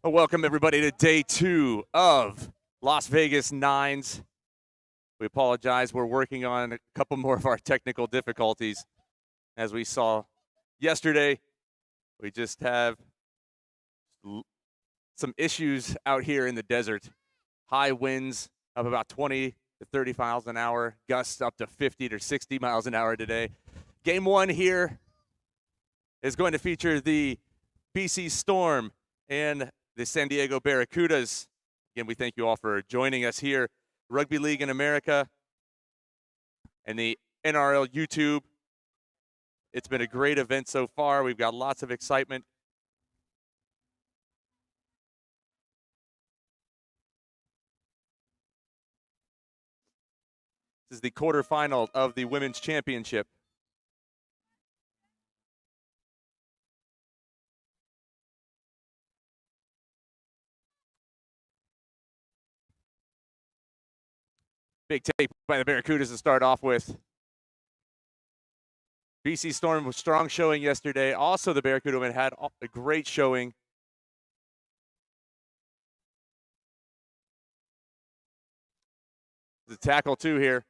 Well, welcome everybody to day 2 of Las Vegas Nines. We apologize. We're working on a couple more of our technical difficulties. As we saw yesterday, we just have some issues out here in the desert. High winds of about 20 to 30 miles an hour, gusts up to 50 to 60 miles an hour today. Game 1 here is going to feature the BC Storm and the San Diego Barracudas. Again, we thank you all for joining us here. Rugby League in America and the NRL YouTube. It's been a great event so far. We've got lots of excitement. This is the quarterfinal of the Women's Championship. Big take by the Barracudas to start off with. BC Storm was strong showing yesterday. Also, the Barracuda women had a great showing. The tackle too here.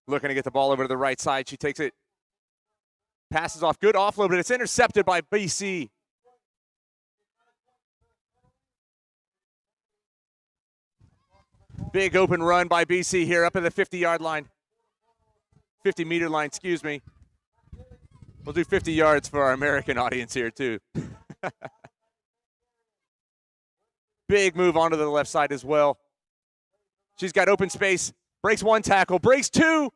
Looking to get the ball over to the right side. She takes it. Passes off. Good offload, but it's intercepted by BC. Big open run by BC here up at the 50-yard line. 50-meter line, excuse me. We'll do 50 yards for our American audience here, too. Big move onto the left side as well. She's got open space. Breaks one tackle. Breaks two.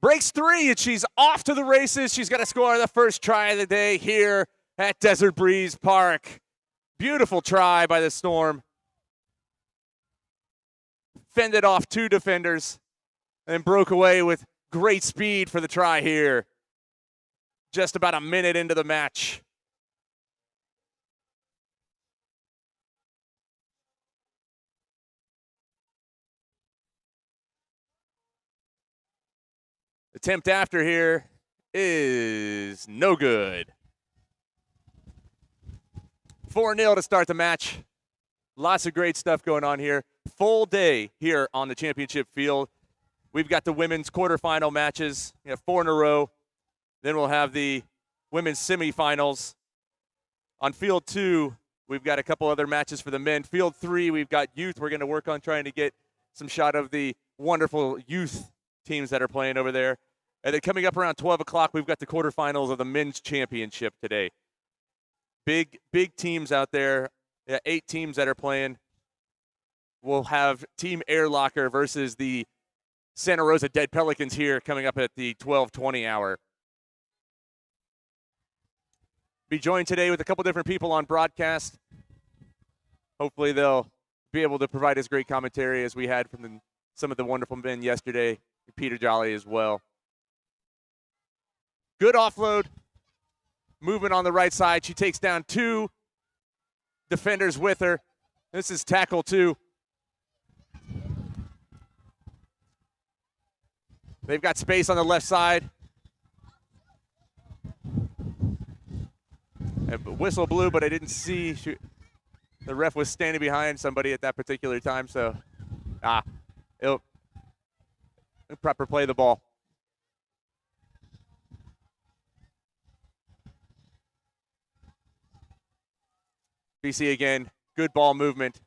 Breaks three, and she's off to the races. She's got to score the first try of the day here at Desert Breeze Park. Beautiful try by the Storm. Fended off two defenders and broke away with great speed for the try here. Just about a minute into the match. Attempt after here is no good. 4-0 to start the match. Lots of great stuff going on here. Full day here on the championship field. We've got the women's quarterfinal matches. We have 4 in a row. Then we'll have the women's semifinals. On field 2, we've got a couple other matches for the men. Field 3, we've got youth. We're going to work on trying to get some shot of the wonderful youth teams that are playing over there. And then coming up around 12 o'clock, we've got the quarterfinals of the men's championship today. Big teams out there. 8 teams that are playing. We'll have Team Air Locker versus the Santa Rosa Dead Pelicans here coming up at the 12:20 hour. Be joined today with a couple different people on broadcast. Hopefully they'll be able to provide us great commentary as we had from some of the wonderful men yesterday. Peter Jolly as well. Good offload. Movement on the right side. She takes down 2 defenders with her. This is tackle 2. They've got space on the left side. And whistle blew, but I didn't see. The ref was standing behind somebody at that particular time, so it'll proper play the ball. BC again, good ball movement.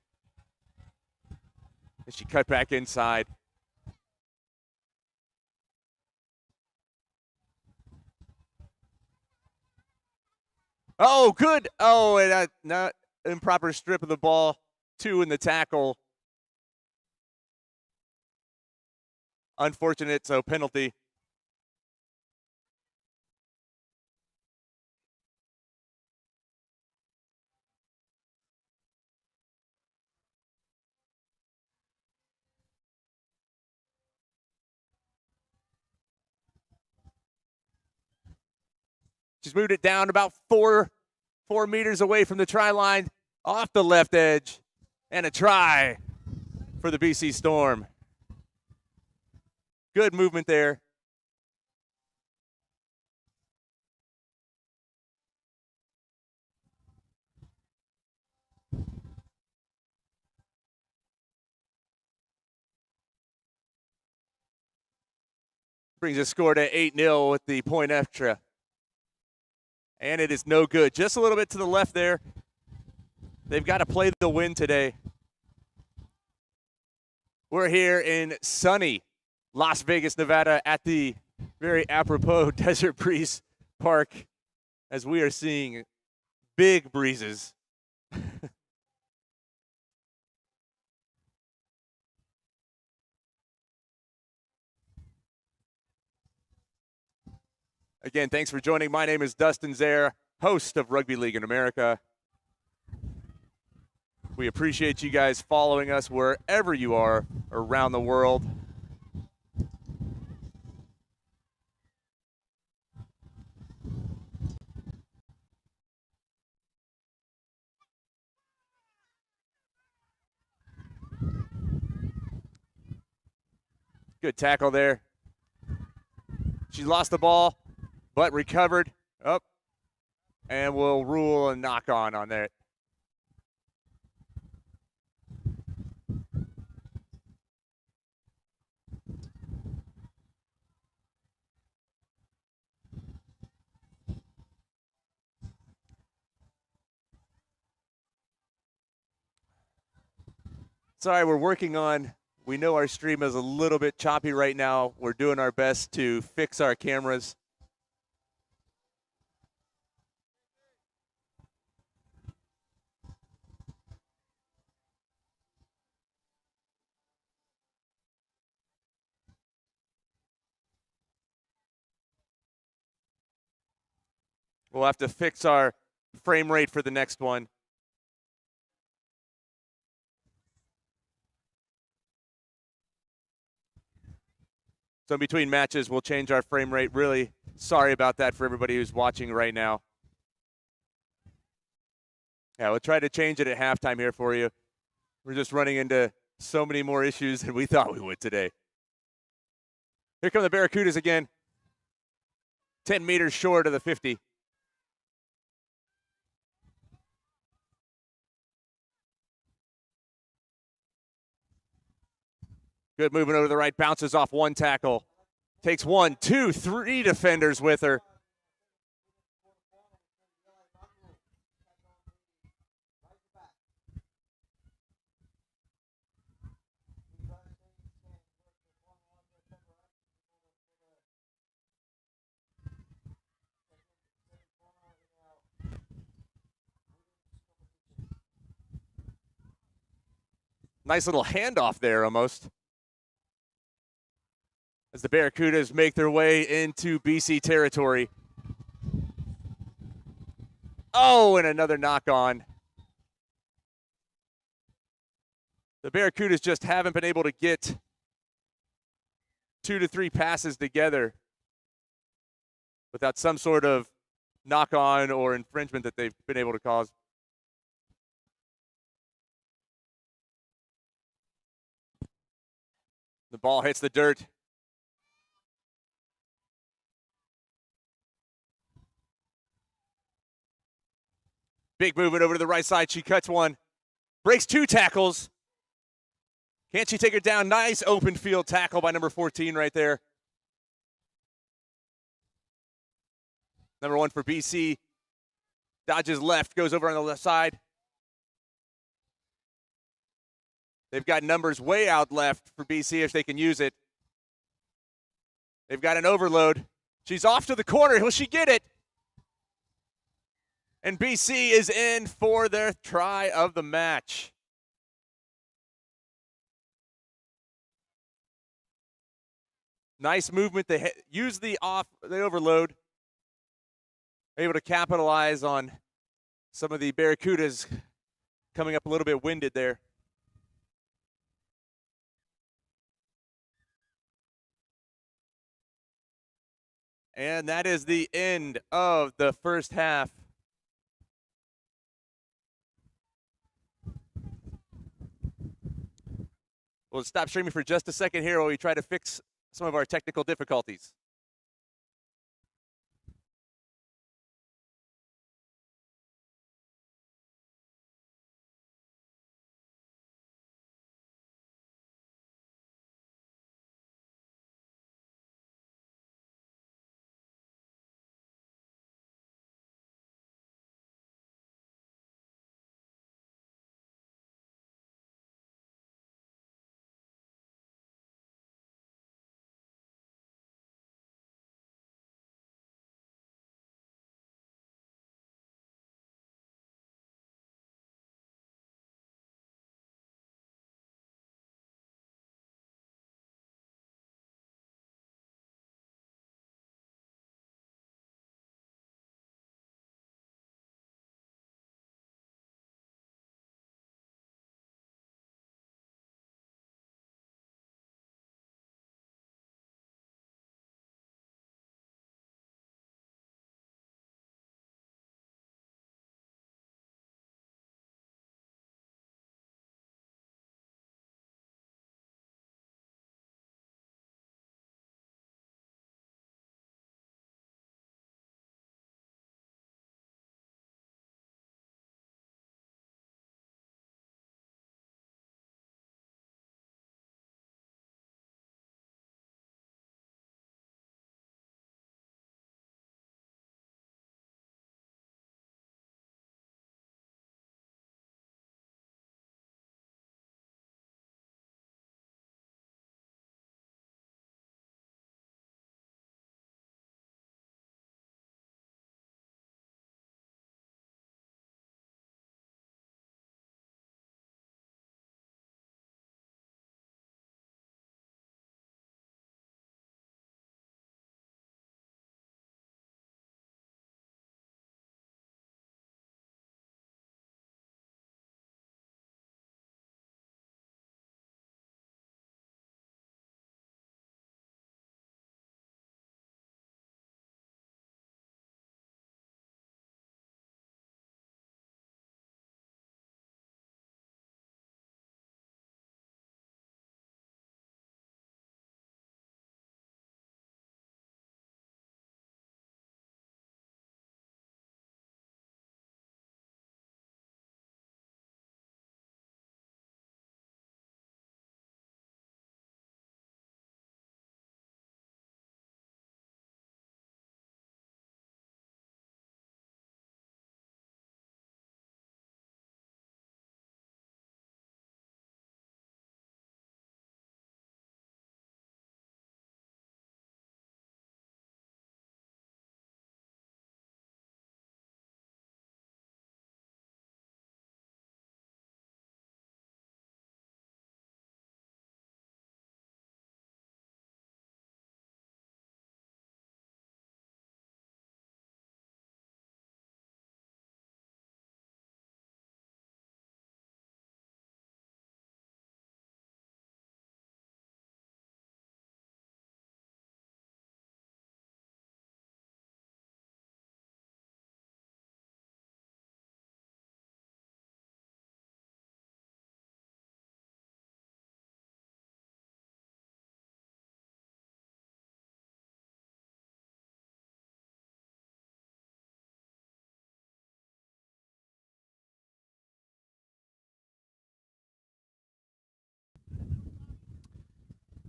And she cut back inside. Oh, good. Oh, and not improper strip of the ball. 2 in the tackle. Unfortunate, so penalty. She's moved it down about 4 meters away from the try line, off the left edge, and a try for the BC Storm. Good movement there. Brings a score to 8-0 with the point extra. And it is no good. Just a little bit to the left there. They've got to play the win today. We're here in sunny Las Vegas, Nevada at the very apropos Desert Breeze Park as we are seeing big breezes. Again, thanks for joining. My name is Dustin Zare, host of Rugby League in America. We appreciate you guys following us wherever you are around the world. Good tackle there. She lost the ball, but recovered. Up. And we'll rule a knock on there. Sorry, we're working on, we know our stream is a little bit choppy right now. We're doing our best to fix our cameras. We'll have to fix our frame rate for the next one. So in between matches, we'll change our frame rate. Really sorry about that for everybody who's watching right now. Yeah, we'll try to change it at halftime here for you. We're just running into so many more issues than we thought we would today. Here come the Barracudas again. 10 meters short of the 50. Good movement over the right, bounces off one tackle. Takes 1, 2, 3 defenders with her. Nice little handoff there almost. As the Barracudas make their way into BC territory. Oh, and another knock on. The Barracudas just haven't been able to get 2 to 3 passes together without some sort of knock on or infringement that they've been able to cause. The ball hits the dirt. Big movement over to the right side. She cuts one. Breaks 2 tackles. Can't she take her down? Nice open field tackle by number 14 right there. Number 1 for BC. Dodges left, goes over on the left side. They've got numbers way out left for BC if they can use it. They've got an overload. She's off to the corner. Will she get it? And BC is in for their try of the match. Nice movement. They use the overload. Able to capitalize on some of the Barracudas coming up a little bit winded there. And that is the end of the first half. We'll stop streaming for just a second here while we try to fix some of our technical difficulties.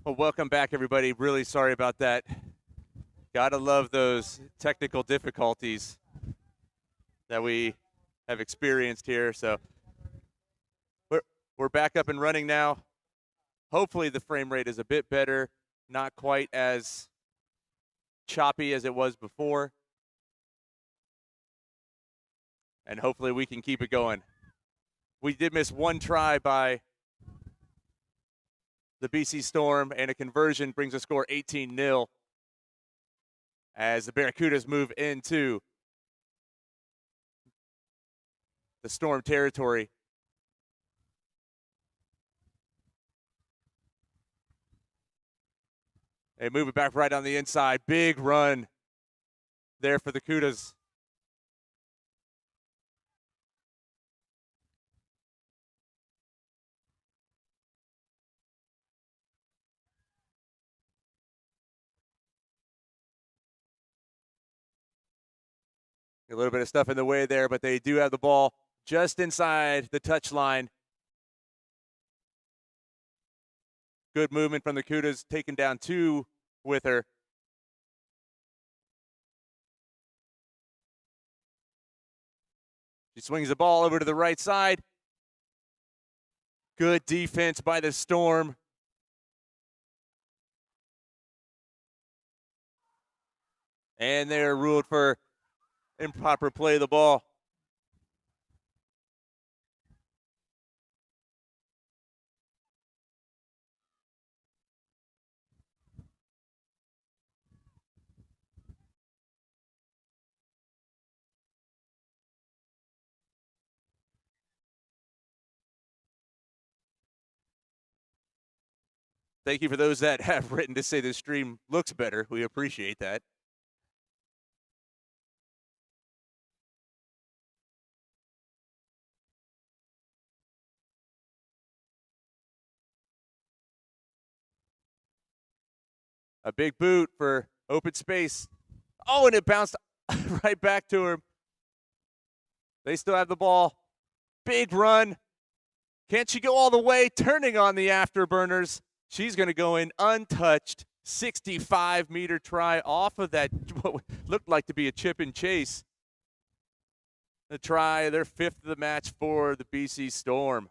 Well, welcome back, everybody. Really sorry about that. Gotta love those technical difficulties that we have experienced here. So we're back up and running now. Hopefully the frame rate is a bit better, not quite as choppy as it was before. And hopefully we can keep it going. We did miss one try by the BC Storm, and a conversion brings a score 18-0 as the Barracudas move into the Storm territory. They move it back right on the inside. Big run there for the Cudas. A little bit of stuff in the way there, but they do have the ball just inside the touch line. Good movement from the Cudas, taking down 2 with her. She swings the ball over to the right side. Good defense by the Storm. And they're ruled for improper play of the ball. Thank you for those that have written to say the stream looks better. We appreciate that. A big boot for open space. Oh, and it bounced right back to her. They still have the ball. Big run. Can't she go all the way? Turning on the afterburners. She's going to go in untouched. 65-meter try off of that, what looked like to be a chip and chase. The try, their 5th of the match for the BC Storm.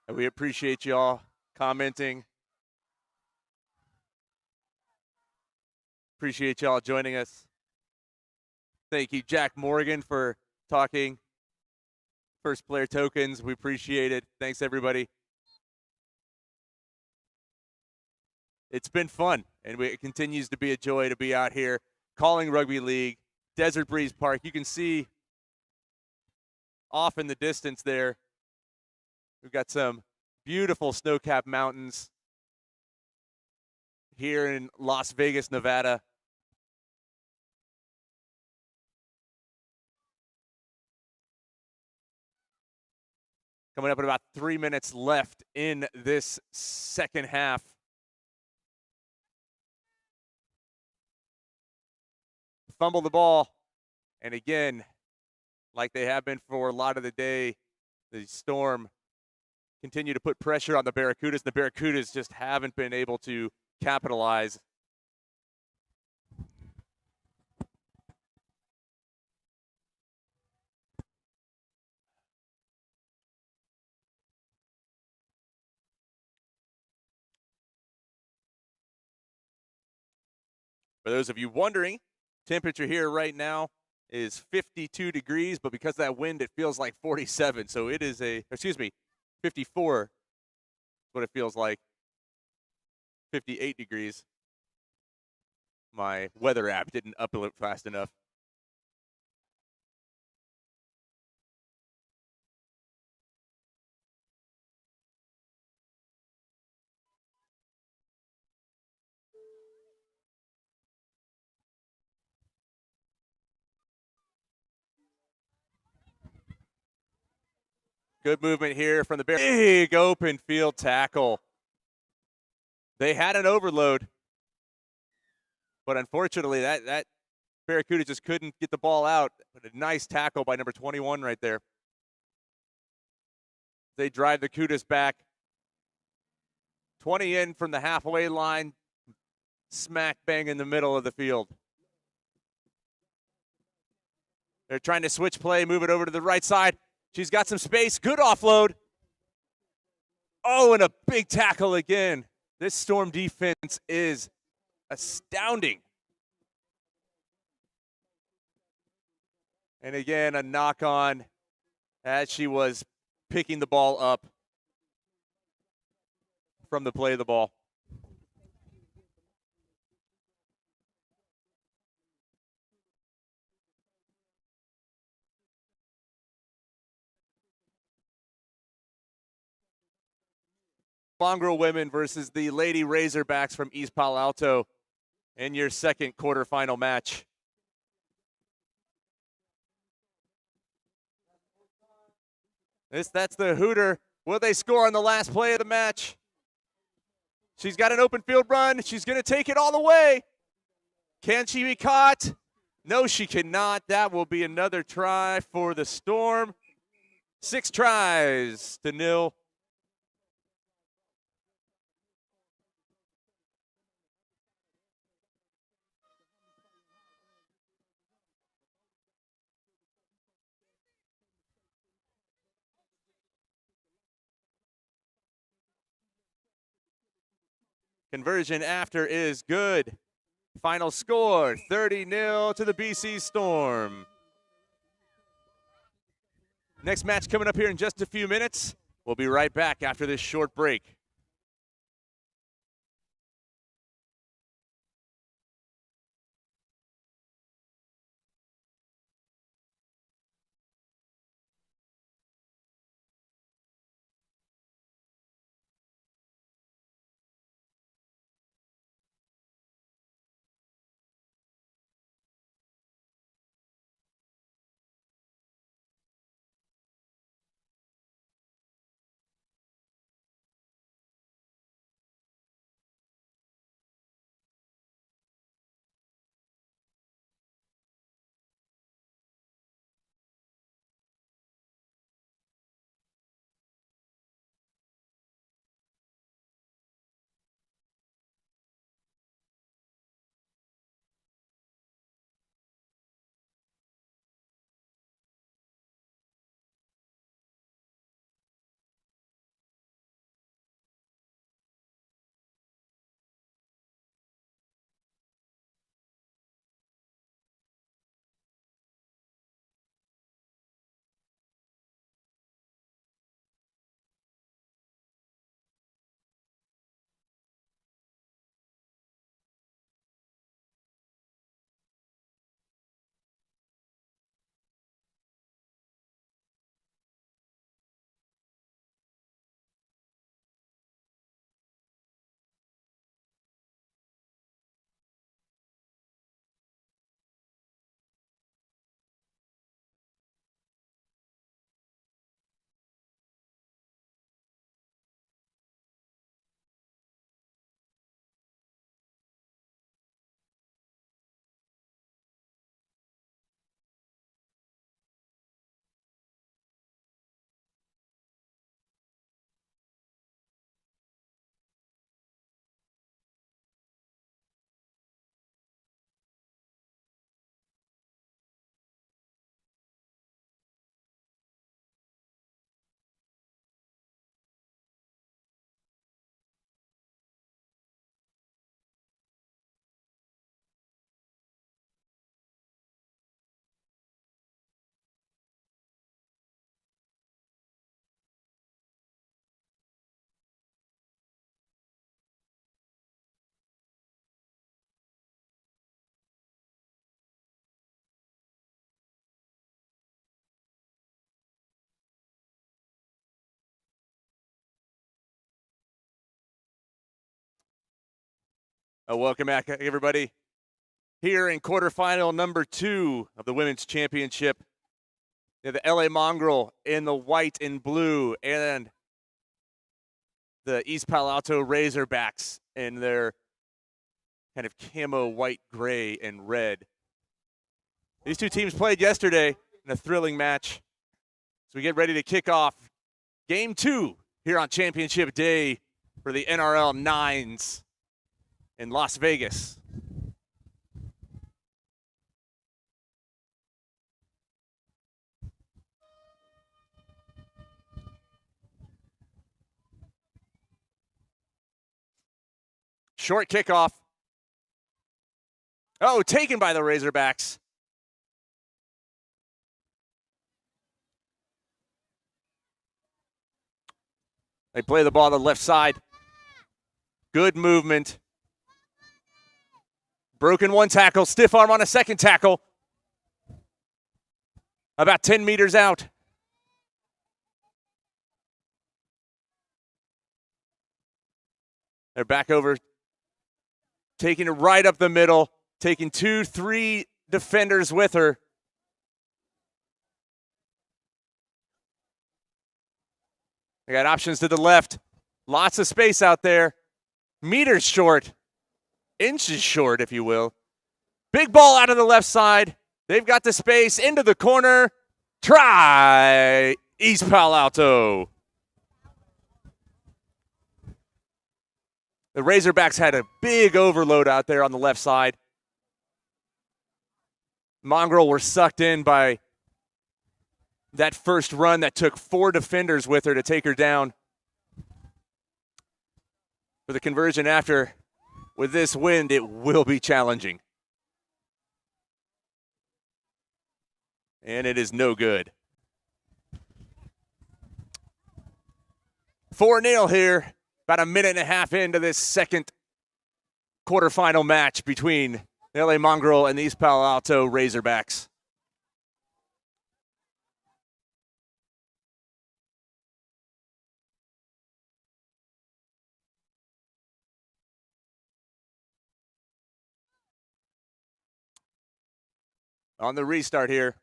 And we appreciate y'all commenting. Appreciate y'all joining us. Thank you, Jack Morgan, for talking first player tokens. We appreciate it. Thanks, everybody. It's been fun, and it continues to be a joy to be out here calling rugby league. Desert Breeze Park. You can see off in the distance there, we've got some beautiful snow-capped mountains here in Las Vegas, Nevada. Coming up at about 3 minutes left in this second half. Fumble the ball, and again, like they have been for a lot of the day, the Storm continue to put pressure on the Barracudas. The Barracudas just haven't been able to capitalize. For those of you wondering, temperature here right now is 52 degrees, but because of that wind, it feels like 47. So it is 54 is what it feels like. 58 degrees. My weather app didn't upload fast enough. Good movement here from the Bears. Big open field tackle. They had an overload, but unfortunately that Barracuda just couldn't get the ball out. But a nice tackle by number 21 right there. They drive the Cudas back. 20 in from the halfway line, smack bang in the middle of the field. They're trying to switch play, move it over to the right side. She's got some space. Good offload. Oh, and a big tackle again. This Storm defense is astounding. And again, a knock on as she was picking the ball up from the play of the ball. Mongrel women versus the Lady Razorbacks from East Palo Alto in your second quarterfinal match. That's the hooter. Will they score on the last play of the match? She's got an open field run. She's going to take it all the way. Can she be caught? No, she cannot. That will be another try for the Storm. 6 tries to 0. Conversion after is good. Final score, 30-0 to the BC Storm. Next match coming up here in just a few minutes. We'll be right back after this short break. Welcome back, everybody. Here in quarterfinal number 2 of the Women's Championship, the LA Mongrel in the white and blue, and the East Palo Alto Razorbacks in their kind of camo white, gray, and red. These two teams played yesterday in a thrilling match. So we get ready to kick off Game 2 here on Championship Day for the NRL Nines in Las Vegas. Short kickoff. Oh, taken by the Razorbacks. They play the ball on the left side. Good movement. Broken one tackle, stiff arm on a second tackle. About 10 meters out. They're back over, taking it right up the middle, taking 2-3 defenders with her. They got options to the left. Lots of space out there. Meters short. Inches short, if you will. Big ball out of the left side. They've got the space into the corner. Try East Palo Alto. The Razorbacks had a big overload out there on the left side. Mongrel were sucked in by that first run that took 4 defenders with her to take her down. For the conversion after, with this wind, it will be challenging. And it is no good. 4-0 here, about a minute and a half into this second quarterfinal match between the LA Mongrel and the East Palo Alto Razorbacks. On the restart here,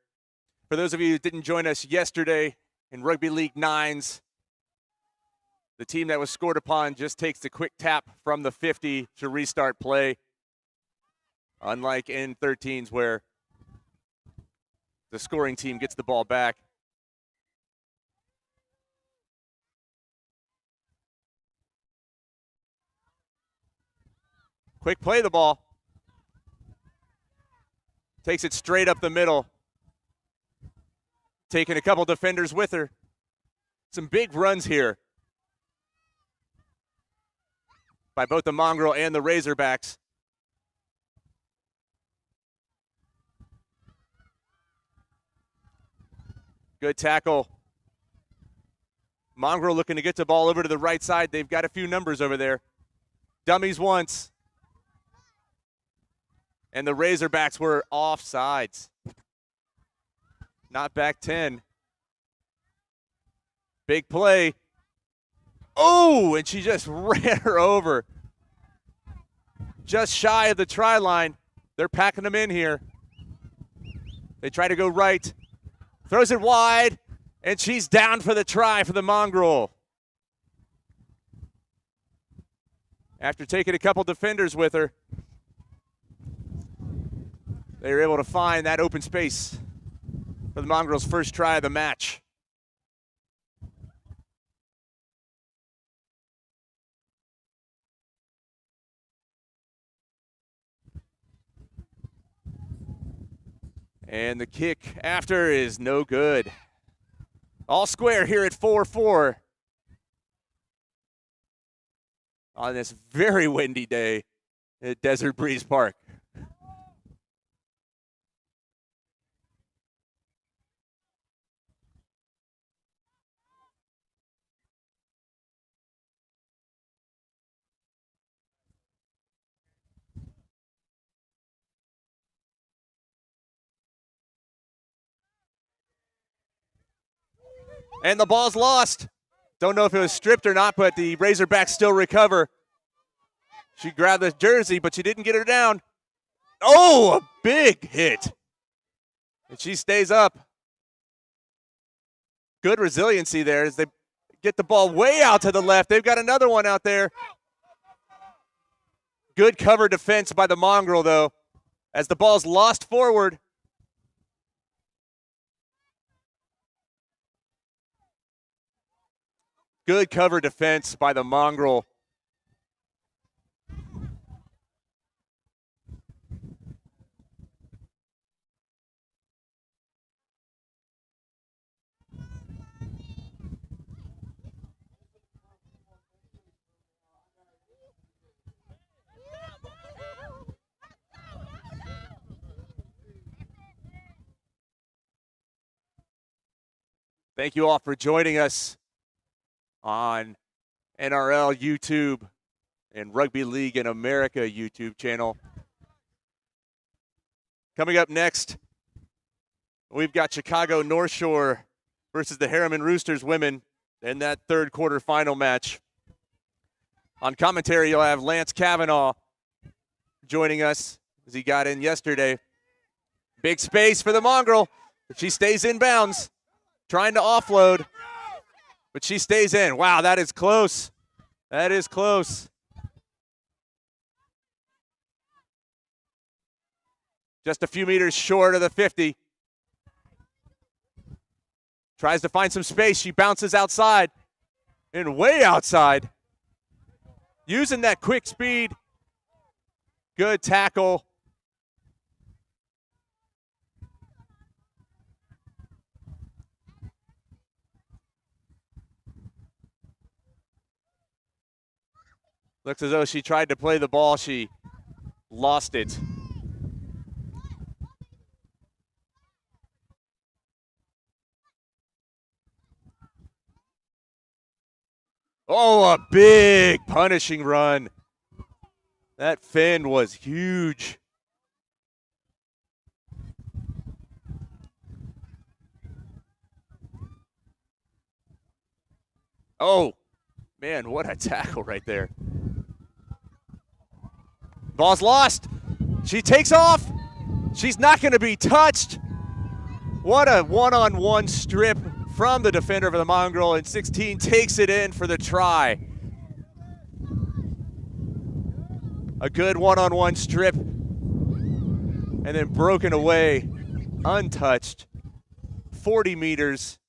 for those of you who didn't join us yesterday in Rugby League Nines, the team that was scored upon just takes the quick tap from the 50 to restart play, unlike in 13s where the scoring team gets the ball back. Quick play the ball. Takes it straight up the middle. Taking a couple defenders with her. Some big runs here by both the Mongrel and the Razorbacks. Good tackle. Mongrel looking to get the ball over to the right side. They've got a few numbers over there. Dummies once. And the Razorbacks were offsides. Not back 10. Big play. Oh, and she just ran her over. Just shy of the try line. They're packing them in here. They try to go right. Throws it wide, and she's down for the try for the Mongrel. After taking a couple defenders with her, they were able to find that open space for the Mongrel's first try of the match. And the kick after is no good. All square here at 4-4 on this very windy day at Desert Breeze Park. And the ball's lost. Don't know if it was stripped or not, but the Razorbacks still recover. She grabbed the jersey, but she didn't get her down. Oh, a big hit. And she stays up. Good resiliency there as they get the ball way out to the left. They've got another one out there. Good cover defense by the Mongrel, though, as the ball's lost forward. Good cover defense by the Mongrel. Thank you all for joining us on NRL YouTube and Rugby League in America YouTube channel. Coming up next, we've got Chicago North Shore versus the Harriman Roosters women in that third quarterfinal match. On commentary, you'll have Lance Cavanaugh joining us as he got in yesterday. Big space for the Mongrel, but she stays in bounds, trying to offload, but she stays in. Wow, that is close. That is close. Just a few meters short of the 50. Tries to find some space. She bounces outside and way outside. Using that quick speed. Good tackle. Looks as though she tried to play the ball. She lost it. Oh, a big punishing run. That fin was huge. Oh, man, what a tackle right there. Ball's lost. She takes off. She's not going to be touched. What a one-on-one strip from the defender for the Mongrel, and 16 takes it in for the try. A good one-on-one strip, and then broken away, untouched. 40 meters,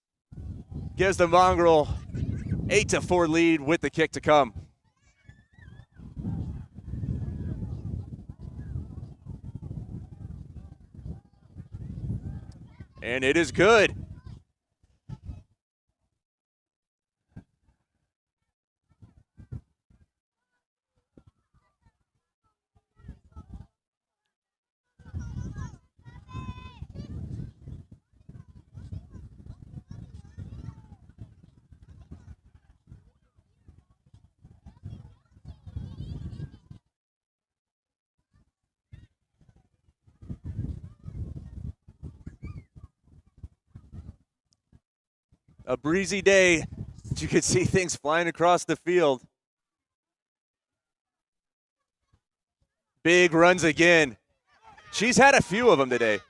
gives the Mongrel 8-4 lead with the kick to come. And it is good. A breezy day. You could see things flying across the field. Big runs again. She's had a few of them today.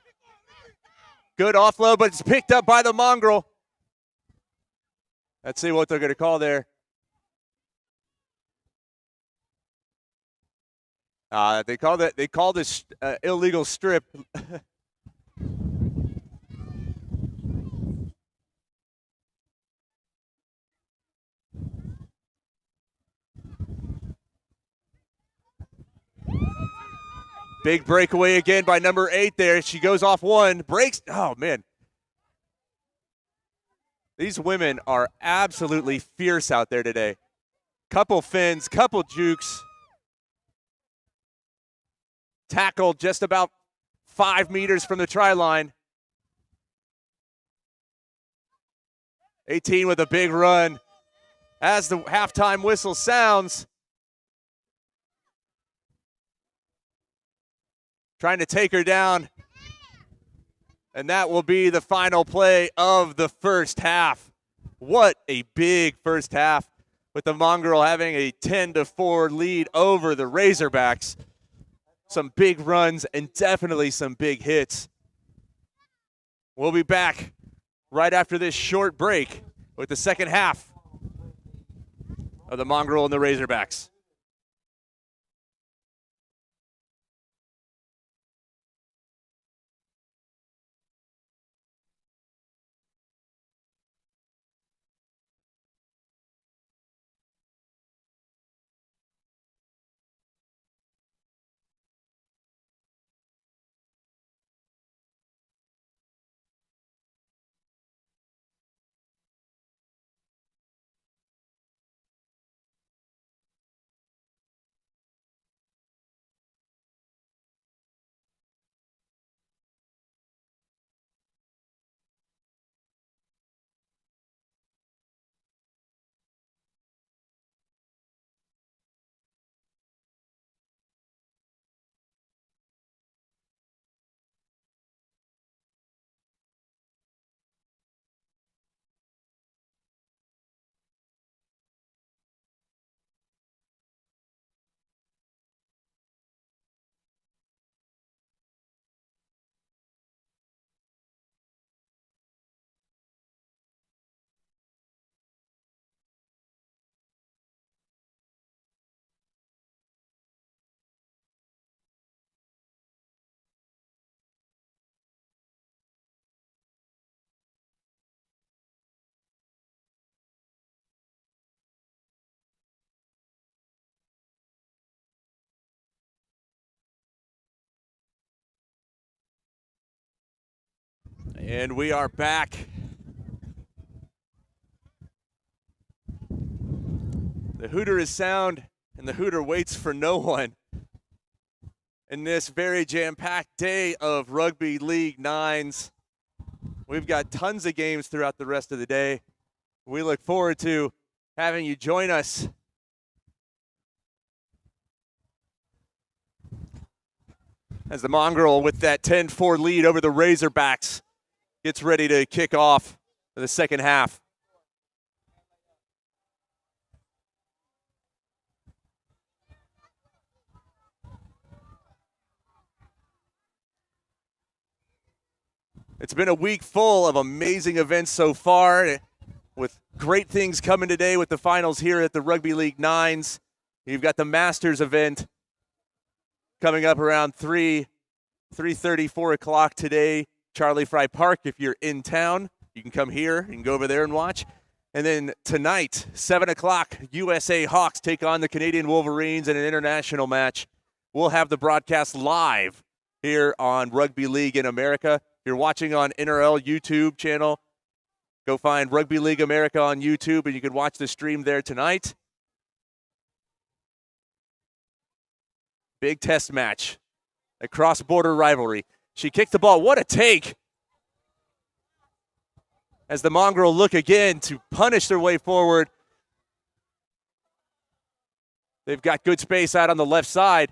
Good offload, but it's picked up by the Mongrel. Let's see what they're going to call there. They called this illegal strip. Big breakaway again by number 8 there. She goes off one, breaks. Oh, man. These women are absolutely fierce out there today. Couple fins, couple jukes. Tackled just about 5 meters from the try line. 18 with a big run. As the halftime whistle sounds, trying to take her down. And that will be the final play of the first half. What a big first half, with the Mongrel having a 10-4 lead over the Razorbacks. Some big runs and definitely some big hits. We'll be back right after this short break with the second half of the Mongrel and the Razorbacks. And we are back. The hooter is sound, and the hooter waits for no one. In this very jam-packed day of Rugby League Nines, we've got tons of games throughout the rest of the day. We look forward to having you join us. As the Mongrel, with that 10-4 lead over the Razorbacks, gets ready to kick off for the second half. It's been a week full of amazing events so far, with great things coming today with the finals here at the Rugby League Nines. You've got the Masters event coming up around 3:30, 4 o'clock today, Charlie Fry Park. If you're in town, you can come here. You can go over there and watch. And then tonight, 7 o'clock, USA Hawks take on the Canadian Wolverines in an international match. We'll have the broadcast live here on Rugby League in America. If you're watching on NRL YouTube channel, go find Rugby League America on YouTube, and you can watch the stream there tonight. Big test match, a cross-border rivalry. She kicked the ball. What a take! As the Mongrel look again to punish their way forward. They've got good space out on the left side.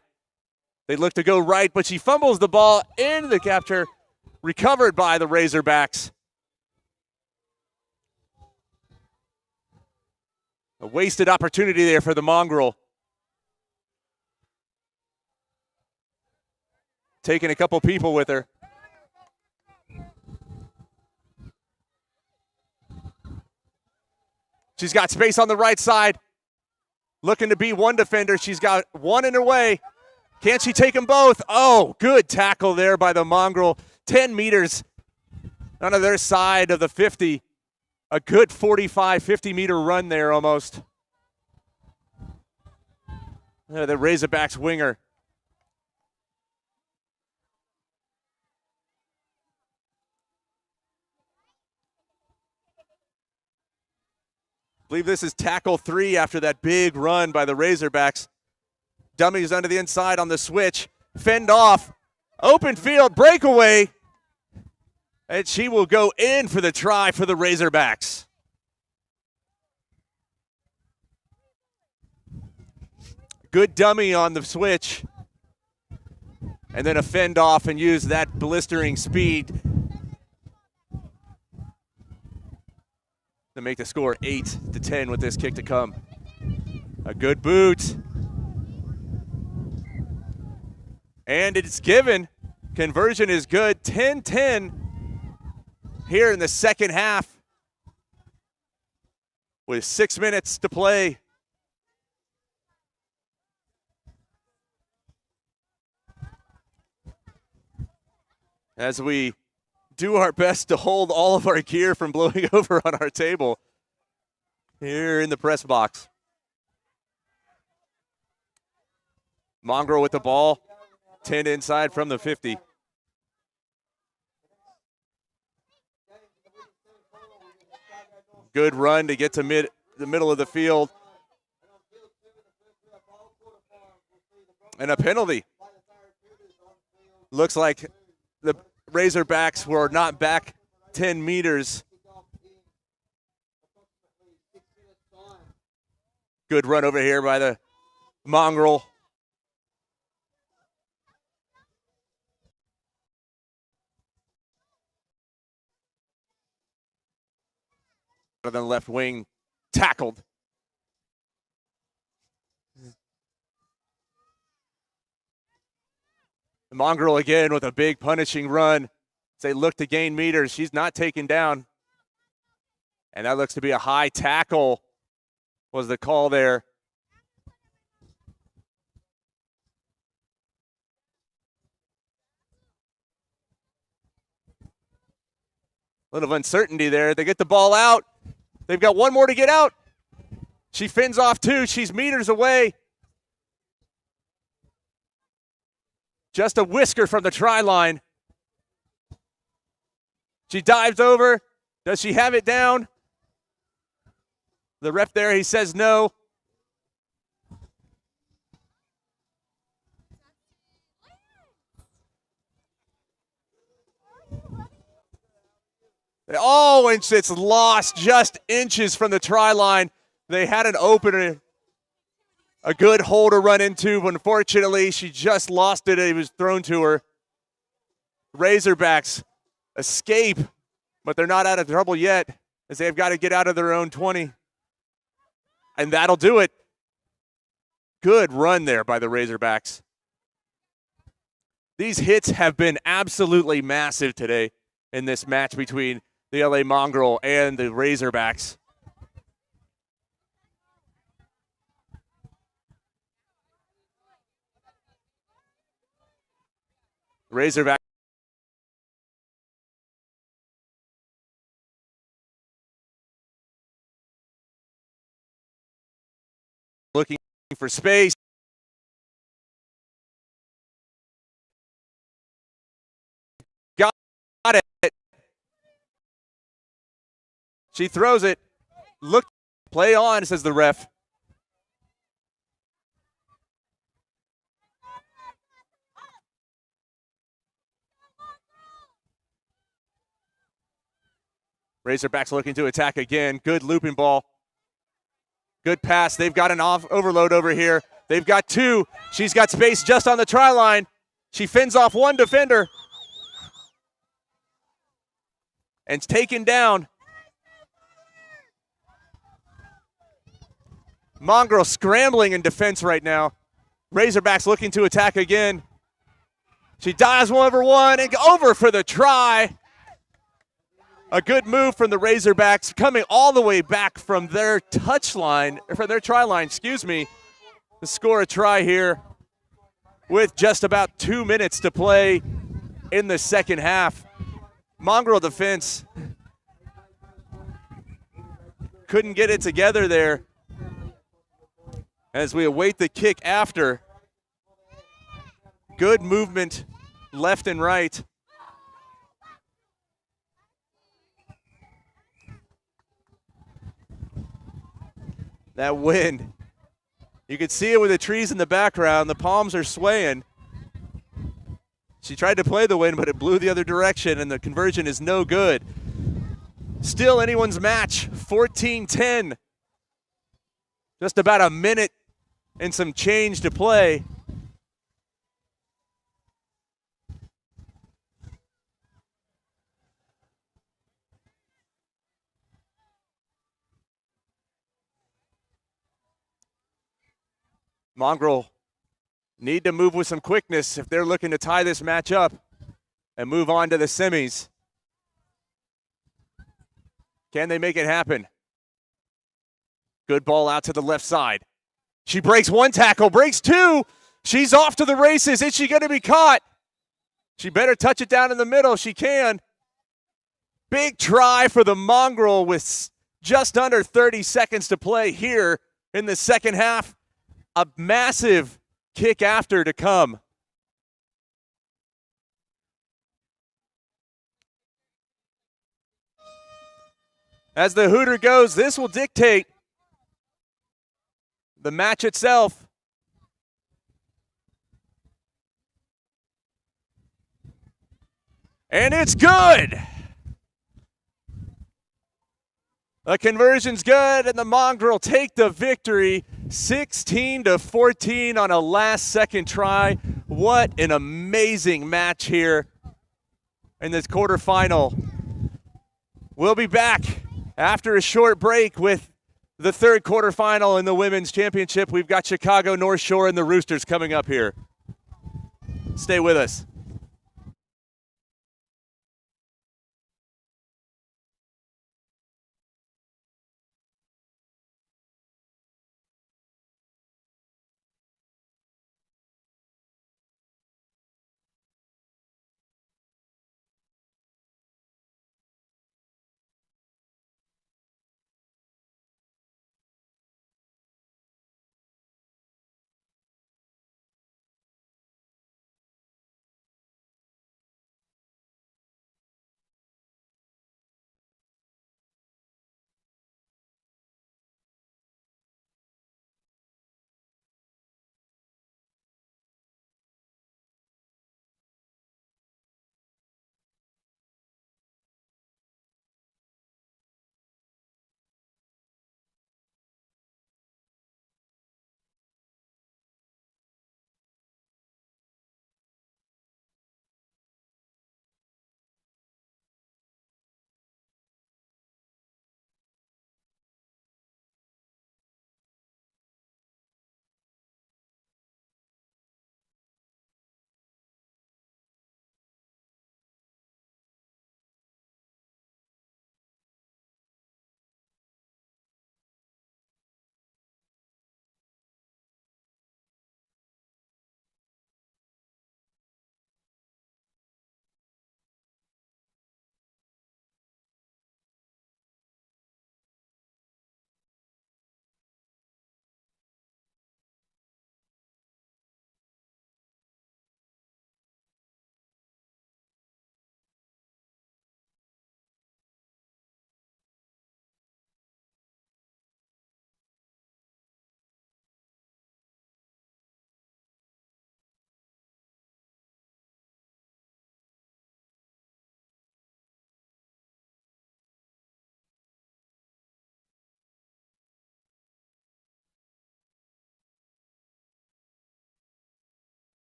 They look to go right, but she fumbles the ball into the capture. Recovered by the Razorbacks. A wasted opportunity there for the Mongrel. Taking a couple people with her. She's got space on the right side. Looking to be one defender. She's got one in her way. Can she take them both? Oh, good tackle there by the Mongrel. 10 meters on their side of the 50. A good 45, 50-meter run there almost. The Razorbacks winger. I believe this is tackle 3 after that big run by the Razorbacks. Dummies under the inside on the switch. Fend off. Open field breakaway. And she will go in for the try for the Razorbacks. Good dummy on the switch. And then a fend off and use that blistering speed to make the score 8-10 with this kick to come. A good boot. And it's given. Conversion is good. 10-10 here in the second half with 6 minutes to play. As we do our best to hold all of our gear from blowing over on our table here in the press box. Mongrel with the ball. 10 inside from the 50. Good run to get to the middle of the field. And a penalty. Looks like the Razorbacks were not back 10 meters. Good run over here by the Mongrel. On the left wing, tackled. The Mongrel again with a big punishing run. As they look to gain meters. She's not taken down. And that looks to be a high tackle was the call there. A little uncertainty there. They get the ball out. They've got one more to get out. She fins off 2. She's meters away. Just a whisker from the try line. She dives over. Does she have it down? The ref there, he says no. Oh, and it's lost just inches from the try line. They had an opener, a good hole to run into, but unfortunately, she just lost it. It was thrown to her. Razorbacks escape, but they're not out of trouble yet, as they've got to get out of their own 20. And that'll do it. Good run there by the Razorbacks. These hits have been absolutely massive today in this match between the LA Mongrel and the Razorbacks. Razorback looking for space. Got it. She throws it. Look, play on, says the ref. Razorbacks looking to attack again. Good looping ball. Good pass. They've got an overload over here. They've got two. She's got space just on the try line. She fends off one defender. And it's taken down. Mongrel scrambling in defense right now. Razorbacks looking to attack again. She dives 1-over-1 and over for the try. A good move from the Razorbacks, coming all the way back from their touchline, or from their try line, to score a try here with just about 2 minutes to play in the second half. Mongrel defense couldn't get it together there as we await the kick after. Good movement left and right. That wind, you can see it with the trees in the background. The palms are swaying. She tried to play the wind, but it blew the other direction, and the conversion is no good. Still anyone's match, 14-10. Just about a minute and some change to play. Mongrel need to move with some quickness if they're looking to tie this match up and move on to the semis. Can they make it happen? Good ball out to the left side. She breaks one tackle, breaks two. She's off to the races. Is she going to be caught? She better touch it down in the middle. She can. Big try for the Mongrel with just under 30 seconds to play here in the second half. A massive kick after to come. As the hooter goes, this will dictate the match itself. And it's good. The conversion's good, and the Mongrel take the victory, 16-14 on a last-second try. What an amazing match here in this quarterfinal. We'll be back after a short break with the third quarterfinal in the Women's Championship. We've got Chicago North Shore and the Roosters coming up here. Stay with us.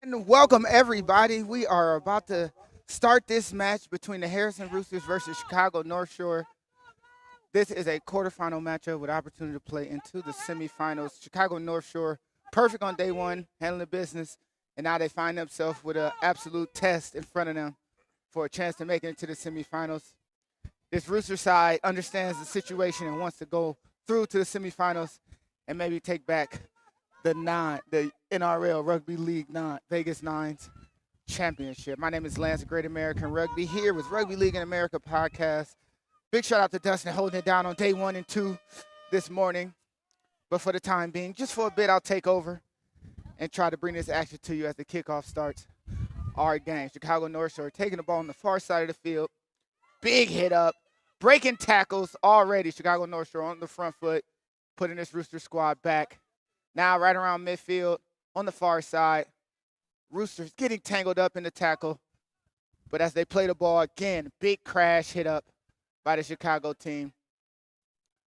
And welcome everybody. We are about to start this match between the Harrison Roosters versus Chicago North Shore. This is a quarterfinal matchup with opportunity to play into the semifinals. Chicago North Shore, perfect on day one, handling the business, and now they find themselves with an absolute test in front of them for a chance to make it into the semifinals. This Rooster side understands the situation and wants to go through to the semifinals and maybe take back the NRL Rugby League Vegas Nines championship. My name is Lance of Great American Rugby here with Rugby League in America podcast. Big shout out to Dustin holding it down on day 1 and 2 this morning. But for the time being, just for a bit, I'll take over and try to bring this action to you as the kickoff starts our game. Chicago North Shore taking the ball on the far side of the field. Big hit up, breaking tackles already. Chicago North Shore on the front foot, putting this Rooster squad back. Now right around midfield on the far side. Roosters getting tangled up in the tackle. But as they play the ball again, big crash hit up by the Chicago team.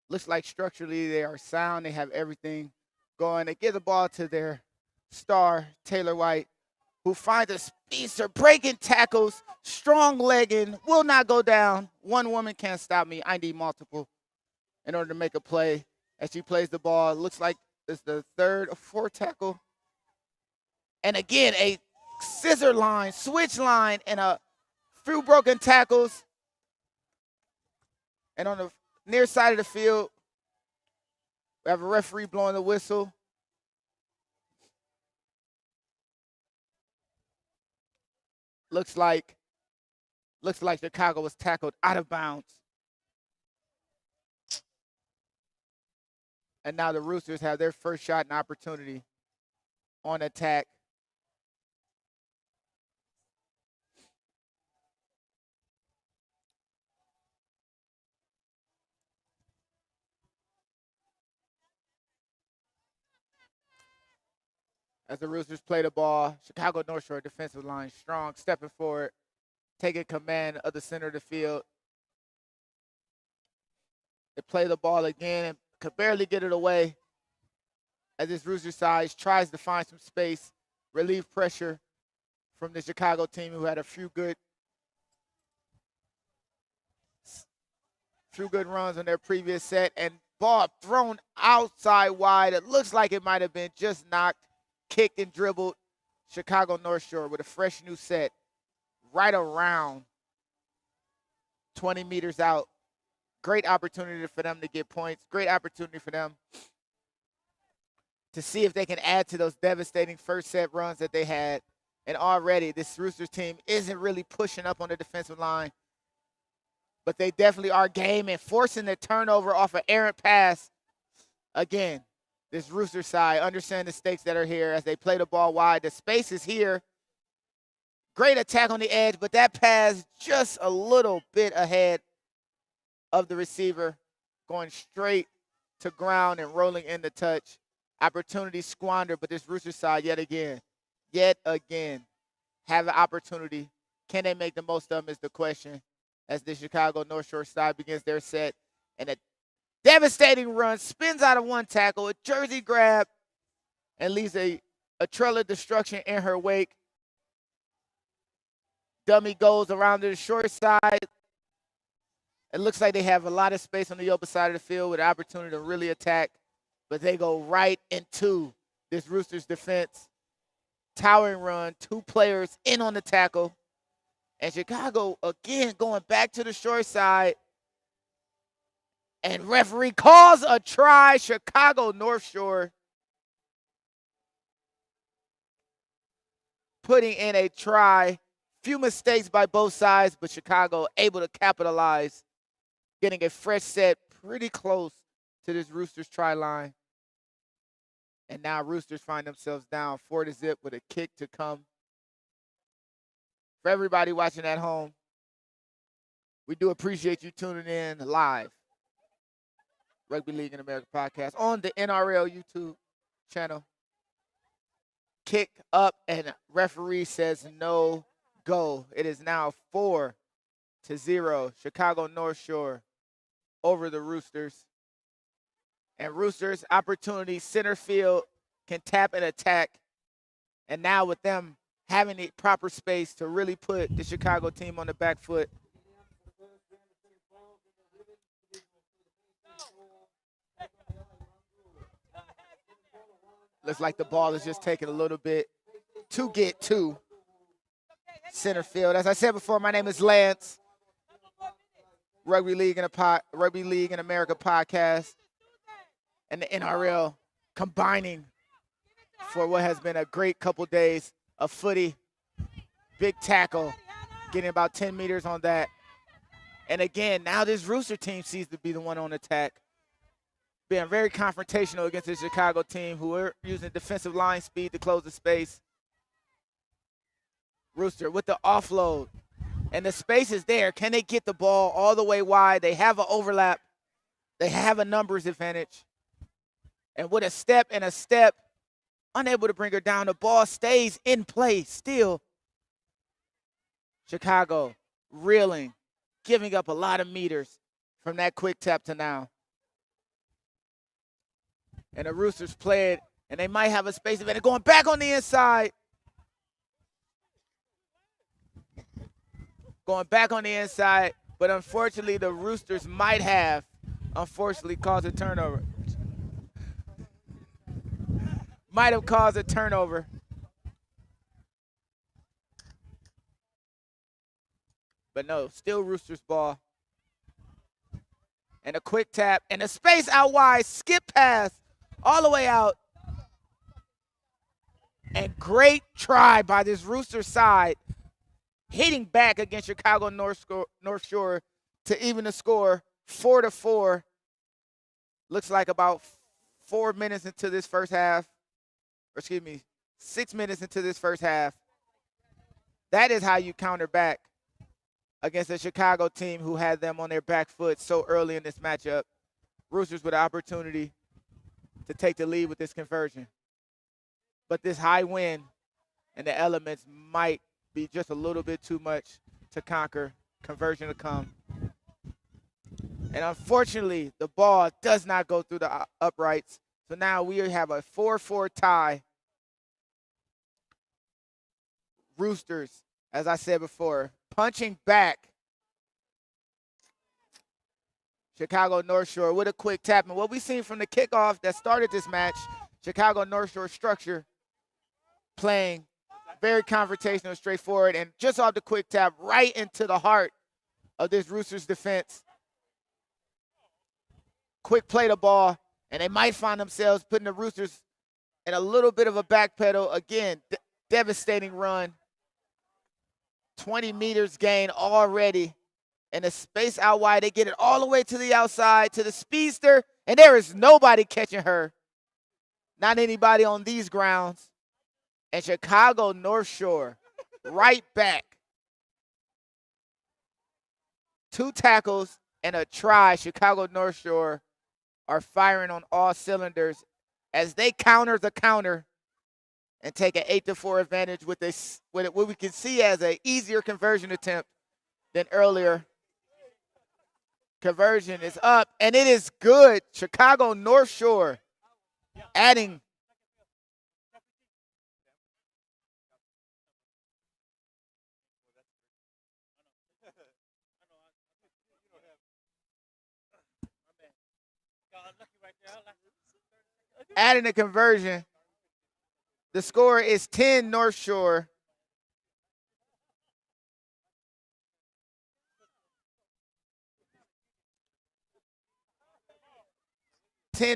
Looks like structurally they are sound. They have everything going. They give the ball to their star, Taylor White, who finds a speedster, breaking tackles, strong legging, will not go down. One woman can't stop me. I need multiple in order to make a play. As she plays the ball, it looks like it's the third or fourth tackle. And again, a scissor line, switch line, and a few broken tackles. And on the near side of the field, we have a referee blowing the whistle. Looks like Chicago was tackled out of bounds. And now the Roosters have their first shot and opportunity on attack. As the Roosters play the ball, Chicago North Shore defensive line strong, stepping forward, taking command of the center of the field. They play the ball again and could barely get it away as this Rooster side tries to find some space, relieve pressure from the Chicago team who had a few good runs on their previous set, and ball thrown outside wide. It looks like it might have been just knocked, kicked and dribbled. Chicago North Shore with a fresh new set right around 20 meters out. Great opportunity for them to get points. Great opportunity for them to see if they can add to those devastating first set runs that they had. And already this Roosters team isn't really pushing up on the defensive line, but they definitely are game and forcing the turnover off an errant pass. Again, this Rooster side understand the stakes that are here as they play the ball wide. The space is here. Great attack on the edge, but that pass just a little bit ahead of the receiver, going straight to ground and rolling in the touch. Opportunity squandered, but this Rooster side yet again, have an opportunity. Can they make the most of them is the question as the Chicago North Shore side begins their set. And a devastating run, spins out of one tackle, a jersey grab, and leaves a trail of destruction in her wake. Dummy goes around to the short side. It looks like they have a lot of space on the open side of the field with an opportunity to really attack, but they go right into this Roosters defense. Towering run, 2 players in on the tackle. And Chicago, again, going back to the short side. And referee calls a try. Chicago North Shore putting in a try. Few mistakes by both sides, but Chicago able to capitalize, getting a fresh set pretty close to this Roosters try line. And now Roosters find themselves down 4-0 with a kick to come. For everybody watching at home, we do appreciate you tuning in live. Rugby League in America podcast on the NRL YouTube channel. Kick up and referee says no go. It is now 4-0. Chicago North Shore over the Roosters. And Roosters opportunity, center field can tap and attack. And now with them having the proper space to really put the Chicago team on the back foot. Looks like the ball is just taking a little bit to get to center field. As I said before, my name is Lance. Rugby League in America podcast and the NRL combining for what has been a great couple days of footy. Big tackle, getting about 10 meters on that. And again, now this Rooster team seems to be the one on attack. Being very confrontational against the Chicago team who are using defensive line speed to close the space. Rooster with the offload. And the space is there. Can they get the ball all the way wide? They have an overlap. They have a numbers advantage. And with a step, unable to bring her down. The ball stays in play still. Chicago reeling, giving up a lot of meters from that quick tap to now. And the Roosters play it, and they might have a space advantage. Going back on the inside. Going back on the inside, but unfortunately the Roosters might have, caused a turnover. Might have caused a turnover. But no, still Roosters ball. And a quick tap, and a space out wide, skip pass. All the way out. And great try by this Rooster side. Hitting back against Chicago North Shore to even the score 4-4. Looks like about 4 minutes into this first half. Or 6 minutes into this first half. That is how you counter back against a Chicago team who had them on their back foot so early in this matchup. Roosters with an opportunity to take the lead with this conversion. But this high wind and the elements might be just a little bit too much to conquer. Conversion to come. And unfortunately, the ball does not go through the uprights. So now we have a 4-4 tie. Roosters, as I said before, punching back. Chicago North Shore with a quick tap. And what we've seen from the kickoff that started this match, Chicago North Shore structure playing very confrontational, straightforward, and just off the quick tap right into the heart of this Roosters defense. Quick play the ball, and they might find themselves putting the Roosters in a little bit of a back pedal. Again, devastating run. 20 meters gain already. And the space out wide, they get it all the way to the outside, to the speedster, and there is nobody catching her. Not anybody on these grounds. And Chicago North Shore, right back. 2 tackles and a try. Chicago North Shore are firing on all cylinders as they counter the counter and take an 8-4 advantage with what we can see as an easier conversion attempt than earlier. Conversion is up, and it is good. Chicago North Shore adding a conversion. The score is 10 North Shore.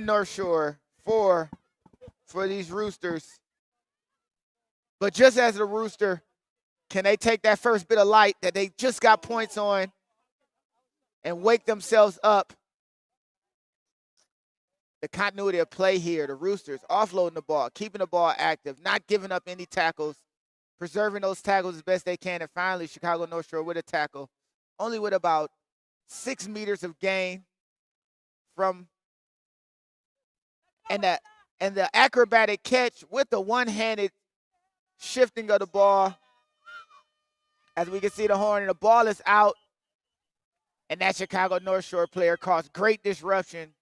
North Shore, 4 for these Roosters. But just as the Rooster, can they take that first bit of light that they just got points on and wake themselves up? The continuity of play here, the Roosters offloading the ball, keeping the ball active, not giving up any tackles, preserving those tackles as best they can, and finally Chicago North Shore with a tackle, only with about 6 meters of gain from and the acrobatic catch with the one-handed shifting of the ball. As we can see the horn, and the ball is out, and that Chicago North Shore player caused great disruption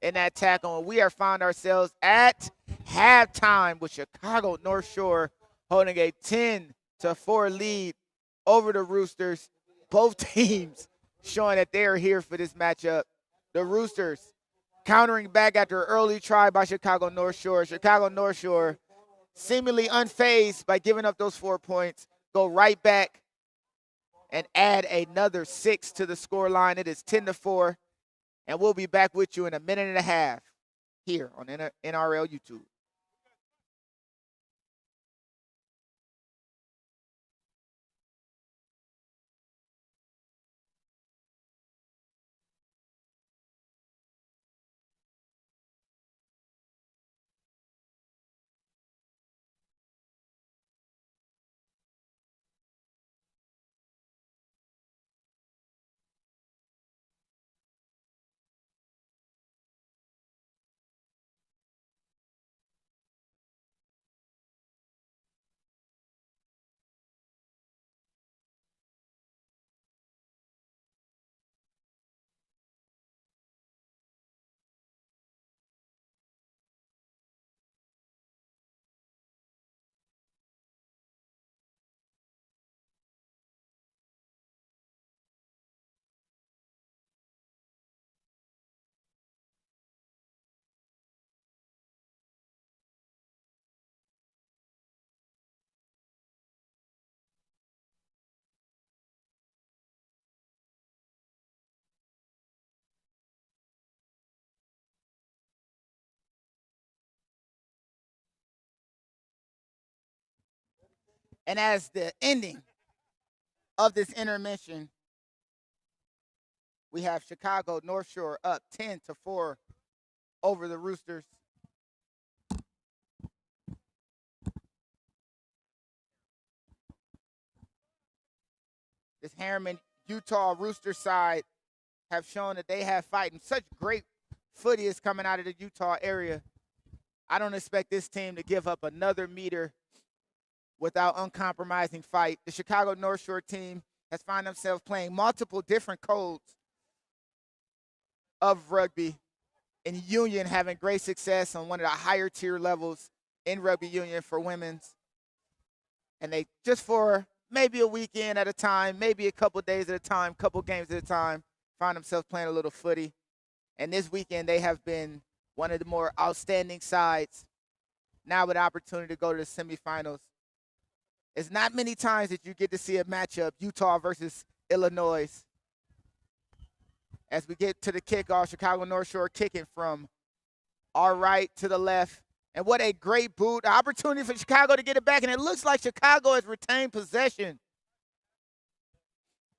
in that tackle, and we are found ourselves at halftime with Chicago North Shore holding a 10 to 4 lead over the Roosters. Both teams showing that they are here for this matchup. The Roosters countering back after an early try by Chicago North Shore. Chicago North Shore seemingly unfazed by giving up those 4 points, go right back and add another 6 to the scoreline. It is 10-4, and we'll be back with you in a minute and a half here on NRL YouTube. And as the ending of this intermission, we have Chicago North Shore up 10-4 over the Roosters. This Harriman Utah Rooster side have shown that they have fighting. Such great footy is coming out of the Utah area. I don't expect this team to give up another meter without uncompromising fight. The Chicago North Shore team has found themselves playing multiple different codes of rugby, in Union having great success on one of the higher tier levels in rugby union for women's. And they, just for maybe a weekend at a time, maybe a couple days at a time, couple games at a time, find themselves playing a little footy. And this weekend they have been one of the more outstanding sides, now with the opportunity to go to the semifinals. It's not many times that you get to see a matchup, Utah versus Illinois. As we get to the kickoff, Chicago North Shore kicking from our right to the left. And what a great boot. Opportunity for Chicago to get it back. And it looks like Chicago has retained possession.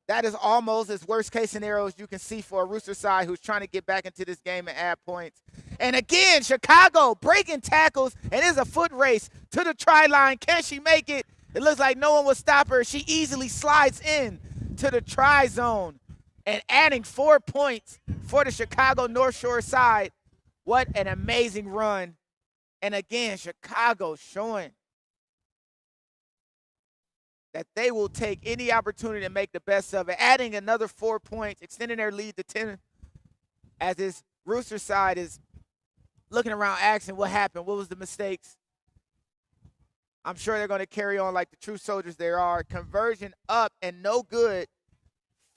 That is almost as worst case scenario as you can see for a Rooster side who's trying to get back into this game and add points. And again, Chicago breaking tackles. And it's a foot race to the try line. Can she make it? It looks like no one will stop her. She easily slides in to the try zone and adding 4 points for the Chicago North Shore side. What an amazing run. And again, Chicago showing that they will take any opportunity to make the best of it, adding another 4 points, extending their lead to 10 as this Rooster side is looking around asking what happened, what was the mistakes. I'm sure they're going to carry on like the true soldiers they are. Conversion up and no good.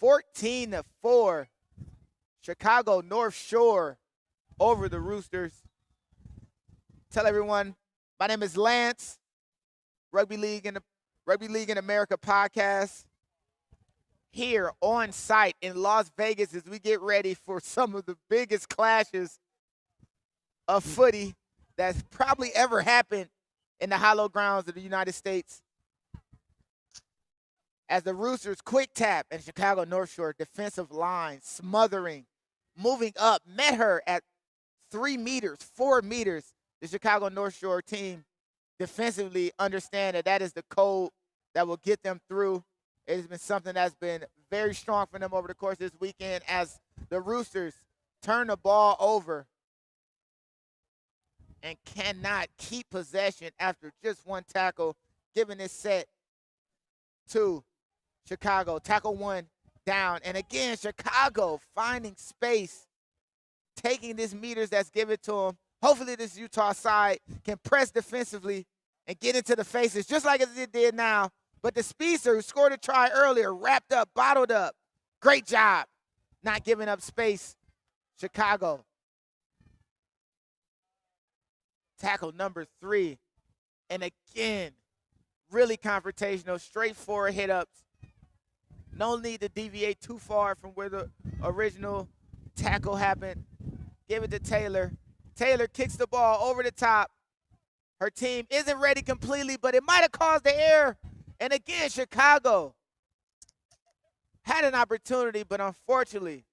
14-4. Chicago North Shore over the Roosters. Tell everyone, my name is Lance, Rugby League in America podcast, here on site in Las Vegas as we get ready for some of the biggest clashes of footy that's probably ever happened in the hallowed grounds of the United States. As the Roosters quick tap and Chicago North Shore defensive line smothering, moving up, met her at 3 meters, 4 meters. The Chicago North Shore team defensively understand that that is the code that will get them through. It has been something that's been very strong for them over the course of this weekend as the Roosters turn the ball over and cannot keep possession after just one tackle, giving this set to Chicago. Tackle 1 down. And again, Chicago finding space, taking this meters that's given to them. Hopefully this Utah side can press defensively and get into the faces just like it did now But the speedster who scored a try earlier, wrapped up, bottled up. Great job not giving up space. Chicago. Tackle number 3. And again, really confrontational, straightforward hit-ups. No need to deviate too far from where the original tackle happened. Give it to Taylor. Taylor kicks the ball over the top. Her team isn't ready completely, but it might have caused the error. And again, Chicago had an opportunity, but unfortunately,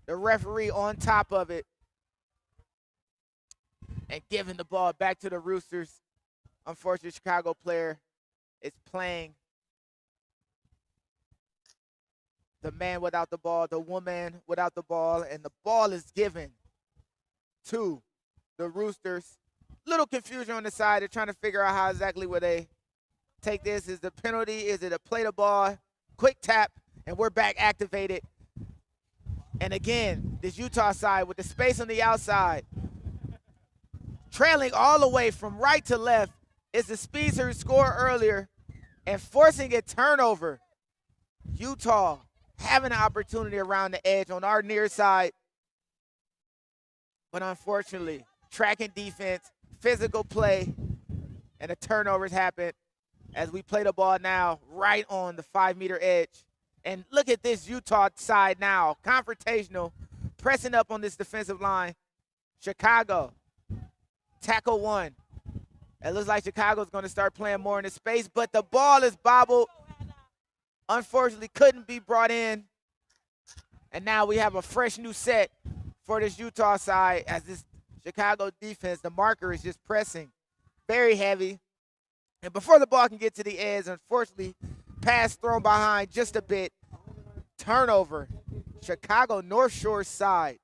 the referee on top of it and giving the ball back to the Roosters. Unfortunately, Chicago player is playing the man without the ball, the woman without the ball, and the ball is given to the Roosters. Little confusion on the side. They're trying to figure out how exactly will they take this. Is the penalty? Is it a play the ball? Quick tap, and we're back activated. And again, this Utah side with the space on the outside, trailing all the way from right to left, is the speedster who scored earlier and forcing a turnover. Utah having an opportunity around the edge on our near side. But unfortunately, tracking defense, physical play, and the turnovers happen as we play the ball now right on the 5-meter edge. And look at this Utah side now, confrontational, pressing up on this defensive line. Chicago, tackle 1. It looks like Chicago's going to start playing more in the space, but the ball is bobbled. Unfortunately, couldn't be brought in. And now we have a fresh new set for this Utah side as this Chicago defense, the marker is just pressing very heavy. And before the ball can get to the edge, unfortunately, pass thrown behind just a bit. Turnover, Chicago North Shore side.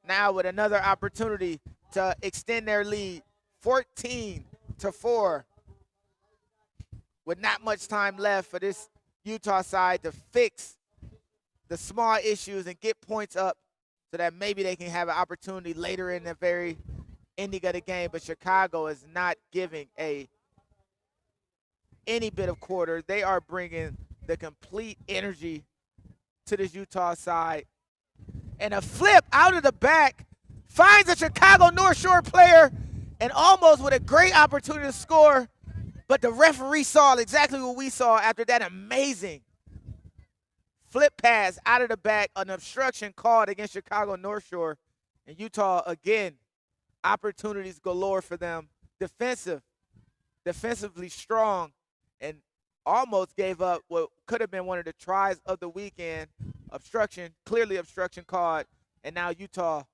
Now with another opportunity to extend their lead, 14-4. With not much time left for this Utah side to fix the small issues and get points up so that maybe they can have an opportunity later in the very ending of the game. But Chicago is not giving any bit of quarter. They are bringing the complete energy to this Utah side. And a flip out of the back finds a Chicago North Shore player and almost with a great opportunity to score. But the referee saw exactly what we saw after that amazing flip pass out of the back, an obstruction called against Chicago North Shore. And Utah, again, opportunities galore for them. Defensively strong, and almost gave up what could have been one of the tries of the weekend. Obstruction, clearly obstruction called. And now Utah,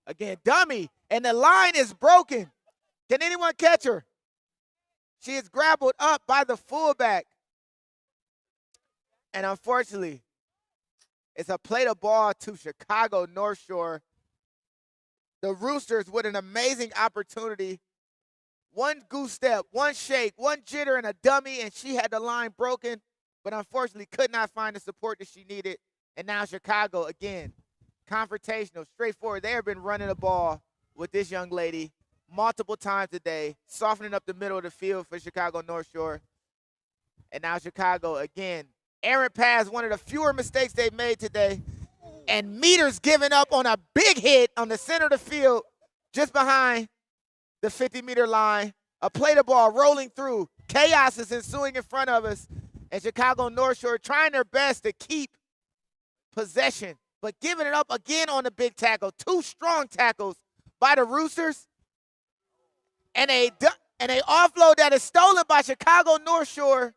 again, dummy, and the line is broken. Can anyone catch her? She is grappled up by the fullback. And unfortunately, it's a play the ball to Chicago North Shore. The Roosters with an amazing opportunity. One goose step, one shake, one jitter, and a dummy, and she had the line broken, but unfortunately could not find the support that she needed. And now Chicago, again, confrontational, straightforward. They have been running the ball with this young lady multiple times a day, softening up the middle of the field for Chicago North Shore. And now Chicago, again, errant pass, one of the fewer mistakes they've made today. And Meters giving up on a big hit on the center of the field, just behind the 50-meter line. A play the ball rolling through. Chaos is ensuing in front of us. And Chicago North Shore trying their best to keep possession, but giving it up again on the big tackle. 2 strong tackles by the Roosters. And a offload that is stolen by Chicago North Shore.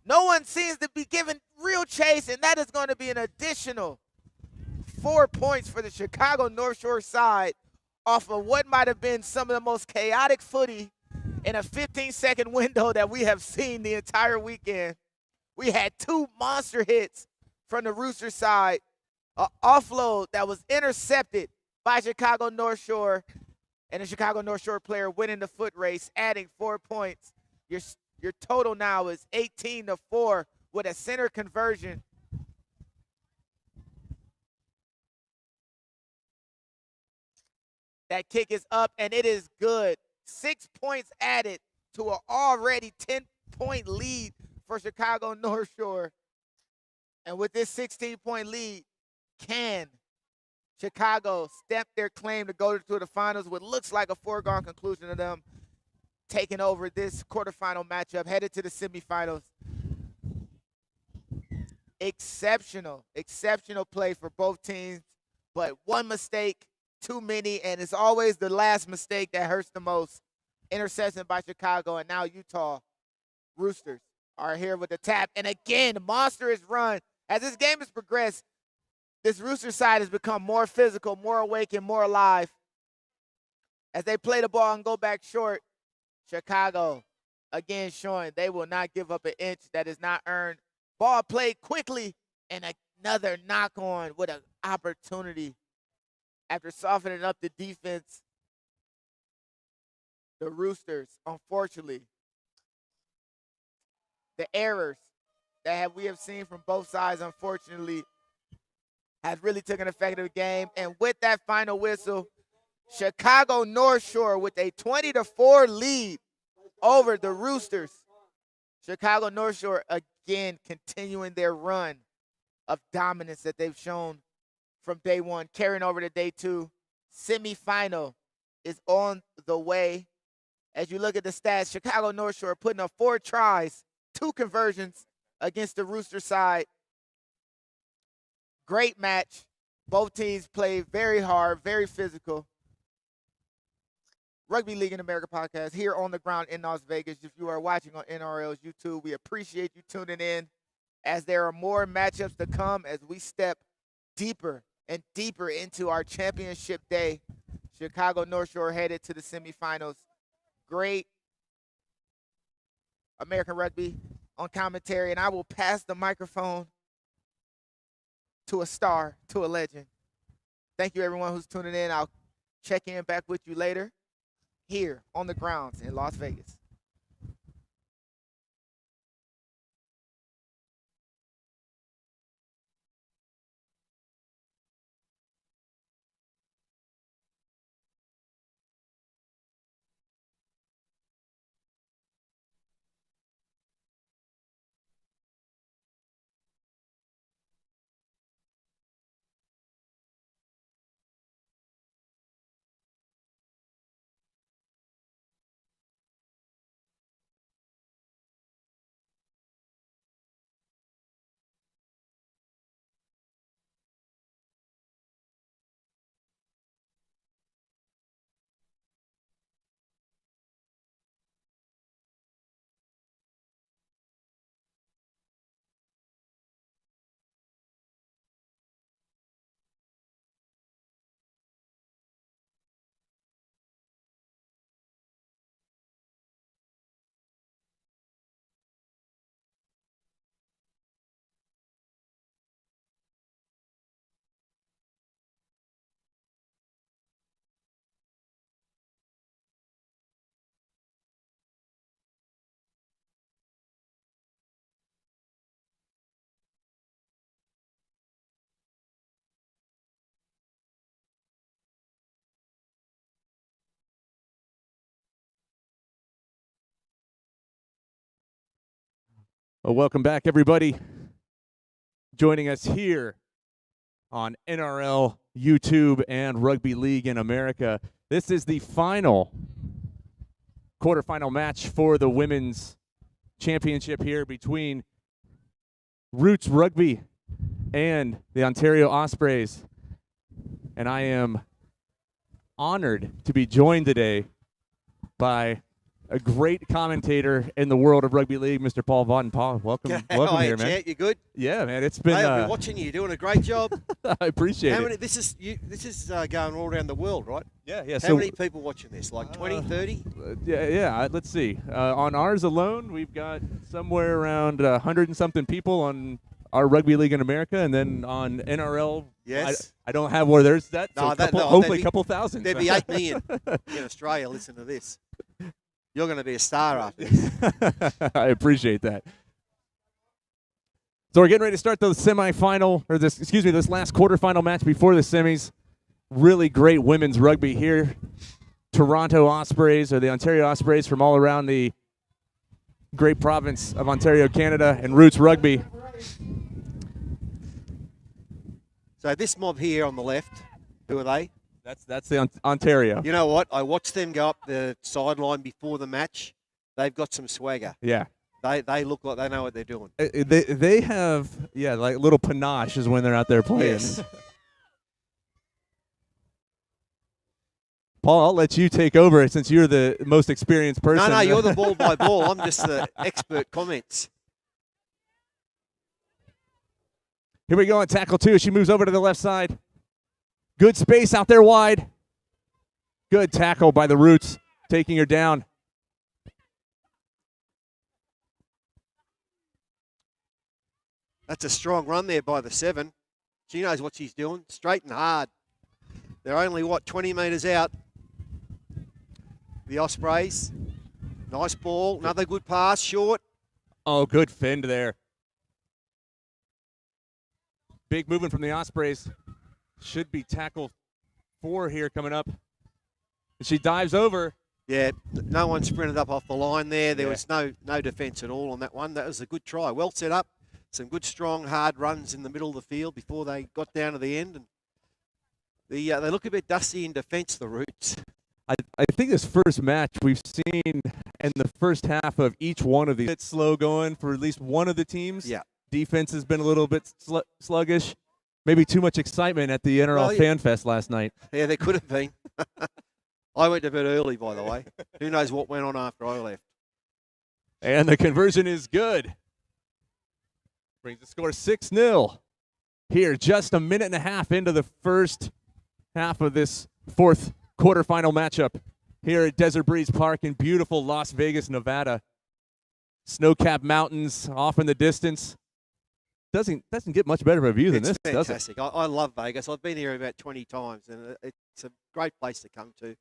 No one seems to be giving real chase, and that is going to be an additional 4 points for the Chicago North Shore side off of what might have been some of the most chaotic footy in a 15-second window that we have seen the entire weekend. We had 2 monster hits from the Rooster side, an offload that was intercepted by Chicago North Shore, and the Chicago North Shore player winning the foot race, adding 4 points. Your total now is 18-4 with a center conversion. That kick is up, and it is good. 6 points added to an already 10-point lead for Chicago North Shore. And with this 16-point lead, can Chicago step their claim to go to the finals, what looks like a foregone conclusion of them taking over this quarterfinal matchup, headed to the semifinals? Exceptional play for both teams, but one mistake too many, and it's always the last mistake that hurts the most. Interception by Chicago, and now Utah Roosters are here with the tap. And again, monstrous run. As this game has progressed, this Rooster side has become more physical, more awake, and more alive. As they play the ball and go back short, Chicago again showing they will not give up an inch that is not earned. Ball played quickly, and another knock on with an opportunity. After softening up the defense, the Roosters, unfortunately, the errors that we have seen from both sides, unfortunately, has really taken effect of the game. And with that final whistle, Chicago North Shore with a 20-4 lead over the Roosters. Chicago North Shore again continuing their run of dominance that they've shown from day one, carrying over to day two. Semifinal is on the way. As you look at the stats, Chicago North Shore putting up 4 tries, 2 conversions against the Rooster side. Great match. Both teams played very hard, very physical. Rugby League in America podcast here on the ground in Las Vegas. If you are watching on NRL's YouTube, we appreciate you tuning in, as there are more matchups to come as we step deeper and deeper into our championship day. Chicago North Shore headed to the semifinals. Great American rugby on commentary, and I will pass the microphone to a star, to a legend. Thank you, everyone who's tuning in. I'll check in back with you later here on the grounds in Las Vegas. Well, welcome back, everybody. Joining us here on NRL, YouTube, and Rugby League in America. This is the final quarterfinal match for the women's championship here between Roots Rugby and the Ontario Ospreys. And I am honored to be joined today by a great commentator in the world of rugby league, Mr. Paul Vaughton. Paul, welcome here, man. You good? Yeah, man. It's been. I've been watching you. You're doing a great job. I appreciate it. This is going all around the world, right? Yeah. How many people watching this? Like 20, 30? Yeah. Let's see. On ours alone, we've got somewhere around 100 and something people on our Rugby League in America, and then on NRL. Yes. I don't have where there's that. So hopefully a couple thousand. There'd be 8 million in Australia listening to this. You're going to be a star after this. I appreciate that. So we're getting ready to start the semifinal, this last quarterfinal match before the semis. really great women's rugby here. Toronto Ospreys, or the Ontario Ospreys, from all around the great province of Ontario, Canada, and Roots Rugby. So this mob here on the left, who are they? That's the Ontario. You know what? I watched them go up the sideline before the match. They've got some swagger. Yeah. They look like they know what they're doing. They have, yeah, like little panache is when they're out there playing. Yes. Paul, I'll let you take over since you're the most experienced person. No, you're the ball by ball. I'm just the expert comments. Here we go on tackle 2. She moves over to the left side. Good space out there wide. Good tackle by the Roots, taking her down. That's a strong run there by the 7. She knows what she's doing. Straight and hard. They're only, 20 metres out. The Ospreys. Nice ball. Another good pass. Short. Oh, good fend there. Big movement from the Ospreys. Should be tackle 4 here coming up. And she dives over. Yeah, no one sprinted up off the line there. There was no defence at all on that one. That was a good try. Well set up. Some good, strong, hard runs in the middle of the field before they got down to the end. And they look a bit dusty in defence, the Roots. I think this first match we've seen in the first half of each one of these. It's slow going for at least one of the teams. Yeah. Defense has been a little bit sluggish. Maybe too much excitement at the NRL Fan Fest last night. Yeah, there could have been. I went to bed early, by the way. Who knows what went on after I left. And the conversion is good. Brings the score 6-0. Here, just a minute and a half into the first half of this 4th quarterfinal matchup here at Desert Breeze Park in beautiful Las Vegas, Nevada. Snow-capped mountains off in the distance. Doesn't get much better of a view than this, does it? It's fantastic. I love Vegas. I've been here about 20 times, and it's a great place to come to.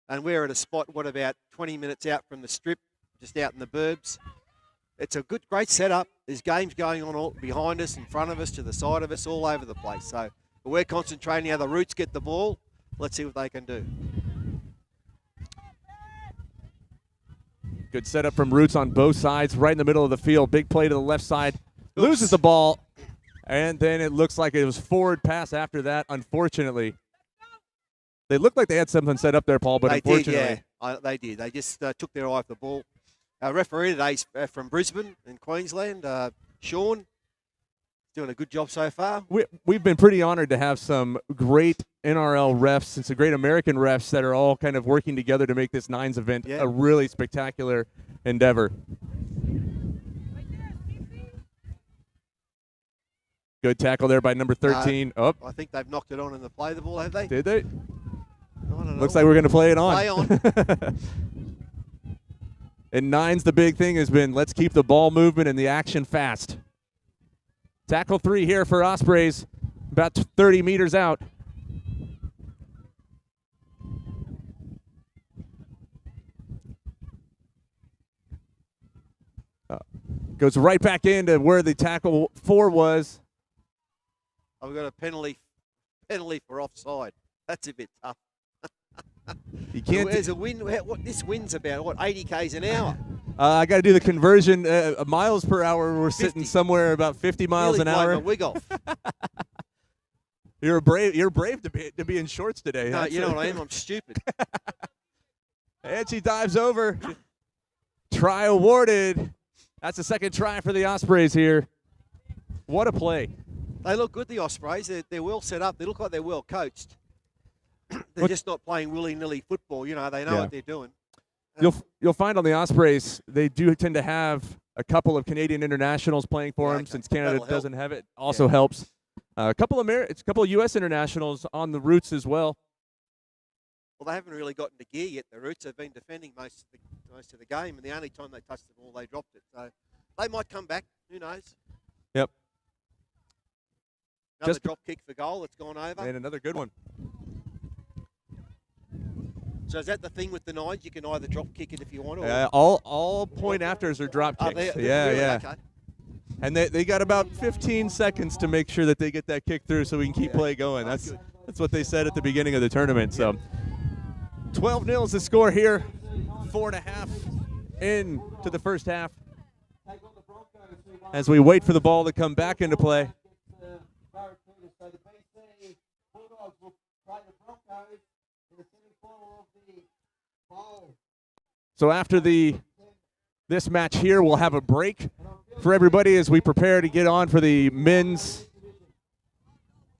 And we're at a spot, about 20 minutes out from the Strip, just out in the burbs. It's a great setup. There's games going on all behind us, in front of us, to the side of us, all over the place. So we're concentrating how the Roots get the ball. Let's see what they can do. Good setup from Roots on both sides, right in the middle of the field. Big play to the left side. Loses the ball, and then it looks like it was forward pass after that, unfortunately. They looked like they had something set up there, Paul, but unfortunately. They did. They just took their eye off the ball. Our referee today is from Brisbane in Queensland, Sean. Doing a good job so far. We've been pretty honored to have some great NRL refs and some great American refs that are all kind of working together to make this Nines event a really spectacular endeavor. Good tackle there by number 13. I think they've knocked it on in the play the ball, have they? Did they? I don't know. Looks like we're going to play it on. Play on. And Nines, the big thing has been let's keep the ball movement and the action fast. Tackle 3 here for Ospreys, about 30 meters out. Goes right back into where the tackle 4 was. I've got a penalty for offside. That's a bit tough. You can't. There's a wind. This wind's about 80 k's an hour. I got to do the conversion. Miles per hour. We're 50. sitting somewhere about 50 miles an hour. My wig off. You're brave to be in shorts today. No, you know what I am. I'm stupid. And she dives over. Try awarded. That's the second try for the Ospreys here. What a play. They look good, the Ospreys. They're well set up. They look like they're well coached. They're just not playing willy-nilly football. You know, they know what they're doing. You'll find on the Ospreys, they do tend to have a couple of Canadian internationals playing for them since Canada doesn't have it. Also helps. A couple of U.S. internationals on the Roots as well. Well, they haven't really gotten to gear yet. The Roots have been defending most of the game, and the only time they touched the ball, they dropped it. So they might come back. Who knows? Yep. Another drop kick for goal that's gone over. And another good one. So is that the thing with the Nines? You can either drop kick it if you want, or all point afters are drop kicks. Really? Yeah. Okay. And they got about 15 seconds to make sure that they get that kick through, so we can keep play going. That's what they said at the beginning of the tournament. So 12-0 is the score here. 4.5 into the first half. As we wait for the ball to come back into play. So after this match here, we'll have a break for everybody as we prepare to get on for the men's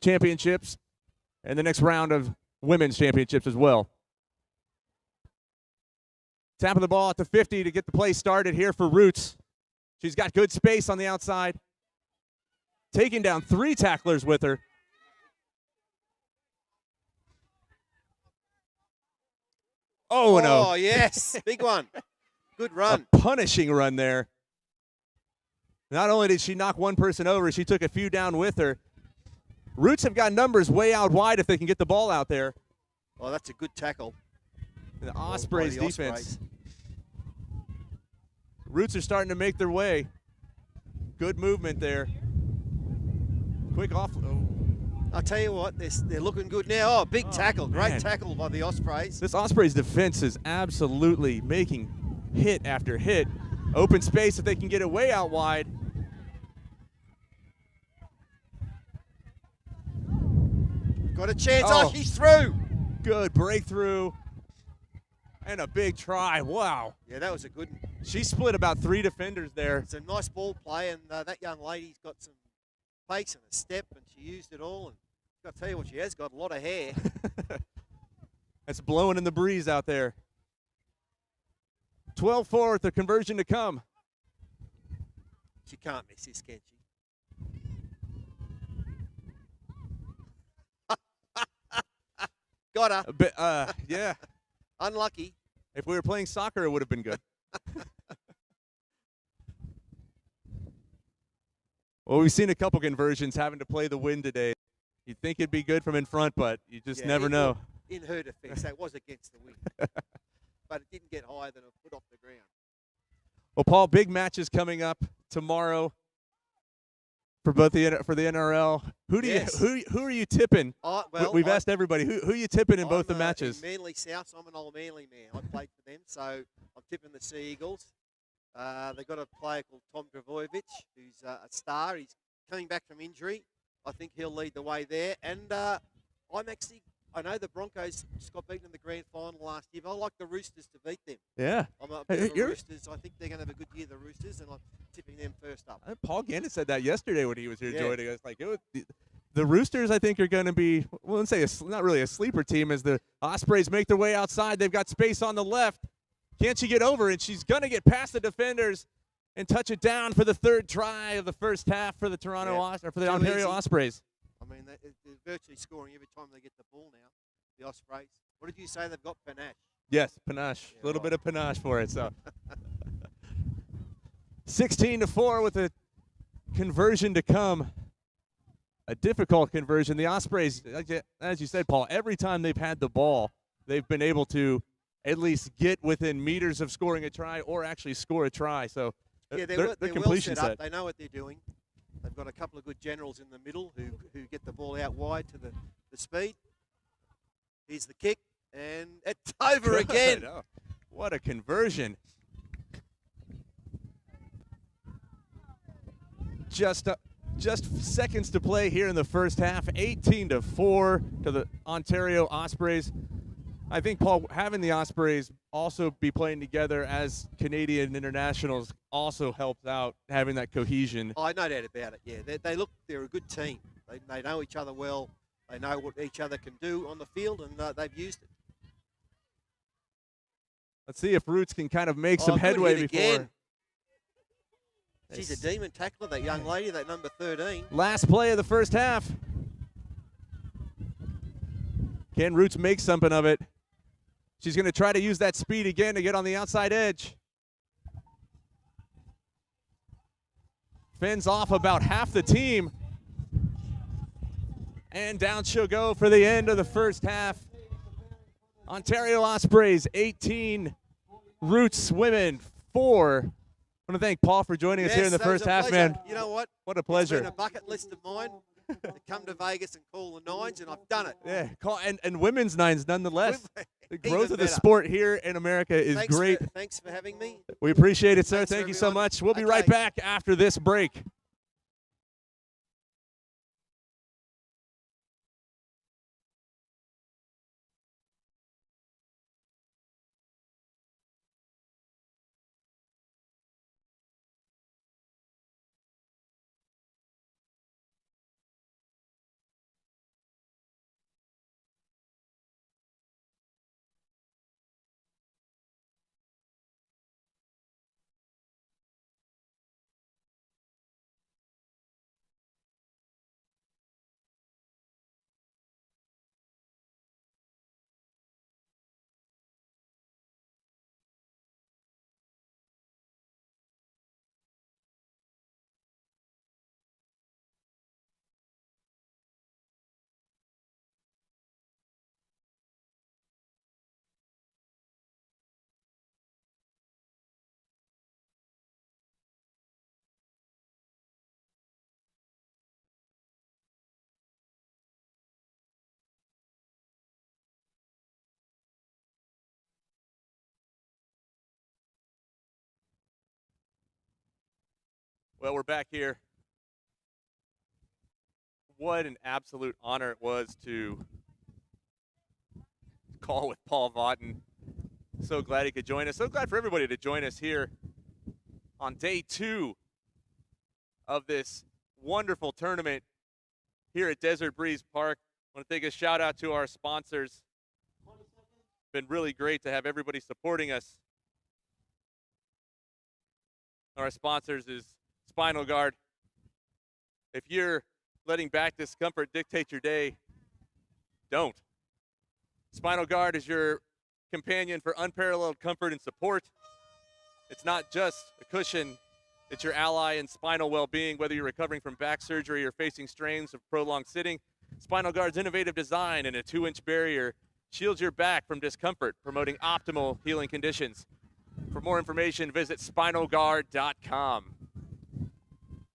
championships and the next round of women's championships as well. Tapping the ball at the 50 to get the play started here for Roots. She's got good space on the outside. Taking down 3 tacklers with her. Oh, no. Oh, yes. Big one. Good run. A punishing run there. Not only did she knock one person over, she took a few down with her. Roots have got numbers way out wide if they can get the ball out there. Oh, that's a good tackle. The Ospreys defense. Roots are starting to make their way. Good movement there. Quick off. Oh. I'll tell you what, they're looking good now. Oh, big tackle. Great Man. tackle by the Ospreys. This Ospreys defense is absolutely making hit after hit. Open space if they can get it way out wide. Got a chance. Oh, she's through. Good breakthrough. And a big try. Wow. Yeah, that was a good one. She split about 3 defenders there. It's a nice ball play, and that young lady's got some pace and a step, and she used it all. And I've got to tell you what, she has got a lot of hair. That's blowing in the breeze out there. 12-4 with the conversion to come. She can't miss this, can she? Got her. A bit, yeah. Unlucky. If we were playing soccer, it would have been good. Well, we've seen a couple conversions having to play the wind today. You'd think it'd be good from in front, but you just never know. In her defense, that was against the wind. But it didn't get higher than a foot off the ground. Well, Paul, big matches coming up tomorrow for both the NRL. Who are you tipping? We've asked everybody. Who are you tipping in both the matches? In Manly South, so I'm an old Manly man. I played for them, so I'm tipping the Sea Eagles. They've got a player called Tom Gravojevic, who's a star. He's coming back from injury. I think he'll lead the way there. And I know the Broncos just got beaten in the grand final last year, but I like the Roosters to beat them. Yeah. I'm a bit of a Roosters. I think they're going to have a good year, the Roosters, and I'm tipping them first up. Paul Gannon said that yesterday when he was here joining us. Like, the Roosters, I think, are going to be, well, let's say not really a sleeper team as the Ospreys make their way outside. They've got space on the left. Can't she get over? And she's going to get past the defenders and touch it down for the 3rd try of the first half for the Ontario Ospreys. I mean, they're virtually scoring every time they get the ball now, the Ospreys. What did you say? They've got panache. Yes, panache. A little bit of panache for it. So 16-4 with a conversion to come. A difficult conversion. The Ospreys, as you said, Paul, every time they've had the ball, they've been able to at least get within meters of scoring a try or actually score a try. So they're completion well set up. They know what they're doing. They've got a couple of good generals in the middle who get the ball out wide to the speed. Here's the kick, and it's over again. Oh, what a conversion. Just seconds to play here in the first half. 18-4 to the Ontario Ospreys. I think, Paul, having the Ospreys also be playing together as Canadian internationals also helps out, having that cohesion. Oh, no doubt about it, yeah. They're a good team. They know each other well. They know what each other can do on the field, and they've used it. Let's see if Roots can kind of make some headway before. Again. She's a demon tackler, that young lady, that number 13. Last play of the first half. Can Roots make something of it? She's going to try to use that speed again to get on the outside edge. Fends off about half the team. And down she'll go for the end of the first half. Ontario Ospreys 18, Roots women 4. I want to thank Paul for joining us here in the first half, man. You know what? What a pleasure. It's been a bucket list of mine. to come to Vegas and call the Nines, and I've done it. Yeah, and women's nines nonetheless. The growth Even of the better. sport here in America is great. Thanks for having me. We appreciate it, sir. Thanks, Thank you so everyone. much. We'll be Okay. right back after this break. Well, we're back here. What an absolute honor it was to call with Paul Vaughton. So glad he could join us. So glad for everybody to join us here on day 2 of this wonderful tournament here at Desert Breeze Park. I want to take a shout out to our sponsors. Been really great to have everybody supporting us. Our sponsors is Spinal Guard. If you're letting back discomfort dictate your day, don't. Spinal Guard is your companion for unparalleled comfort and support. It's not just a cushion, it's your ally in spinal well-being, whether you're recovering from back surgery or facing strains of prolonged sitting. Spinal Guard's innovative design and a 2-inch barrier shields your back from discomfort, promoting optimal healing conditions. For more information, visit spinalguard.com.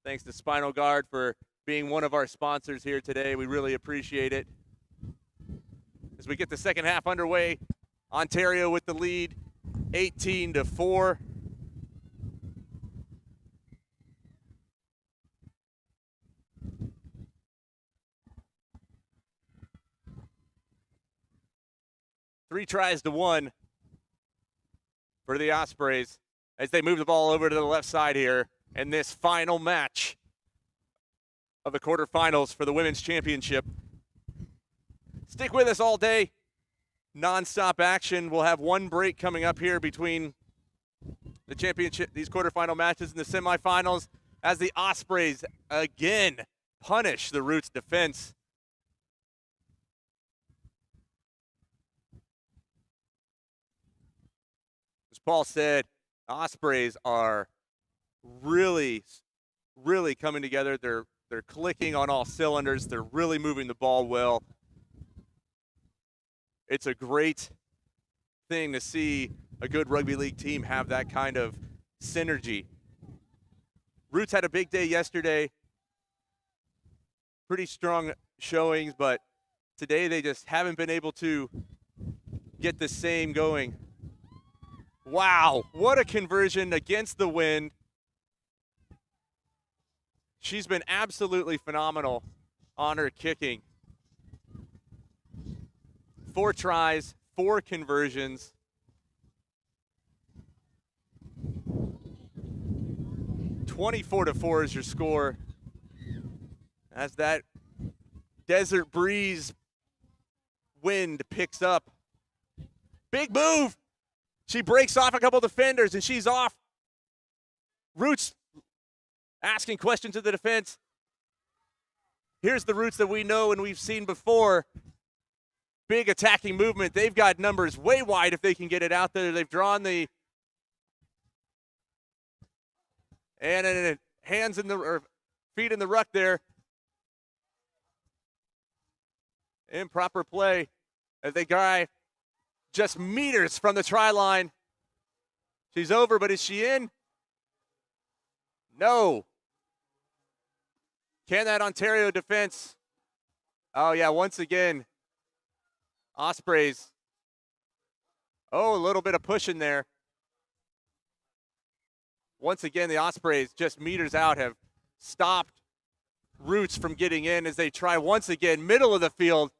Thanks to Spinal Guard for being one of our sponsors here today. We really appreciate it. As we get the second half underway, Ontario with the lead, 18-4. Three tries to 1 for the Ospreys as they move the ball over to the left side here in this final match of the quarterfinals for the Women's Championship. Stick with us all day. Non-stop action. We'll have one break coming up here between the championship, these quarterfinal matches and the semifinals, as the Ospreys again punish the Roots defense. As Paul said, Ospreys are really coming together. They're clicking on all cylinders. They're really moving the ball well. It's a great thing to see a good rugby league team have that kind of synergy. Roots had a big day yesterday. Pretty strong showings, but today they just haven't been able to get the same going. Wow, what a conversion against the wind. She's been absolutely phenomenal on her kicking. 4 tries, 4 conversions. (24-4) is your score. As that Desert Breeze wind picks up. Big move. She breaks off a couple defenders and she's off. Roots asking questions of the defense. Here's the Roots that we know and we've seen before. Big attacking movement. They've got numbers way wide if they can get it out there. They've drawn the and hands in the or feet in the ruck there. Improper play as they guy just meters from the try line. She's over, but is she in? No. Can that Ontario defense? Oh, yeah, once again, Ospreys. Oh, a little bit of pushing there. Once again, the Ospreys just meters out have stopped Roots from getting in as they try once again, middle of the field,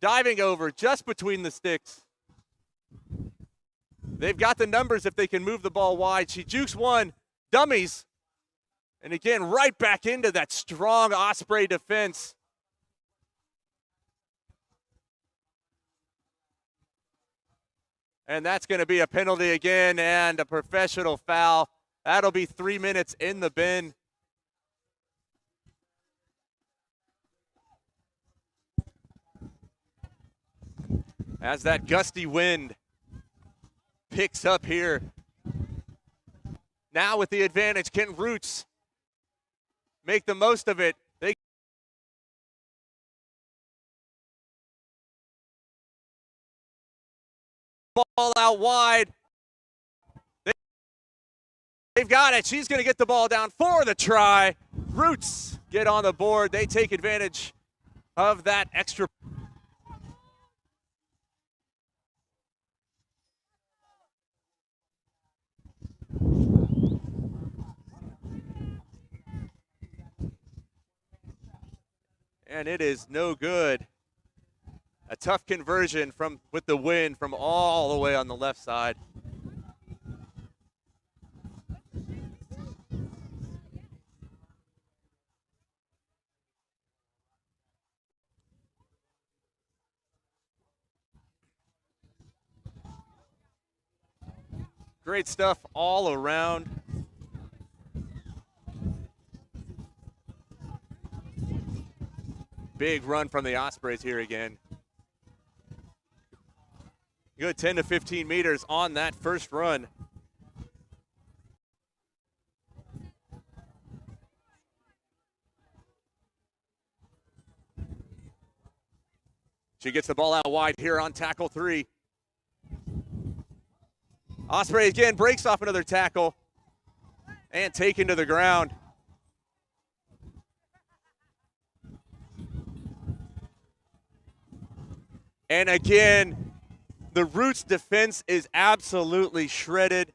diving over just between the sticks. They've got the numbers if they can move the ball wide. She jukes one, dummies, and again, right back into that strong Osprey defense. And that's going to be a penalty again and a professional foul. That'll be 3 minutes in the bin. As that gusty wind picks up here. Now with the advantage, can Roots make the most of it? They ball out wide. They've got it. She's going to get the ball down for the try. Roots get on the board. They take advantage of that extra. And it is no good. A tough conversion with the wind from all the way on the left side. Great stuff all around. Big run from the Ospreys here again. Good 10 to 15 meters on that first run. She gets the ball out wide here on tackle 3. Osprey again breaks off another tackle and taken to the ground. And again, the Roots defense is absolutely shredded.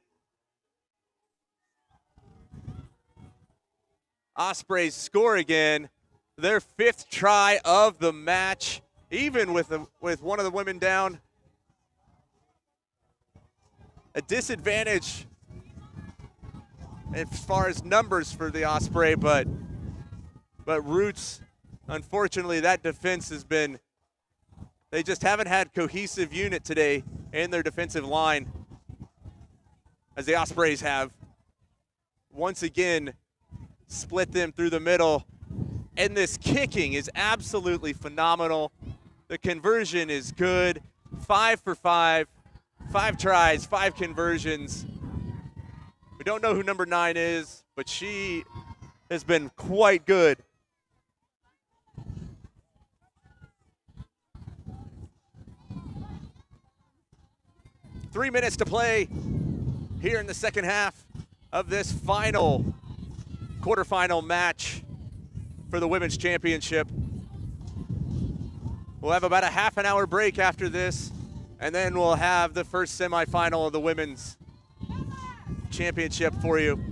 Ospreys score again, their 5th try of the match, even with one of the women down. A disadvantage as far as numbers for the Osprey, but Roots, unfortunately, that defense has been. They just haven't had cohesive unit today in their defensive line, as the Ospreys have once again split them through the middle. And this kicking is absolutely phenomenal. The conversion is good. 5 for 5, 5 tries, 5 conversions. We don't know who number 9 is, but she has been quite good. Three minutes to play here in the second half of this final quarterfinal match for the Women's Championship. We'll have about a half an hour break after this, and then we'll have the first semifinal of the Women's Championship for you.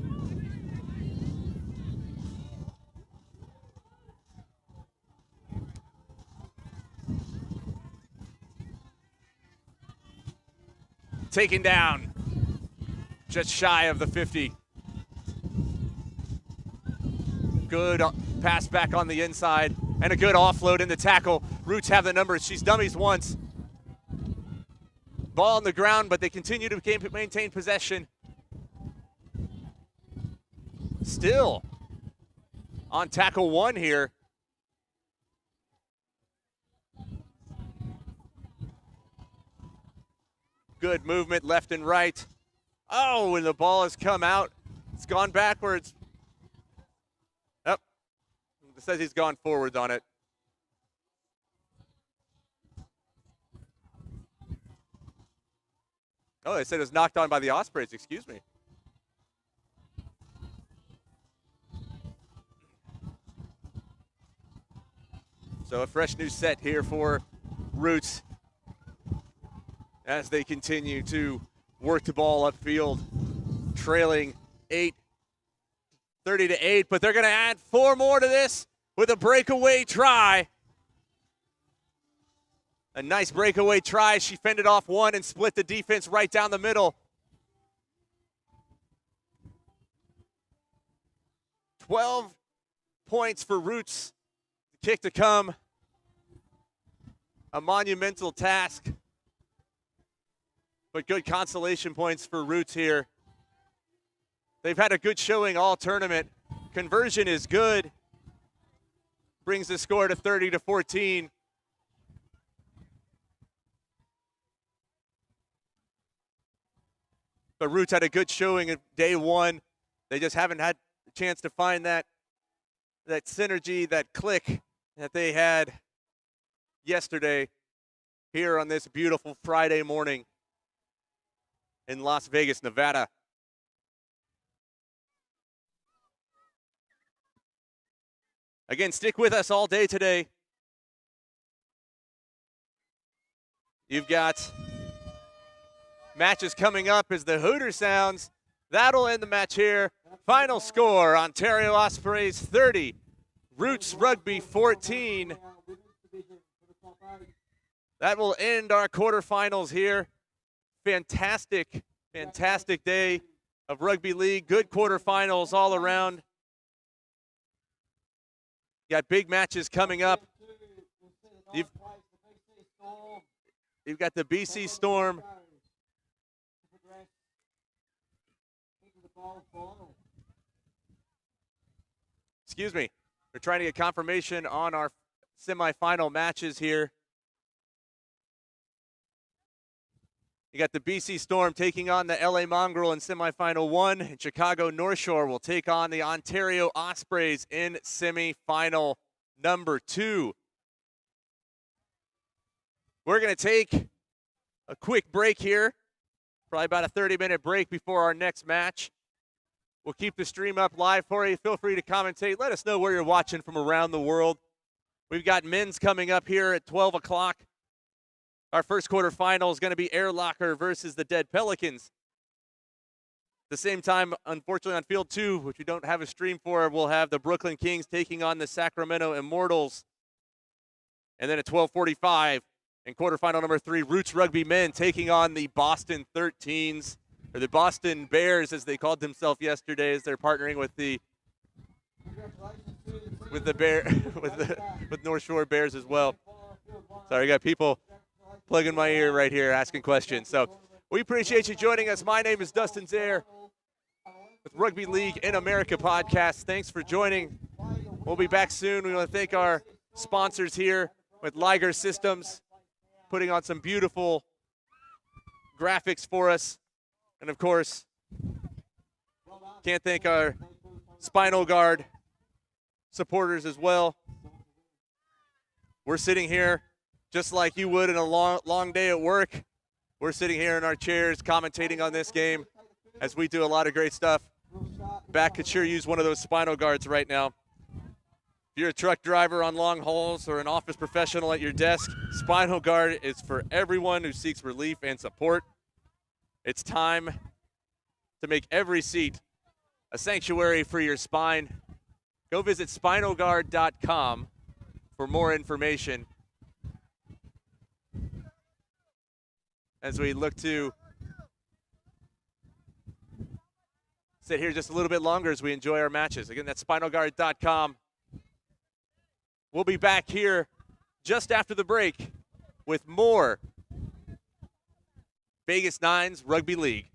Taken down, just shy of the 50. Good pass back on the inside, and a good offload in the tackle. Roots have the numbers. She's dummies once. Ball on the ground, but they continue to maintain possession. Still on tackle 1 here. Good movement left and right. Oh, and the ball has come out. It's gone backwards. Yep. It says he's gone forwards on it. Oh, they said it was knocked on by the Ospreys. Excuse me. So a fresh new set here for Roots as they continue to work the ball upfield, trailing 30-8, but they're going to add 4 more to this with a breakaway try. A nice breakaway try. She fended off one and split the defense right down the middle. 12 points for Roots. The kick to come. A monumental task, but good consolation points for Roots here. They've had a good showing all tournament. Conversion is good. Brings the score to 30-14. But Roots had a good showing in day one. They just haven't had a chance to find that synergy, that click that they had yesterday here on this beautiful Friday morning in Las Vegas, Nevada. Again, stick with us all day today. You've got matches coming up as the Hooter sounds. That'll end the match here. Final score, Ontario Ospreys 30, Roots Rugby 14. That will end our quarterfinals here. Fantastic, fantastic day of rugby league. Good quarterfinals all around. Got big matches coming up. You've got the BC Storm. Excuse me. We're trying to get confirmation on our semifinal matches here. You got the BC Storm taking on the LA Mongrel in semifinal 1, and Chicago North Shore will take on the Ontario Ospreys in semifinal number 2. We're going to take a quick break here, probably about a 30-minute break before our next match. We'll keep the stream up live for you. Feel free to commentate. Let us know where you're watching from around the world. We've got men's coming up here at 12 o'clock. Our first quarterfinal is going to be Air Locker versus the Dead Pelicans. At the same time, unfortunately, on Field 2, which we don't have a stream for, we'll have the Brooklyn Kings taking on the Sacramento Immortals. And then at 12:45, in quarterfinal number 3, Roots Rugby Men taking on the Boston 13s, or the Boston Bears, as they called themselves yesterday, as they're partnering with the North Shore Bears as well. Sorry, I got people plugging my ear right here, asking questions. So we appreciate you joining us. My name is Dustin Zaire with Rugby League in America podcast. Thanks for joining. We'll be back soon. We want to thank our sponsors here with Liger Systems, putting on some beautiful graphics for us. And of course, can't thank our Spinal Guard supporters as well. We're sitting here just like you would in a long day at work. We're sitting here in our chairs commentating on this game as we do a lot of great stuff. Back could sure use one of those Spinal Guards right now. If you're a truck driver on long hauls or an office professional at your desk, Spinal Guard is for everyone who seeks relief and support. It's time to make every seat a sanctuary for your spine. Go visit spinalguard.com for more information as we look to sit here just a little bit longer as we enjoy our matches. Again, that's spinalguard.com. We'll be back here just after the break with more Vegas Nines Rugby League.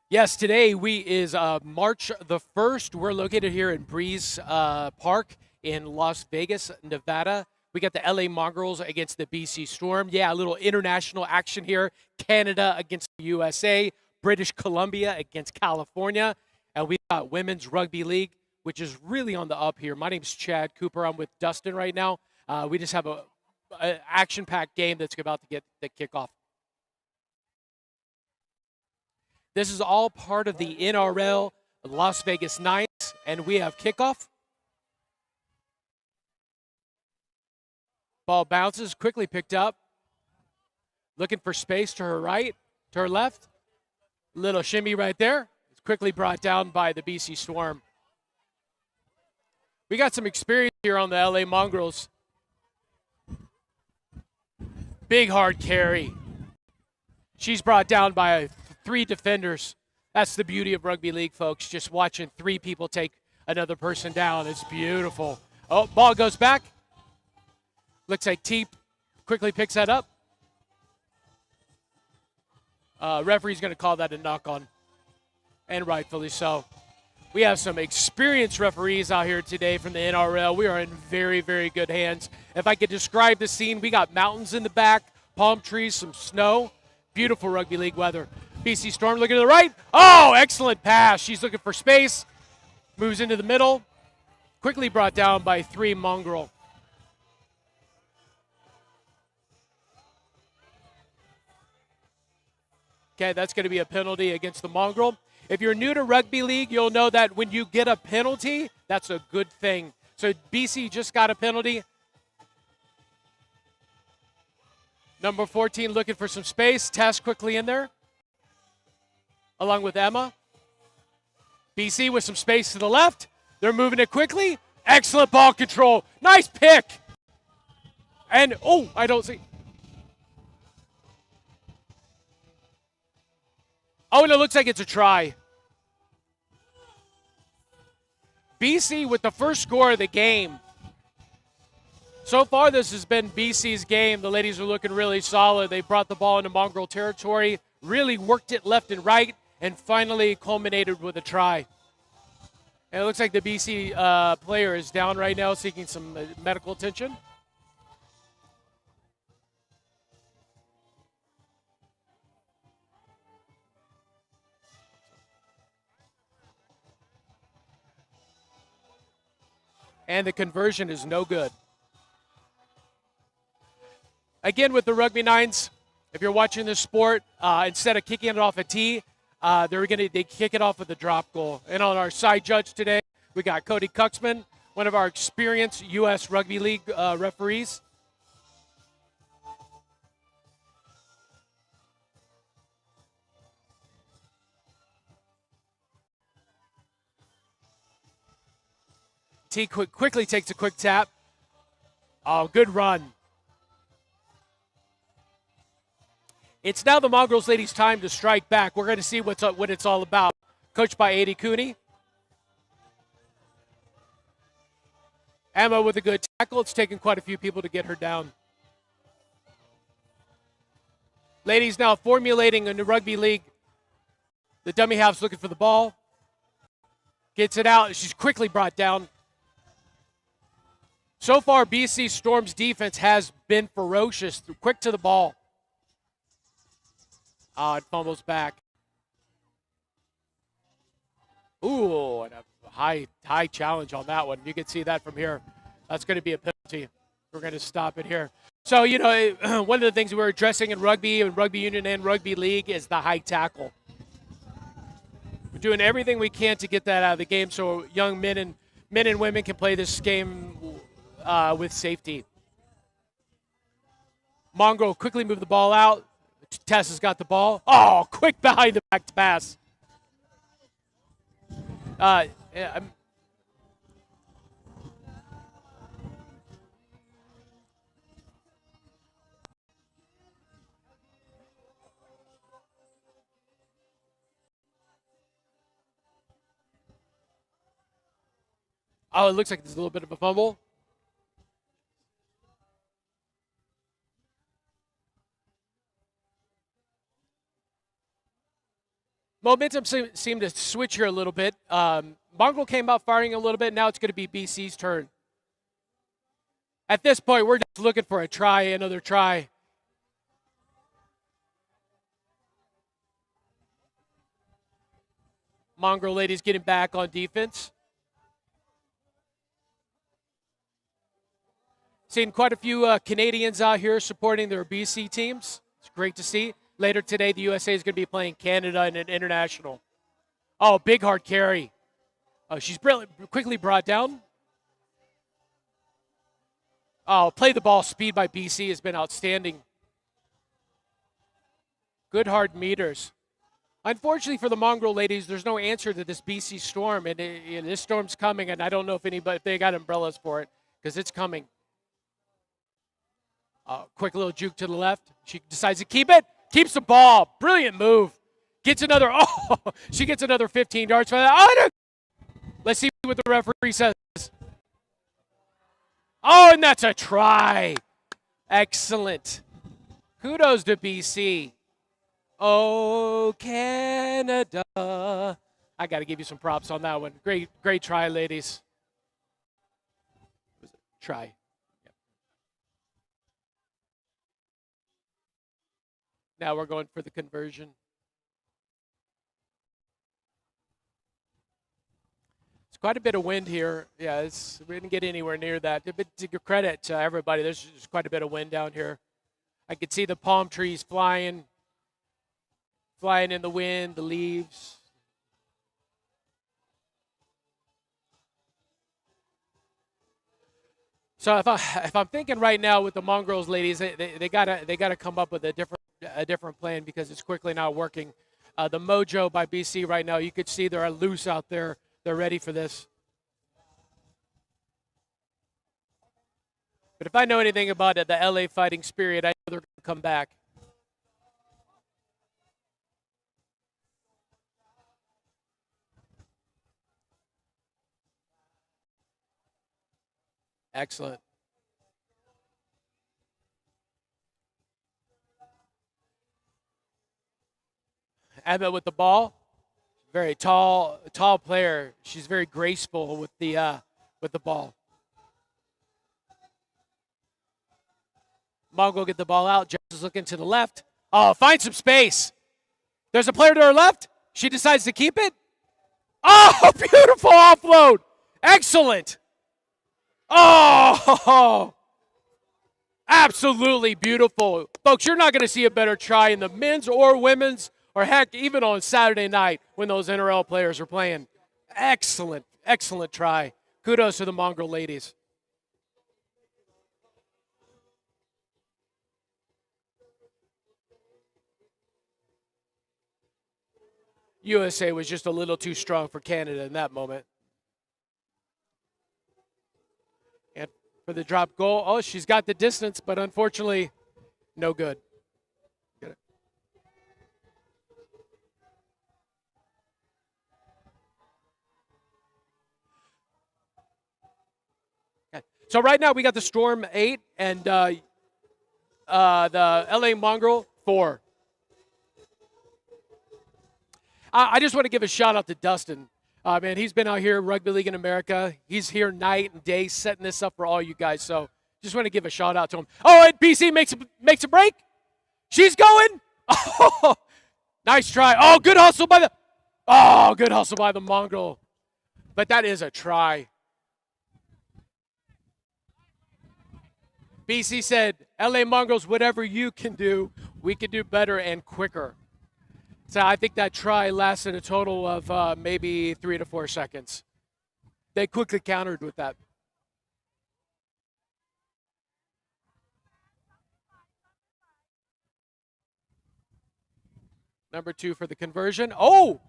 Yes, today is March the 1st. We're located here in Breeze Park in Las Vegas, Nevada. We got the LA Mongrels against the BC Storm. Yeah, a little international action here. Canada against the USA, British Columbia against California. And we got Women's Rugby League, which is really on the up here. My name's Chad Cooper. I'm with Dustin right now. We just have a action-packed game that's about to get the kickoff. This is all part of the NRL Las Vegas Nines, and we have kickoff. Ball bounces, quickly picked up. Looking for space to her right, to her left. Little shimmy right there. It's quickly brought down by the BC Storm. We got some experience here on the LA Mongrels. Big hard carry. She's brought down by 3 defenders. That's the beauty of rugby league, folks. Just watching 3 people take another person down. It's beautiful. Oh, ball goes back. Looks like Teep quickly picks that up. Referee's going to call that a knock-on, and rightfully so. We have some experienced referees out here today from the NRL. We are in very, very good hands. If I could describe the scene, we got mountains in the back, palm trees, some snow. Beautiful rugby league weather. BC Storm looking to the right. Oh, excellent pass. She's looking for space. Moves into the middle. Quickly brought down by 3 Mongrel. Okay, that's going to be a penalty against the Mongrel. If you're new to rugby league, you'll know that when you get a penalty, that's a good thing. So BC just got a penalty. Number 14 looking for some space. Tess quickly in there, along with Emma. BC with some space to the left. They're moving it quickly. Excellent ball control. Nice pick. And, oh, I don't see. Oh, and it looks like it's a try. BC with the first score of the game. So far, this has been BC's game. The ladies are looking really solid. They brought the ball into Mongrel territory, really worked it left and right, and finally culminated with a try. And it looks like the BC player is down right now, seeking some medical attention. And the conversion is no good. Again, with the Rugby Nines, if you're watching this sport, instead of kicking it off a tee, they kick it off with a drop goal. And on our side judge today, we got Cody Cuxman, one of our experienced U.S. Rugby League referees. T quickly takes a quick tap. Oh, good run. It's now the Mongrels ladies' time to strike back. We're going to see what it's all about. Coached by Adi Cooney. Emma with a good tackle. It's taken quite a few people to get her down. Ladies now formulating in the rugby league. The dummy half's looking for the ball. Gets it out. She's quickly brought down. So far, BC Storm's defense has been ferocious. Quick to the ball. It fumbles back. Ooh, and a high challenge on that one. You can see that from here. That's going to be a penalty. We're going to stop it here. So, you know, one of the things we're addressing in rugby and rugby union and rugby league is the high tackle. We're doing everything we can to get that out of the game so young men and women can play this game with safety. Mongrel quickly moved the ball out. Tess has got the ball. Oh, quick behind the back pass. Oh, it looks like there's a little bit of a fumble. Momentum seemed to switch here a little bit. Mongrel came out firing a little bit. Now it's going to be BC's turn. At this point, we're just looking for a try, another try. Mongrel ladies getting back on defense. Seeing quite a few Canadians out here supporting their BC teams. It's great to see. Later today, the USA is going to be playing Canada in an international. Oh, big hard carry. Oh, she's quickly brought down. Oh, play the ball speed by BC has been outstanding. Good hard meters. Unfortunately for the Mongrel ladies, there's no answer to this BC storm, and this storm's coming, and I don't know if they got umbrellas for it, because it's coming. Quick little juke to the left. She decides to keep it. Keeps the ball. Brilliant move. Gets another. Oh, she gets another 15 yards for that. Oh, no. Let's see what the referee says. Oh, and that's a try. Excellent. Kudos to BC. Oh, Canada. I got to give you some props on that one. Great try, ladies. Try. Now we're going for the conversion. It's quite a bit of wind here. Yeah, we didn't get anywhere near that. But to give credit to everybody, there's just quite a bit of wind down here. I could see the palm trees flying in the wind, the leaves. So if I'm thinking right now with the Mongrels ladies, they gotta come up with a different plan, because it's quickly not working. The mojo by BC right now, you could see they're loose out there. They're ready for this. But if I know anything about it, the LA fighting spirit, I know they're going to come back. Excellent. Emma with the ball. Very tall player. She's very graceful with the ball. Mongrel get the ball out. Jess is looking to the left. Oh, find some space. There's a player to her left. She decides to keep it. Oh, beautiful offload. Excellent. Oh, absolutely beautiful. Folks, you're not going to see a better try in the men's or women's, or heck, even on Saturday night when those NRL players are playing. Excellent, excellent try. Kudos to the Mongrel ladies. USA was just a little too strong for Canada in that moment. And for the drop goal, oh, she's got the distance, but unfortunately, no good. Get it. Okay. So right now we got the Storm 8 and the LA Mongrel 4. I just want to give a shout out to Dustin. Man, he's been out here, Rugby League in America. He's here night and day setting this up for all you guys. So just want to give a shout out to him. Oh, and BC makes a break. She's going. Oh, nice try. Oh, good hustle by the Mongrel. But that is a try. BC said, LA Mongrels, whatever you can do, we can do better and quicker. So I think that try lasted a total of maybe 3 to 4 seconds. They quickly countered with that. Number 2 for the conversion. Oh!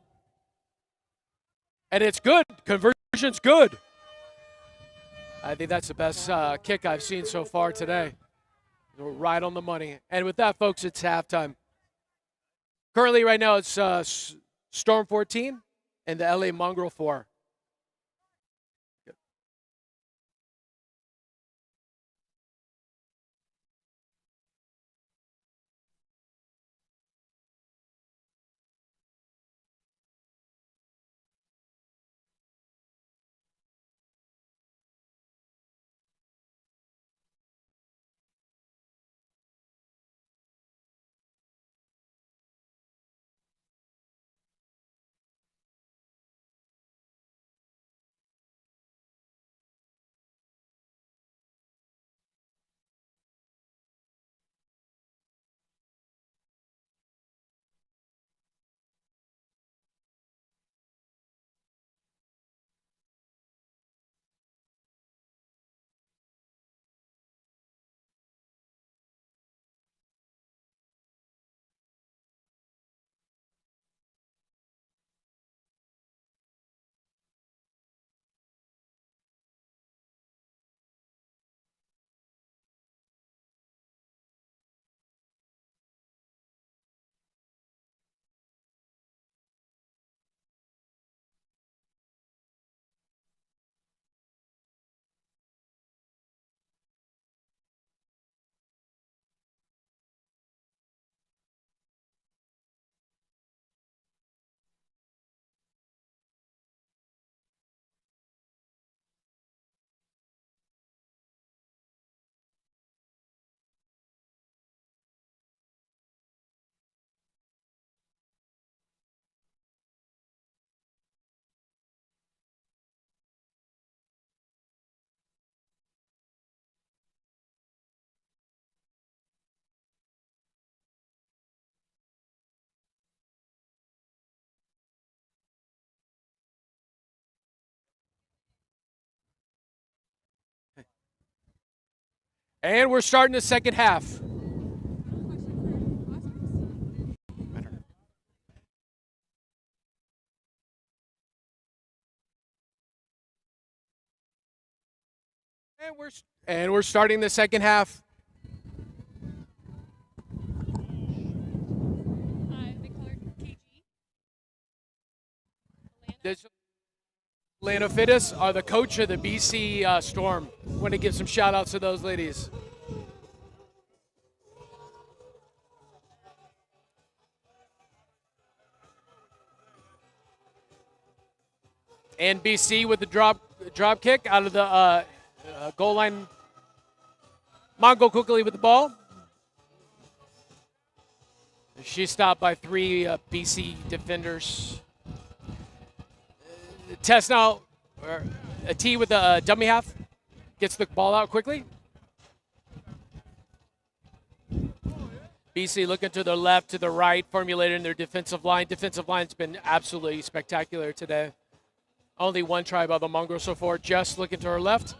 And it's good. Conversion's good. I think that's the best kick I've seen so far today. We're right on the money. And with that, folks, it's halftime. Currently, right now, it's Storm 14 and the LA Mongrel 4. And we're starting the second half. And we're starting the second half. Lana Fittis are the coach of the BC Storm. Want to give some shout outs to those ladies. And BC with the drop kick out of the goal line. Mongo quickly with the ball. She's stopped by 3 BC defenders. Test now, a T with the dummy half. Gets the ball out quickly. BC looking to the left, to the right, formulating their defensive line. Defensive line's been absolutely spectacular today. Only one try by the Mongrel so far. Just looking to her left.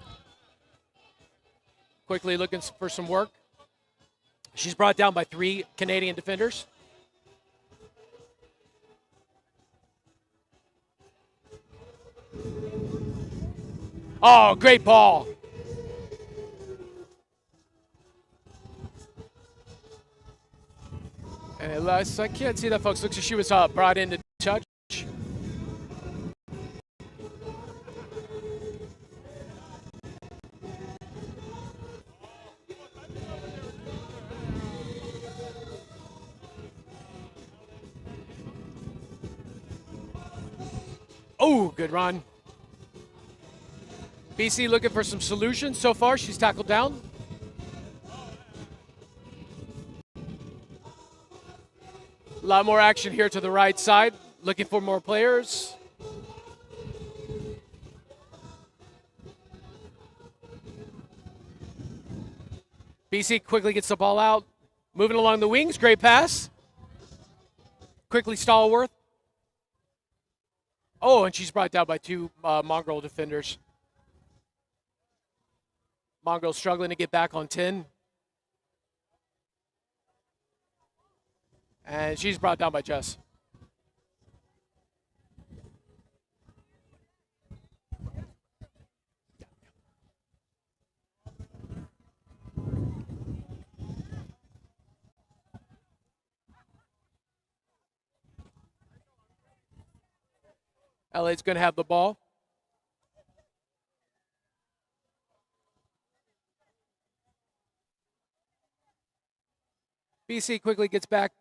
Quickly looking for some work. She's brought down by 3 Canadian defenders. Oh, great ball. And I can't see that, folks. Looks like she was brought in to touch. Oh, good run. BC looking for some solutions. So far, she's tackled down. A lot more action here to the right side. Looking for more players. BC quickly gets the ball out. Moving along the wings. Great pass. Quickly Stallworth. Oh, and she's brought down by 2 Mongrel defenders. Mongrel struggling to get back on 10. And she's brought down by Jess. LA's going to have the ball. BC quickly gets back.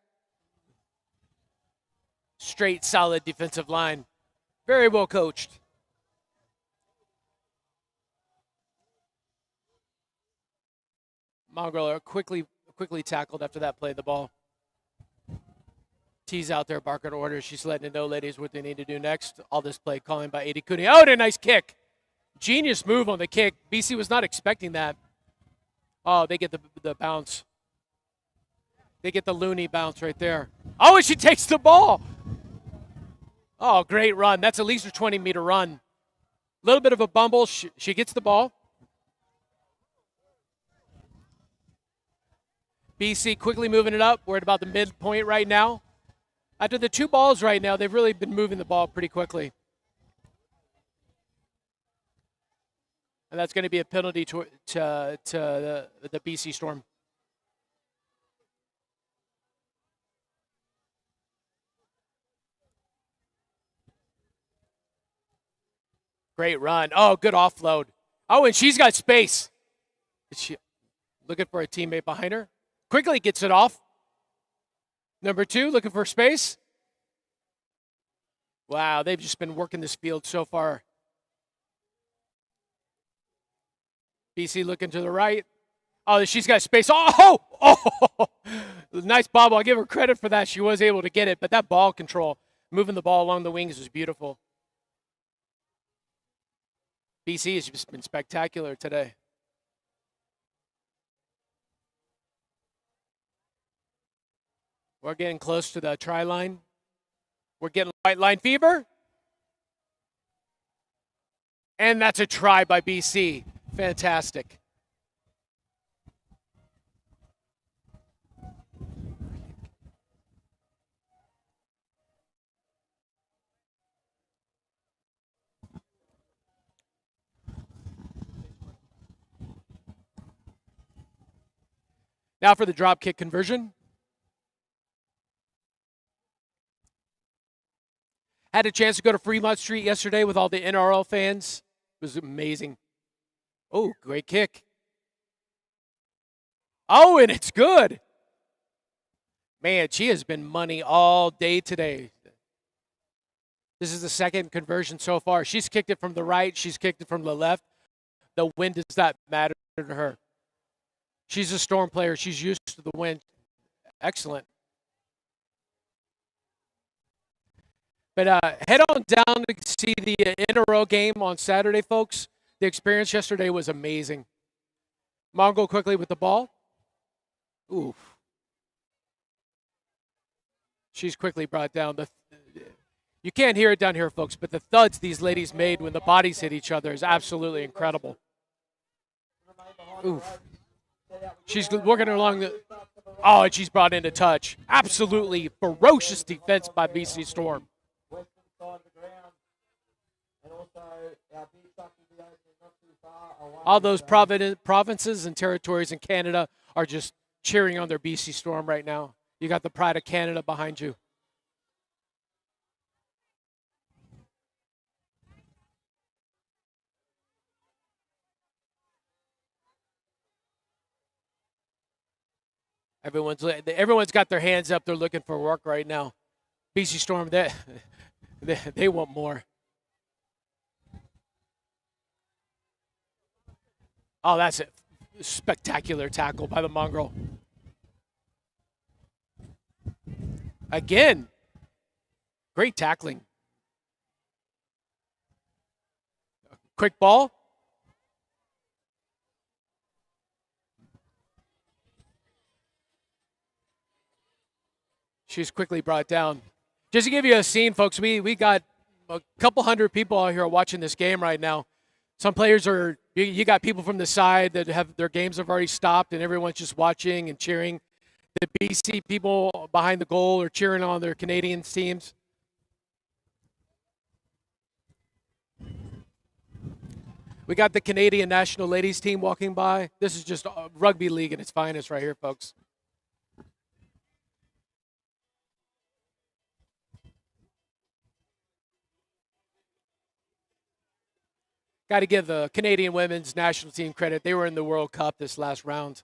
Straight, solid defensive line. Very well coached. Mongrel are quickly tackled after that play of the ball. T's out there, barking orders. She's letting it know, ladies, what they need to do next. All this play calling by Adi Cooney. Oh, and a nice kick. Genius move on the kick. BC was not expecting that. Oh, they get the bounce. They get the loony bounce right there. Oh, and she takes the ball. Oh, great run. That's at least a 20-meter run. A little bit of a bumble. She gets the ball. BC quickly moving it up. We're at about the midpoint right now. After the 2 balls right now, they've really been moving the ball pretty quickly. And that's going to be a penalty to the BC Storm. Great run. Oh, good offload. Oh, and she's got space. She looking for a teammate behind her. Quickly gets it off. Number 2, looking for space. Wow, they've just been working this field so far. BC looking to the right. Oh, she's got space. Oh! Nice bobble. I'll give her credit for that. She was able to get it, but that ball control, moving the ball along the wings was beautiful. BC has just been spectacular today. We're getting close to the try line. We're getting white line fever. And that's a try by BC. Fantastic. Now for the drop kick conversion. Had a chance to go to Fremont Street yesterday with all the NRL fans. It was amazing. Oh, great kick. Oh, and it's good. Man, she has been money all day today. This is the second conversion so far. She's kicked it from the right. She's kicked it from the left. The wind does not matter to her. She's a Storm player. She's used to the wind. Excellent. But head on down to see the NRL game on Saturday, folks. The experience yesterday was amazing. Mongo quickly with the ball. Ooh. She's quickly brought down. You can't hear it down here, folks, but the thuds these ladies made when the bodies hit each other is absolutely incredible. Oof. She's working along the... Oh, and she's brought into touch. Absolutely ferocious defense by BC Storm. All those provinces and territories in Canada are just cheering on their BC Storm right now. You got the pride of Canada behind you. Everyone's got their hands up. They're looking for work right now. BC Storm, they want more. Oh, that's a spectacular tackle by the mongrel. Again, great tackling. Quick ball. She's quickly brought down. Just to give you a scene, folks, we got a couple hundred people out here watching this game right now. Some players are, you got people from the side that have their games have already stopped and everyone's just watching and cheering. The BC people behind the goal are cheering on their Canadian teams. We got the Canadian national ladies team walking by. This is just rugby league at its finest right here, folks. Got to give the Canadian women's national team credit. They were in the World Cup this last round.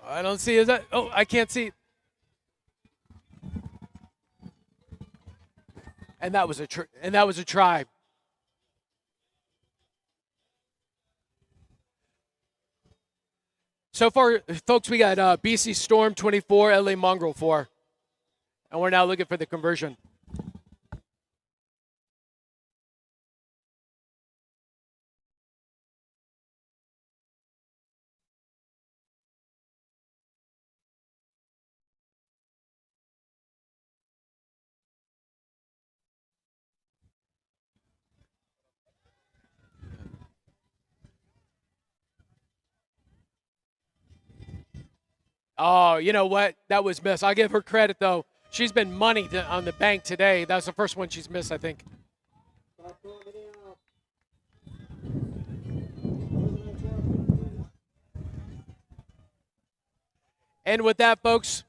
I don't see. Is that? Oh, I can't see. And that was a try. So far, folks, we got BC Storm 24, LA Mongrel 4, and we're now looking for the conversion. Oh, you know what? That was missed. I'll give her credit, though. She's been money on the bank today. That was the first one she's missed, I think. And with that, folks,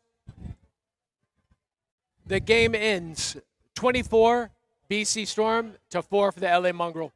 the game ends 24 BC Storm to 4 for the LA Mongrel.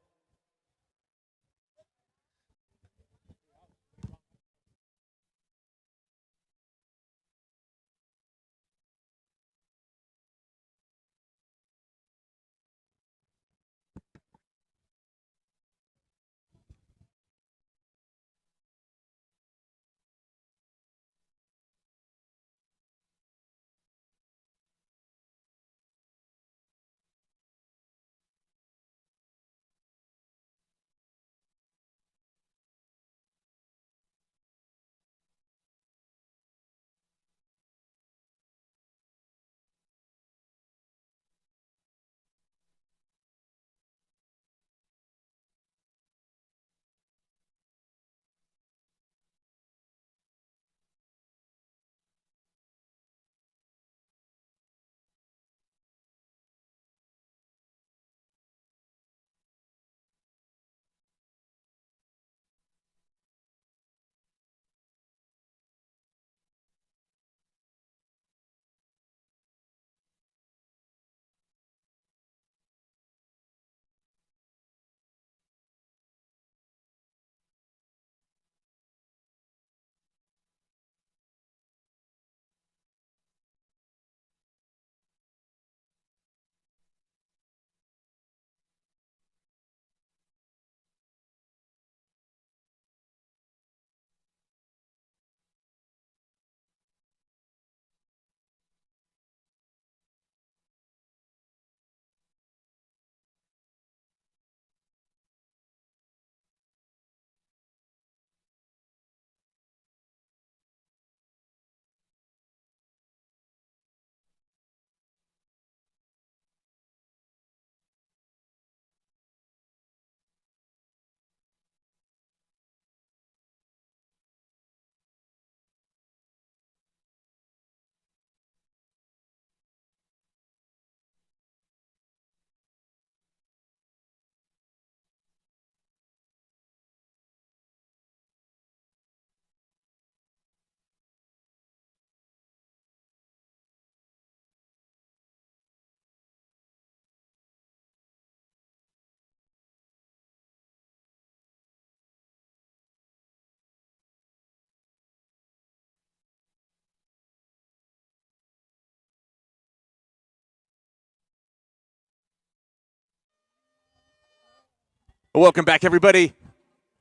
Welcome back, everybody.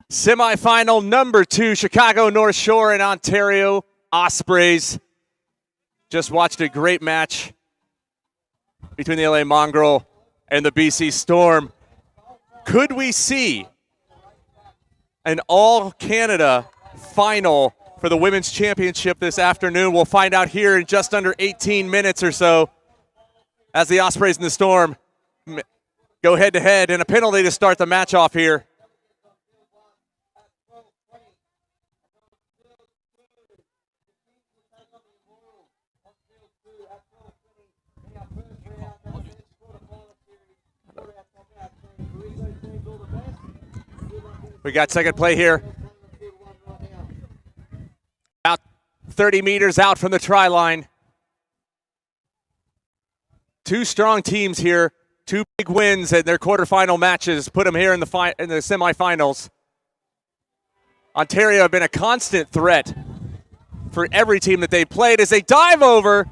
Semifinal number 2, Chicago North Shore and Ontario Ospreys. Just watched a great match between the LA Mongrel and the BC Storm. Could we see an all-Canada final for the Women's Championship this afternoon? We'll find out here in just under 18 minutes or so as the Ospreys and the Storm go head-to-head, and a penalty to start the match off here. We got second play here. About 30 meters out from the try line. Two strong teams here. Two big wins in their quarterfinal matches. Put them here in the semifinals. Ontario have been a constant threat for every team that they played as they dive over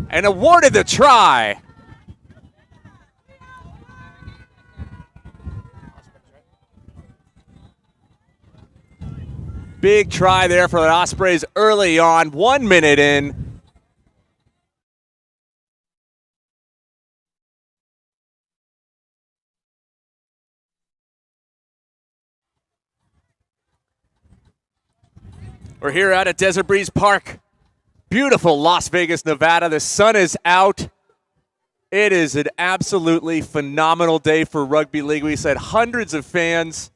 and awarded the try. Big try there for the Ospreys early on, 1 minute in. We're here out at Desert Breeze Park. Beautiful Las Vegas, Nevada. The sun is out. It is an absolutely phenomenal day for rugby league. We said hundreds of fans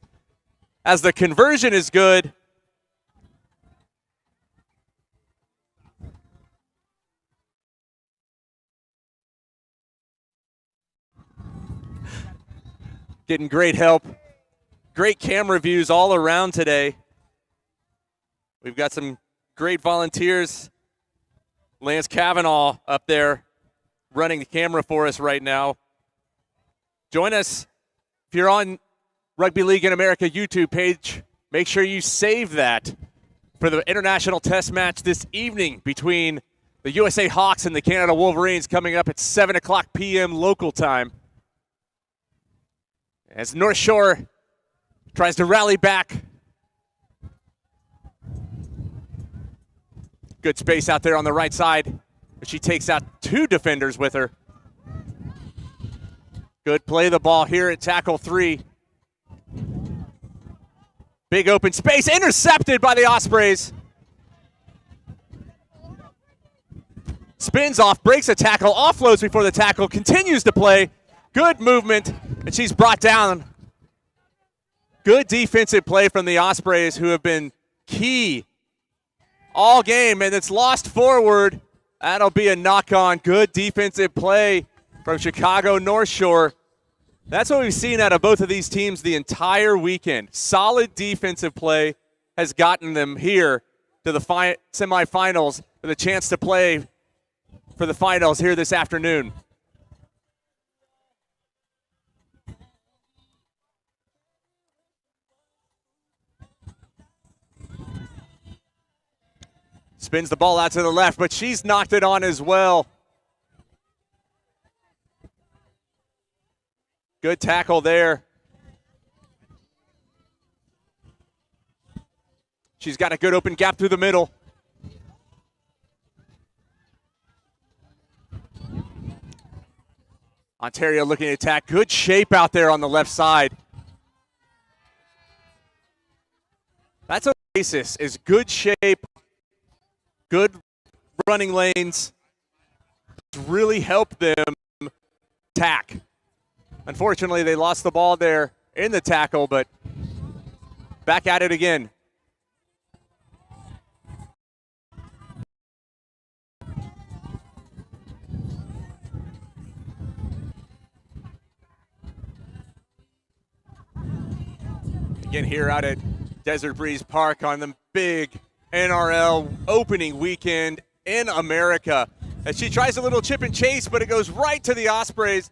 as the conversion is good. Getting great help. Great camera views all around today. We've got some great volunteers. Lance Cavanaugh up there running the camera for us right now. Join us if you're on Rugby League in America YouTube page. Make sure you save that for the international test match this evening between the USA Hawks and the Canada Wolverines coming up at 7 o'clock p.m. local time. As North Shore tries to rally back. Good space out there on the right side. But she takes out two defenders with her. Good play of the ball here at tackle 3. Big open space, intercepted by the Ospreys. Spins off, breaks a tackle, offloads before the tackle, continues to play. Good movement, and she's brought down. Good defensive play from the Ospreys, who have been key all game, and it's lost forward. That'll be a knock-on. Good defensive play from Chicago North Shore. That's what we've seen out of both of these teams the entire weekend. Solid defensive play has gotten them here to the semifinals with a chance to play for the finals here this afternoon. Spins the ball out to the left, but she's knocked it on as well. Good tackle there. She's got a good open gap through the middle. Ontario looking to attack. Good shape out there on the left side. That's a basis, is good shape. Good running lanes really help them attack. Unfortunately, they lost the ball there in the tackle, but back at it again. Again here out at Desert Breeze Park on the big NRL opening weekend in America. As she tries a little chip and chase, but it goes right to the Ospreys.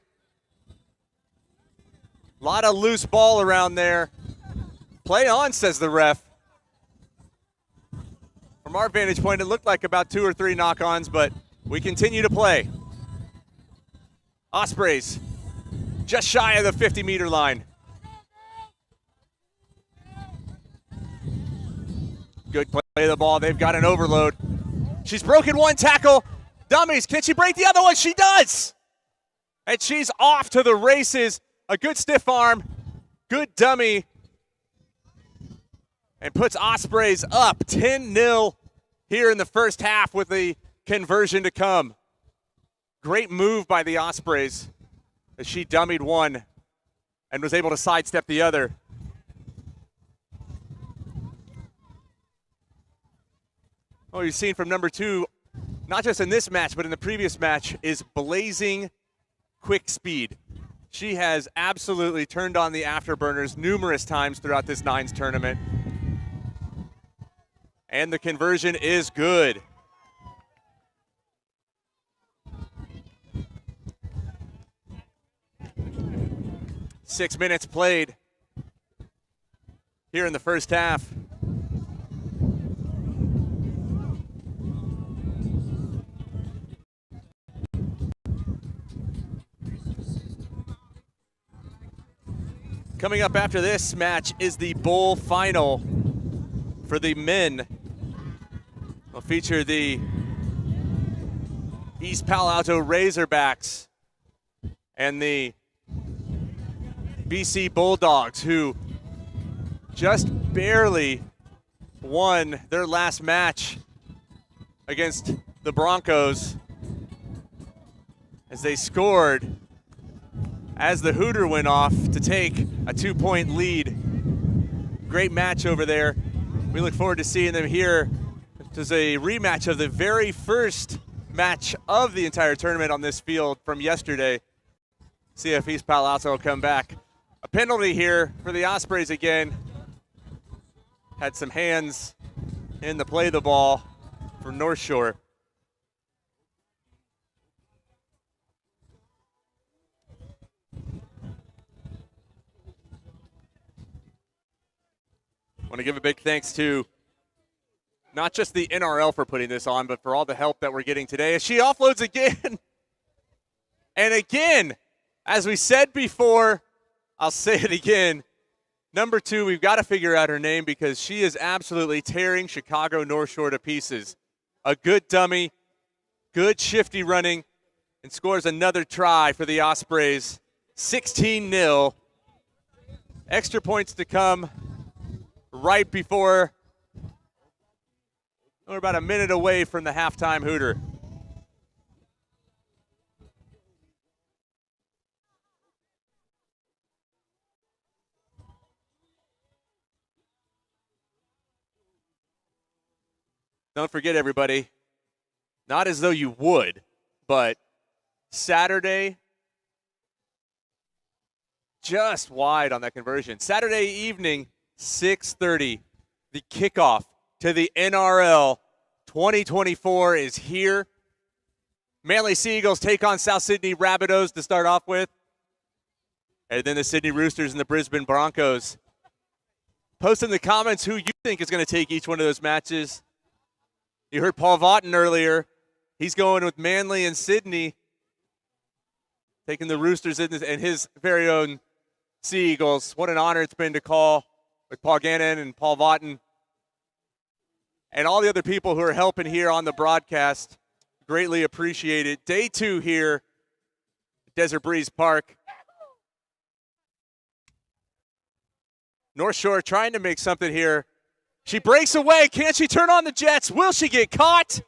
A lot of loose ball around there. Play on, says the ref. From our vantage point, it looked like about 2 or 3 knock-ons, but we continue to play. Ospreys just shy of the 50-meter line. Good play of the ball. They've got an overload. She's broken one tackle. Dummies, can she break the other one? She does. And she's off to the races. A good stiff arm, good dummy, and puts Ospreys up 10-0 here in the first half with the conversion to come. Great move by the Ospreys as she dummied one and was able to sidestep the other. What you've seen from number 2, not just in this match, but in the previous match, is blazing quick speed. She has absolutely turned on the afterburners numerous times throughout this Nines tournament. And the conversion is good. Six minutes played here in the first half. Coming up after this match is the bowl final for the men. We'll feature the East Palo Alto Razorbacks and the BC Bulldogs, who just barely won their last match against the Broncos as they scored as the Hooter went off to take a 2-point lead. Great match over there. We look forward to seeing them here. This is a rematch of the very first match of the entire tournament on this field from yesterday. See if East Palo Alto will come back. A penalty here for the Ospreys again. Had some hands in the play of the ball for North Shore. I want to give a big thanks to not just the NRL for putting this on, but for all the help that we're getting today. As she offloads again. And again, as we said before, I'll say it again. Number 2, we've got to figure out her name because she is absolutely tearing Chicago North Shore to pieces. A good dummy, good shifty running, and scores another try for the Ospreys. 16-0. Extra points to come right before, we're about a minute away from the halftime Hooter. Don't forget, everybody, not as though you would, but Saturday, just wide on that conversion. Saturday evening, 6:30, the kickoff to the NRL 2024 is here. Manly Sea Eagles take on South Sydney Rabbitohs to start off with. And then the Sydney Roosters and the Brisbane Broncos. Post in the comments who you think is going to take each one of those matches. You heard Paul Vaughton earlier. He's going with Manly and Sydney, taking the Roosters and his very own Sea Eagles. What an honor it's been to call with Paul Gannon and Paul Vaughton and all the other people who are helping here on the broadcast. Greatly appreciate it. Day 2 here at Desert Breeze Park. North Shore trying to make something here. She breaks away. Can she turn on the Jets? Will she get caught?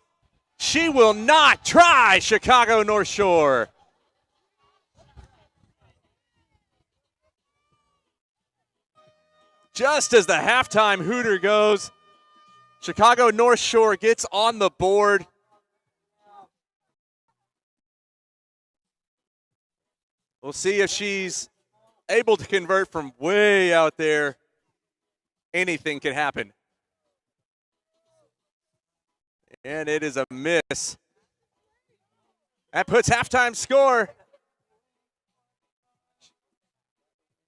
She will not. Try Chicago North Shore. Just as the halftime Hooter goes, Chicago North Shore gets on the board. We'll see if she's able to convert from way out there. Anything can happen. And it is a miss. That puts halftime score.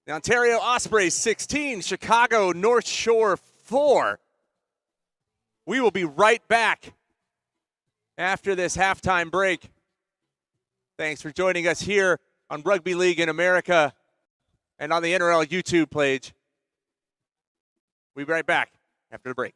The Ontario Ospreys 16, Chicago North Shore 4. We will be right back after this halftime break. Thanks for joining us here on Rugby League in America and on the NRL YouTube page. We'll be right back after the break.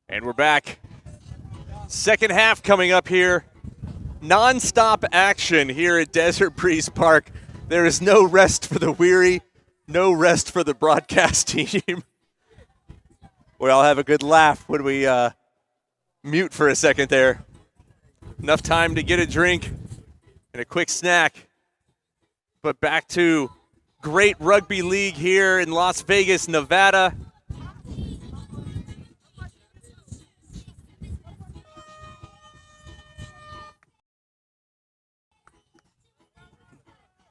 And we're back. Second half coming up here. Non-stop action here at Desert Breeze Park. There is no rest for the weary, no rest for the broadcast team. We all have a good laugh when we mute for a second there. Enough time to get a drink and a quick snack. But back to great rugby league here in Las Vegas, Nevada.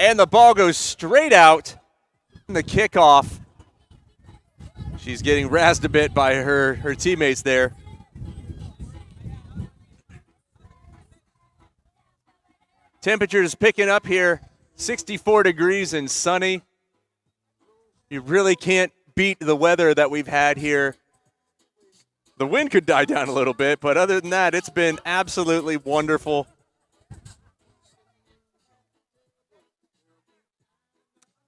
And the ball goes straight out in the kickoff. She's getting razzed a bit by her teammates there. Temperatures picking up here, 64 degrees and sunny. You really can't beat the weather that we've had here. The wind could die down a little bit, but other than that, it's been absolutely wonderful.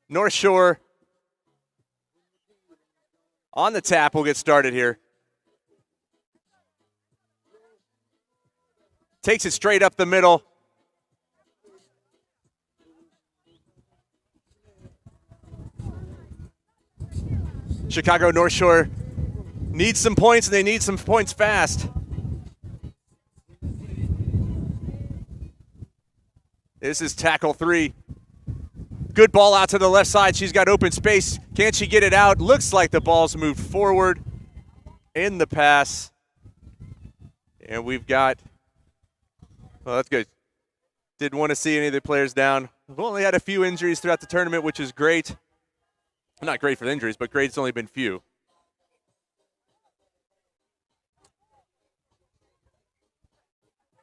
North Shore on the tap. We'll get started here. Takes it straight up the middle. Chicago North Shore needs some points, and they need some points fast. This is tackle 3. Good ball out to the left side. She's got open space. Can she get it out? Looks like the ball's moved forward in the pass. And we've got, well, that's good. Didn't want to see any of the players down. We've only had a few injuries throughout the tournament, which is great. Not great for the injuries, but great it's only been few.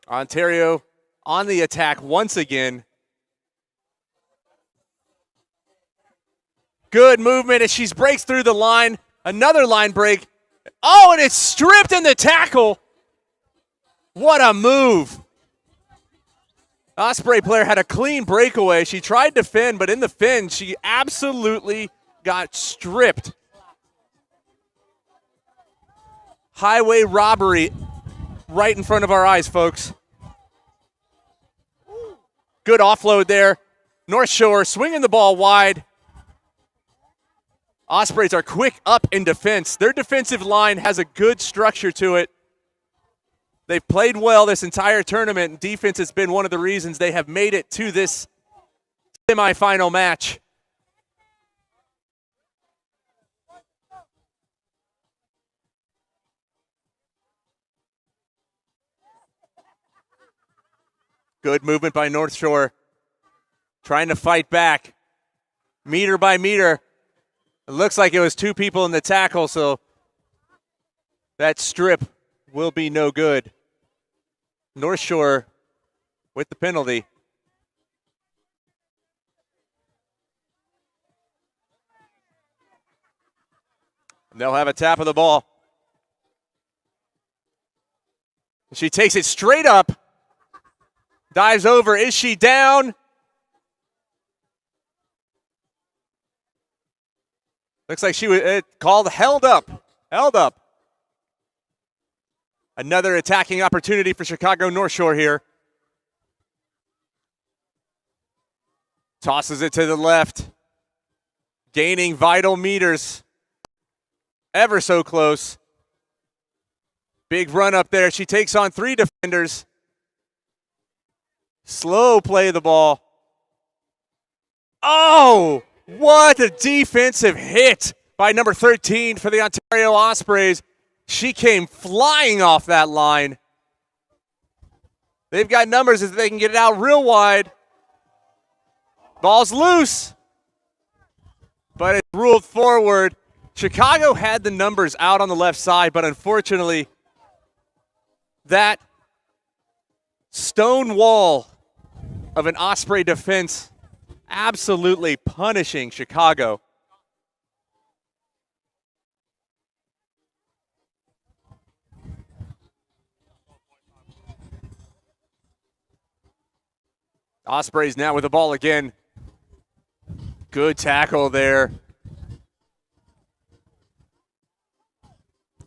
Ontario on the attack once again. Good movement as she breaks through the line. Another line break. Oh, and it's stripped in the tackle. What a move. Osprey player had a clean breakaway. She tried to fin, but in the fin, she absolutely got stripped. Highway robbery right in front of our eyes, folks. Good offload there. North Shore swinging the ball wide. Ospreys are quick up in defense. Their defensive line has a good structure to it. They've played well this entire tournament, and defense has been one of the reasons they have made it to this semifinal match. Good movement by North Shore. Trying to fight back. Meter by meter. It looks like it was 2 people in the tackle, so that strip will be no good. North Shore with the penalty. And they'll have a tap of the ball. She takes it straight up, dives over. Is she down? Looks like she was called held up. Held up. Another attacking opportunity for Chicago North Shore here. Tosses it to the left. Gaining vital meters. Ever so close. Big run up there. She takes on 3 defenders. Slow play of the ball. Oh, what a defensive hit by number 13 for the Ontario Ospreys. She came flying off that line. They've got numbers if they can get it out real wide. Ball's loose, but it's ruled forward. Chicago had the numbers out on the left side, but unfortunately, that stone wall of an Osprey defense absolutely punishing Chicago. Ospreys now with the ball again. Good tackle there.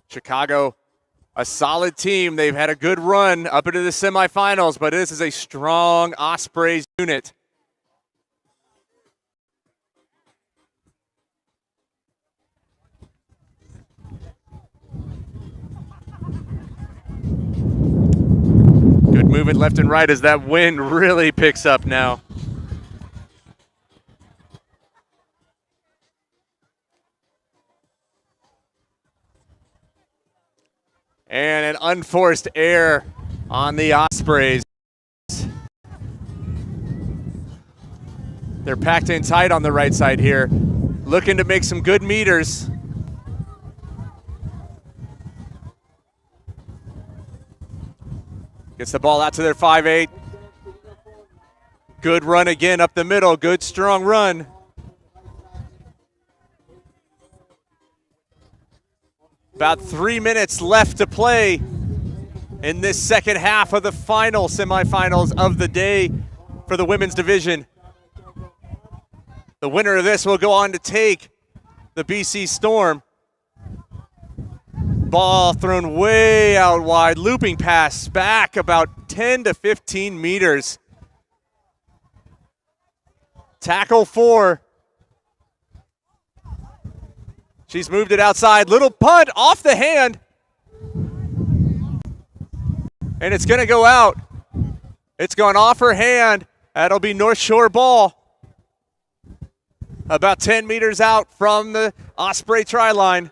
Chicago, a solid team. They've had a good run up into the semifinals, but this is a strong Ospreys unit. Good movement left and right as that wind really picks up now. And an unforced error on the Ospreys. They're packed in tight on the right side here, looking to make some good meters. Gets the ball out to their 5-8. Good run again up the middle. Good, strong run. About 3 minutes left to play in this second half of the final semifinals of the day for the women's division. The winner of this will go on to take the BC Storm. Ball thrown way out wide, looping pass back about 10 to 15 meters. Tackle 4. She's moved it outside. Little punt off the hand. And it's going to go out. It's gone off her hand. That'll be North Shore ball. About 10 meters out from the Osprey try line.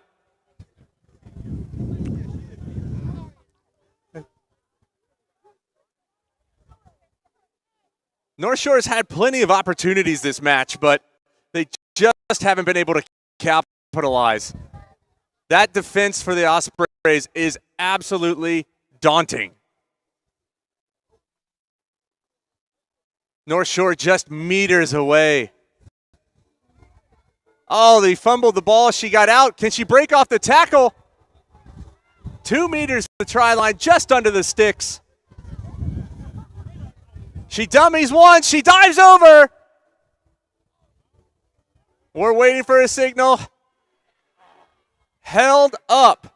North Shore's had plenty of opportunities this match, but they just haven't been able to capitalize. That defense for the Ospreys is absolutely daunting. North Shore just meters away. Oh, they fumbled the ball. She got out. Can she break off the tackle? 2 meters from the try line, just under the sticks. She dummies one. She dives over. We're waiting for a signal. Held up.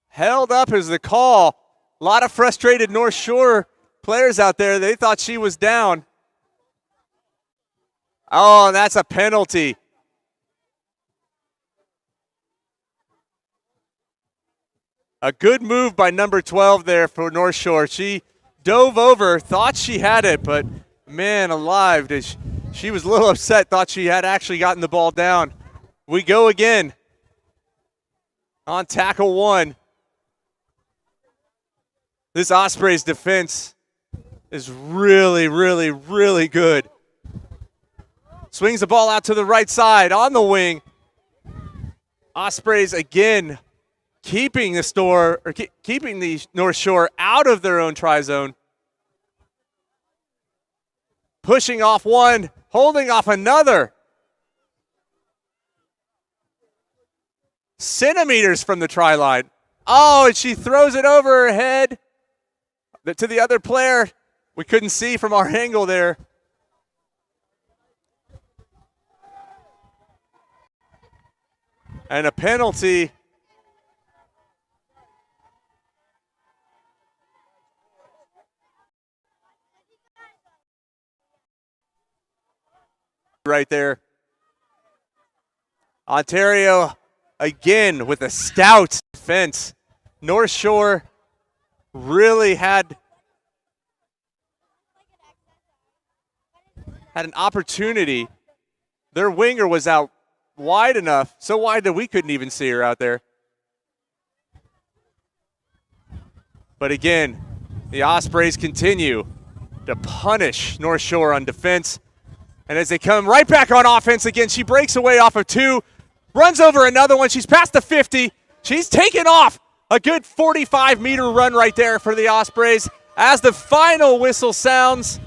Held up is the call. A lot of frustrated North Shore players out there. They thought she was down. Oh, and that's a penalty. A good move by number 12 there for North Shore. She dove over, thought she had it, but man alive, she was a little upset, thought she had actually gotten the ball down. We go again on tackle 1. This Ospreys defense is really, really, really good. Swings the ball out to the right side on the wing. Ospreys again keeping keeping the North Shore out of their own try zone. Pushing off one, holding off another. Centimeters from the try line. Oh, and she throws it over her head to the other player. We couldn't see from our angle there. And a penalty. Right there. Ontario again with a stout defense. North Shore really had an opportunity. Their winger was out wide enough, so wide that we couldn't even see her out there. But again, the Ospreys continue to punish North Shore on defense. And as they come right back on offense again, she breaks away off of two, runs over another one. She's past the 50. She's taken off a good 45-meter run right there for the Ospreys. As the final whistle sounds,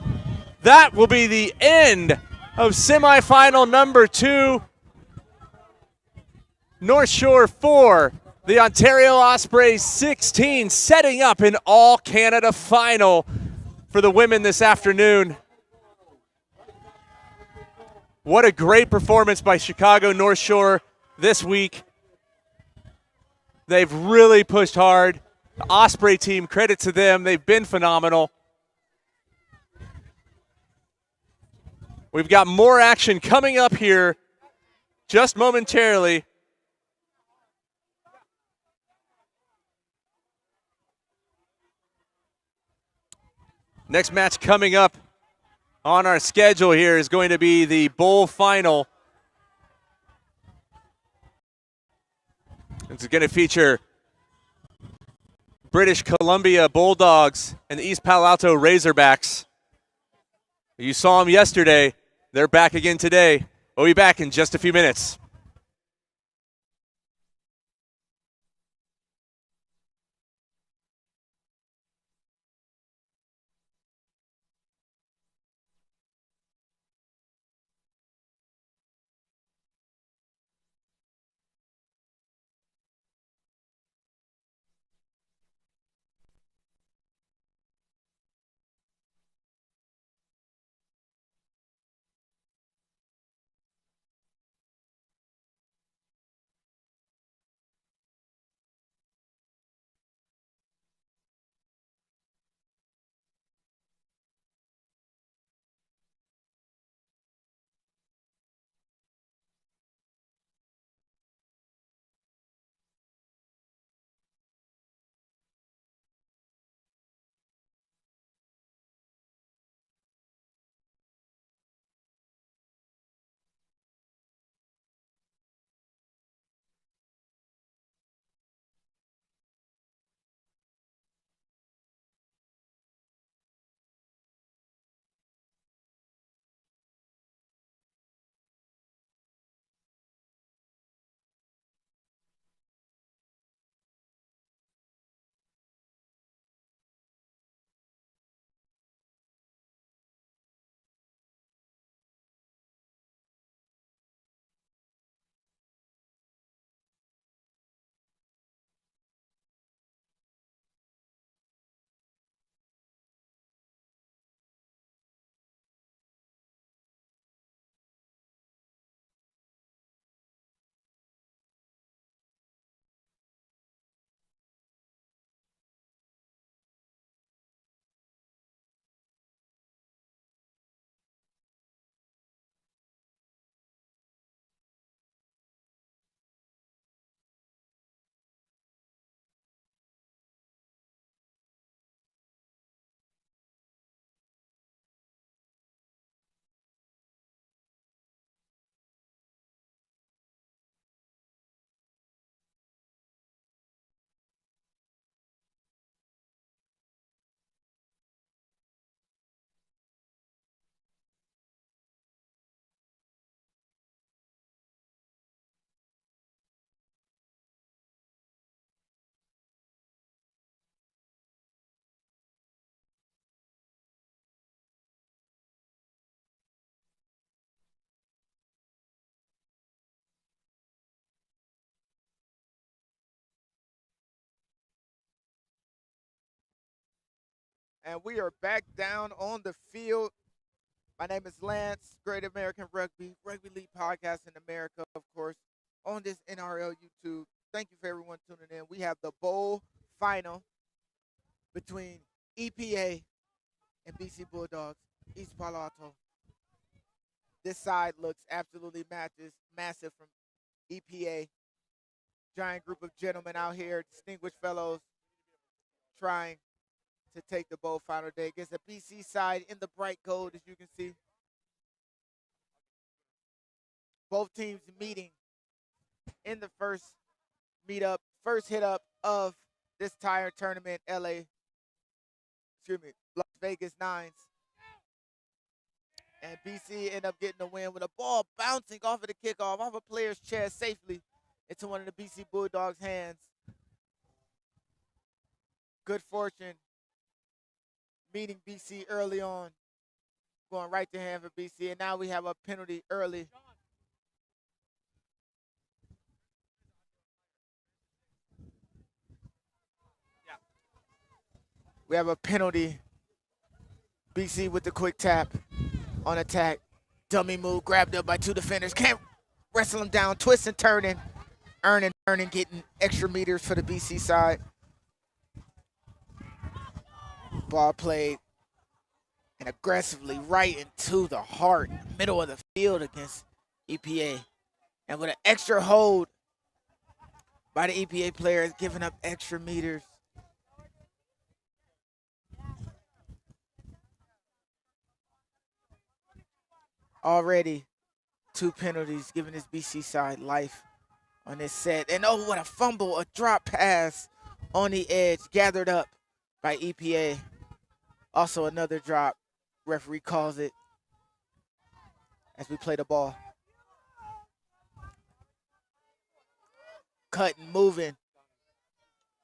that will be the end of semifinal number 2. North Shore 4, the Ontario Ospreys 16, setting up an all-Canada final for the women this afternoon. What a great performance by Chicago North Shore this week. They've really pushed hard. The Osprey team, credit to them. They've been phenomenal. We've got more action coming up here just momentarily. Next match coming up on our schedule here is going to be the bowl final. It's going to feature British Columbia Bulldogs and the East Palo Alto Razorbacks. You saw them yesterday. They're back again today. We'll be back in just a few minutes. And we are back down on the field. My name is Lance, Great American Rugby League Podcast in America, of course, on this NRL YouTube. Thank you for everyone tuning in. We have the bowl final between EPA and BC Bulldogs, East Palo Alto. This side looks absolutely massive from EPA. Giant group of gentlemen out here, distinguished fellows, trying to take the bowl final day against the BC side in the bright gold, as you can see. Both teams meeting in the first hit up of this entire tournament, Las Vegas Nines. And BC end up getting the win with a ball bouncing off of the kickoff, off a player's chest safely into one of the BC Bulldogs' hands. Good fortune meeting BC early on, going right to hand for BC. And now we have a penalty early. We have a penalty. BC with the quick tap on attack. Dummy move, grabbed up by two defenders. Can't wrestle him down, twist and turning. Earning, getting extra meters for the BC side. Ball played and aggressively right into the heart, middle of the field against EPA. And with an extra hold by the EPA players, giving up extra meters. Already 2 penalties, giving this BC side life on this set. And oh, what a fumble, a drop pass on the edge, gathered up by EPA. Also another drop, referee calls it as we play the ball. Cutting, moving.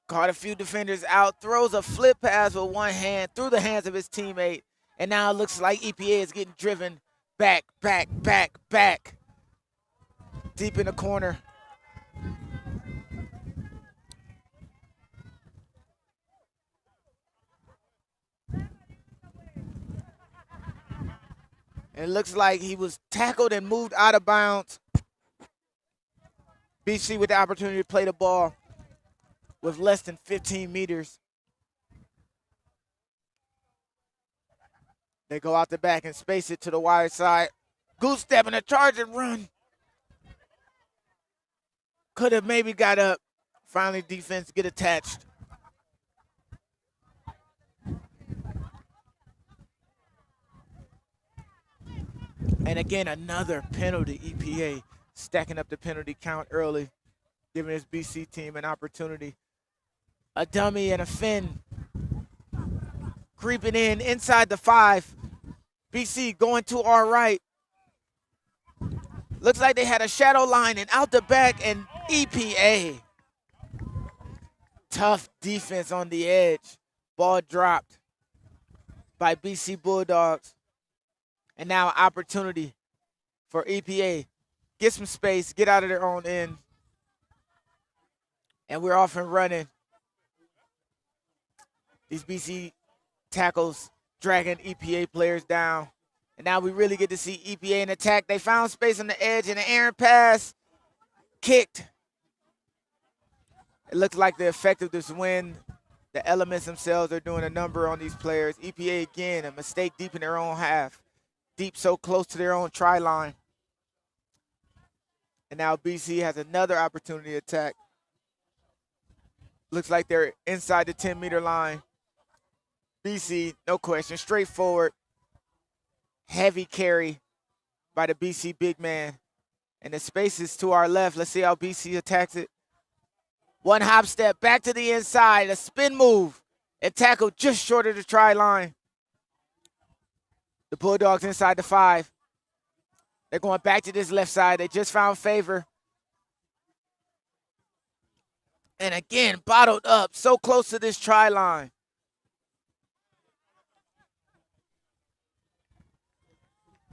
Caught a few defenders out, throws a flip pass with one hand through the hands of his teammate. And now it looks like EPA is getting driven back. Deep in the corner. And it looks like he was tackled and moved out of bounds. BC with the opportunity to play the ball with less than 15 meters. They go out the back and space it to the wide side. Goose step and a charge and run. Could have maybe got up. Finally, defense get attached. And again, another penalty. EPA stacking up the penalty count early, giving his BC team an opportunity. A dummy and a fin creeping in inside the 5. BC going to our right. Looks like they had a shadow line and out the back, and EPA. Tough defense on the edge. Ball dropped by BC Bulldogs. And now opportunity for EPA. Get some space, get out of their own end. And we're off and running. These BC tackles dragging EPA players down. And now we really get to see EPA in attack. They found space on the edge and an errant pass. Kicked. It looks like the effect of this win, the elements themselves are doing a number on these players. EPA again, a mistake deep in their own half. Deep so close to their own try line. And now BC has another opportunity to attack. Looks like they're inside the 10-meter line. BC, no question, straightforward. Heavy carry by the BC big man. And the space is to our left. Let's see how BC attacks it. One hop step back to the inside, a spin move, and tackle just short of the try line. The Bulldogs inside the 5. They're going back to this left side. They just found favor. And again, bottled up, so close to this try line.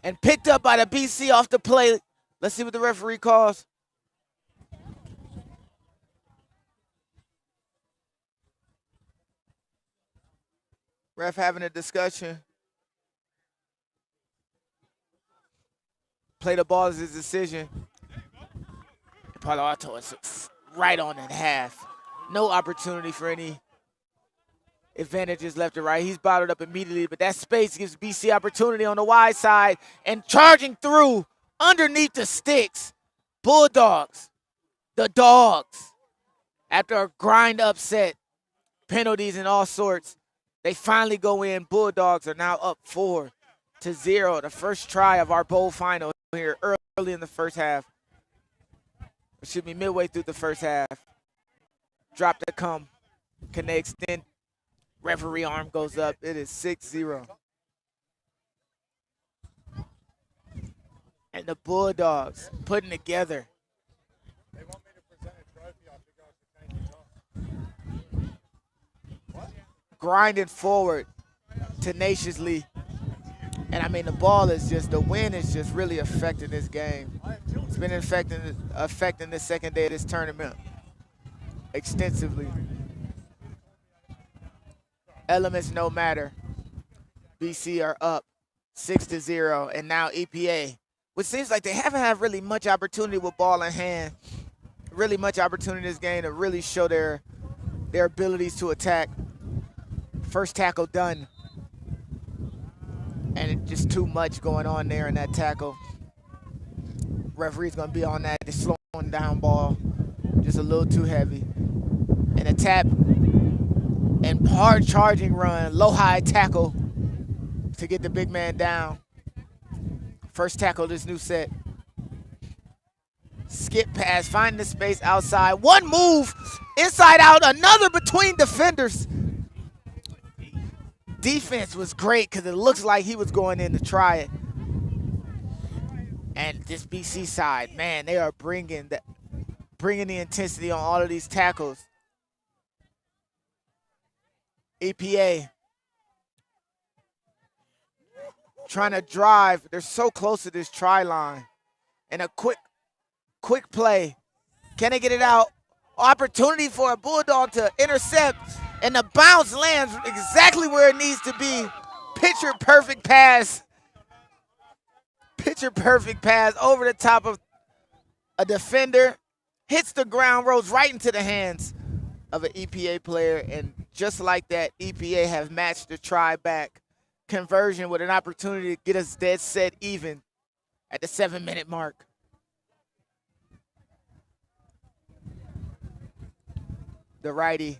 And picked up by the BC off the play. Let's see what the referee calls. Ref having a discussion. Play the ball is his decision. Palo Alto is right on in half. No opportunity for any advantages left or right. He's bottled up immediately, but that space gives BC opportunity on the wide side and charging through underneath the sticks. Bulldogs, the dogs, after a grind upset, penalties and all sorts, they finally go in. Bulldogs are now up 4-0. The first try of our bowl final here early in the first half. It should be midway through the first half. Drop to come. Can they extend? Referee arm goes up. It is 6-0. And the Bulldogs putting together. They want me to present a trophy after guys are changing. Grinding forward tenaciously. And I mean, the ball is just, the wind is just really affecting this game. It's been affecting the second day of this tournament extensively. Elements no matter. BC are up 6-0, and now EPA, which seems like they haven't had really much opportunity with ball in hand, really much opportunity in this game to really show their abilities to attack. First tackle done. And it's just too much going on there in that tackle. Referee's gonna be on that, just slowing down ball, just a little too heavy. And a tap and hard charging run, low high tackle to get the big man down. First tackle this new set. Skip pass, finding the space outside. One move, inside out, another between defenders. Defense was great because it looks like he was going in to try it. And this BC side, man, they are bringing the intensity on all of these tackles. EPA trying to drive. They're so close to this try line. And a quick play. Can they get it out? Opportunity for a Bulldog to intercept. And the bounce lands exactly where it needs to be. Picture perfect pass. Picture perfect pass over the top of a defender. Hits the ground, rolls right into the hands of an EPA player. And just like that, EPA have matched the try back conversion with an opportunity to get us dead set even at the 7-minute mark. The righty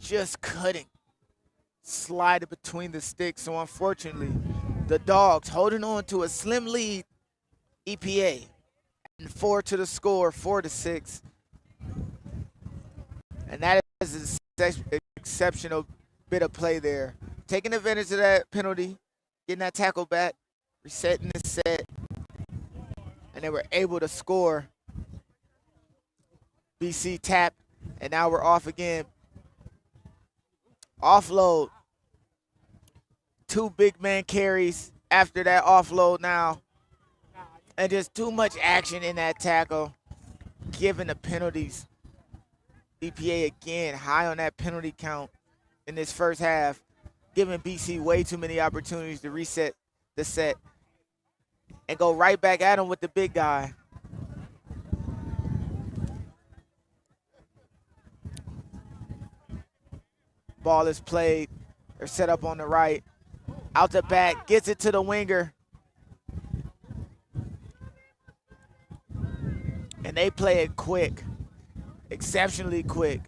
just couldn't slide it between the sticks. So unfortunately, the Dogs holding on to a slim lead, EPA, and 4 to the score, 4-6. And that is an exceptional bit of play there. Taking advantage of that penalty, getting that tackle back, resetting the set, and they were able to score. BC tap, and now we're off again. Offload. 2 big man carries after that offload now. And just too much action in that tackle, given the penalties. EPA again high on that penalty count in this first half, giving BC way too many opportunities to reset the set and go right back at him with the big guy. Ball is played. They're set up on the right. Out the back, gets it to the winger. And they play it quick, exceptionally quick.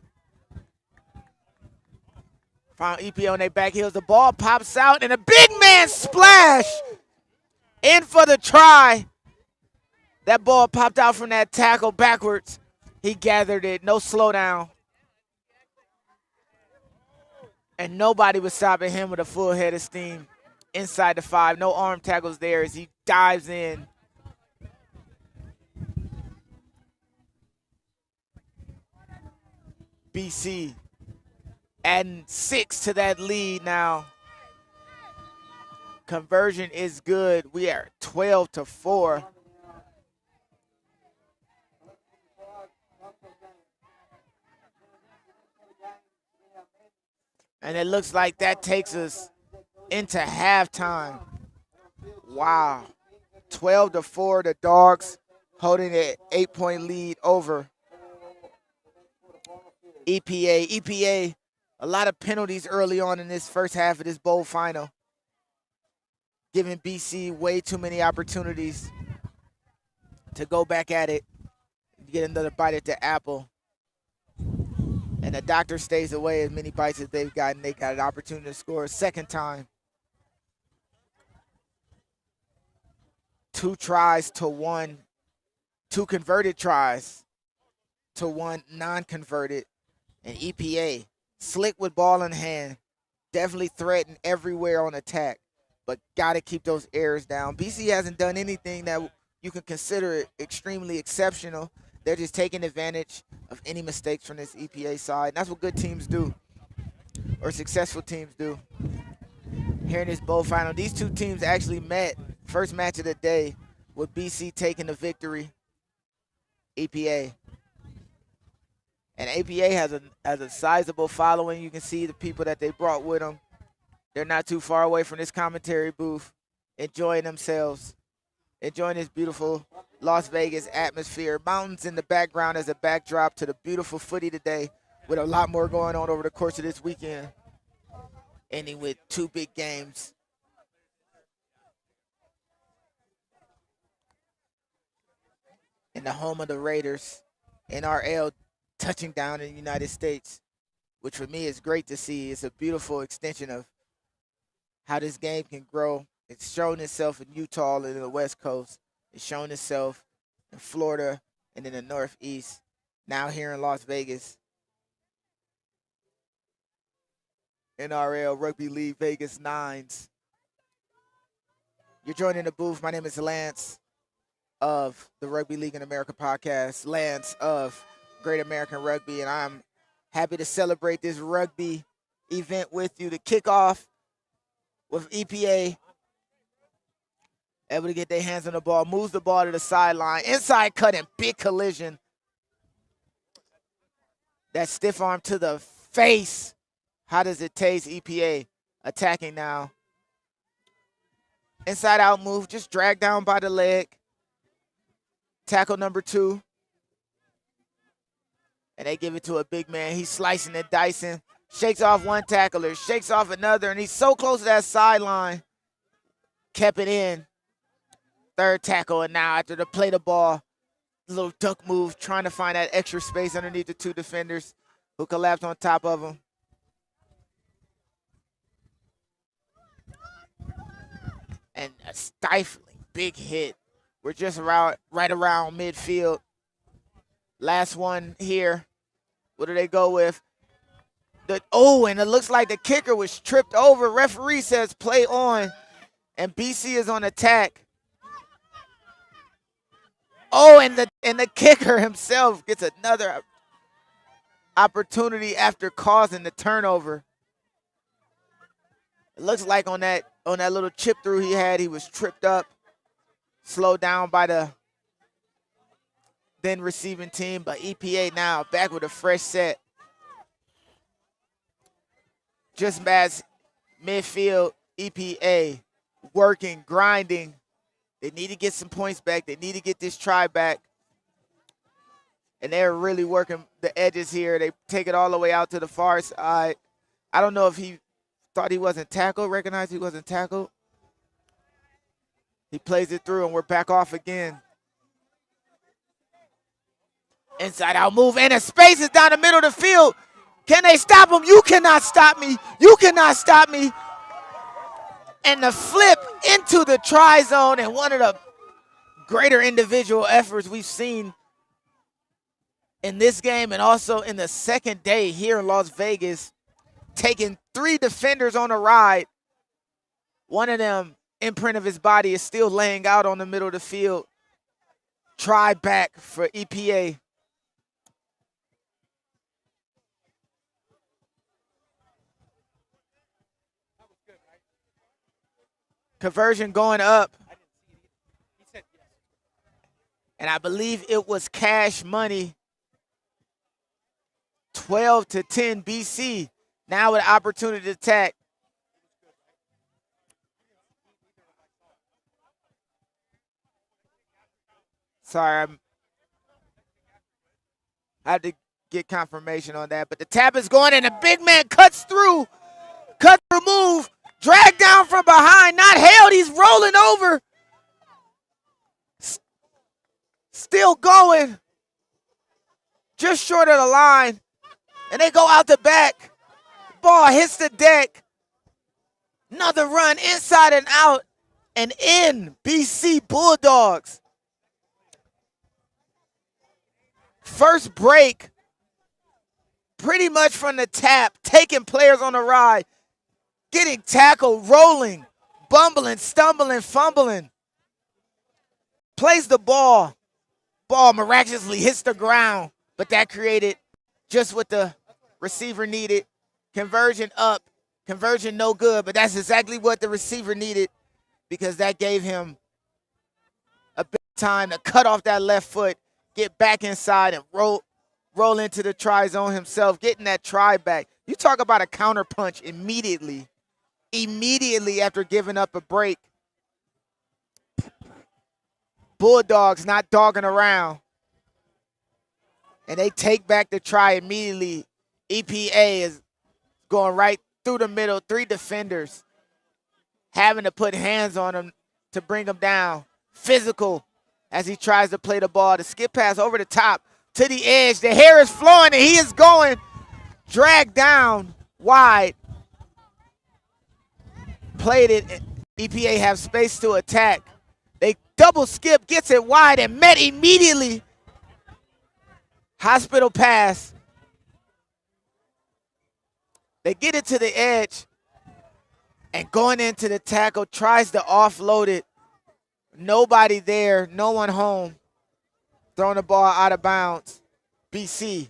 Found EPA on their back heels. The ball pops out, and a big man splash in for the try. That ball popped out from that tackle backwards. He gathered it, no slowdown. And nobody was stopping him with a full head of steam inside the 5. No arm tackles there as he dives in. BC adding 6 to that lead now. Conversion is good. We are 12-4. And it looks like that takes us into halftime. Wow. 12-4, the Dogs holding an 8-point lead over EPA. EPA, a lot of penalties early on in this first half of this bowl final, giving BC way too many opportunities to go back at it, get another bite at the apple. And the Doctor stays away as many bites as they've gotten. They got an opportunity to score a second time. 2 tries to 1, 2 converted tries to 1 non-converted. And EPA, slick with ball in hand, definitely threatened everywhere on attack, but got to keep those errors down. BC hasn't done anything that you can consider extremely exceptional. They're just taking advantage of any mistakes from this EPA side. And that's what good teams do, or successful teams do. Here in this bowl final, these two teams actually met, first match of the day, with BC taking the victory, EPA. And APA has a sizable following. You can see the people that they brought with them. They're not too far away from this commentary booth, enjoying themselves, enjoying this beautiful Las Vegas atmosphere. Mountains in the background as a backdrop to the beautiful footy today, with a lot more going on over the course of this weekend, ending with 2 big games. In the home of the Raiders, NRL touching down in the United States, which for me is great to see. It's a beautiful extension of how this game can grow. It's shown itself in Utah and in the West Coast. It's shown itself in Florida and in the Northeast. Now here in Las Vegas. NRL Rugby League Vegas Nines. You're joining the booth. My name is Lance of the Rugby League in America podcast, Lance of Great American Rugby, and I'm happy to celebrate this rugby event with you. To kick off with EPA, able to get their hands on the ball, moves the ball to the sideline, inside cut and big collision. That stiff arm to the face. How does it taste? EPA attacking now. Inside out move, just dragged down by the leg. Tackle number 2. And they give it to a big man. He's slicing and dicing. Shakes off one tackler, shakes off another, and he's so close to that sideline. Kept it in. Third tackle, and now after the play the ball, little duck move, trying to find that extra space underneath the 2 defenders who collapsed on top of him. And a stifling big hit. We're just right around midfield. Last one here. What do they go with? And it looks like the kicker was tripped over. Referee says play on, and BC is on attack. And the kicker himself gets another opportunity after causing the turnover. It looks like on that little chip through he had, he was tripped up, slowed down by the then receiving team, but EPA now back with a fresh set. Just past midfield, EPA working, grinding. They need to get some points back. They need to get this try back. And they're really working the edges here. They take it all the way out to the far side. I don't know if he thought he wasn't tackled, recognized he wasn't tackled. He plays it through, and we're back off again. Inside out move, and the space is down the middle of the field. Can they stop him? You cannot stop me. You cannot stop me. And the flip into the try zone, and one of the greater individual efforts we've seen in this game and also in the second day here in Las Vegas, taking 3 defenders on a ride. One of them, imprint of his body, is still laying out on the middle of the field. Try back for EPA. Conversion going up. And I believe it was cash money. 12-10 BC. Now with opportunity to attack. Sorry, I had to get confirmation on that. But the tap is going, and the big man cuts through. Cut through move. Dragged down from behind. Not held. He's rolling over. Still going. Just short of the line. And they go out the back. Ball hits the deck. Another run inside and out. And in BC Bulldogs. First break. Pretty much from the tap. Taking players on the ride. Getting tackled. Rolling. Bumbling. Stumbling. Fumbling. Plays the ball. Ball miraculously hits the ground. But that created just what the receiver needed. Conversion up. Conversion no good. But that's exactly what the receiver needed, because that gave him a bit of time to cut off that left foot, get back inside, and roll into the try zone himself, getting that try back. You talk about a counter punch immediately after giving up a break. Bulldogs not dogging around. And they take back the try immediately. EPA is going right through the middle, 3 defenders, having to put hands on him to bring him down. Physical as he tries to play the ball. The skip pass over the top to the edge. The hair is flowing, and he is going. Dragged down wide. Played it. EPA have space to attack. They double skip, gets it wide, and met immediately. Hospital pass. They get it to the edge, and going into the tackle, tries to offload it. Nobody there, no one home. Throwing the ball out of bounds. BC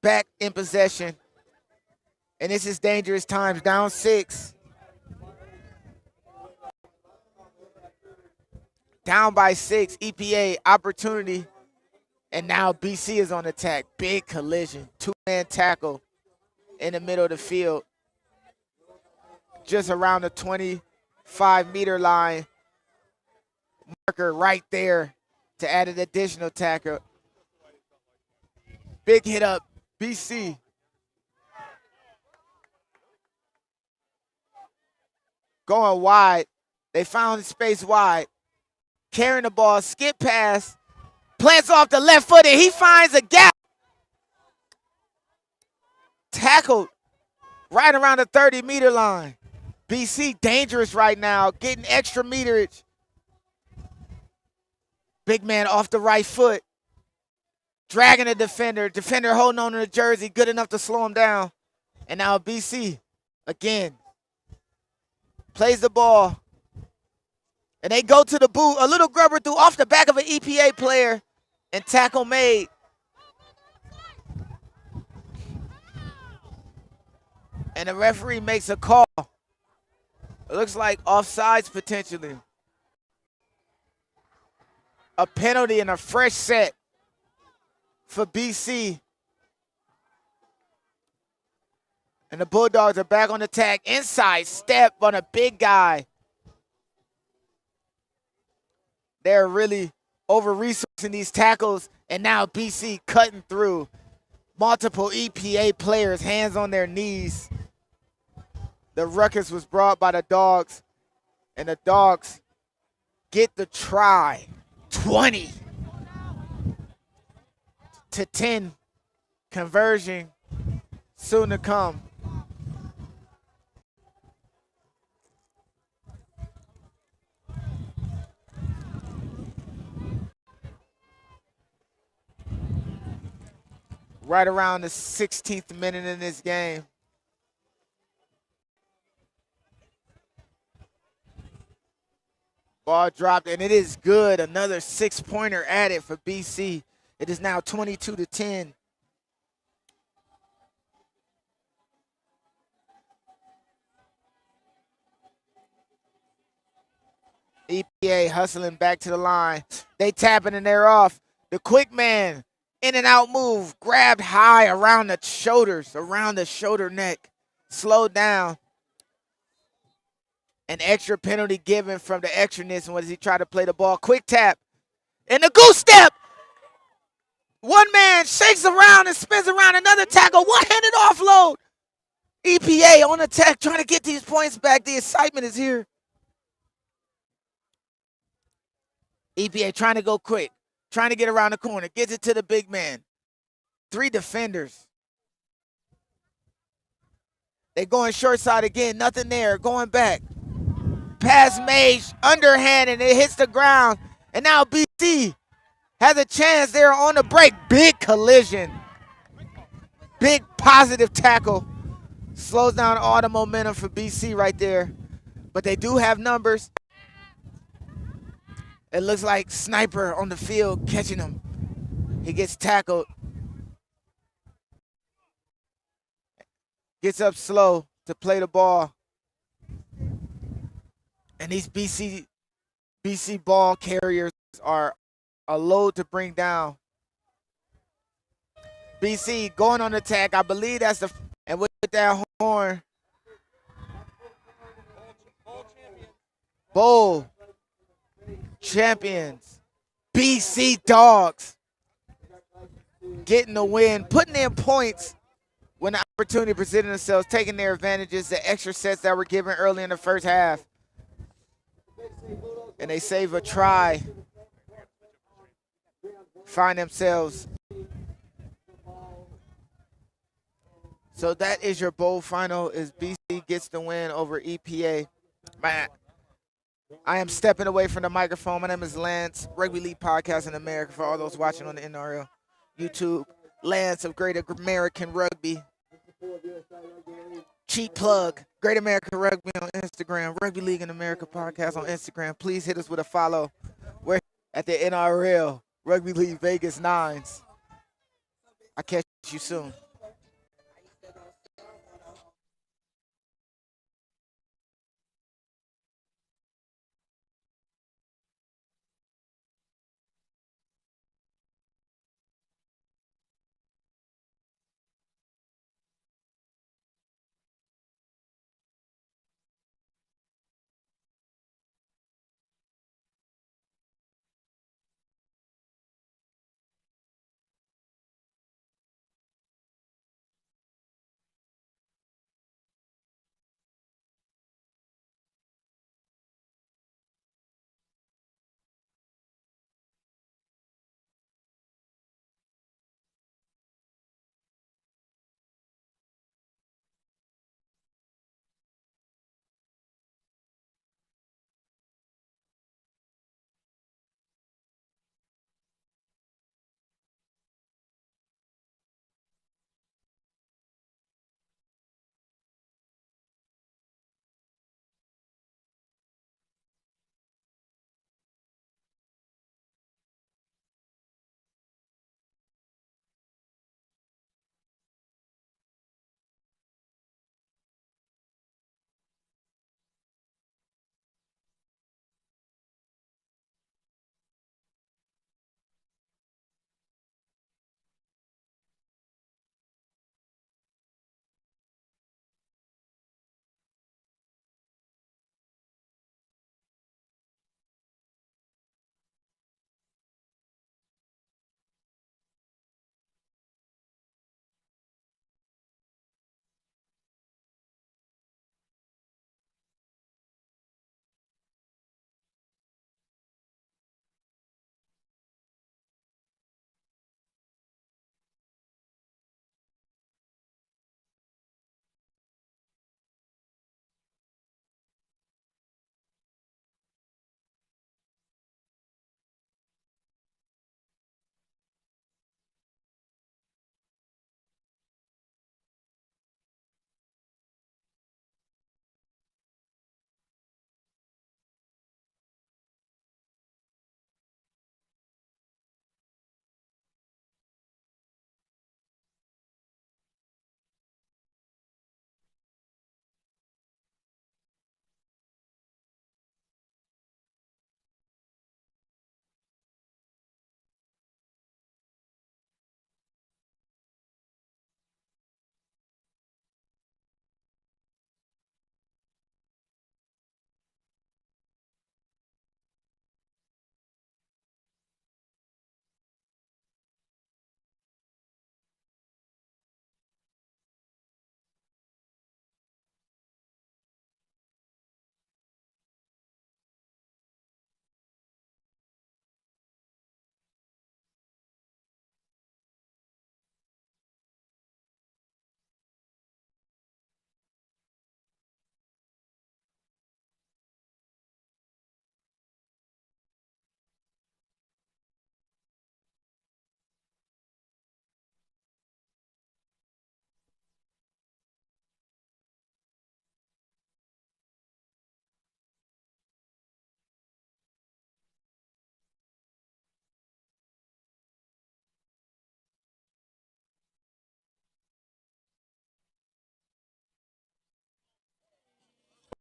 back in possession. And this is dangerous times, down 6. Down by 6, EPA opportunity. And now BC is on attack. Big collision, 2-man tackle in the middle of the field. Just around the 25-meter line. Marker right there to add an additional tackle. Big hit up, BC. Going wide. They found space wide. Carrying the ball, skip pass. Plants off the left foot, and he finds a gap. Tackled right around the 30-meter line. BC dangerous right now, getting extra meterage. Big man off the right foot. Dragging the defender. Defender holding on to the jersey, good enough to slow him down. And now BC again. Plays the ball. And they go to the boot. A little grubber through off the back of an EPA player. And tackle made. And the referee makes a call. It looks like offsides potentially. A penalty and a fresh set for BC. And the Bulldogs are back on attack. Inside step on a big guy. They're really over-resourcing these tackles. And now BC cutting through. Multiple EPA players, hands on their knees. The ruckus was brought by the Dogs. And the Dogs get the try. 20-10. Conversion soon to come. Right around the 16th minute in this game. Ball dropped, and it is good. Another 6-pointer added for BC. It is now 22-10. EPA hustling back to the line. They tapping and they're off. The quick man, in and out move, grabbed high around the shoulders, around the shoulder neck slowed down. An extra penalty given from the extraness when he tried to play the ball. Quick tap. And the goose step. One man shakes around and spins around. Another tackle. One-handed offload. EPA on attack trying to get these points back. The excitement is here. EPA trying to go quick. Trying to get around the corner. Gets it to the big man. 3 defenders. They going short side again. Nothing there. Going back. Pass made. Underhand and it hits the ground. And now BC has a chance there on the break. Big collision. Big positive tackle. Slows down all the momentum for BC right there. But they do have numbers. It looks like Sniper on the field catching him. He gets tackled. Gets up slow to play the ball. And these BC ball carriers are a load to bring down. BC going on attack. I believe that's the, and with that horn, bowl champions, BC Dogs, getting the win, putting in points when the opportunity presented themselves, taking their advantages, the extra sets that were given early in the first half. And they save a try, find themselves. So that is your bowl final, is BC gets the win over EPA. Man, I am stepping away from the microphone. My name is Lance, Rugby League Podcast in America for all those watching on the NRL YouTube. Lance of Great American Rugby. Cheap plug, Great American Rugby on Instagram, Rugby League in America Podcast on Instagram. Please hit us with a follow. We're at the NRL Rugby League Vegas Nines. I'll catch you soon.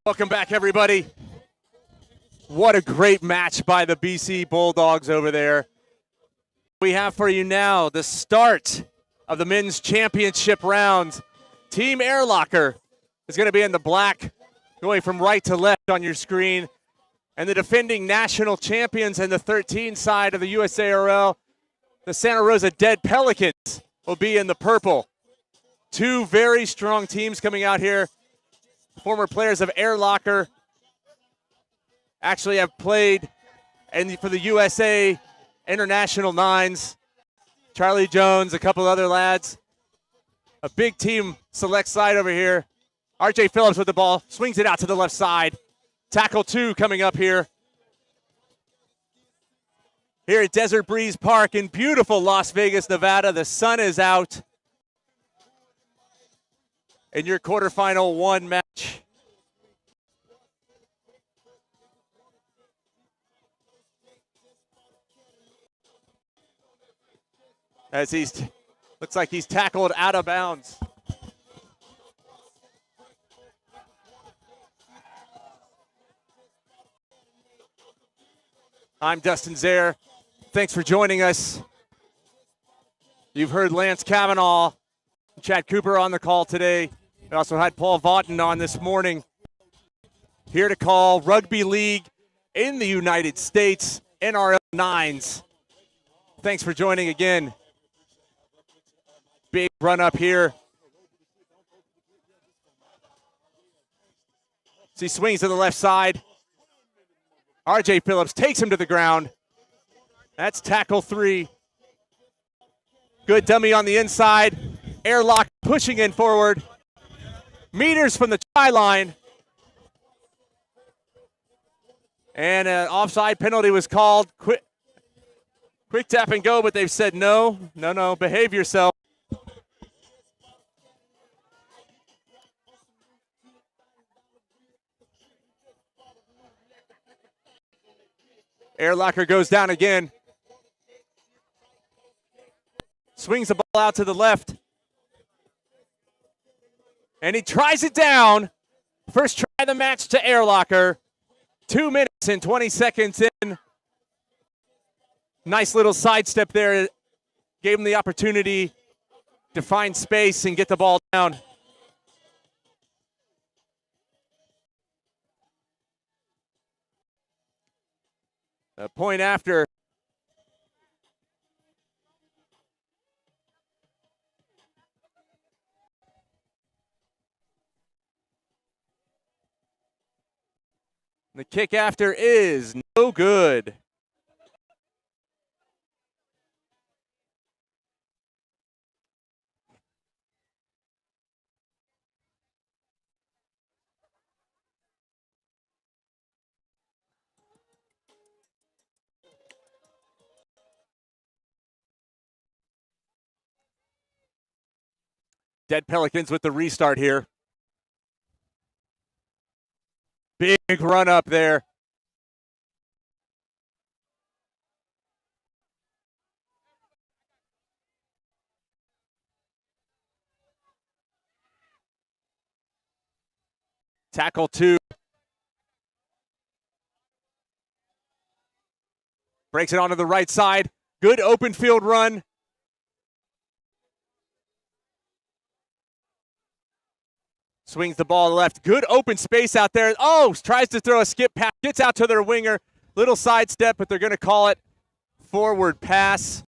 Welcome back, everybody. What a great match by the BC Bulldogs over there. We have for you now the start of the men's championship round. Team Air Locker is going to be in the black, going from right to left on your screen. And the defending national champions and the 13 side of the USARL, the Santa Rosa Dead Pelicans, will be in the purple. Two very strong teams coming out here. Former players of Air Locker actually have played for the USA International Nines. Charlie Jones, a couple other lads. A big team select side over here. RJ Phillips with the ball, swings it out to the left side. Tackle 2 coming up here. Here at Desert Breeze Park in beautiful Las Vegas, Nevada. The sun is out. In your quarterfinal 1 match. As looks like he's tackled out of bounds. I'm Dustin Zare. Thanks for joining us. You've heard Lance Cavanaugh, Chad Cooper on the call today. We also had Paul Vaughton on this morning. Here to call Rugby League in the United States, NRL Nines. Thanks for joining again. Big run up here. So he swings to the left side. RJ Phillips takes him to the ground. That's tackle 3. Good dummy on the inside. Airlock pushing in forward. Meters from the try line. And an offside penalty was called. Quick tap and go, but they've said no, behave yourself. Air Locker goes down again. Swings the ball out to the left. And he tries it down. First try of the match to Air Locker. 2 minutes and 20 seconds in. Nice little sidestep there. Gave him the opportunity to find space and get the ball down. A point after. The kick after is no good. Dead Pelicans with the restart here. Big run up there. Tackle 2. Breaks it onto the right side. Good open field run. Swings the ball left. Good open space out there. Oh, tries to throw a skip pass. Gets out to their winger. Little sidestep, but they're going to call it forward pass.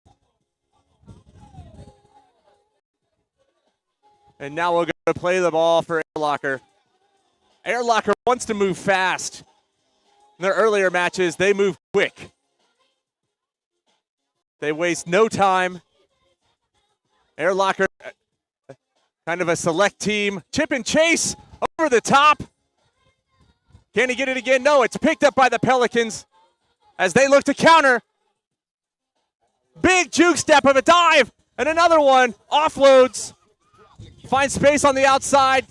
And now we're going to play the ball for Air Locker. Air Locker wants to move fast. In their earlier matches, they move quick. They waste no time. Air Locker, kind of a select team. Chip and chase over the top. Can he get it again? No, it's picked up by the Pelicans as they look to counter. Big juke step of a dive, and another one. Offloads. Finds space on the outside.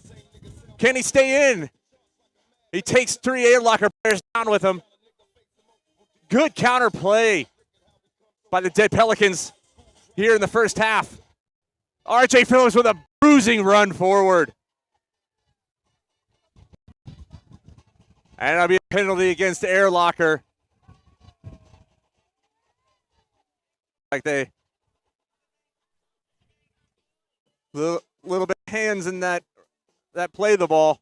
Can he stay in? He takes 3 Air Locker players down with him. Good counter play by the Dead Pelicans here in the first half. RJ Phillips with a bruising run forward. And that'll be a penalty against Air Locker. Like they little bit of hands in that play the ball.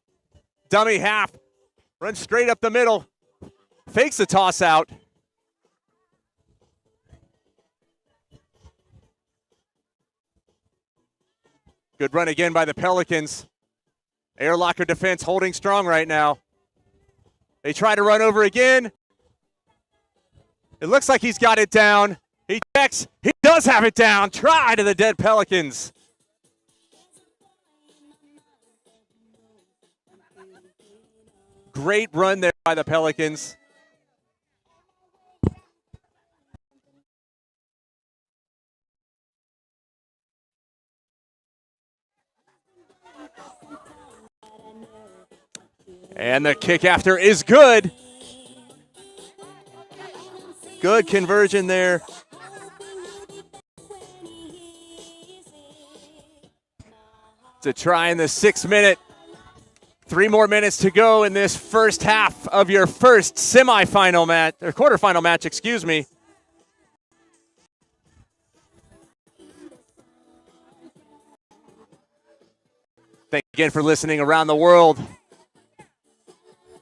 Dummy half. Runs straight up the middle. Fakes the toss out. Good run again by the Pelicans. Air Locker defense holding strong right now. They try to run over again. It looks like he's got it down. He checks. He does have it down. Try to the dead Pelicans. Great run there by the Pelicans. And the kick after is good. Good conversion there. To try in the 6th minute. 3 more minutes to go in this first half of your first semifinal match, or quarterfinal match, excuse me. Thank you again for listening around the world.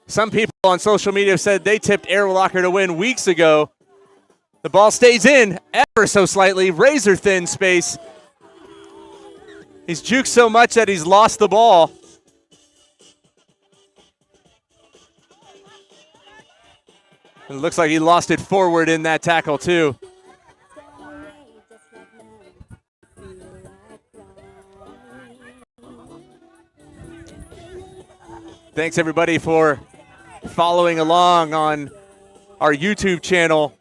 Some people on social media said they tipped Air Locker to win weeks ago. The ball stays in ever so slightly, razor thin space. He's juked so much that he's lost the ball. It looks like he lost it forward in that tackle too. Thanks everybody for following along on our YouTube channel.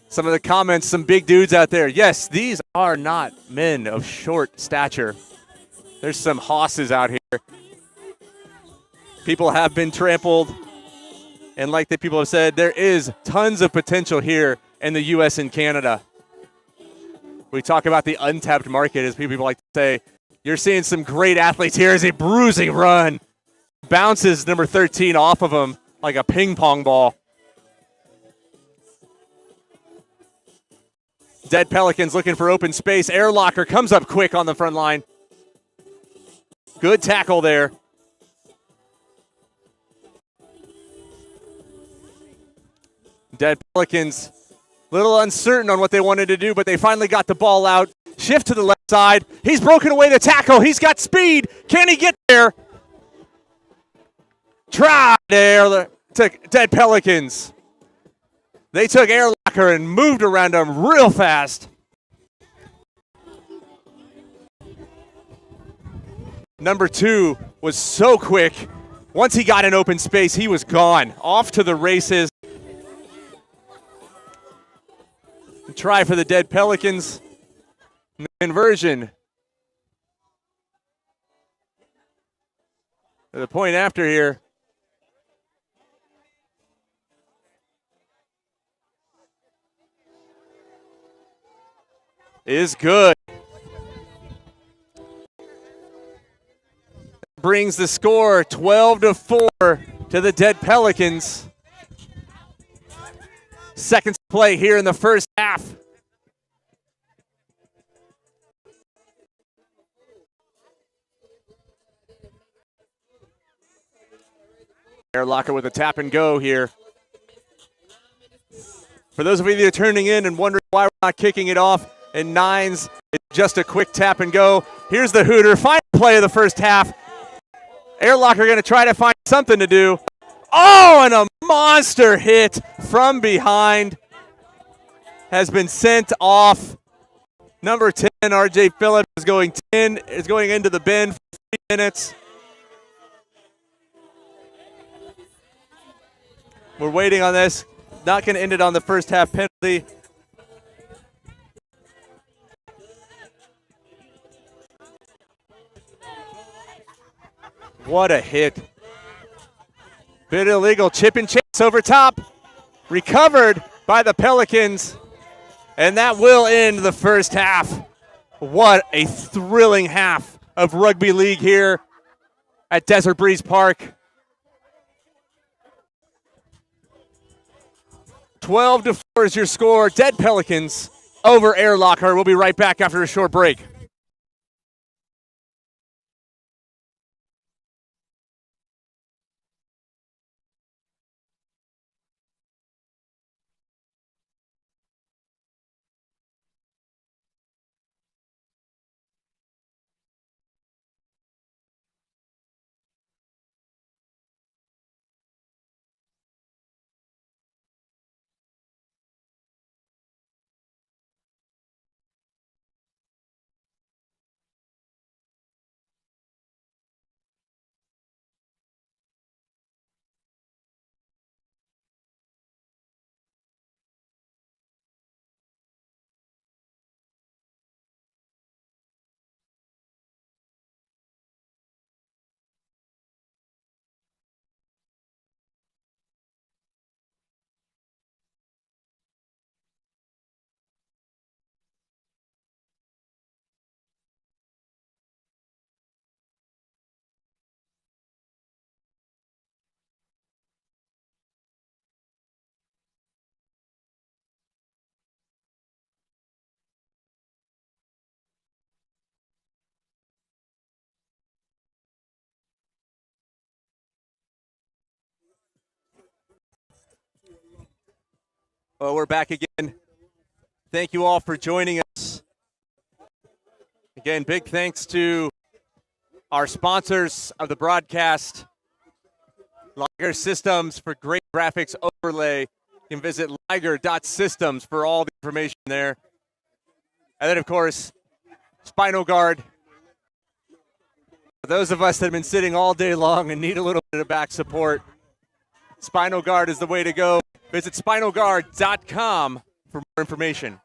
Some of the comments, some big dudes out there. Yes, these are not men of short stature. There's some hosses out here. People have been trampled. And like the people have said, there is tons of potential here in the U.S. and Canada. We talk about the untapped market, as people like to say. You're seeing some great athletes here as a bruising run. Bounces number 13 off of him like a ping pong ball. Dead Pelicans looking for open space. Air Locker comes up quick on the front line. Good tackle there. Dead Pelicans, a little uncertain on what they wanted to do, but they finally got the ball out. Shift to the left side. He's broken away the tackle. He's got speed. Can he get there? Try there to Dead Pelicans. They took Air Locker and moved around him real fast. Number 2 was so quick. Once he got in open space, he was gone. Off to the races. Try for the Dead Pelicans. Conversion. The point after here. Is good. Brings the score 12-4 to the Dead Pelicans. Seconds to play here in the first half. Air Locker with a tap and go here. For those of you that are turning in and wondering why we're not kicking it off in Nines, it's just a quick tap and go. Here's the Hooter. Final play of the first half. Air Locker going to try to find something to do. Oh, and a monster hit from behind has been sent off. Number 10, R.J. Phillips is going into the bin for 3 minutes. We're waiting on this. Not going to end it on the first half penalty. What a hit. Bit illegal. Chip and chase over top. Recovered by the Pelicans. And that will end the first half. What a thrilling half of rugby league here at Desert Breeze Park. 12-4 is your score. Dead Pelicans over Air Locker. We'll be right back after a short break. Well, we're back again. Thank you all for joining us. Again, big thanks to our sponsors of the broadcast, Liger Systems for great graphics overlay. You can visit liger.systems for all the information there. And then, of course, Spinal Guard. For those of us that have been sitting all day long and need a little bit of back support, Spinal Guard is the way to go. Visit spinalguard.com for more information.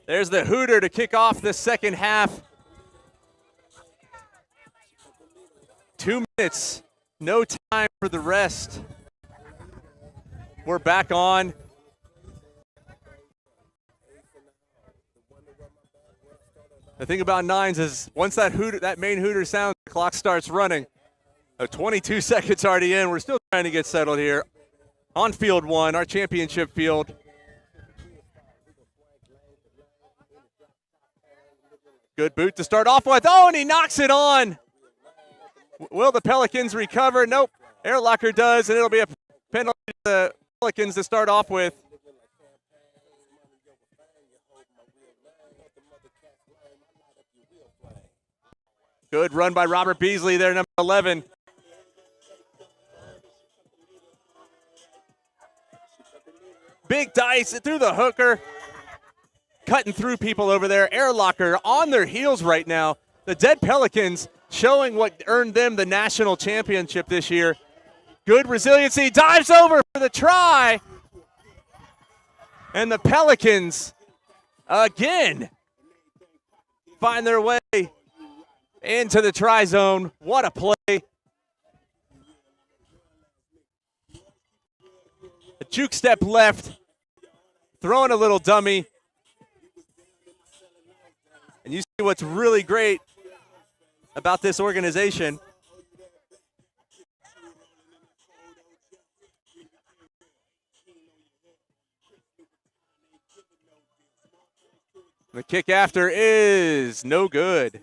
There's the hooter to kick off the second half. 2 minutes, no time for the rest. We're back on. The thing about Nines is once that main hooter sounds, the clock starts running. 22 seconds already in. We're still trying to get settled here. On field one, our championship field. Good boot to start off with. Oh, and he knocks it on. Will the Pelicans recover? Nope. Air Locker does, and it'll be a penalty to the Pelicans to start off with. Good run by Robert Beasley there, number 11. Big dice through the hooker. Cutting through people over there. Air Locker on their heels right now. The Dead Pelicans showing what earned them the national championship this year. Good resiliency. Dives over for the try. And the Pelicans, again, find their way into the try zone. What a play. A juke step left. Throwing a little dummy. And you see what's really great about this organization. The kick after is no good.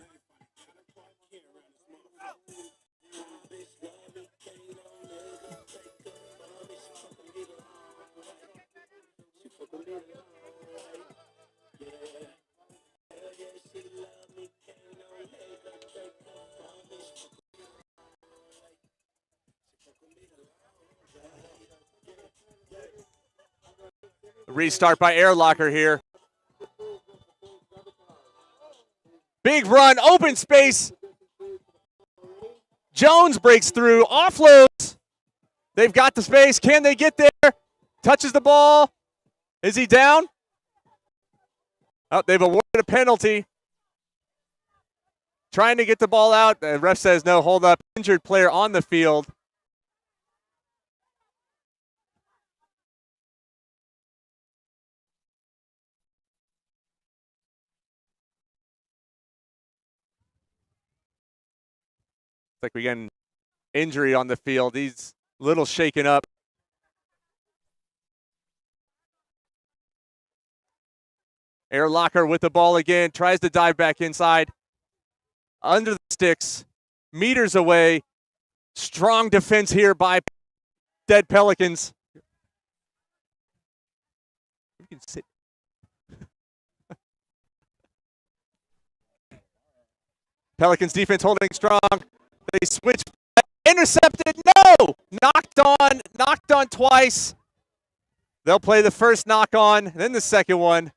Restart by Air Locker here. Big run, open space. Jones breaks through, offloads. They've got the space. Can they get there? Touches the ball. Is he down? Oh, they've awarded a penalty. trying to get the ball out. The ref says no, hold up. Injured player on the field. It's like we get an injury on the field. He's a little shaken up. Airlocker with the ball again, tries to dive back inside. Under the sticks, meters away. Strong defense here by Dead Pelicans. You can sit. Pelicans defense holding strong. They switch. Intercepted. No! Knocked on twice. They'll play the first knock on, then the second one.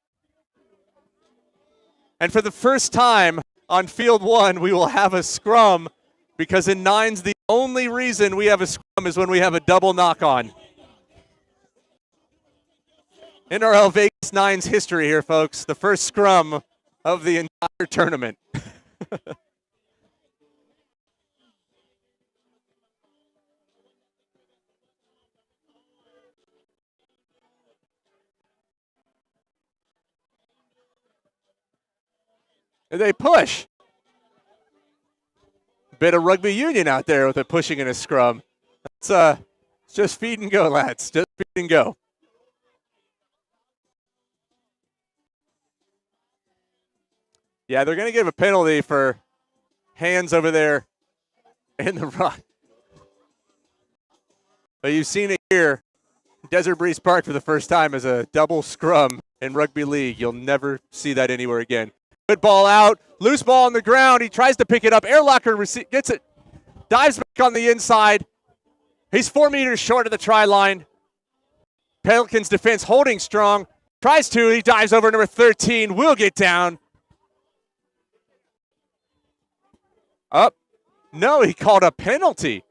And for the first time on field one, we will have a scrum, because in nines, the only reason we have a scrum is when we have a double knock on. NRL Vegas Nines history here, folks. The first scrum of the entire tournament. They push. Bit of rugby union out there with a pushing and a scrum. It's just feed and go, lads. Just feed and go. Yeah, they're going to give a penalty for hands over there in the rock. But you've seen it here. Desert Breeze Park for the first time as a double scrum in rugby league. You'll never see that anywhere again. Good ball out. Loose ball on the ground. He tries to pick it up. Airlocker gets it. Dives back on the inside. He's 4 meters short of the try line. Pelicans defense holding strong. Tries to. He dives over number 13. Will get down. Up. No, he called a penalty.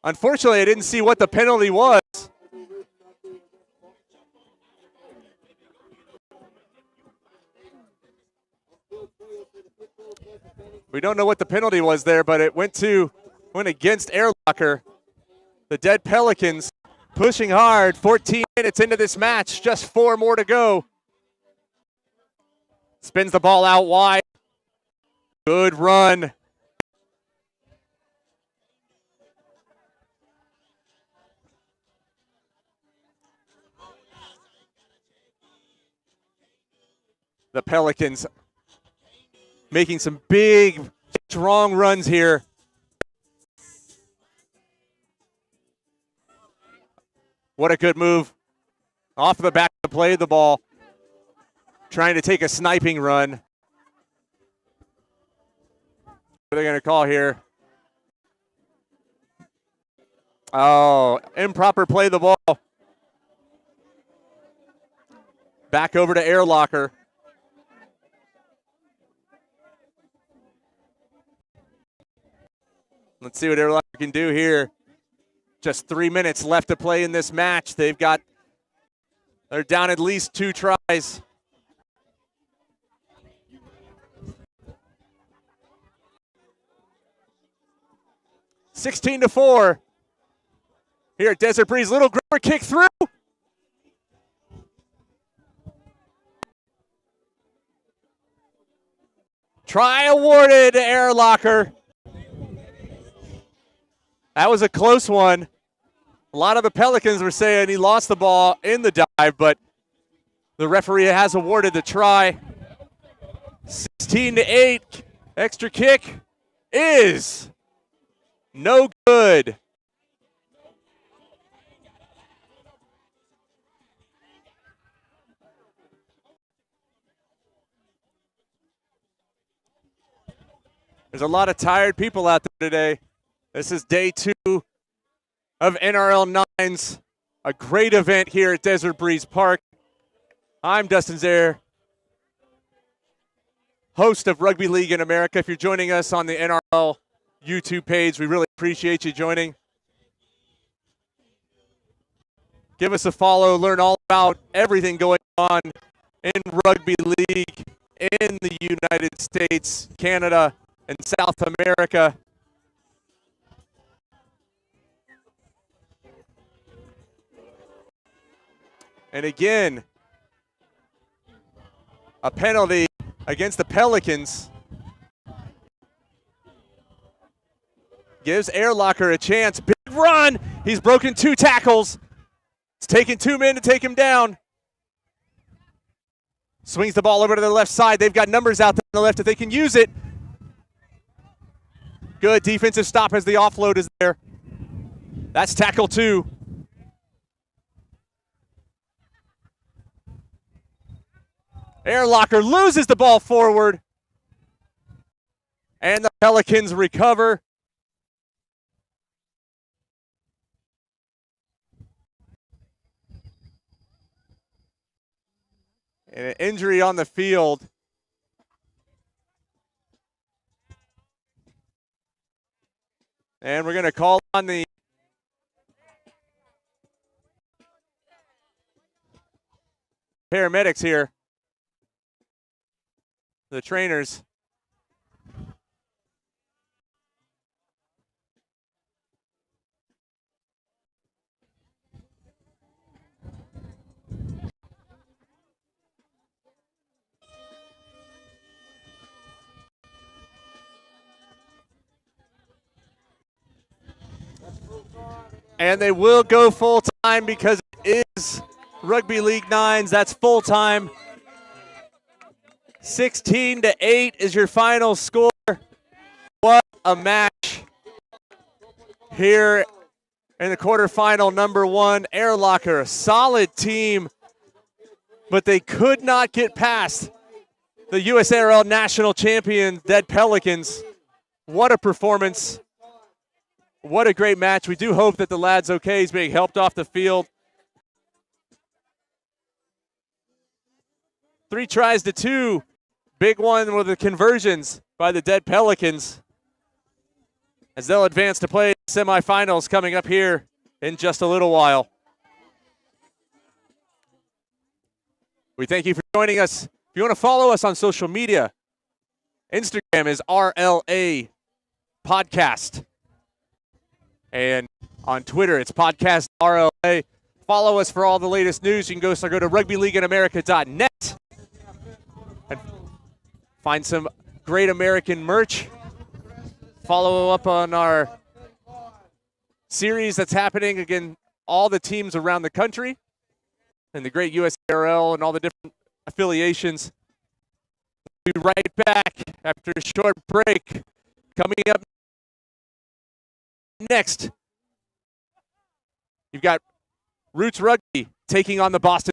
Unfortunately, I didn't see what the penalty was. We don't know what the penalty was there, but it went against Airlocker. The Dead Pelicans pushing hard. 14 minutes into this match, just 4 more to go. Spins the ball out wide. Good run. The Pelicans making some big, strong runs here. What a good move. Off the back to play the ball. Trying to take a sniping run. What are they going to call here? Oh, improper play the ball. Back over to Airlocker. Let's see what Airlocker can do here. Just 3 minutes left to play in this match. They're down at least 2 tries. (16-4) here at Desert Breeze. Little grubber kick through. Try awarded to Airlocker. That was a close one. A lot of the Pelicans were saying he lost the ball in the dive, but the referee has awarded the try. 16-8. Extra kick is no good. There's a lot of tired people out there today. This is day 2 of NRL Nines, a great event here at Desert Breeze Park. I'm Dustin Zaire, host of Rugby League in America. If you're joining us on the NRL YouTube page, we really appreciate you joining. Give us a follow, learn all about everything going on in Rugby League. in the United States, Canada, and South America. And again, a penalty against the Pelicans. Gives Airlocker a chance. Big run. He's broken 2 tackles. It's taken 2 men to take him down. Swings the ball over to the left side. They've got numbers out there on the left if they can use it. Good defensive stop as the offload is there. That's tackle 2. Airlocker loses the ball forward. And the Pelicans recover. And an injury on the field. And we're going to call on the paramedics here. The trainers. And they will go full time because it is Rugby League Nines. That's full time. 16-8 is your final score. What a match here in the quarterfinal number 1. Airlocker, a solid team, but they could not get past the USARL national champion, Dead Pelicans. What a performance. What a great match. We do hope that the lad's okay. He's being helped off the field. 3 tries to 2. Big one with the conversions by the Dead Pelicans as they'll advance to play semifinals coming up here in just a little while. We thank you for joining us. If you want to follow us on social media, Instagram is RLA Podcast. And on Twitter, it's Podcast RLA. Follow us for all the latest news. You can go to rugbyleagueinamerica.net and find some great American merch. Follow up on our series that's happening again, all the teams around the country and the great USARL and all the different affiliations. We'll be right back after a short break. Coming up next, you've got Roots Rugby taking on the Boston.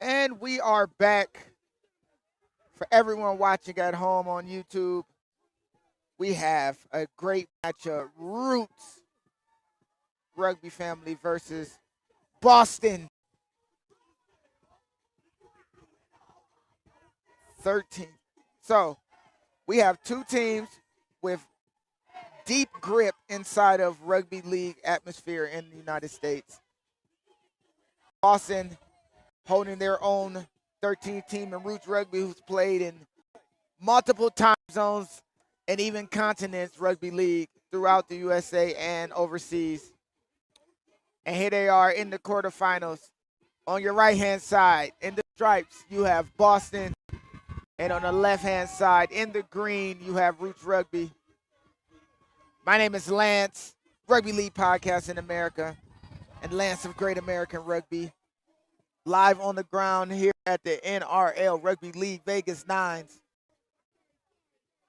And we are back For everyone watching at home on YouTube, we have a great matchup. Roots Rugby family versus Boston 13. So we have two teams with deep grip inside of rugby league atmosphere in the United States. Boston holding their own 13 team in Roots Rugby, who's played in multiple time zones and even continents rugby league throughout the USA and overseas. And here they are in the quarterfinals. On your right-hand side, in the stripes, you have Boston. And on the left-hand side, in the green, you have Roots Rugby. My name is Lance, Rugby League Podcast in America, and Lance of Great American Rugby. Live on the ground here at the NRL Rugby League Vegas Nines.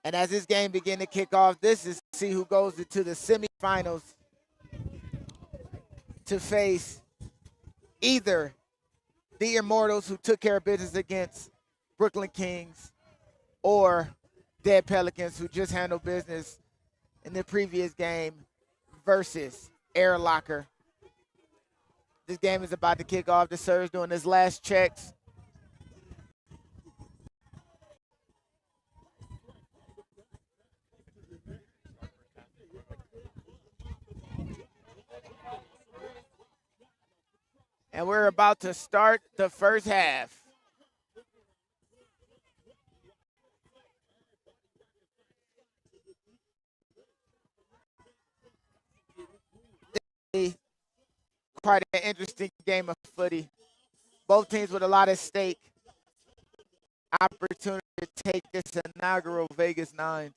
And as this game begins to kick off, this is to see who goes into the semifinals to face either the Immortals, who took care of business against Brooklyn Kings, or Dead Pelicans, who just handled business in the previous game versus Air Locker. This game is about to kick off. The Surge doing his last checks. And we're about to start the first half. Quite an interesting game of footy. Both teams with a lot at stake. Opportunity to take this inaugural Vegas Nines.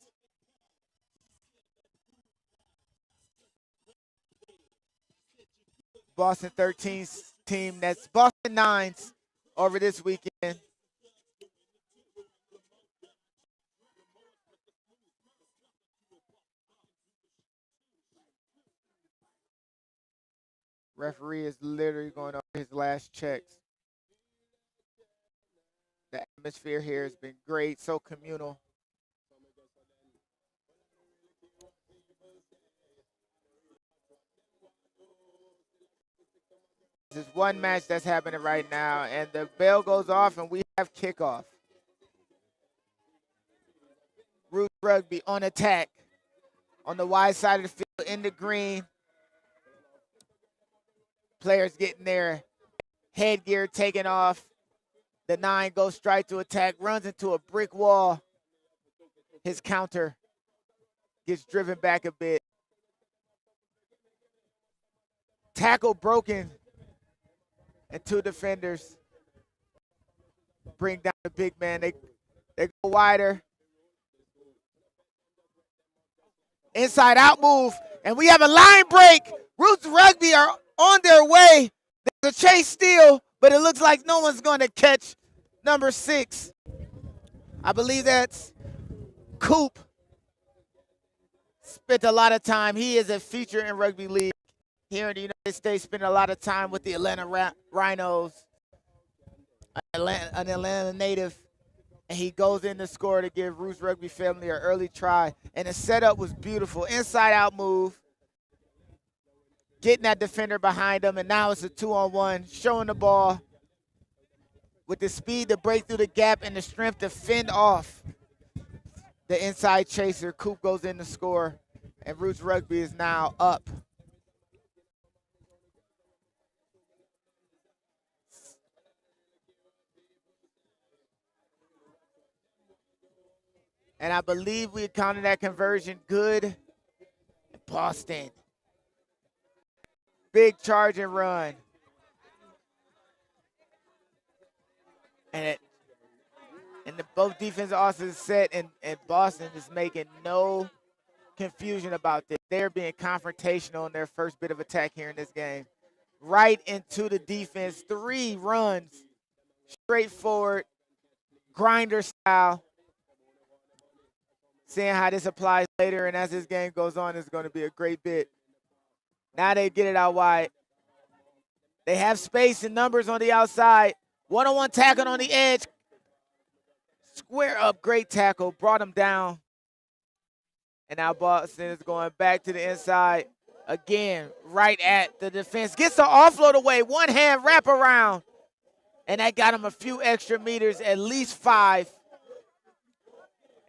Boston 13's team, that's Boston Nines over this weekend. Referee is literally going over his last checks. The atmosphere here has been great, so communal. This is one match that's happening right now, and the bell goes off, and we have kickoff. Roots Rugby on attack on the wide side of the field in the green. Players getting their headgear taken off. The 9 goes straight to attack, runs into a brick wall. His counter gets driven back a bit. Tackle broken, and 2 defenders bring down the big man. They go wider. Inside out move, and we have a line break. Roots Rugby are on their way. There's a chase steal, but it looks like no one's going to catch number 6. I believe that's Coop. Spent a lot of time. He is a feature in rugby league here in the United States. Spent a lot of time with the Atlanta Rhinos, an Atlanta native. And he goes in to score to give Roots Rugby family an early try. And the setup was beautiful. Inside out move. Getting that defender behind him. And now it's a 2-on-1. Showing the ball with the speed to break through the gap and the strength to fend off the inside chaser. Coop goes in to score. And Roots Rugby is now up. And I believe we counted that conversion good. Boston. Big charge and run. And both defensive offenses set, and Boston is making no confusion about this. They're being confrontational in their first bit of attack here in this game. Right into the defense. 3 runs. Straightforward. Grinder style. Seeing how this applies later, and as this game goes on, it's going to be a great bit. Now they get it out wide. They have space and numbers on the outside. 1-on-1 tackle on the edge. Square up, great tackle, brought him down. And now Boston is going back to the inside. Again, right at the defense. Gets the offload away, one hand wrap around. And that got him a few extra meters, at least 5.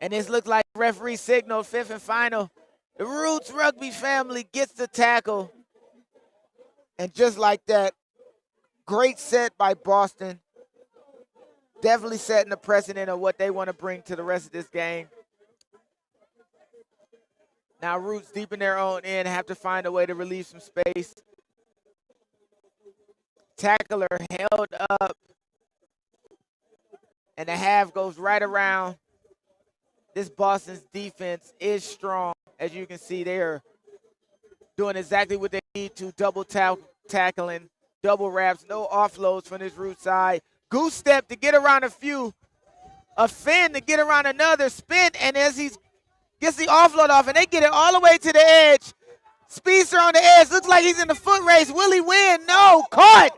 And this looked like referee signal, 5th and final. The Roots Rugby family gets the tackle. And just like that, great set by Boston. Definitely setting the precedent of what they want to bring to the rest of this game. Now Roots deep in their own end have to find a way to relieve some space. Tackler held up. And the half goes right around. This Boston's defense is strong. As you can see, they are doing exactly what they need to. Double tackling, double wraps, no offloads from this Root side. Goose step to get around a few. A fin to get around another. Spin, and as he gets the offload off, and they get it all the way to the edge. Speedster on the edge. Looks like he's in the foot race. Will he win? No. Caught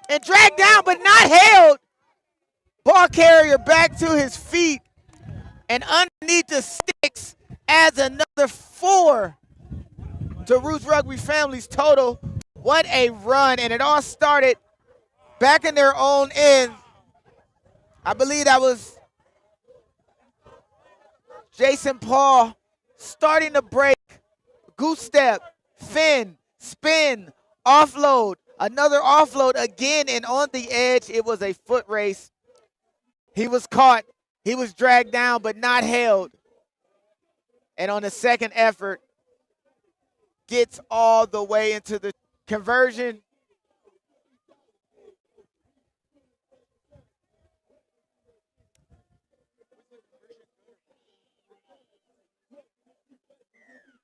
and dragged down, but not held. Ball carrier back to his feet. And underneath the sticks adds another 4 to Roots Rugby family's total. What a run. And it all started back in their own end. I believe that was Jason Paul starting the break. Goose step, fin, spin, offload. Another offload again, and on the edge, it was a foot race. He was caught. He was dragged down, but not held. And on the second effort, gets all the way into the conversion.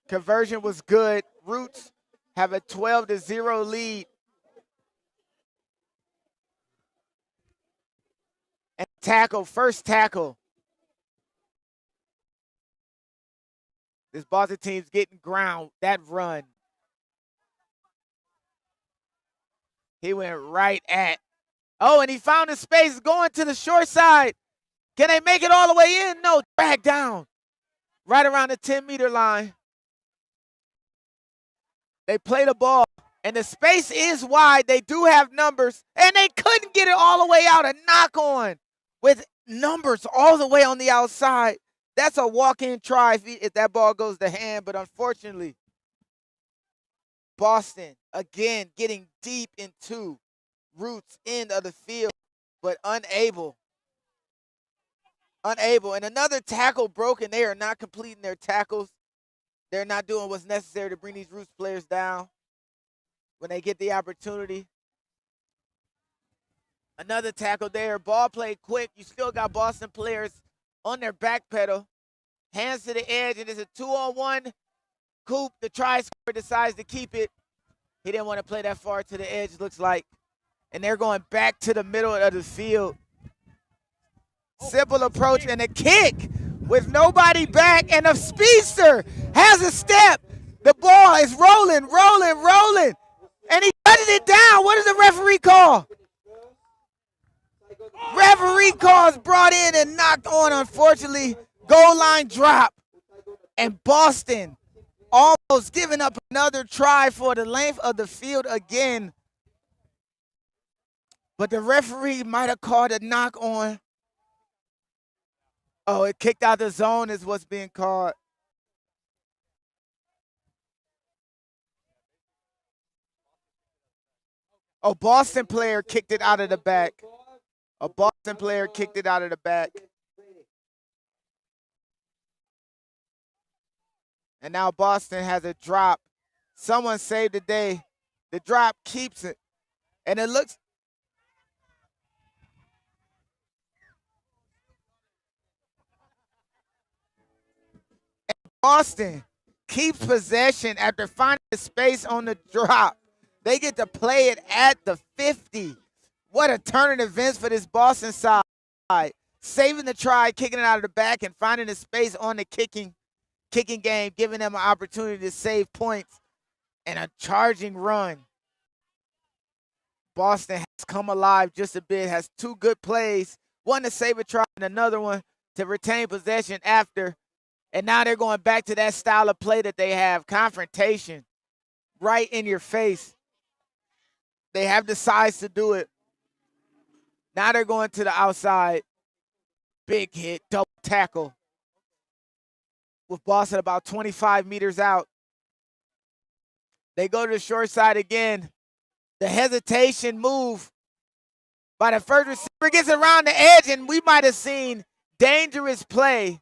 Conversion was good. Roots have a 12-0 lead. And tackle, first tackle. This Boston team's getting ground. That run. He went right at. Oh, and he found his space going to the short side. Can they make it all the way in? No, drag down. Right around the 10-meter line. They play the ball, and the space is wide. They do have numbers, and they couldn't get it all the way out. A knock on with numbers all the way on the outside. That's a walk-in try if that ball goes to hand, but unfortunately, Boston, again, getting deep into Roots' end of the field, but unable. And another tackle broken. They are not completing their tackles. They're not doing what's necessary to bring these Roots players down when they get the opportunity. Another tackle there. Ball played quick. You still got Boston players on their back pedal. Hands to the edge, and it's a 2-on-1. Coop, the try scorer, decides to keep it. He didn't want to play that far to the edge, looks like. And they're going back to the middle of the field. Simple approach and a kick with nobody back, and a speedster has a step. The ball is rolling, and he cutting it down. What does the referee call? Referee calls brought in and knocked on, unfortunately. Goal line drop, and Boston almost giving up another try for the length of the field again. But the referee might have called a knock on. Oh, it kicked out the zone is what's being called. Oh, Boston player kicked it out of the back. A Boston player kicked it out of the back. And now Boston has a drop. Someone saved the day. The drop keeps it. And it looks. And Boston keeps possession after finding the space on the drop. They get to play it at the 50. What a turn of events for this Boston side. Saving the try, kicking it out of the back, and finding the space on the kicking game, giving them an opportunity to save points and a charging run. Boston has come alive just a bit, has two good plays, one to save a try and another one to retain possession after. And now they're going back to that style of play that they have, confrontation, right in your face. They have the size to do it. Now they're going to the outside. Big hit, double tackle. With Boston about 25 meters out. They go to the short side again. The hesitation move by the first receiver gets around the edge, and we might have seen dangerous play.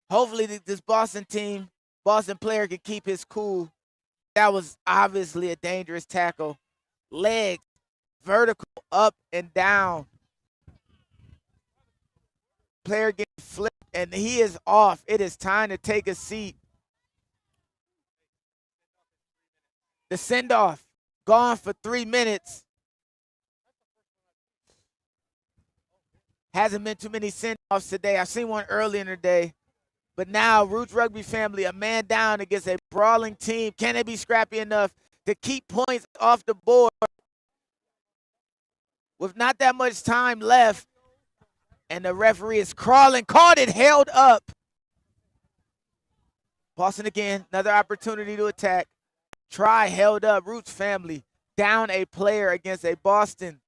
Hopefully this Boston player can keep his cool. That was obviously a dangerous tackle. Legs, vertical, up and down. Player getting flipped, and he is off. It is time to take a seat. The send-off, gone for 3 minutes. Hasn't been too many send-offs today. I've seen one earlier in the day. But now, Roots Rugby family, a man down against a brawling team. Can they be scrappy enough to keep points off the board? With not that much time left, and the referee is crawling, caught it, held up. Boston again, another opportunity to attack. Try, held up. Roots family down a player against a Boston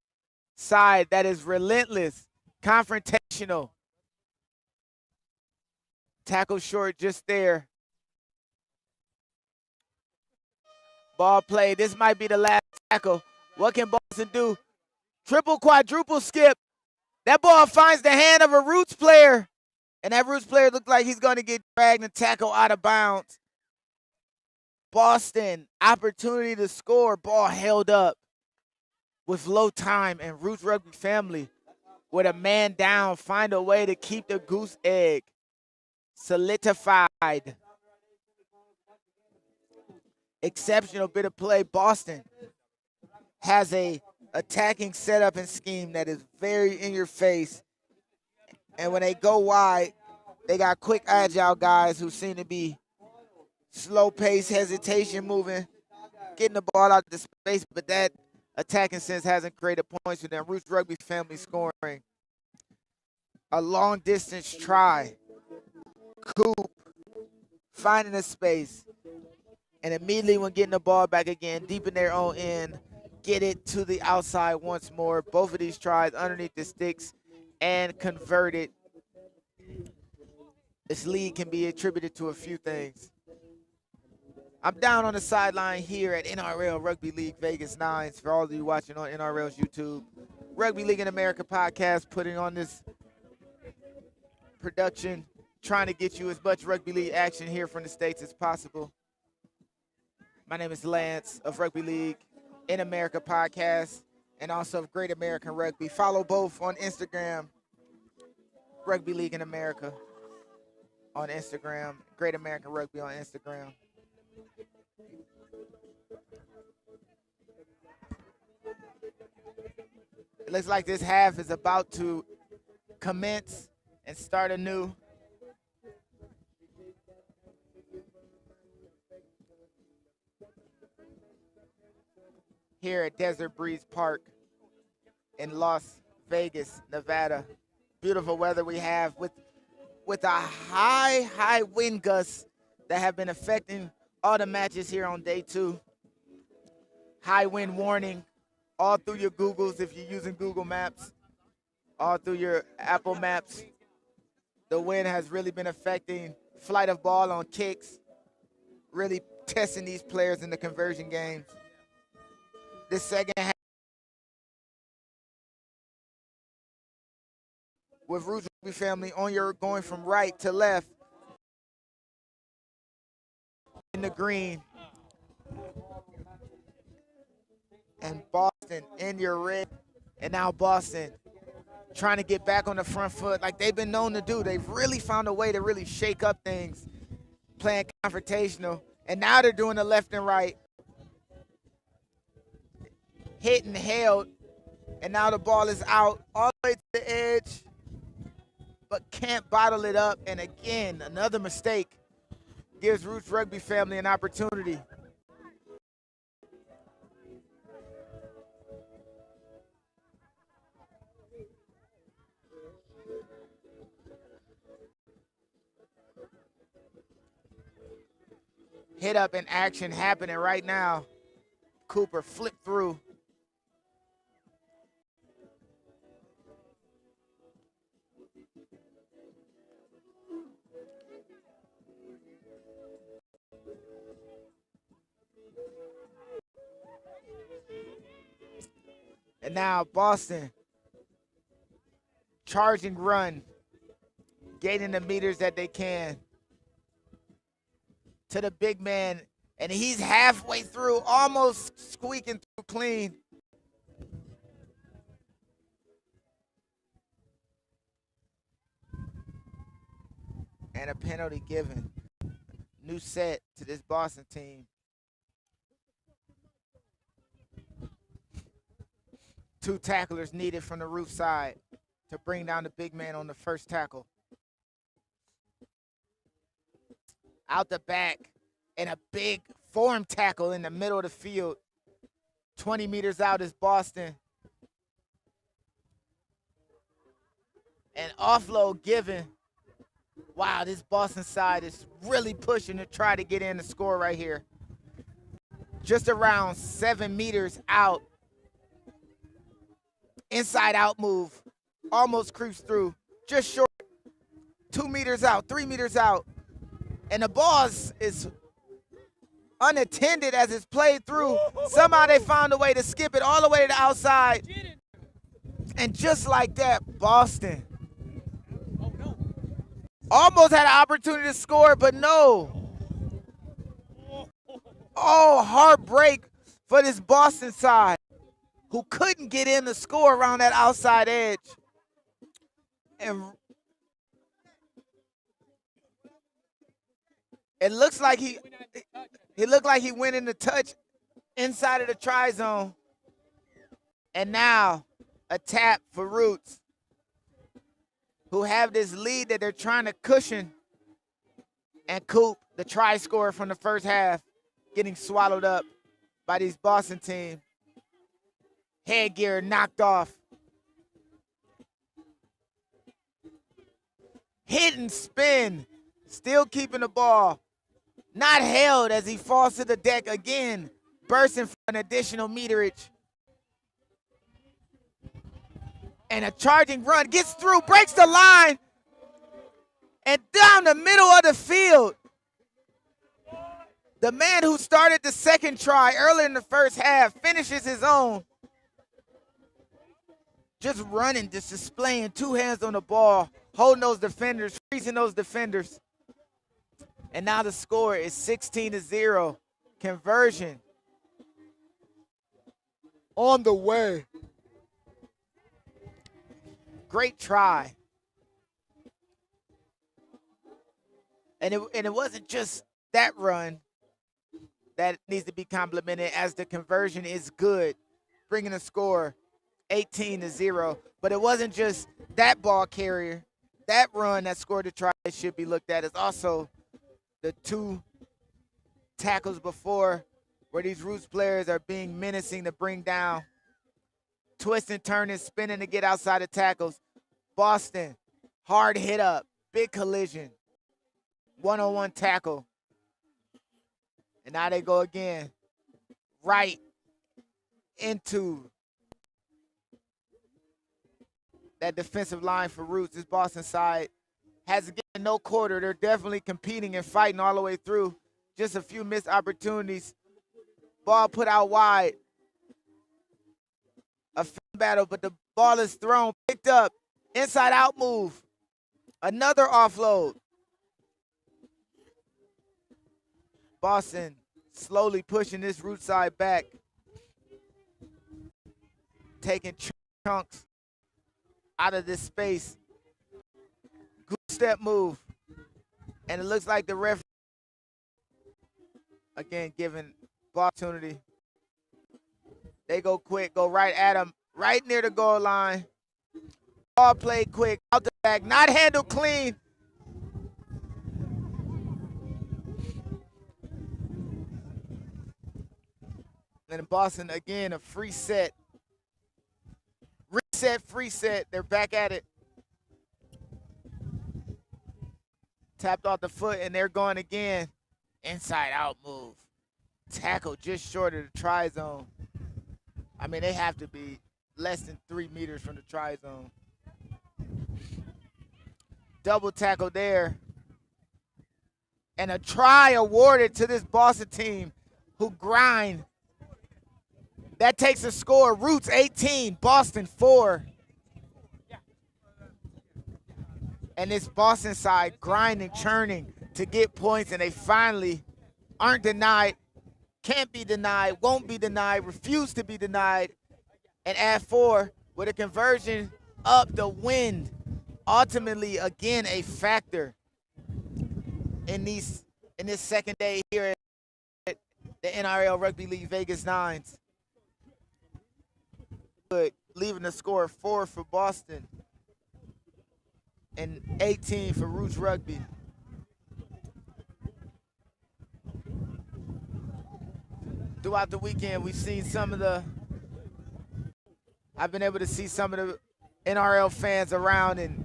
side that is relentless, confrontational. Tackle short just there. Ball play. This might be the last tackle. What can Boston do? Triple, quadruple skip. That ball finds the hand of a Roots player. And that Roots player looks like he's going to get dragged and tackled out of bounds. Boston, opportunity to score. Ball held up with low time. And Roots Rugby family, with a man down, find a way to keep the goose egg solidified. Exceptional bit of play. Boston has a attacking setup and scheme that is very in your face. And when they go wide, they got quick, agile guys who seem to be slow pace, hesitation moving, getting the ball out of space, but that attacking sense hasn't created points for them. Roots Rugby family scoring. A long distance try. Coop finding a space. And immediately when getting the ball back again, deep in their own end, get it to the outside once more. Both of these tries underneath the sticks and converted. This lead can be attributed to a few things. I'm down on the sideline here at NRL Rugby League Vegas Nines. For all of you watching on NRL's YouTube, Rugby League in America podcast, putting on this production, trying to get you as much rugby league action here from the States as possible. My name is Lance of Rugby League in America podcast and also of Great American Rugby. Follow both on Instagram, Rugby League in America on Instagram, Great American Rugby on Instagram. It looks like this half is about to commence and start anew. Here at Desert Breeze Park in Las Vegas, Nevada. Beautiful weather we have with a high wind gusts that have been affecting all the matches here on day 2. High wind warning all through your Googles if you're using Google Maps, all through your Apple Maps. The wind has really been affecting flight of ball on kicks, really testing these players in the conversion games. This second half, with Roots Rugby family on your going from right to left in the green, and Boston in your red, and now Boston trying to get back on the front foot like they've been known to do. They've really found a way to really shake up things, playing confrontational, and now they're doing the left and right. Hit and held, and now the ball is out all the way to the edge, but can't bottle it up. And again, another mistake gives Roots Rugby family an opportunity. hit up in action happening right now. Cooper flipped through. And now Boston charging run, gaining the meters that they can to the big man, and he's halfway through, almost squeaking through clean. And a penalty given. New set to this Boston team. Two tacklers needed from the roof side to bring down the big man on the first tackle. Out the back, and a big form tackle in the middle of the field. 20 meters out is Boston. An offload given. Wow, this Boston side is really pushing to try to get in the score right here. Just around 7 meters out. Inside out move. Almost creeps through. Just short. 2 meters out, 3 meters out. And the ball is unattended as it's played through. Somehow they found a way to skip it all the way to the outside. And just like that, Boston almost had an opportunity to score, but no. Oh, heartbreak for this Boston side, who couldn't get in the score around that outside edge. And it looks like he went in the touch inside of the try zone. And now a tap for Roots, who have this lead that they're trying to cushion. And Coop, the try scorer from the first half, getting swallowed up by these Boston team. Headgear knocked off. Hit and spin, still keeping the ball. Not held as he falls to the deck again, bursting for an additional meterage. And a charging run, gets through, breaks the line, and down the middle of the field. The man who started the second try early in the first half finishes his own. Just running, just displaying 2 hands on the ball, holding those defenders, freezing those defenders. And now the score is 16-0. Conversion on the way. Great try. And it wasn't just that run that needs to be complimented, as the conversion is good, bringing the score 18-0. But it wasn't just that ball carrier, that run that scored the try that should be looked at. It's also the 2 tackles before, where these Roots players are being menacing to bring down. Twisting, turning, spinning to get outside of tackles. Boston, hard hit up, big collision. 1-on-1 tackle. And now they go again. Right into that defensive line for Roots. This Boston side has given no quarter. They're definitely competing and fighting all the way through. Just a few missed opportunities. Ball put out wide. A fan battle, but the ball is thrown, picked up. Inside out move. Another offload. Boston slowly pushing this Root side back. Taking chunks out of this space. Good step move. And it looks like the ref, again, giving ball opportunity. They go quick, go right at him, right near the goal line. Ball played quick, out the back, not handled clean. And Boston, again, a free set. Reset, free set. They're back at it. Tapped off the foot, and they're going again. Inside out move. Tackle just short of the try zone. I mean, they have to be less than 3 meters from the try zone. Double tackle there. And a try awarded to this Boston team who grind. That takes a score. Roots 18, Boston 4. And this Boston side grinding, churning to get points, and they finally aren't denied, can't be denied, won't be denied, refuse to be denied, and add 4 with a conversion up the wind. Ultimately, again, a factor in this second day here at the NRL Rugby League Vegas Nines. Leaving the score of 4 for Boston and 18 for Roots Rugby. Throughout the weekend, we've seen I've been able to see some of the NRL fans around and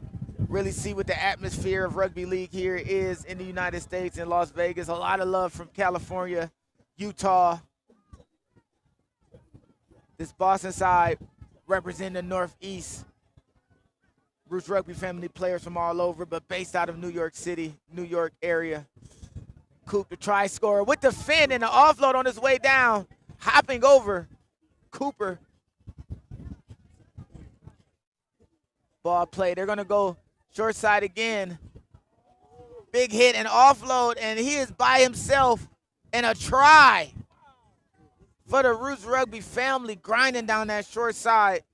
really see what the atmosphere of rugby league here is in the United States in Las Vegas. A lot of love from California, Utah. This Boston side representing the Northeast. Roots Rugby family players from all over, but based out of New York City, New York area. Coop, the try scorer, with the fin and the offload on his way down, hopping over Cooper. Ball play. They're going to go short side again. Big hit and offload, and he is by himself. And a try for the Roots Rugby family, grinding down that short side.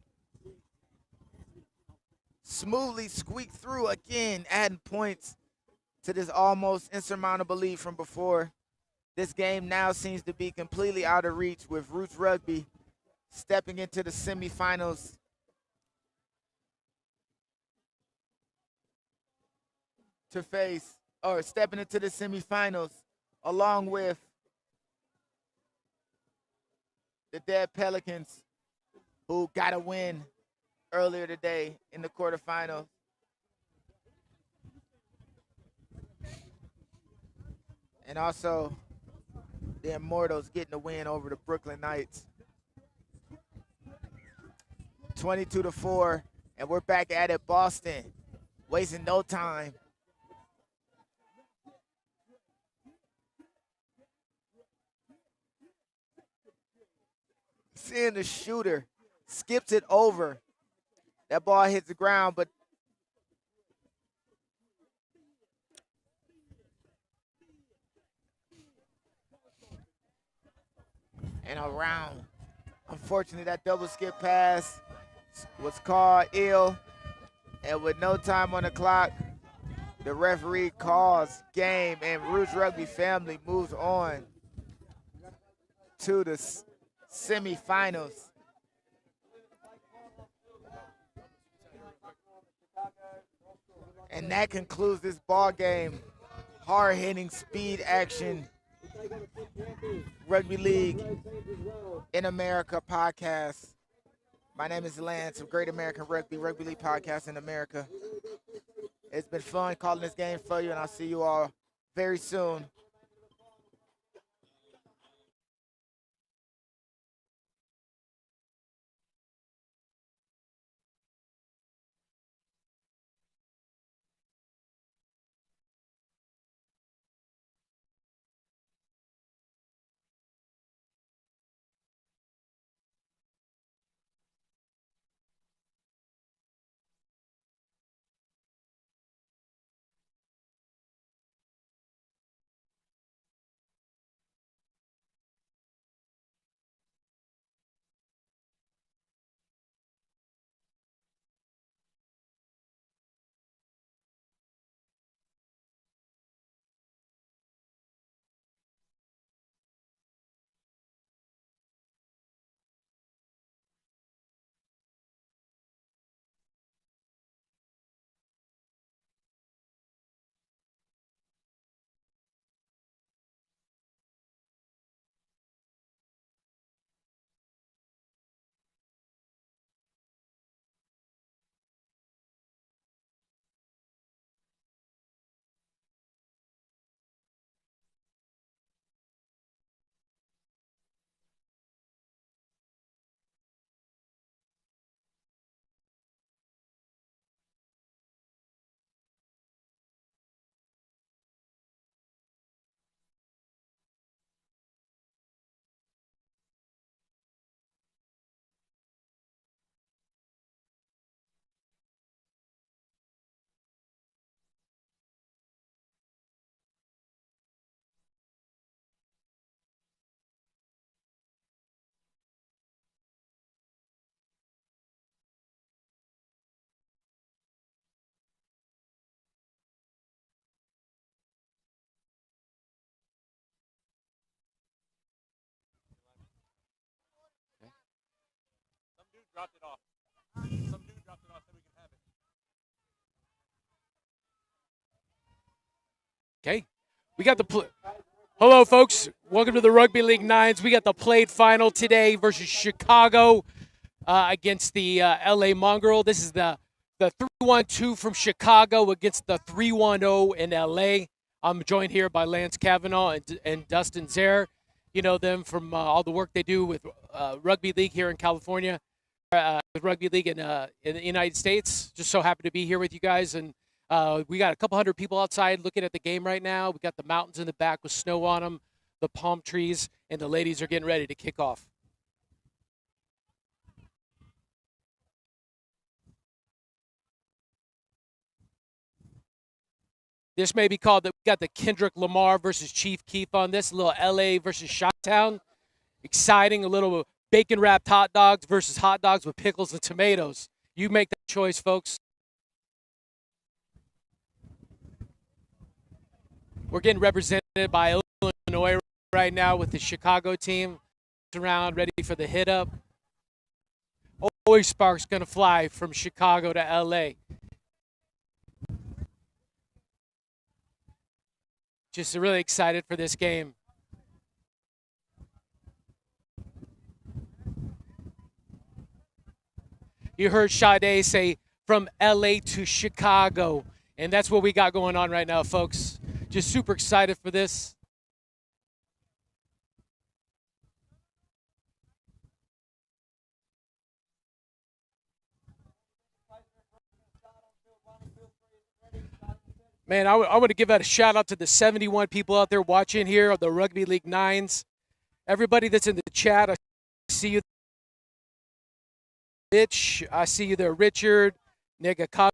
Smoothly squeaked through again, adding points to this almost insurmountable lead from before. This game now seems to be completely out of reach, with Roots Rugby stepping into the semifinals. To face, or stepping into the semifinals, along with the Dead Pelicans, who got a win earlier today in the quarterfinals. And also the Immortals getting the win over the Brooklyn Knights. 22-4, and we're back at it, Boston. Wasting no time. Seeing the shooter, skips it over. That ball hits the ground, but and around. Unfortunately, that double skip pass was called ill, and with no time on the clock, the referee calls game, and Roots Rugby family moves on to the semifinals. And that concludes this ball game. Hard-hitting speed action. Rugby League in America podcast. My name is Lance of Great American Rugby League podcast in America. It's been fun calling this game for you, and I'll see you all very soon. dropped it off. Some dude dropped it off so we can have it. Okay. We got the hello, folks. Welcome to the Rugby League Nines. We got the played final today versus Chicago against the LA Mongrel. This is the 3-1-2 from Chicago against the 3-1-0 in LA. I'm joined here by Lance Kavanaugh and Dustin Zare. You know them from all the work they do with Rugby League here in California, with Rugby League in the United States. Just so happy to be here with you guys. And we got a couple hundred people outside looking at the game right now. We got the mountains in the back with snow on them, the palm trees, and the ladies are getting ready to kick off. This may be called, we got the Kendrick Lamar versus Chief Keef on this, a little LA versus Chi-Town. Exciting, a little bacon wrapped hot dogs versus hot dogs with pickles and tomatoes. You make that choice, folks. We're getting represented by Illinois right now with the Chicago team. Around, ready for the hit up. Always sparks going to fly from Chicago to LA. Just really excited for this game. You heard Sade say from LA to Chicago, and that's what we got going on right now, folks. Just super excited for this. Man, I want to give out a shout out to the 71 people out there watching here on the Rugby League Nines. Everybody that's in the chat, I see you. Mitch, I see you there. Richard, Negakahu.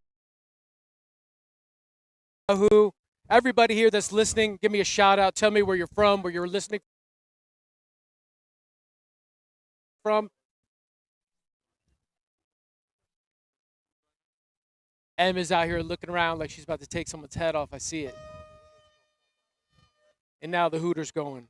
Everybody here that's listening, give me a shout out. Tell me where you're from, where you're listening from. Emma's out here looking around like she's about to take someone's head off. I see it. And now the Hooters going.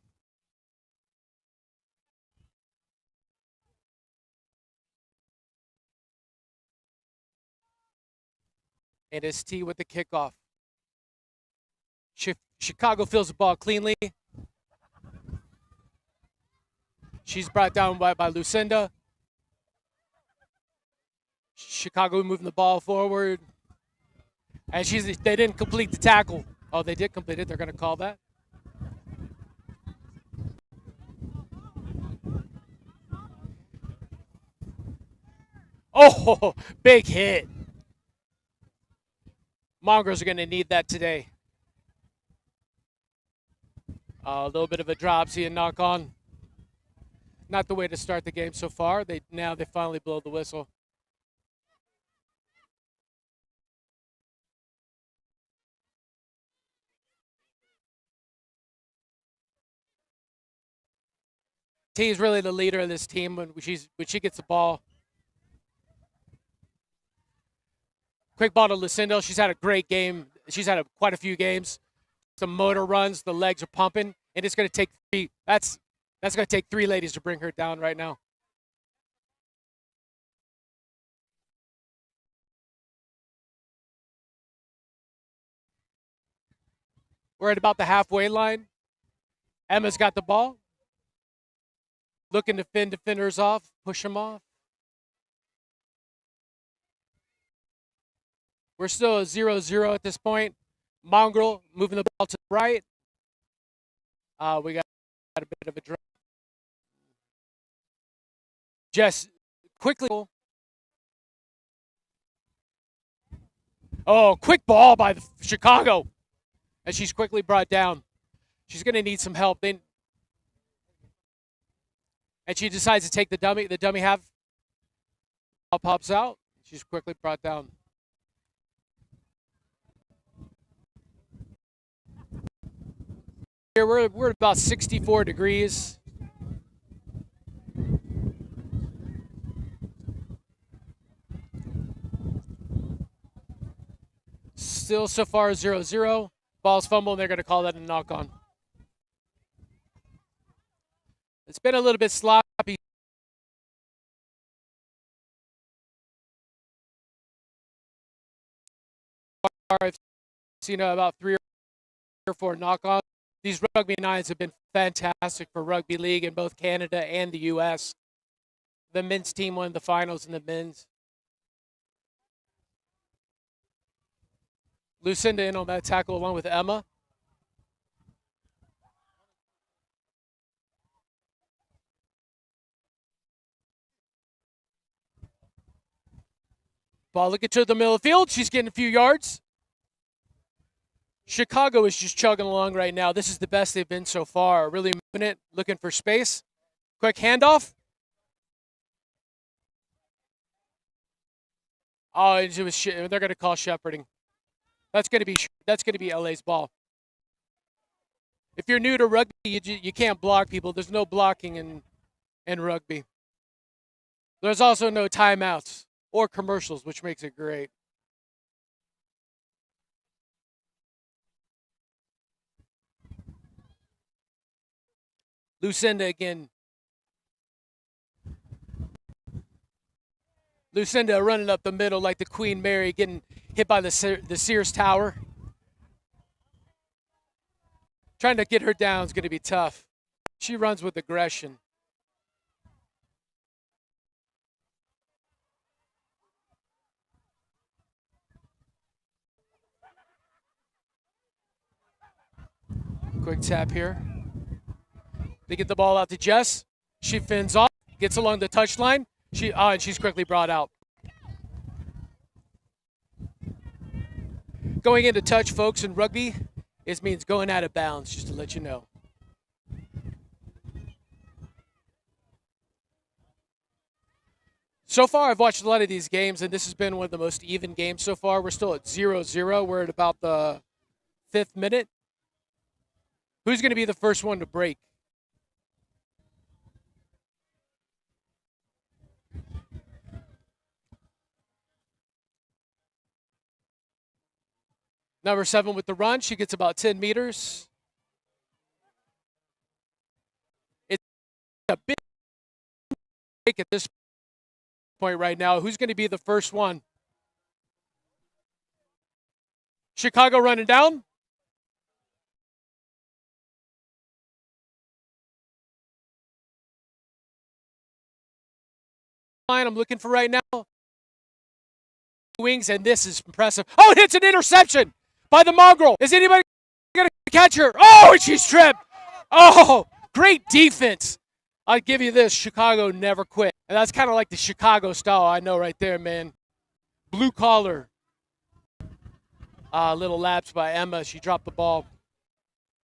And it's T with the kickoff. Chicago fills the ball cleanly. She's brought down by Lucinda. Chicago moving the ball forward. And they didn't complete the tackle. Oh, they did complete it. They're going to call that. Oh, big hit. Mongrels are going to need that today. A little bit of a drop, see a knock on. Not the way to start the game so far. Now they finally blow the whistle. T is really the leader of this team when she gets the ball. Quick ball to Lucinda. She's had a great game. She's had quite a few games. Some motor runs. The legs are pumping, and it's going to take three. That's going to take three ladies to bring her down right now. We're at about the halfway line. Emma's got the ball. Looking to fend defenders off, push them off. We're still at 0-0 at this point. Mongrel moving the ball to the right. We got a bit of a drop. Just quickly. Oh, quick ball by Chicago. And she's quickly brought down. She's going to need some help. And she decides to take the dummy. The dummy half pops out. She's quickly brought down. Here we're at about 64 degrees. Still so far 0-0. Ball's fumbled, and they're going to call that a knock-on. It's been a little bit sloppy I've seen about 3 or 4 knock-ons. These Rugby Nines have been fantastic for rugby league in both Canada and the U.S. The men's team won the finals in the men's. Lucinda in on that tackle along with Emma. Ball looking to the middle of the field. She's getting a few yards. Chicago is just chugging along right now. This is the best they've been so far. Really moving it, looking for space. Quick handoff. Oh, it was they're going to call shepherding. That's going to be LA's ball. If you're new to rugby, you can't block people. There's no blocking in rugby. There's also no timeouts or commercials, which makes it great. Lucinda again. Lucinda running up the middle like the Queen Mary, getting hit by the Sears Tower. Trying to get her down is going to be tough. She runs with aggression. Quick tap here. They get the ball out to Jess. She fins off, gets along the touchline. And she's quickly brought out. Going into touch, folks, in rugby, it means going out of bounds, just to let you know. So far, I've watched a lot of these games, and this has been one of the most even games so far. We're still at 0-0. We're at about the 5th minute. Who's going to be the first one to break? Number 7 with the run. She gets about 10 meters. It's a big break at this point right now. Who's going to be the first one? Chicago running down. I'm looking for right now. Wings, and this is impressive. Oh, it hits an interception by the mongrel. Is anybody going to catch her? Oh, and she's tripped. Oh, great defense. I'll give you this. Chicago never quit. And that's kind of like the Chicago style, I know right there, man. Blue collar. Little lapse by Emma. She dropped the ball.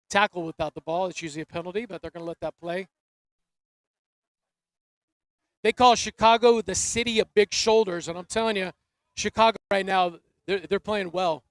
Tackle without the ball. It's usually a penalty, but they're going to let that play. They call Chicago the city of big shoulders, and I'm telling you, Chicago right now, they're playing well.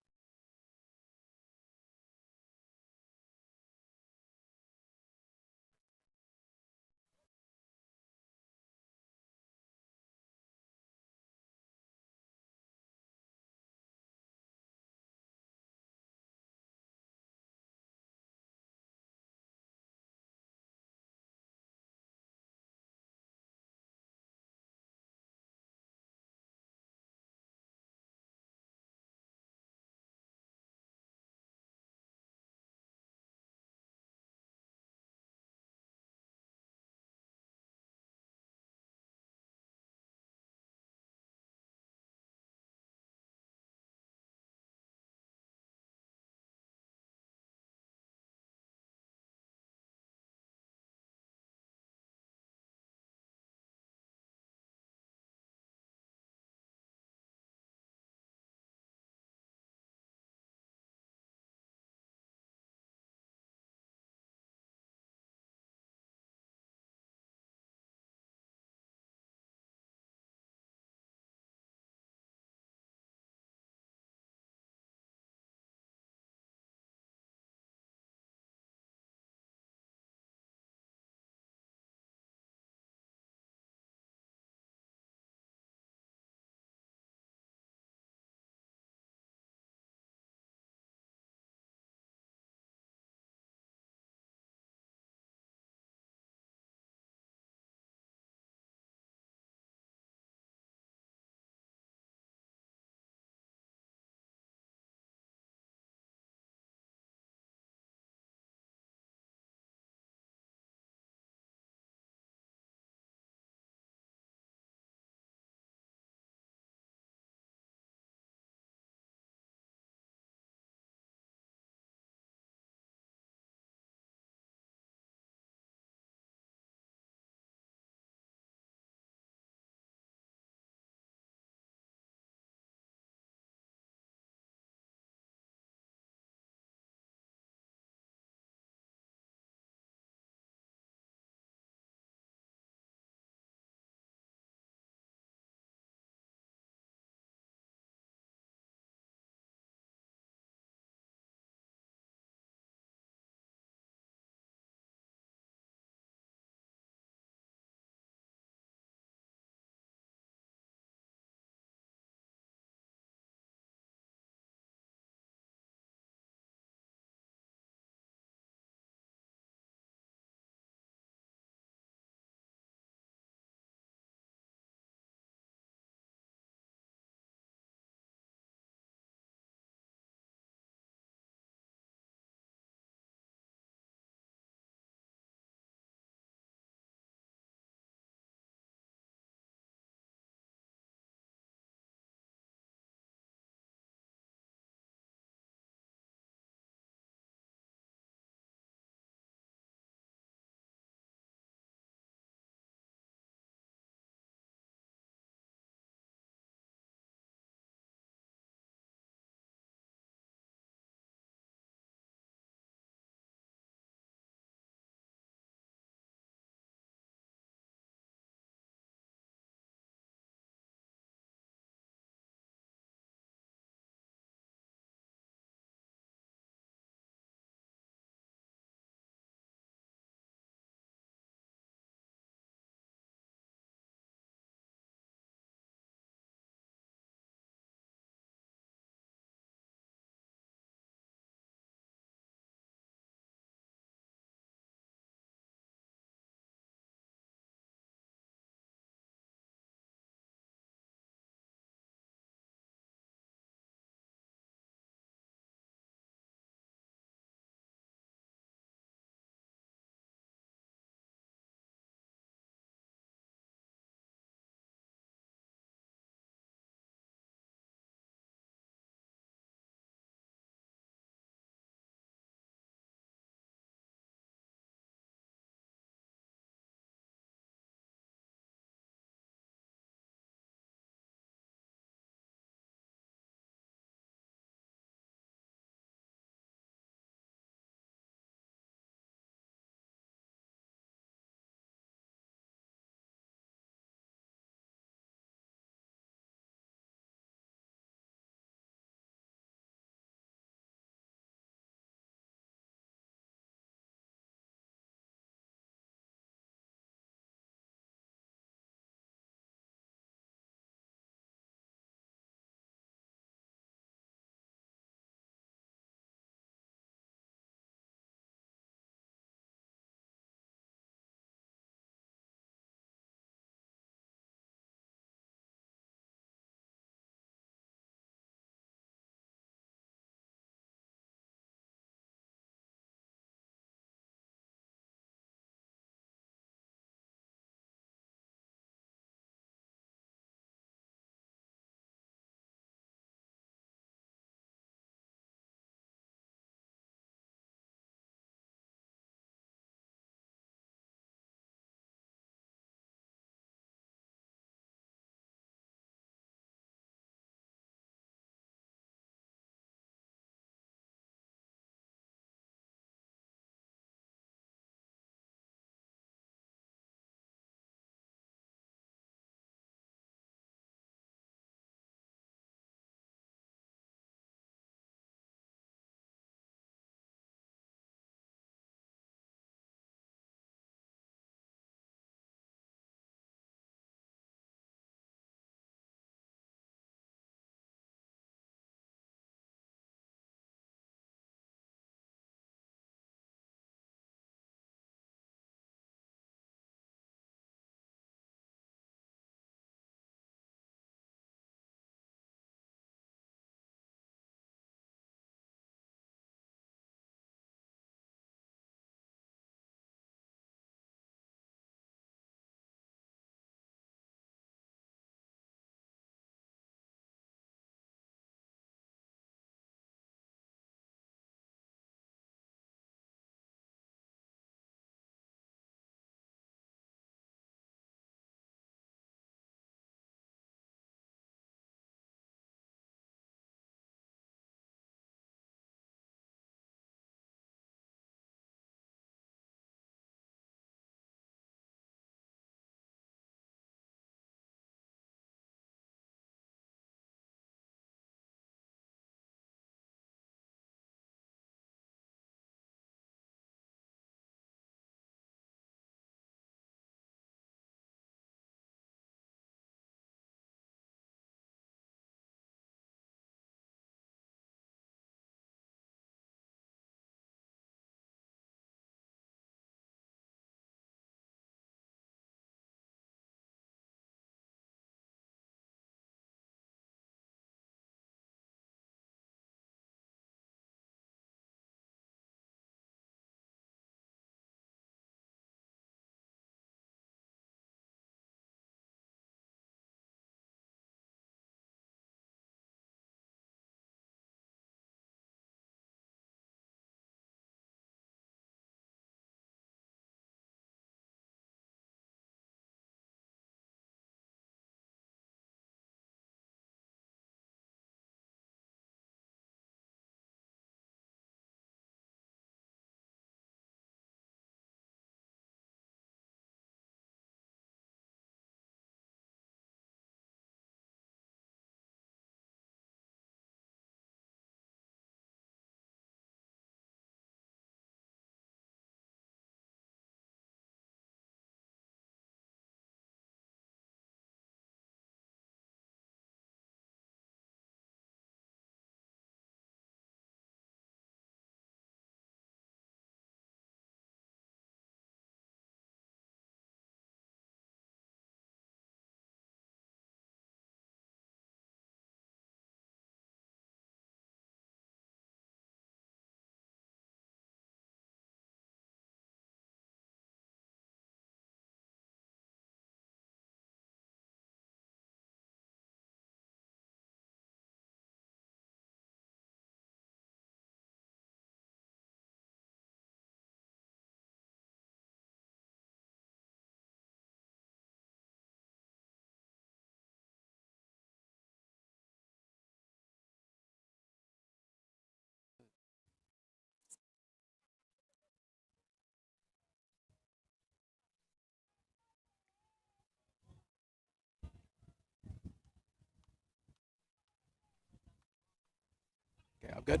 Yeah, good.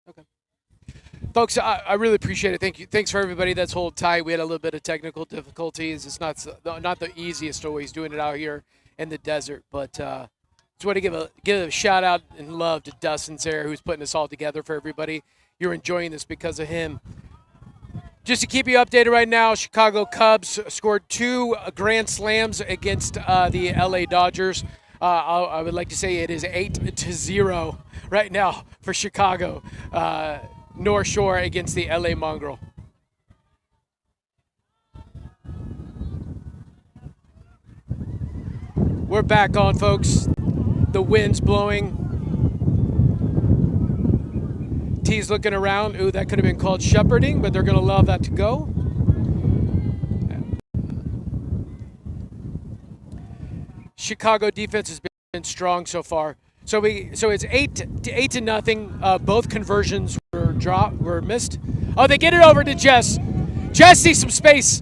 Okay. Folks, I really appreciate it. Thank you. Thanks for everybody that's holding tight. We had a little bit of technical difficulties. It's not the easiest always doing it out here in the desert, but just want to give a shout out and love to Dustin there, who's putting this all together for everybody. You're enjoying this because of him. Just to keep you updated right now, Chicago Cubs scored 2 grand slams against the LA Dodgers. I would like to say it is 8-0 right now for Chicago. North Shore against the LA Mongrel. We're back on, folks. The wind's blowing. T's looking around. Ooh, that could have been called shepherding, but they're going to allow that to go. Chicago defense has been strong so far. So it's 8-0. Both conversions were missed. Oh, they get it over to Jess. Jess sees some space.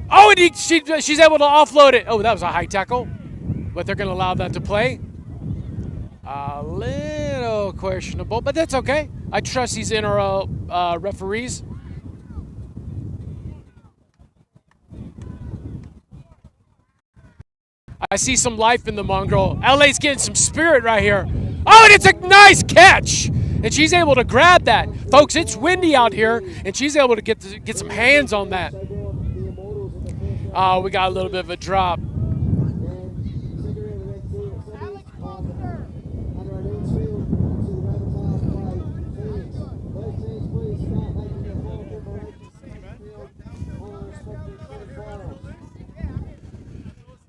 Oh, and she's able to offload it. Oh, that was a high tackle, but they're going to allow that to play. A little questionable, but that's okay. I trust these NRL referees. I see some life in the mongrel. LA's getting some spirit right here. Oh, and it's a nice catch. And she's able to grab that. Folks, it's windy out here, and she's able to get some hands on that. Oh, we got a little bit of a drop.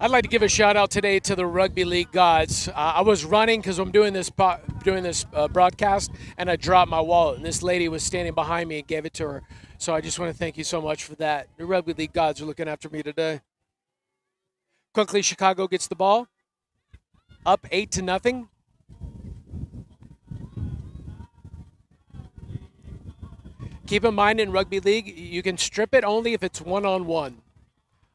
I'd like to give a shout out today to the Rugby League gods. I was running because I'm doing this broadcast, and I dropped my wallet. And this lady was standing behind me and gave it to her. So I just want to thank you so much for that. The Rugby League gods are looking after me today. Quickly, Chicago gets the ball. Up 8-0. Keep in mind in Rugby League, you can strip it only if it's one-on-one.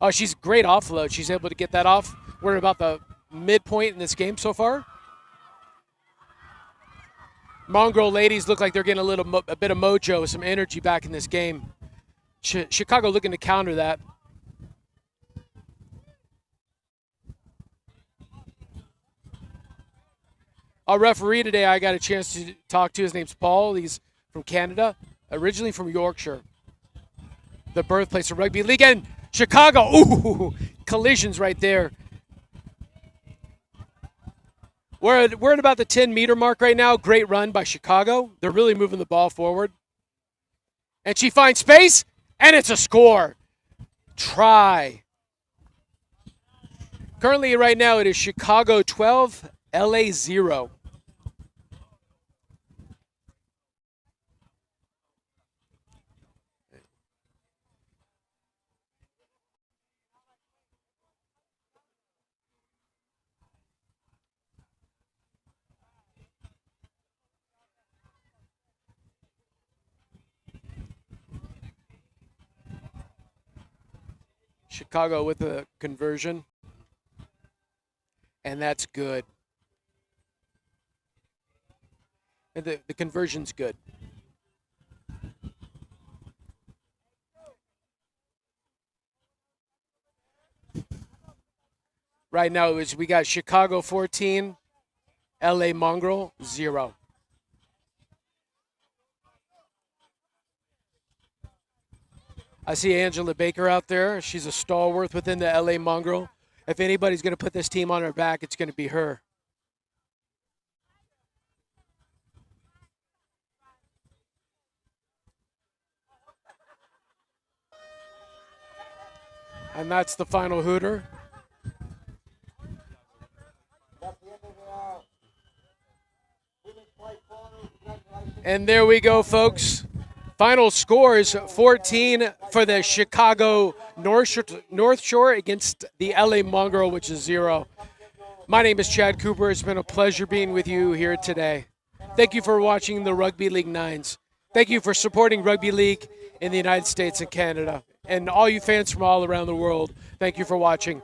Oh, she's great offload. She's able to get that off. We're about the midpoint in this game so far. Mongrel ladies look like they're getting a bit of mojo, some energy back in this game. Chicago looking to counter that. Our referee today, I got a chance to talk to. His name's Paul. He's from Canada, originally from Yorkshire, the birthplace of rugby league. And Chicago, ooh, collisions right there. We're at about the 10-meter mark right now. Great run by Chicago. They're really moving the ball forward. And she finds space, and it's a score. Try. Currently right now it is Chicago 12, LA 0. Chicago with a conversion, and that's good. And the conversion's good. Right now we got Chicago 14, LA Mongrel 0. I see Angela Baker out there. She's a stalwart within the LA Mongrel. If anybody's going to put this team on her back, it's going to be her. And that's the final hooter. And there we go, folks. Final score is 14 for the Chicago North Shore against the LA Mongrel, which is 0. My name is Chad Cooper. It's been a pleasure being with you here today. Thank you for watching the Rugby League Nines. Thank you for supporting Rugby League in the United States and Canada. And all you fans from all around the world, thank you for watching.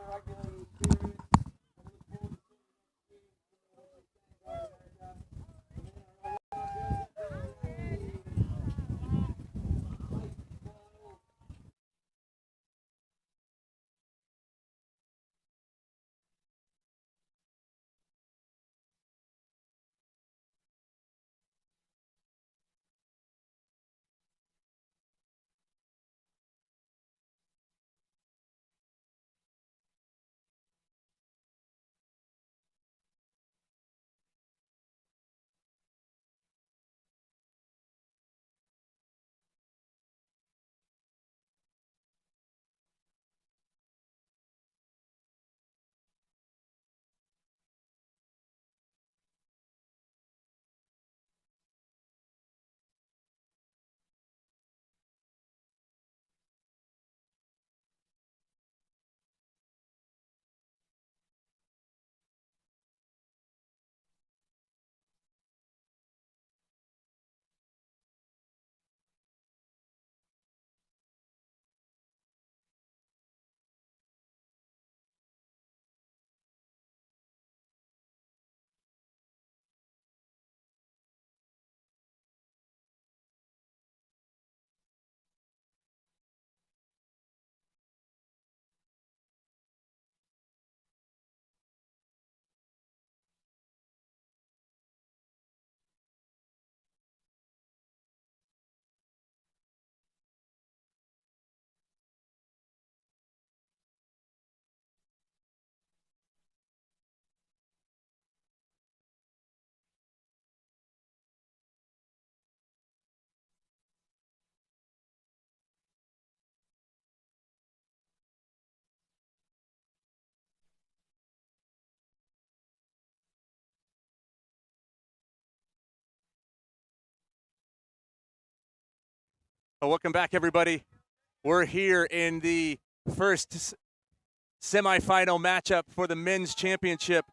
Well, welcome back, everybody. We're here in the first semifinal matchup for the men's championship.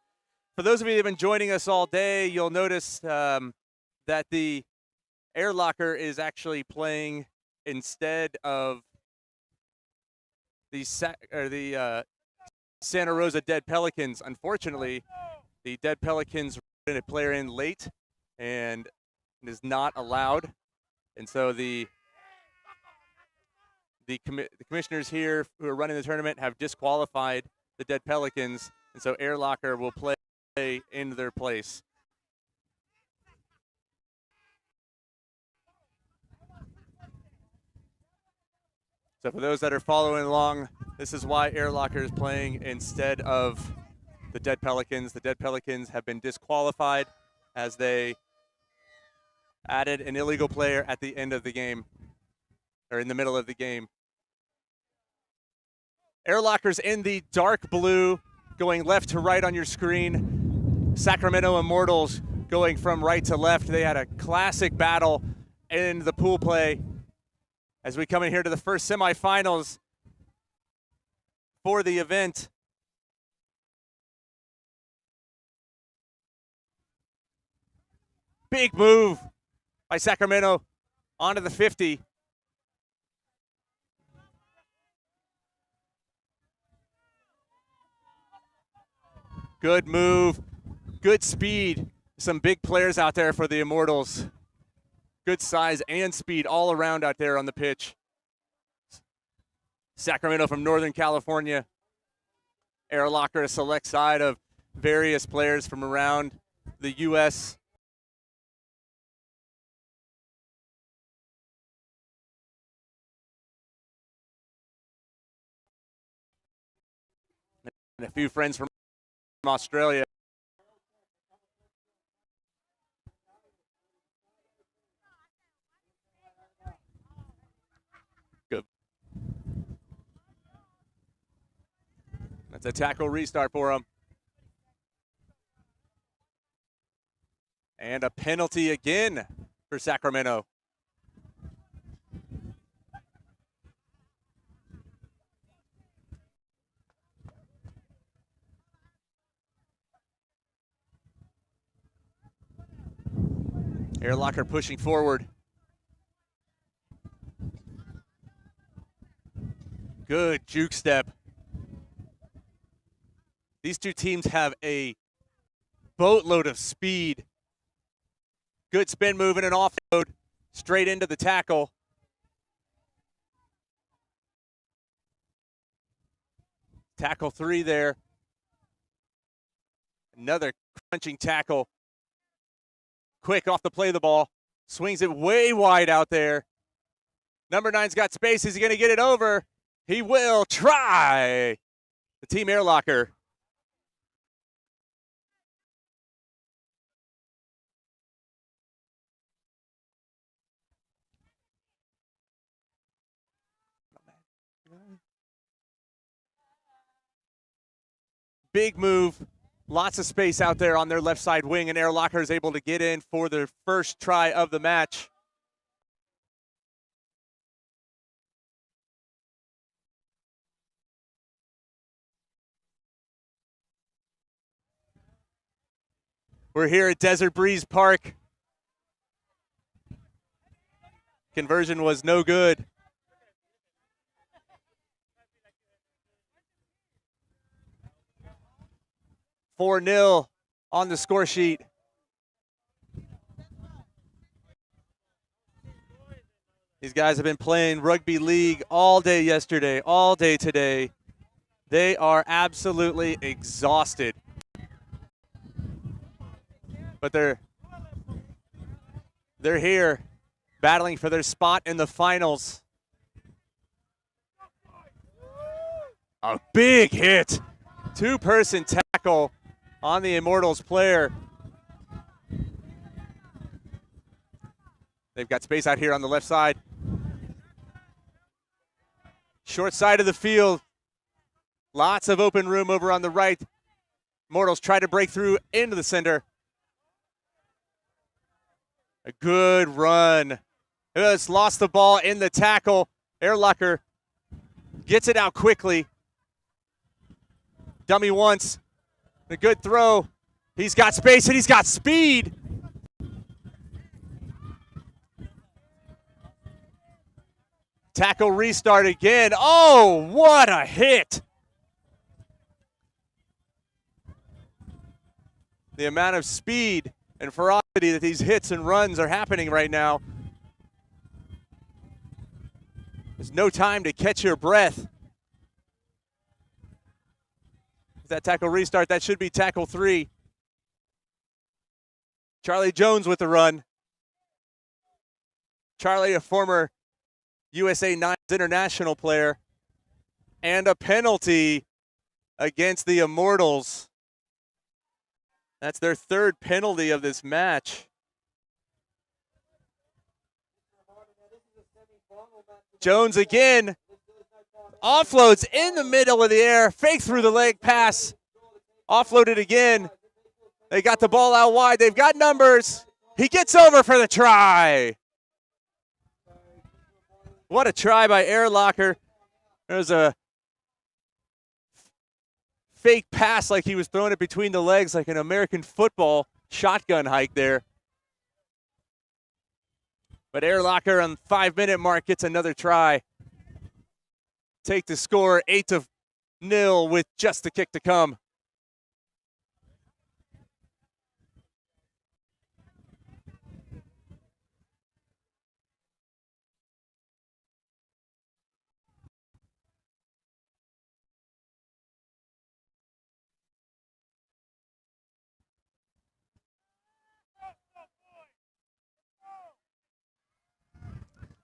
For those of you that have been joining us all day, you'll notice that the Air Locker is actually playing instead of the Santa Rosa Dead Pelicans. Unfortunately, the Dead Pelicans put a player in late and is not allowed. And so the commissioners here who are running the tournament have disqualified the Dead Pelicans, and so Air Locker will play in their place. So for those that are following along, this is why Air Locker is playing instead of the Dead Pelicans. The Dead Pelicans have been disqualified as they added an illegal player at the end of the game, or in the middle of the game. Air Locker's in the dark blue, going left to right on your screen. Sacramento Immortals going from right to left. They had a classic battle in the pool play as we come in here to the first semifinals for the event. Big move by Sacramento onto the 50. Good move, good speed. Some big players out there for the Immortals. Good size and speed all around out there on the pitch. Sacramento from Northern California. Air Locker, a select side of various players from around the U.S. And a few friends from Australia. Good. That's a tackle restart for them. And a penalty again for Sacramento. Air Locker pushing forward. Good juke step. These two teams have a boatload of speed. Good spin move and an offload straight into the tackle. Tackle 3 there. Another crunching tackle. Quick off the play of the ball. Swings it way wide out there. Number 9's got space. Is he going to get it over? He will try. The team Air Locker. Big move. Lots of space out there on their left side wing, and Air Locker is able to get in for their first try of the match. We're here at Desert Breeze Park. Conversion was no good. $4-0 on the score sheet. These guys have been playing rugby league all day yesterday, all day today. They are absolutely exhausted. But they're here battling for their spot in the finals. A big hit. Two-person tackle on the Immortals player. They've got space out here on the left side. Short side of the field. Lots of open room over on the right. Immortals try to break through into the center. A good run Just lost the ball in the tackle. Erlacher gets it out quickly. Dummy once. A good throw. He's got space and he's got speed. Tackle restart again. Oh, what a hit. The amount of speed and ferocity that these hits and runs are happening right now. There's no time to catch your breath. That tackle restart, that should be tackle 3. Charlie Jones with the run. Charlie, a former USA Nines international player, and a penalty against the Immortals. That's their 3rd penalty of this match. Jones again. Offloads in the middle of the air. Fake through the leg pass. Offloaded again. They got the ball out wide. They've got numbers. He gets over for the try. What a try by Erlacher. There's a fake pass like he was throwing it between the legs like an American football shotgun hike there. But Erlacher on the 5-minute mark gets another try. Take the score 8-0 with just the kick to come.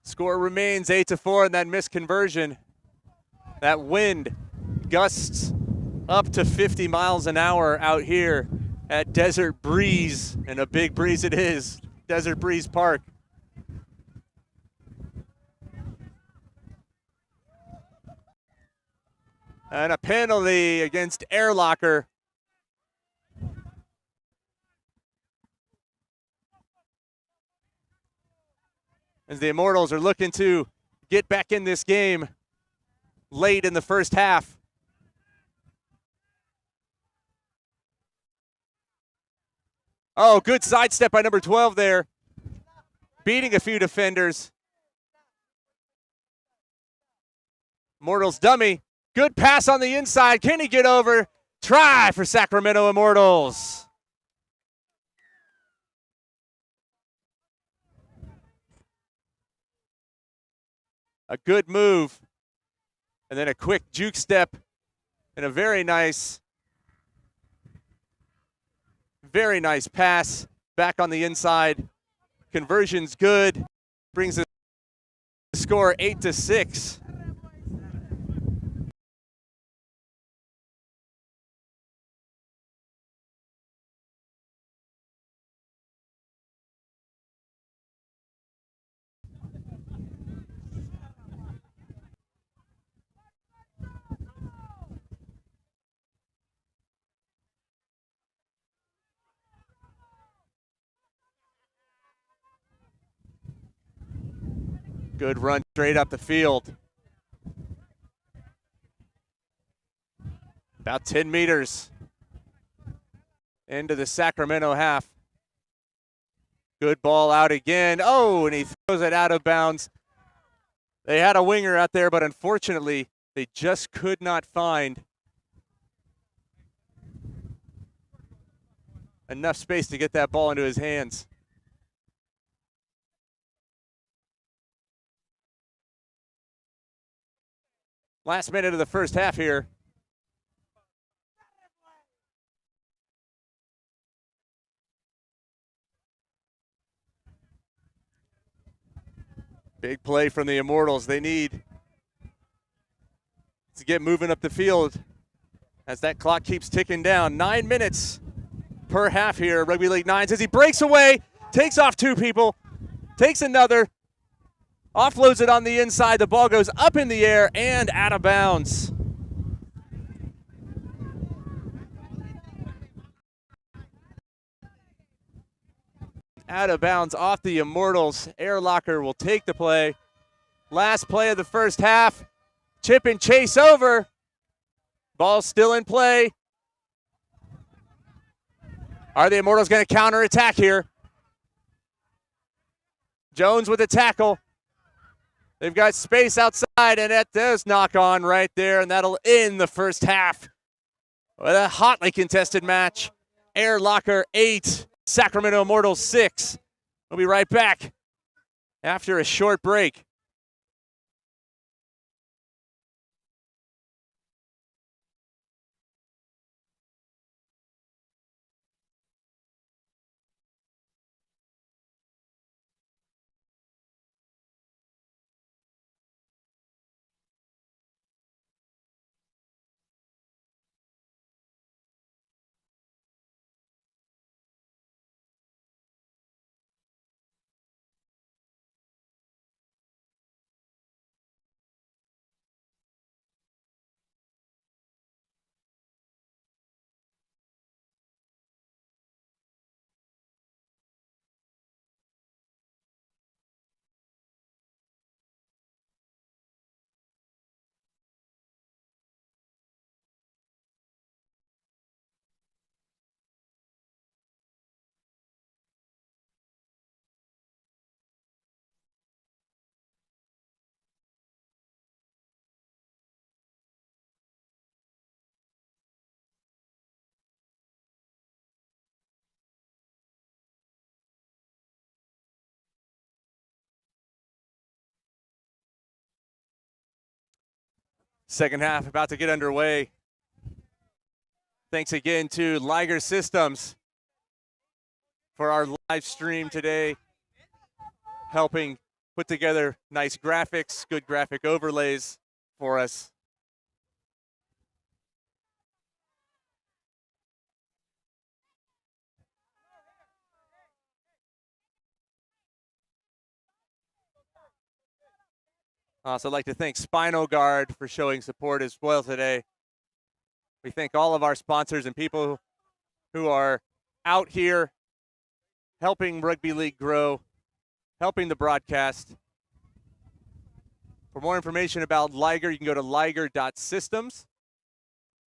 Score remains 8-4 in that missed conversion. That wind gusts up to 50 miles an hour out here at Desert Breeze, and a big breeze it is, Desert Breeze Park. And a penalty against Erlacher. As the Immortals are looking to get back in this game late in the first half. Oh, good sidestep by number 12 there. Beating a few defenders. Immortals dummy. Good pass on the inside. Can he get over? Try for Sacramento Immortals. A good move. And then a quick juke step and a very nice pass back on the inside. Conversion's good. Brings the score 8-6. Good run straight up the field. About 10 meters into the Sacramento half. Good ball out again. Oh, and he throws it out of bounds. They had a winger out there, but unfortunately, they just could not find enough space to get that ball into his hands. Last minute of the first half here. Big play from the Immortals. They need to get moving up the field as that clock keeps ticking down. 9 minutes per half here, Rugby League Nines, as he breaks away, takes off 2 people, takes another, offloads it on the inside. The ball goes up in the air and out of bounds. out of bounds off the Immortals. Air Locker will take the play. Last play of the first half. Chip and chase over. Ball still in play. Are the Immortals going to counterattack here? Jones with a tackle. They've got space outside, and that does knock on right there, and that'll end the first half with a hotly contested match. Air Locker 8, Sacramento Immortals 6. We'll be right back after a short break. Second half about to get underway. Thanks again to Liger Systems for our live stream today, helping put together nice graphics, good graphic overlays for us. Also, I'd like to thank Spinal Guard for showing support as well today. We thank all of our sponsors and people who are out here helping Rugby League grow, helping the broadcast. For more information about Liger, you can go to liger.systems.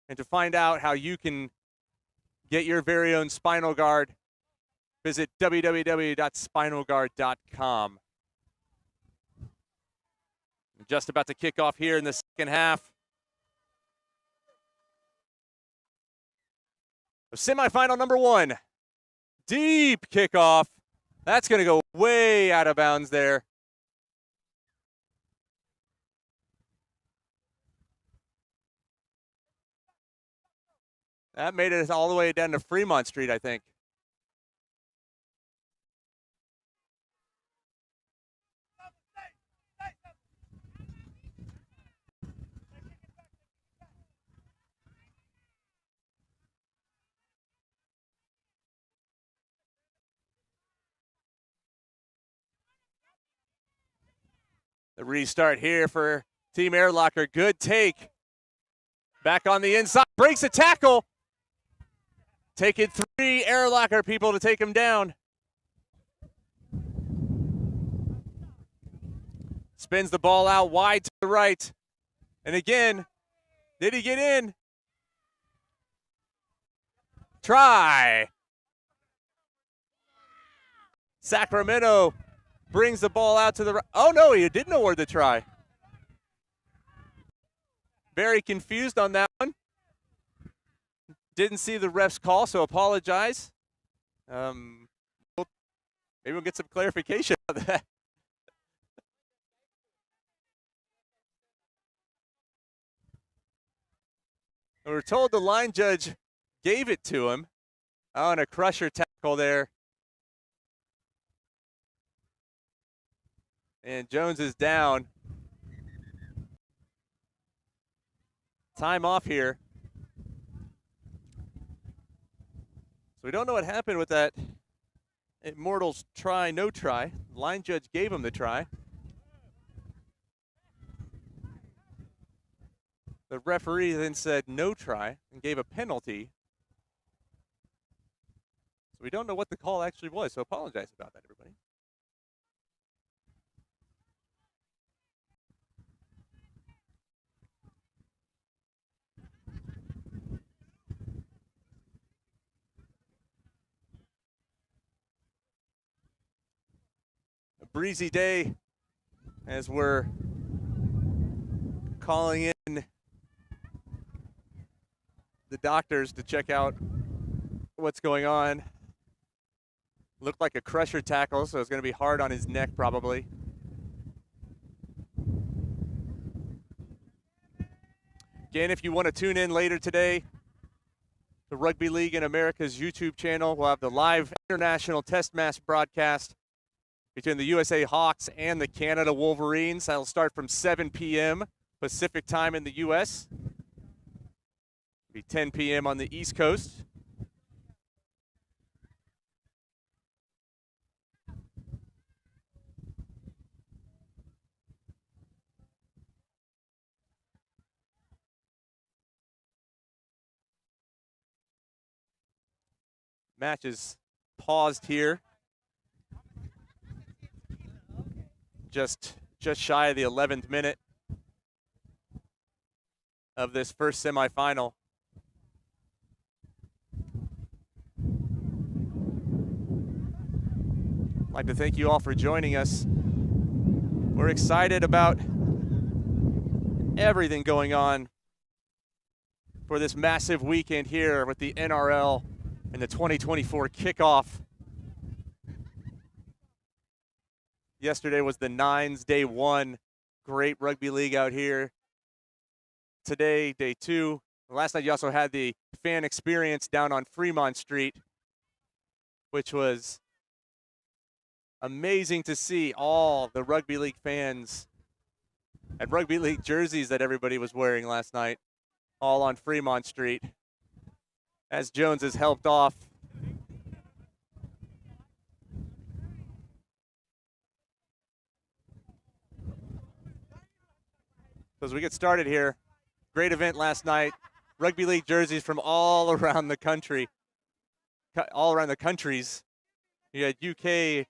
And to find out how you can get your very own Spinal Guard, visit www.spinalguard.com. Just about to kick off here in the second half. Semifinal number 1. Deep kickoff. That's going to go way out of bounds there. That made it all the way down to Fremont Street, I think. The restart here for Team Air Locker. Good take. Back on the inside. Breaks a tackle. Taking 3 Air Locker people to take him down. Spins the ball out wide to the right. And again, did he get in? Try. Sacramento brings the ball out to the right. Oh, no, he didn't award the try. Very confused on that one. Didn't see the ref's call, so apologize. Maybe we'll get some clarification on that. We were told the line judge gave it to him. Oh, and a crusher tackle there. And Jones is down. Time off here. So we don't know what happened with that Immortals try, no try. Line judge gave him the try. The referee then said no try and gave a penalty. So we don't know what the call actually was, so apologize about that, everybody. A breezy day as we're calling in the doctors to check out what's going on. Looked like a crusher tackle, so it's going to be hard on his neck probably. Again, if you want to tune in later today, the Rugby League in America's YouTube channel will have the live international test match broadcast between the USA Hawks and the Canada Wolverines. That'll start from 7 p.m. Pacific time in the U.S. It'll be 10 p.m. on the East Coast. Match is paused here. Just shy of the 11th minute of this first semifinal. I'd like to thank you all for joining us. We're excited about everything going on for this massive weekend here with the NRL and the 2024 kickoff. Yesterday was the Nines, day one. Great rugby league out here. Today, day two. Last night you also had the fan experience down on Fremont Street, which was amazing to see all the rugby league fans and rugby league jerseys that everybody was wearing last night, all on Fremont Street, as Jones has helped off. So as we get started here, great event last night. Rugby league jerseys from all around the country, all around the countries. You had UK,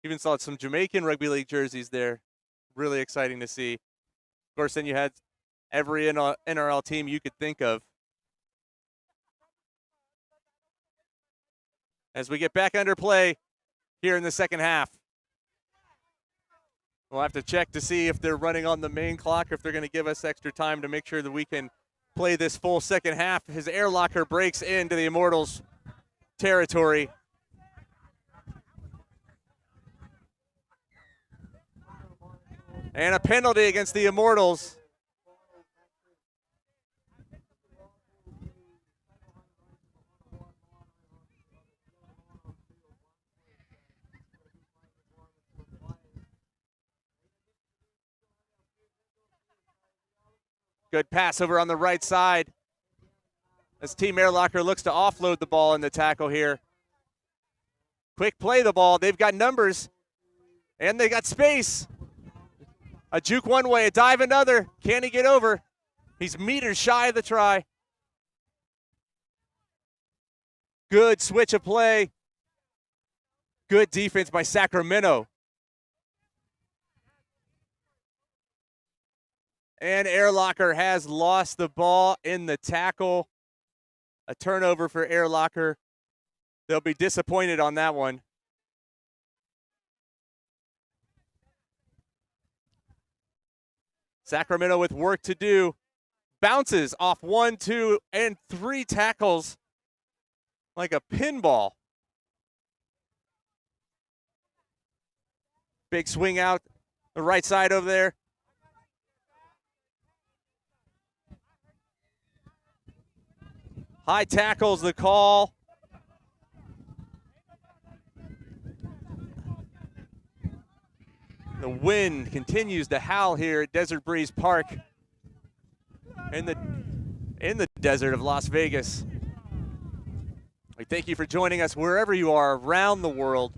even saw some Jamaican rugby league jerseys there. Really exciting to see. Of course, then you had every NRL team you could think of. As we get back under play here in the second half. We'll have to check to see if they're running on the main clock or if they're going to give us extra time to make sure that we can play this full second half. His air locker breaks into the Immortals territory. And a penalty against the Immortals. Good pass over on the right side as Team Air Locker looks to offload the ball in the tackle here. Quick play the ball. They've got numbers and they got space. A juke one way, a dive another. Can he get over? He's meters shy of the try. Good switch of play. Good defense by Sacramento. And Air Locker has lost the ball in the tackle. A turnover for Air Locker. They'll be disappointed on that one. Sacramento with work to do. Bounces off 1, 2, and 3 tackles like a pinball. Big swing out the right side over there. High tackles the call. The wind continues to howl here at Desert Breeze Park in the desert of Las Vegas. We thank you for joining us wherever you are around the world,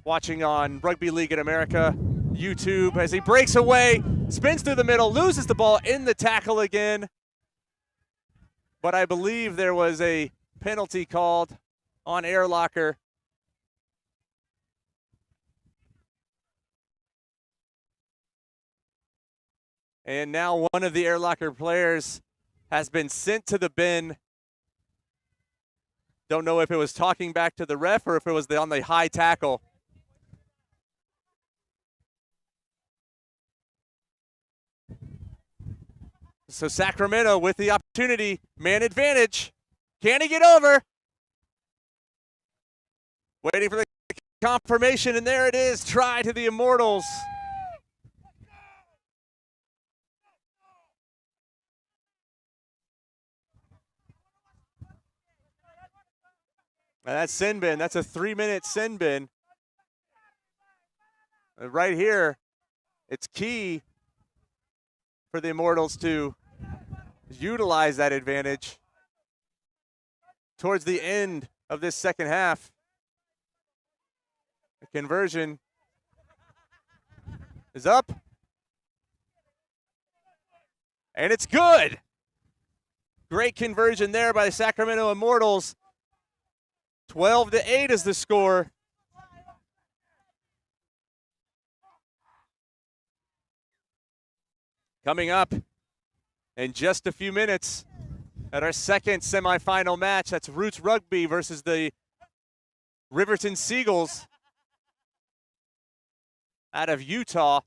watching on Rugby League in America YouTube as he breaks away, spins through the middle, loses the ball in the tackle again. But I believe there was a penalty called on Air Locker. And now one of the Air Locker players has been sent to the bin. Don't know if it was talking back to the ref or if it was on the high tackle. So Sacramento with the opportunity, man advantage. Can he get over? Waiting for the confirmation, and there it is. Try to the Immortals. Now that's sin bin. That's a 3-minute sin bin. Right here, it's key for the Immortals to utilize that advantage towards the end of this second half. The conversion is up. And it's good. Great conversion there by the Sacramento Immortals. 12-8 is the score. Coming up in just a few minutes at our second semifinal match. That's Roots Rugby versus the Riverton Seagulls out of Utah.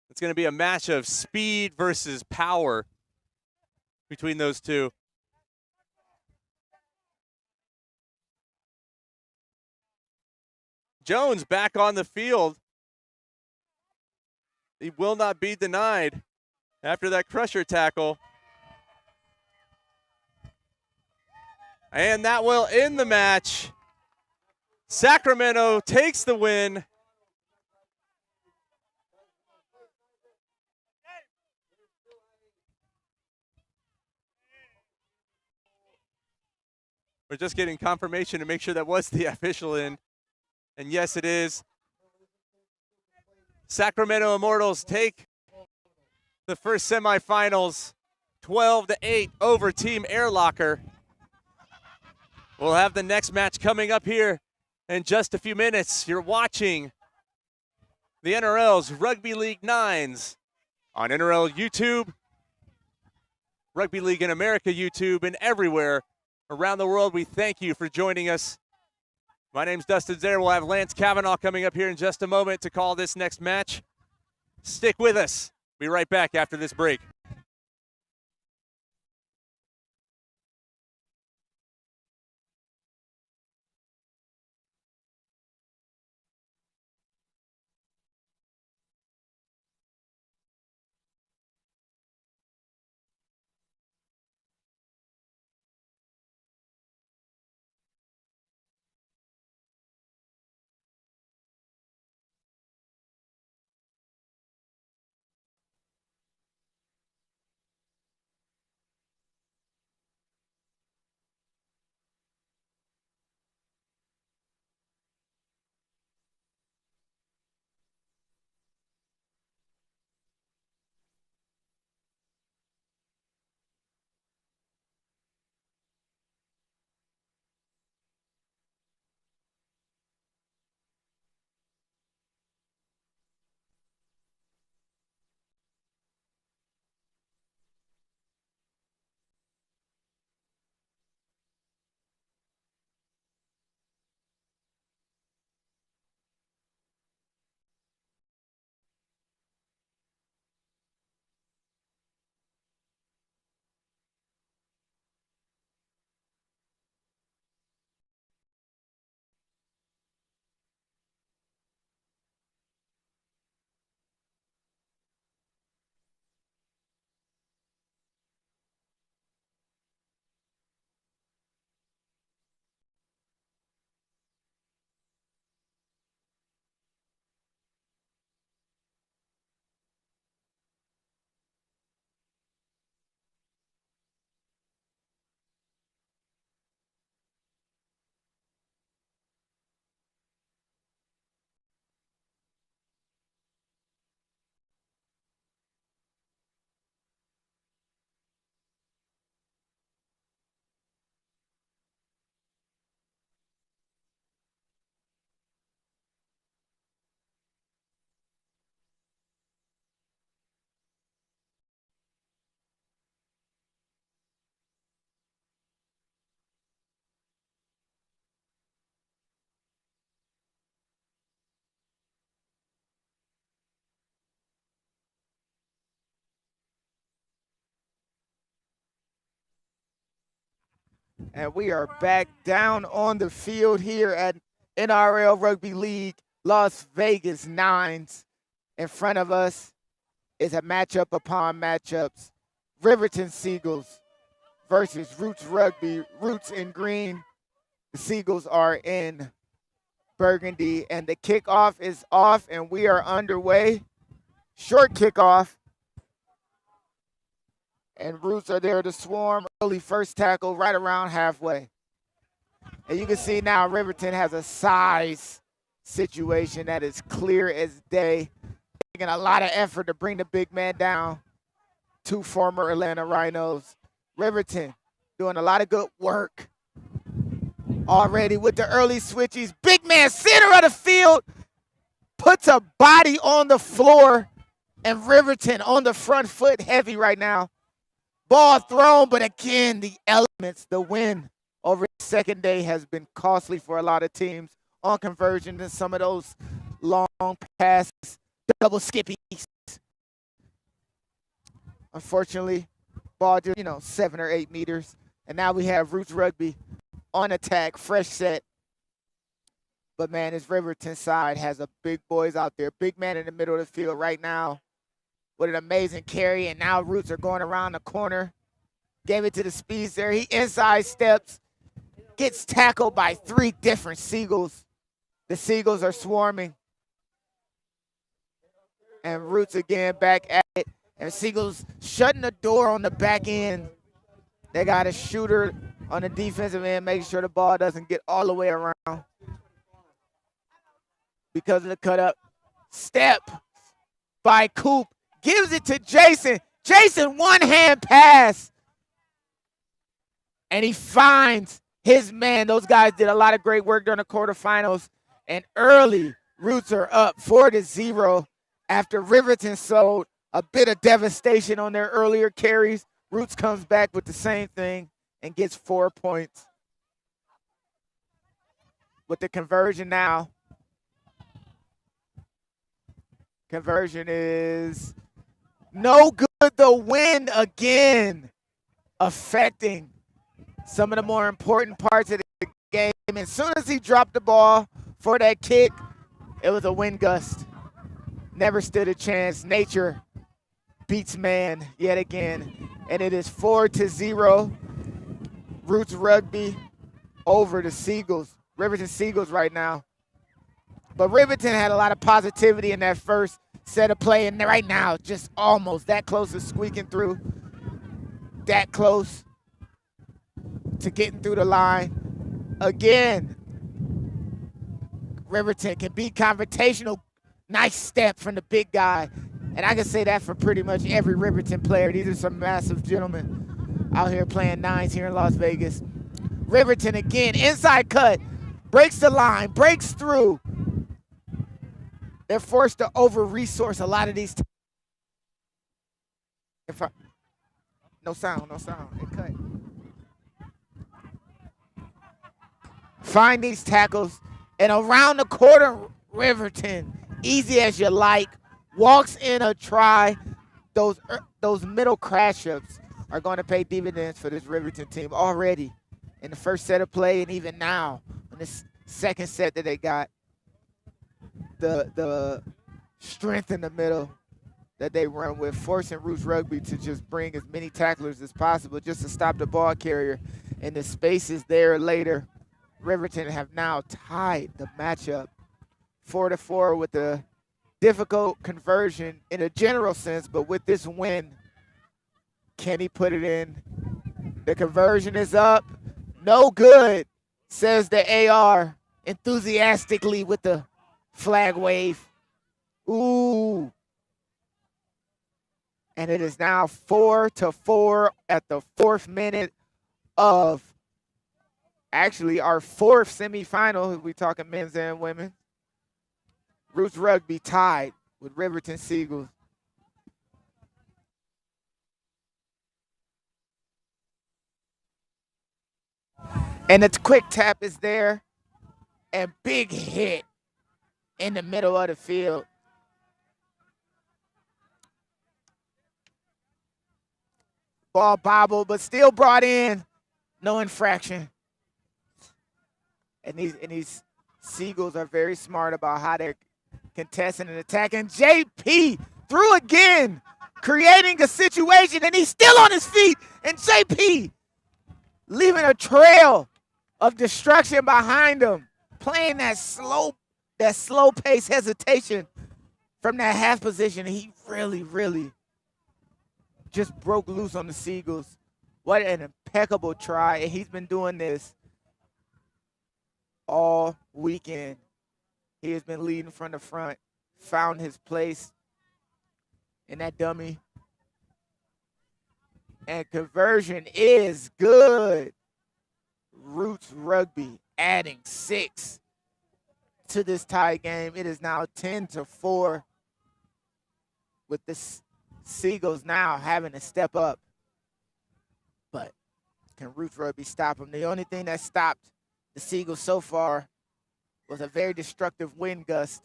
It's going to be a match of speed versus power between those two. Jones back on the field. He will not be denied after that crusher tackle. And that will end the match. Sacramento takes the win. We're just getting confirmation to make sure that was the official end. And yes, it is. Sacramento Immortals take the first semifinals 12-8 over Team Air Locker. We'll have the next match coming up here in just a few minutes. You're watching the NRL's Rugby League Nines on NRL YouTube, Rugby League in America YouTube, and everywhere around the world. We thank you for joining us. My name's Dustin Zaire. We'll have Lance Kavanaugh coming up here in just a moment to call this next match. Stick with us. Be right back after this break. And we are back down on the field here at NRL Rugby League Las Vegas Nines. In front of us is a matchup upon matchups. Riverton Seagulls versus Roots Rugby. Roots in green. The Seagulls are in burgundy. And the kickoff is off and we are underway. Short kickoff. And Roots are there to swarm. Early first tackle right around halfway. And you can see now Riverton has a size situation that is clear as day. Taking a lot of effort to bring the big man down. Two former Atlanta Rhinos. Riverton doing a lot of good work already with the early switchies. Big man, center of the field, puts a body on the floor, and Riverton on the front foot heavy right now. Ball thrown, but again, the elements, the win over the second day has been costly for a lot of teams on conversion and some of those long passes, double skippies. Unfortunately, ball just, 7 or 8 meters. And now we have Roots Rugby on attack, fresh set. But, man, this Riverton side has a big boys out there. Big man in the middle of the field right now with an amazing carry. And now Roots are going around the corner. Gave it to the speeds there. He inside steps, gets tackled by 3 different Seagulls. The Seagulls are swarming. And Roots again back at it. And Seagulls shutting the door on the back end. They got a shooter on the defensive end, making sure the ball doesn't get all the way around. Because of the cut up. Step by Coop. Gives it to Jason. Jason, one-hand pass. And he finds his man. Those guys did a lot of great work during the quarterfinals. And early, Roots are up 4-0 after Riverton sold a bit of devastation on their earlier carries. Roots comes back with the same thing and gets 4 points. With the conversion now. Conversion is no good. The win again affecting some of the more important parts of the game. As soon as he dropped the ball for that kick, it was a wind gust. Never stood a chance. Nature beats man yet again. And it is 4-0. Roots Rugby over the Seagulls. Riverton Seagulls right now. But Riverton had a lot of positivity in that first set of play. And right now, just almost that close to squeaking through. That close to getting through the line. Again, Riverton can be confrontational. Nice step from the big guy. And I can say that for pretty much every Riverton player. These are some massive gentlemen out here playing nines here in Las Vegas. Riverton again, inside cut, breaks the line, breaks through. They're forced to over-resource a lot of these. No sound. It cut. Find these tackles, and around the quarter, Riverton, easy as you like, walks in a try. Those middle crash-ups are going to pay dividends for this Riverton team already in the first set of play, and even now in this second set that they got. The strength in the middle that they run with, forcing Roots Rugby to just bring as many tacklers as possible just to stop the ball carrier. And the spaces there later. Riverton have now tied the matchup 4-4 with a difficult conversion in a general sense, but with this win, can he put it in? The conversion is up. No good, says the AR enthusiastically with the flag wave. Ooh. And it is now 4-4 at the 4th minute of actually our 4th semifinal. We talking men's and women. Roots Rugby tied with Riverton Seagulls. And the quick tap is there. And big hit in the middle of the field. Ball bobbled, but still brought in. No infraction. And these Seagulls are very smart about how they're contesting and attacking. JP through again, creating a situation, and he's still on his feet. And JP leaving a trail of destruction behind him, playing that slow pace hesitation from that half position. He really just broke loose on the Seagulls. What an impeccable try. And he's been doing this all weekend. He has been leading from the front, found his place in that dummy. And conversion is good. Roots Rugby adding 6 to this tie game. It is now 10-4 with the Seagulls now having to step up. But can Roots Rugby stop them? The only thing that stopped the Seagulls so far was a very destructive wind gust.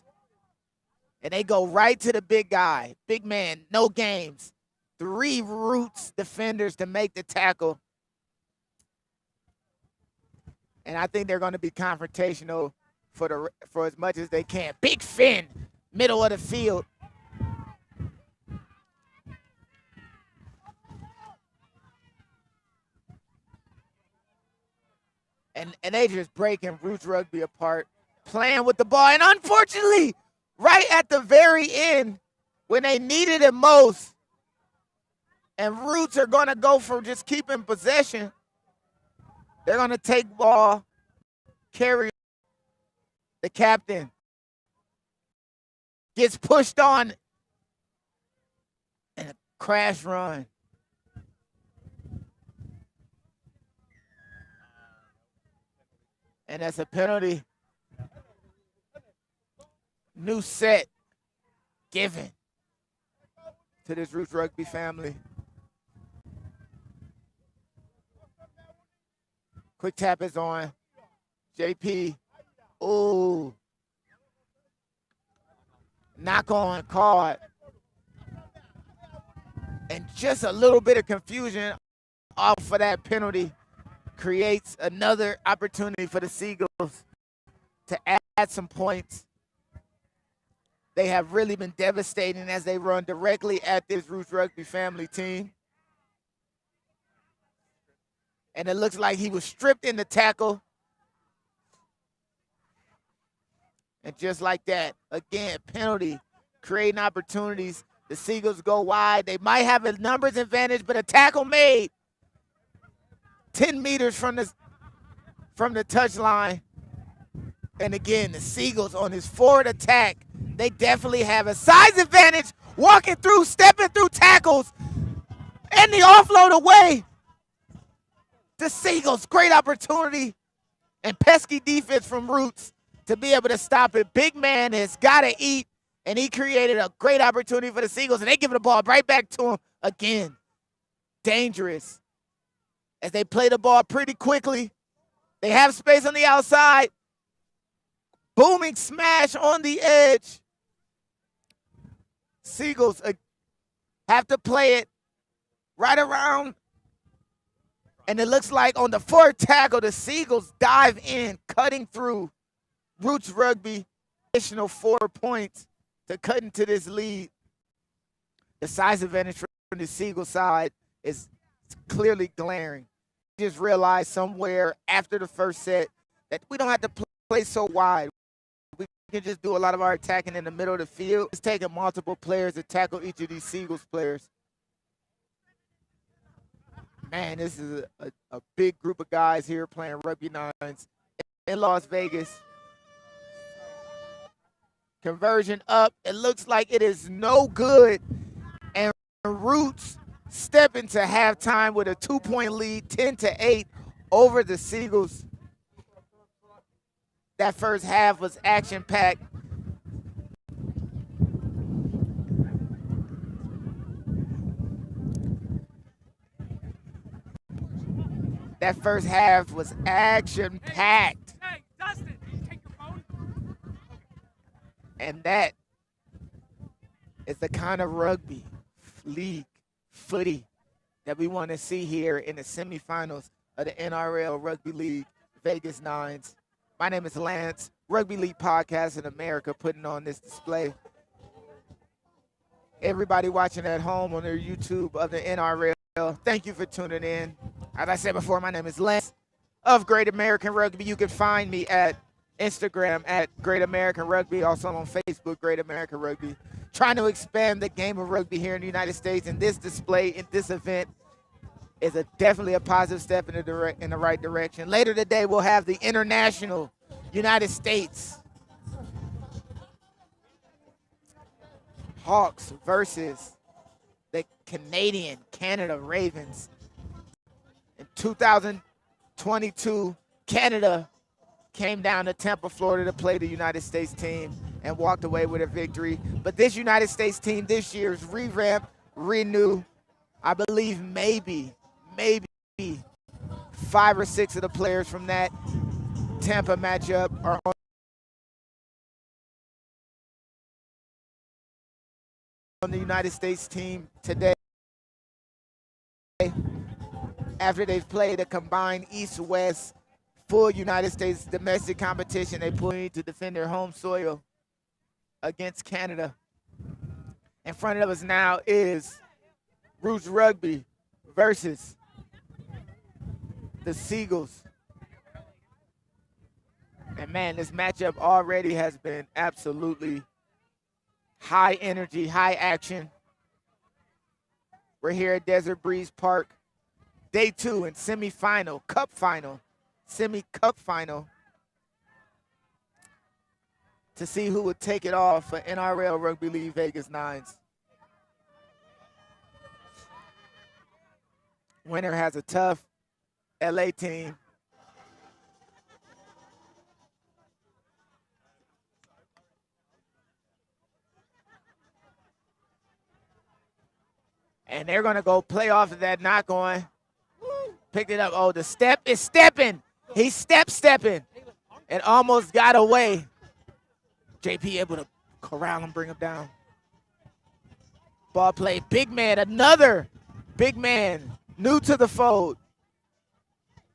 And they go right to the big guy. Big man, no games. 3 Roots defenders to make the tackle. And I think they're going to be confrontational for as much as they can. Big Finn, middle of the field. And they just breaking Roots Rugby apart, playing with the ball. And unfortunately, right at the very end, when they needed it most, and Roots are going to go for just keeping possession, they're going to take ball, carry the captain, gets pushed on, and a crash run. And that's a penalty. New set given to this Roots Rugby family. Quick tap is on. JP. Ooh. Knock on card. And just a little bit of confusion off for that penalty creates another opportunity for the Seagulls to add some points. They have really been devastating as they run directly at this Roots Rugby family team. And it looks like he was stripped in the tackle. And just like that, again, penalty, creating opportunities. The Seagulls go wide. They might have a numbers advantage, but a tackle made 10 meters from the touchline. And again, the Seagulls on his forward attack, they definitely have a size advantage, walking through, stepping through tackles, and the offload away. The Seagulls, great opportunity and pesky defense from Roots to be able to stop it. Big man has got to eat, and he created a great opportunity for the Seagulls, and they give the ball right back to him again. Dangerous. As they play the ball pretty quickly. They have space on the outside. Booming smash on the edge. Seagulls have to play it right around. And it looks like on the fourth tackle, the Seagulls dive in, cutting through Roots Rugby. Additional 4 points to cut into this lead. The size advantage from the Seagull side is clearly glaring. Just realized somewhere after the first set that we don't have to play so wide. We can just do a lot of our attacking in the middle of the field. It's taking multiple players to tackle each of these Seagulls players. Man, this is a big group of guys here playing Rugby Nines in Las Vegas. Conversion up. It looks like it is no good. And Roots step into halftime with a 2-point lead, 10-8 over the Seagulls. That first half was action-packed. That first half was action-packed. Hey, Dustin, take your phone. And that is the kind of rugby league footy that we want to see here in the semifinals of the NRL Rugby League Vegas Nines. My name is Lance, Rugby League Podcast in America, putting on this display. Everybody watching at home on their YouTube of the NRL, thank you for tuning in. As I said before, my name is Lance of Great American Rugby. You can find me at Instagram at Great American Rugby, also on Facebook, Great American Rugby. Trying to expand the game of rugby here in the United States, and this display in this event is definitely a positive step in the right direction. Later today, we'll have the international United States Hawks versus the Canadian Canada Ravens. In 2022, Canada came down to Tampa, Florida to play the United States team and walked away with a victory. But this United States team this year is revamped, renewed. I believe maybe 5 or 6 of the players from that Tampa matchup are on the United States team today. After they've played a combined East-West full United States domestic competition, they put to defend their home soil against Canada. In front of us now is Roots Rugby versus the Seagulls. And man, this matchup already has been absolutely high energy, high action. We're here at Desert Breeze Park, day 2 and semi-final, semi-cup final, to see who would take it off for NRL Rugby League Vegas Nines. Winner has a tough LA team. And they're going to go play off of that knock on. Picked it up. Oh, the step is stepping. He's stepping. And almost got away. JP able to corral him, bring him down. Ball play. Big man, another big man, new to the fold.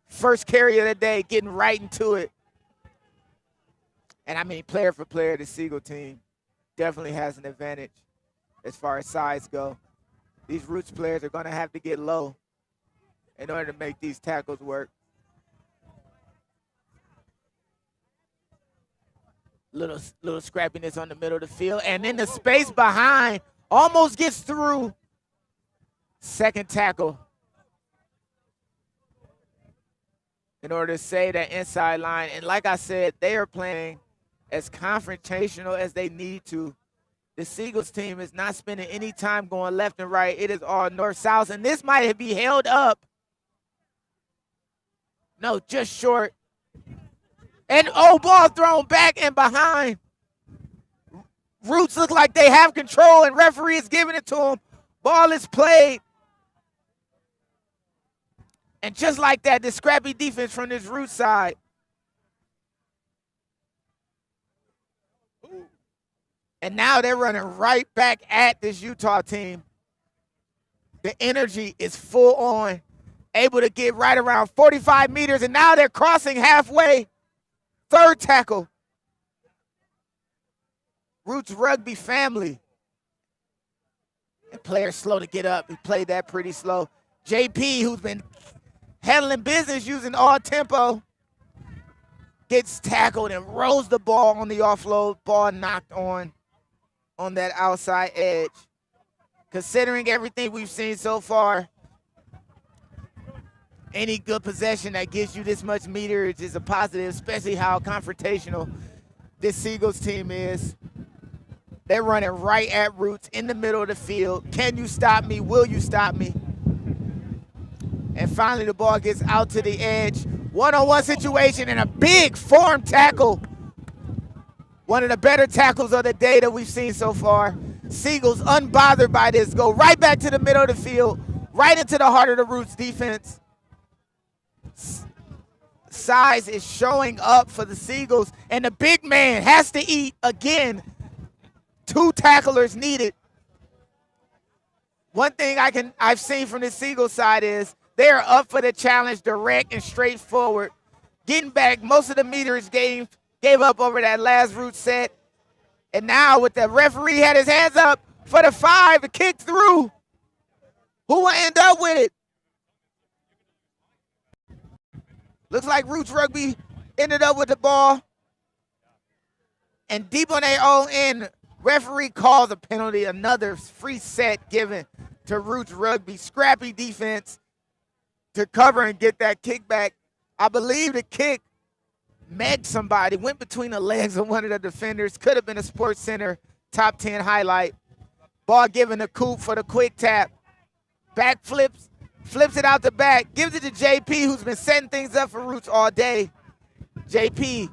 First carry of the day, getting right into it. And I mean, player for player, the Seagull team definitely has an advantage as far as size go. These Roots players are going to have to get low in order to make these tackles work. Little scrappiness on the middle of the field. And then the space behind almost gets through. Second tackle in order to save that inside line. And like I said, they are playing as confrontational as they need to. The Seagulls team is not spending any time going left and right. It is all north-south. And this might be held up. No, just short. And ball thrown back and behind. Roots look like they have control, and referee is giving it to them. Ball is played. And just like that, the scrappy defense from this Roots side. And now they're running right back at this Utah team. The energy is full on, able to get right around 45 meters, and now they're crossing halfway. Third tackle. Roots Rugby family. And players slow to get up. He played that pretty slow. JP, who's been handling business using all tempo, gets tackled and rolls the ball on the offload. Ball knocked on that outside edge. Considering everything we've seen so far, any good possession that gives you this much meterage is a positive, especially how confrontational this Seagulls team is. They're running right at Roots in the middle of the field. Can you stop me? Will you stop me? And finally, the ball gets out to the edge. One-on-one situation and a big form tackle. One of the better tackles of the day that we've seen so far. Seagulls, unbothered by this, go right back to the middle of the field, right into the heart of the Roots defense. Size is showing up for the Seagulls, and the big man has to eat again. 2 tacklers needed. One thing I've seen from the Seagulls side is They're up for the challenge, direct and straightforward. Getting back most of the meters gave up over that last root set. And now with the referee had his hands up for the 5 to kick through. Who will end up with it? Looks like Roots Rugby ended up with the ball. And deep on their own end, referee calls a penalty, another free set given to Roots Rugby. Scrappy defense to cover and get that kickback. I believe the kick met somebody, went between the legs of one of the defenders. Could have been a Sports Center top 10 highlight. Ball given to Coop for the quick tap. Back flips it out the back, gives it to JP, who's been setting things up for Roots all day. JP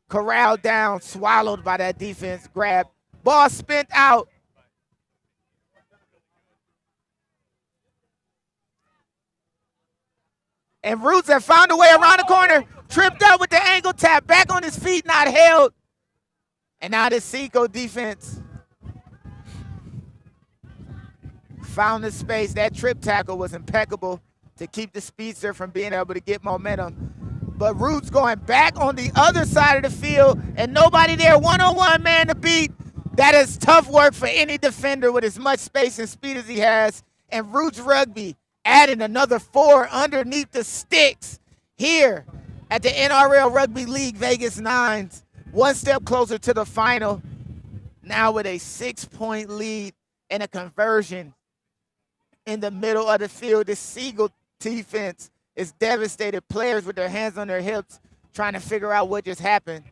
corralled down, swallowed by that defense grab. Ball spent out. And Roots have found a way around the corner, tripped up with the ankle tap, back on his feet, not held. And now the Seco defense found the space. That trip tackle was impeccable to keep the speedster from being able to get momentum. But Roots going back on the other side of the field and nobody there, one-on-one man to beat. That is tough work for any defender with as much space and speed as he has. And Roots Rugby adding another 4 underneath the sticks here at the NRL Rugby League Vegas Nines. One step closer to the final. Now with a 6-point lead and a conversion in the middle of the field. The Seagull defense is devastated. Players with their hands on their hips trying to figure out what just happened.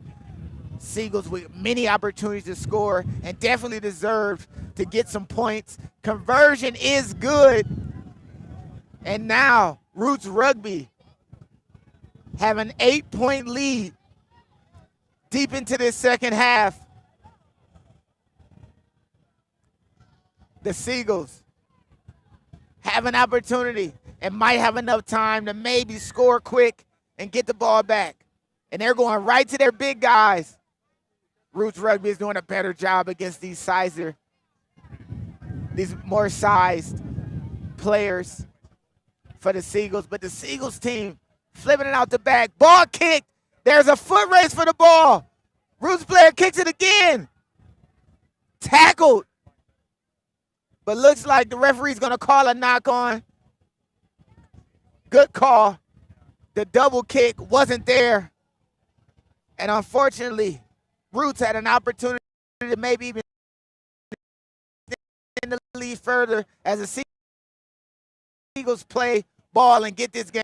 Seagulls with many opportunities to score and definitely deserve to get some points. Conversion is good. And now Roots Rugby have an 8-point lead deep into this second half. The Seagulls have an opportunity and might have enough time to maybe score quick and get the ball back. And they're going right to their big guys. Roots Rugby is doing a better job against these more sized players for the Seagulls. But the Seagulls team flipping it out the back. Ball kicked. There's a foot race for the ball. Roots player kicks it again. Tackled. But looks like the referee's going to call a knock on. Good call. The double kick wasn't there. And unfortunately, Roots had an opportunity to maybe even in the lead further as the Seagulls play ball and get this game.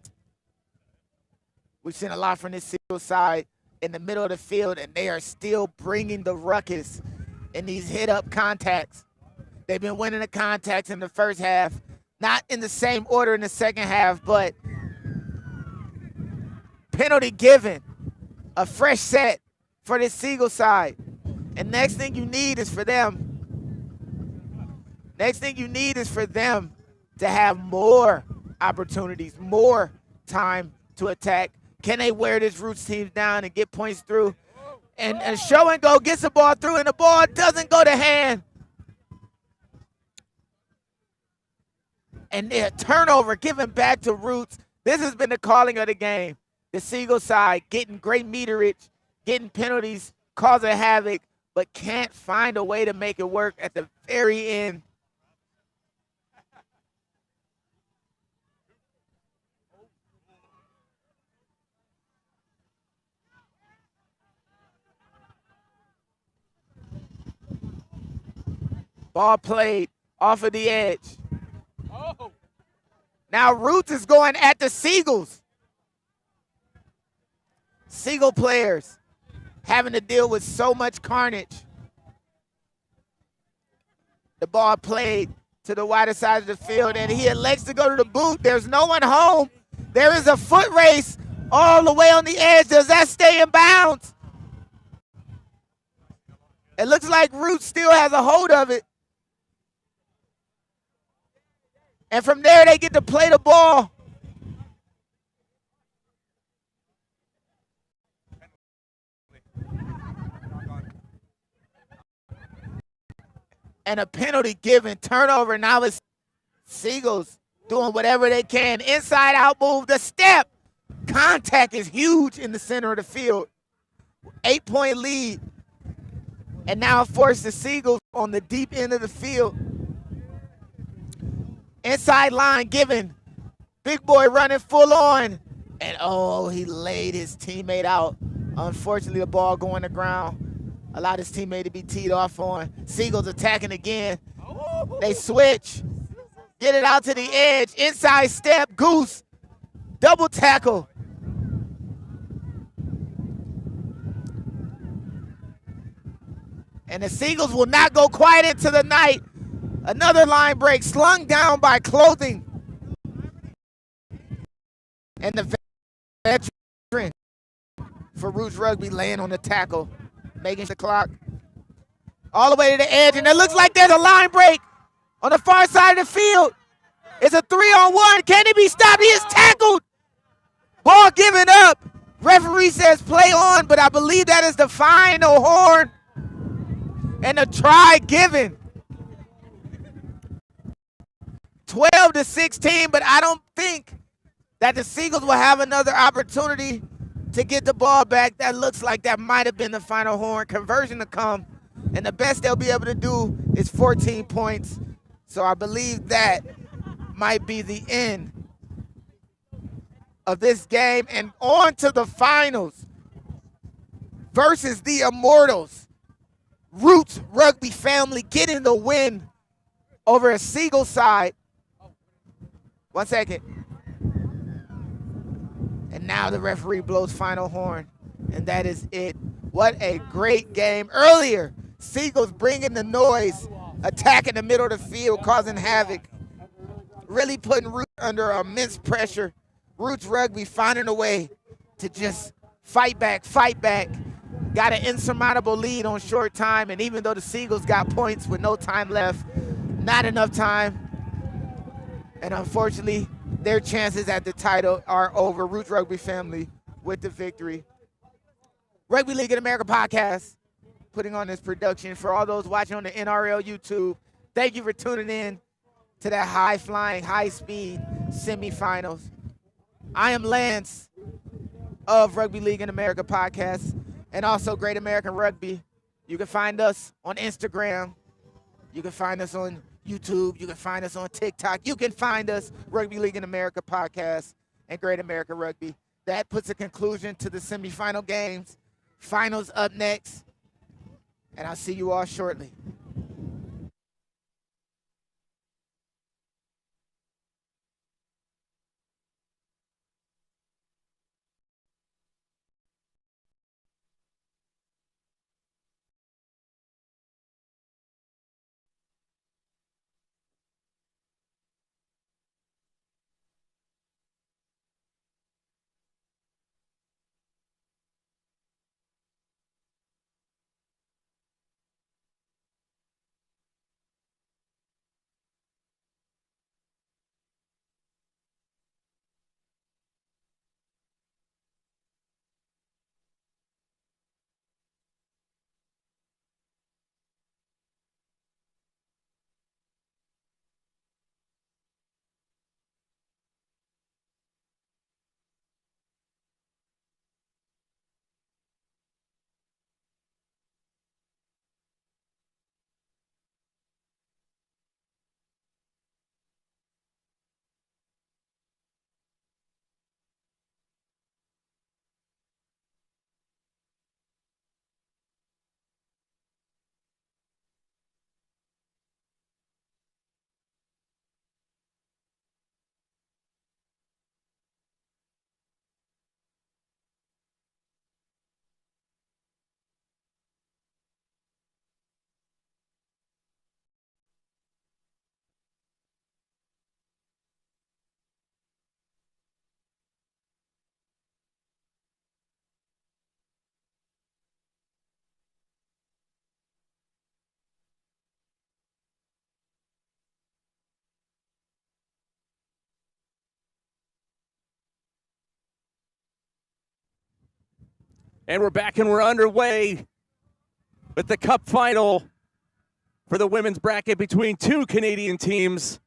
We've seen a lot from this Seagulls side in the middle of the field, and they are still bringing the ruckus in these hit-up contacts. They've been winning the contacts in the first half, not in the same order in the second half, but penalty given, a fresh set for this Seagull side. And next thing you need is for them to have more opportunities, more time to attack. Can they wear this Roots team down and get points through? And Show and Go gets the ball through, and the ball doesn't go to hand. And a turnover given back to Roots. This has been the calling of the game. The Seagull side getting great meterage, getting penalties, causing havoc, but can't find a way to make it work at the very end. Ball played off of the edge. Now Roots is going at the Seagulls. Seagull players having to deal with so much carnage. The ball played to the wider side of the field, and he elects to go to the boot. There's no one home. There is a foot race all the way on the edge. Does that stay in bounds? It looks like Roots still has a hold of it. And from there, they get to play the ball. And a penalty given. Turnover. Now it's Seagulls doing whatever they can. Inside out move, the step. Contact is huge in the center of the field. 8-point lead. And now force the Seagulls on the deep end of the field. Inside line given. Big boy running full on. And oh, he laid his teammate out. Unfortunately, the ball going to ground. Allowed his teammate to be teed off on. Seagulls attacking again. They switch. Get it out to the edge. Inside step. Goose. Double tackle. And the Seagulls will not go quiet into the night. Another line break slung down by Clothing. And the veteran for Roots Rugby laying on the tackle, making the clock. All the way to the edge, and it looks like there's a line break on the far side of the field. It's a 3-on-1. Can he be stopped? He is tackled. Ball given up. Referee says play on, but I believe that is the final horn. And a try given. 12-16, but I don't think that the Seagulls will have another opportunity to get the ball back. That looks like that might have been the final horn. Conversion to come, and the best they'll be able to do is 14 points. So I believe that might be the end of this game. And on to the finals versus the Immortals. Roots Rugby family getting the win over a Seagull side. 1 second. And now the referee blows final horn, and that is it. What a great game. Earlier, Seagulls bringing the noise, attacking the middle of the field, causing havoc, really putting Roots under immense pressure. Roots Rugby finding a way to just fight back. Got an insurmountable lead on short time, and even though the Seagulls got points with no time left, not enough time. And unfortunately, their chances at the title are over. Roots Rugby family with the victory. Rugby League in America podcast, putting on this production. For all those watching on the NRL YouTube, thank you for tuning in to that high-flying, high-speed semifinals. I am Lance of Rugby League in America podcast and also Great American Rugby. You can find us on Instagram. You can find us on YouTube. You can find us on TikTok. You can find us Rugby League in America podcast and Great American Rugby. That puts a conclusion to the semifinal games. Finals up next. And I'll see you all shortly. And we're back and we're underway with the Cup final for the women's bracket between two Canadian teams.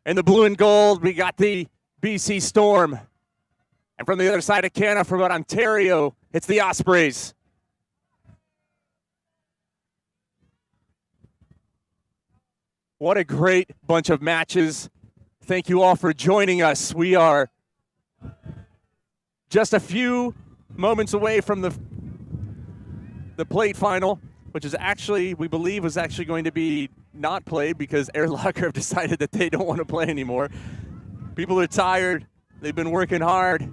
In the blue and gold, we got the BC Storm. And from the other side of Canada, from Ontario, it's the Ospreys. What a great bunch of matches. Thank you all for joining us. We are just a few moments away from the plate final, which is actually, we believe, was actually going to be not played because Air Locker have decided that they don't want to play anymore. People are tired. They've been working hard.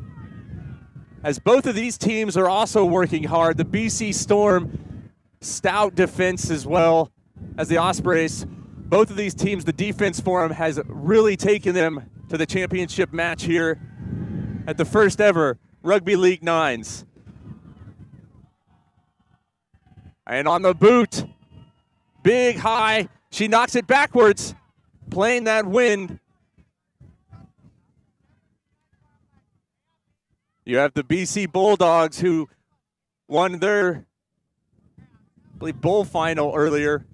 As both of these teams are also working hard, the BC Storm, stout defense as well as the Ospreys. Both of these teams, the defense for them has really taken them to the championship match here at the first ever Rugby League Nines. And on the boot, big high, she knocks it backwards, playing that wind. You have the BC Bulldogs who won their, I believe, bowl final earlier.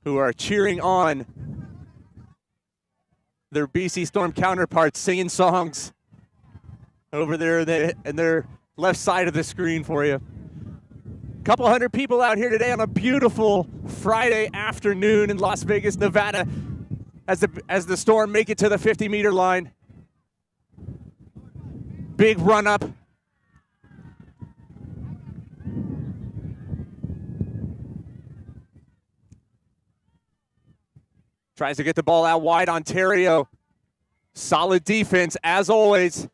Who are cheering on their BC Storm counterparts, singing songs over there in their left side of the screen for you. A couple hundred people out here today on a beautiful Friday afternoon in Las Vegas, Nevada, as the Storm make it to the 50-meter line. Big run up. Tries to get the ball out wide, Ontario. Solid defense, as always.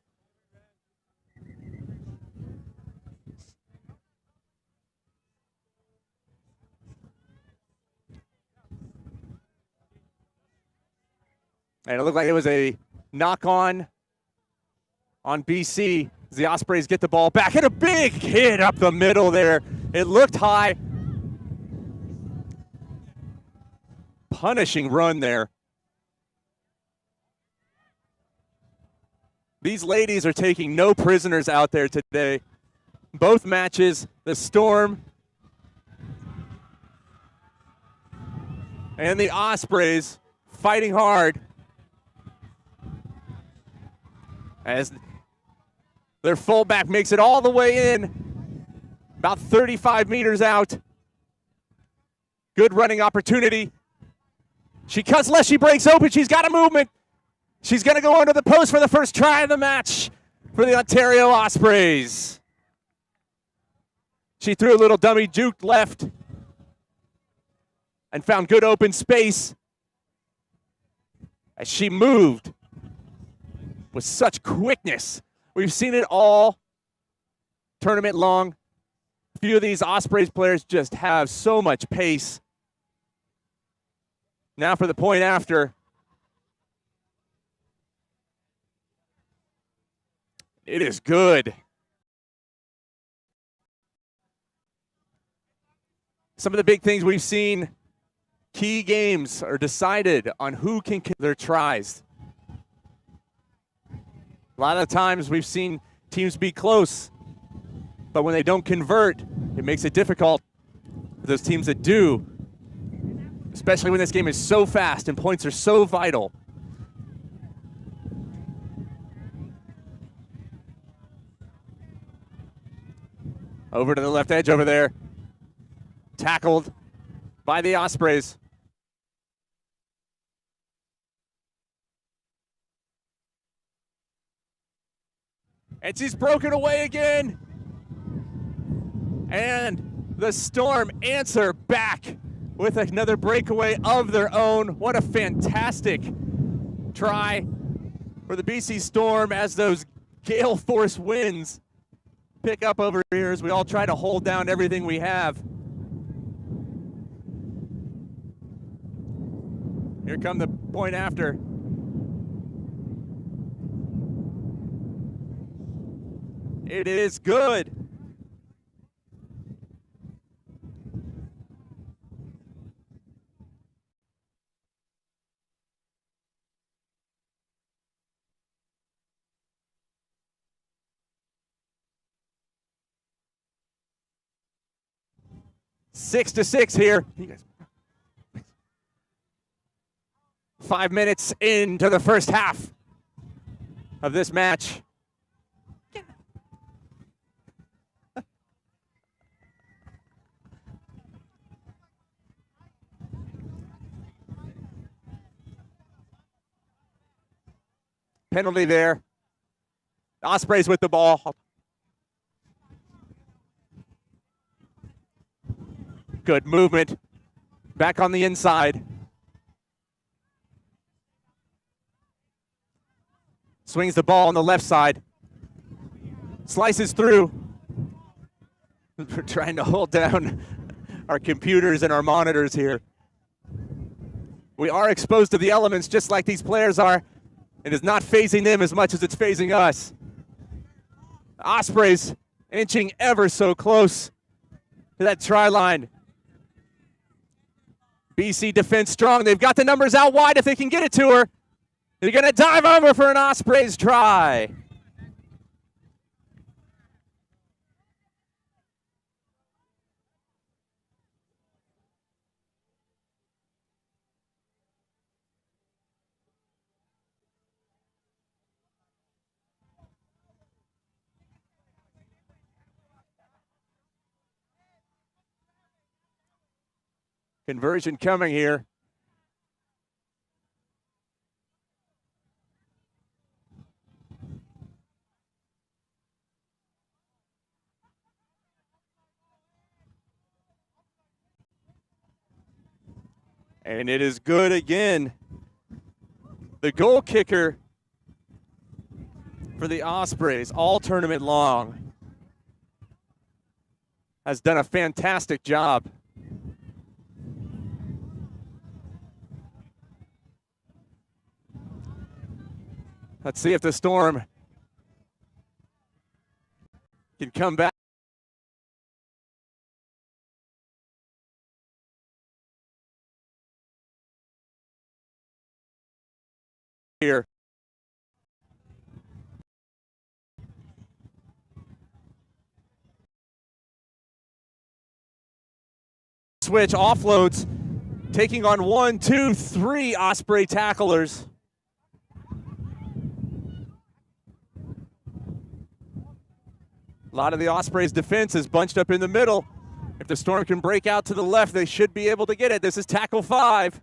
And it looked like it was a knock-on BC as the Ospreys get the ball back. And a big hit up the middle there. It looked high. Punishing run there. These ladies are taking no prisoners out there today. Both matches, the Storm and the Ospreys fighting hard as their fullback makes it all the way in, about 35 meters out. Good running opportunity. She cuts left, she breaks open, she's got a movement. She's going to go under the post for the first try of the match for the Ontario Ospreys. She threw a little dummy juke left and found good open space as she moved with such quickness. We've seen it all tournament long. A few of these Ospreys players just have so much pace. Now for the point after. It is good. Some of the big things we've seen, key games are decided on who can their tries. A lot of times we've seen teams be close, but when they don't convert, it makes it difficult for those teams that do, especially when this game is so fast and points are so vital. Over to the left edge over there. Tackled by the Ospreys. And she's broken away again. And the Storm answer back with another breakaway of their own. What a fantastic try for the BC Storm as those gale force winds pick up over here as we all try to hold down everything we have. Here come the point after. It is good. 6-6 here. 5 minutes into the first half of this match. Penalty there. Ospreys with the ball. Good movement. Back on the inside. Swings the ball on the left side. Slices through. We're trying to hold down our computers and our monitors here. We are exposed to the elements just like these players are. It is not phasing them as much as it's phasing us. Ospreys inching ever so close to that try line. BC defense strong. They've got the numbers out wide if they can get it to her. They're going to dive over for an Ospreys try. Conversion coming here. And it is good again. The goal kicker for the Ospreys all tournament long has done a fantastic job. Let's see if the Storm can come back. Here. Switch offloads, taking on 1, 2, 3 Osprey tacklers. A lot of the Ospreys' defense is bunched up in the middle. If the Storm can break out to the left, they should be able to get it. This is tackle 5.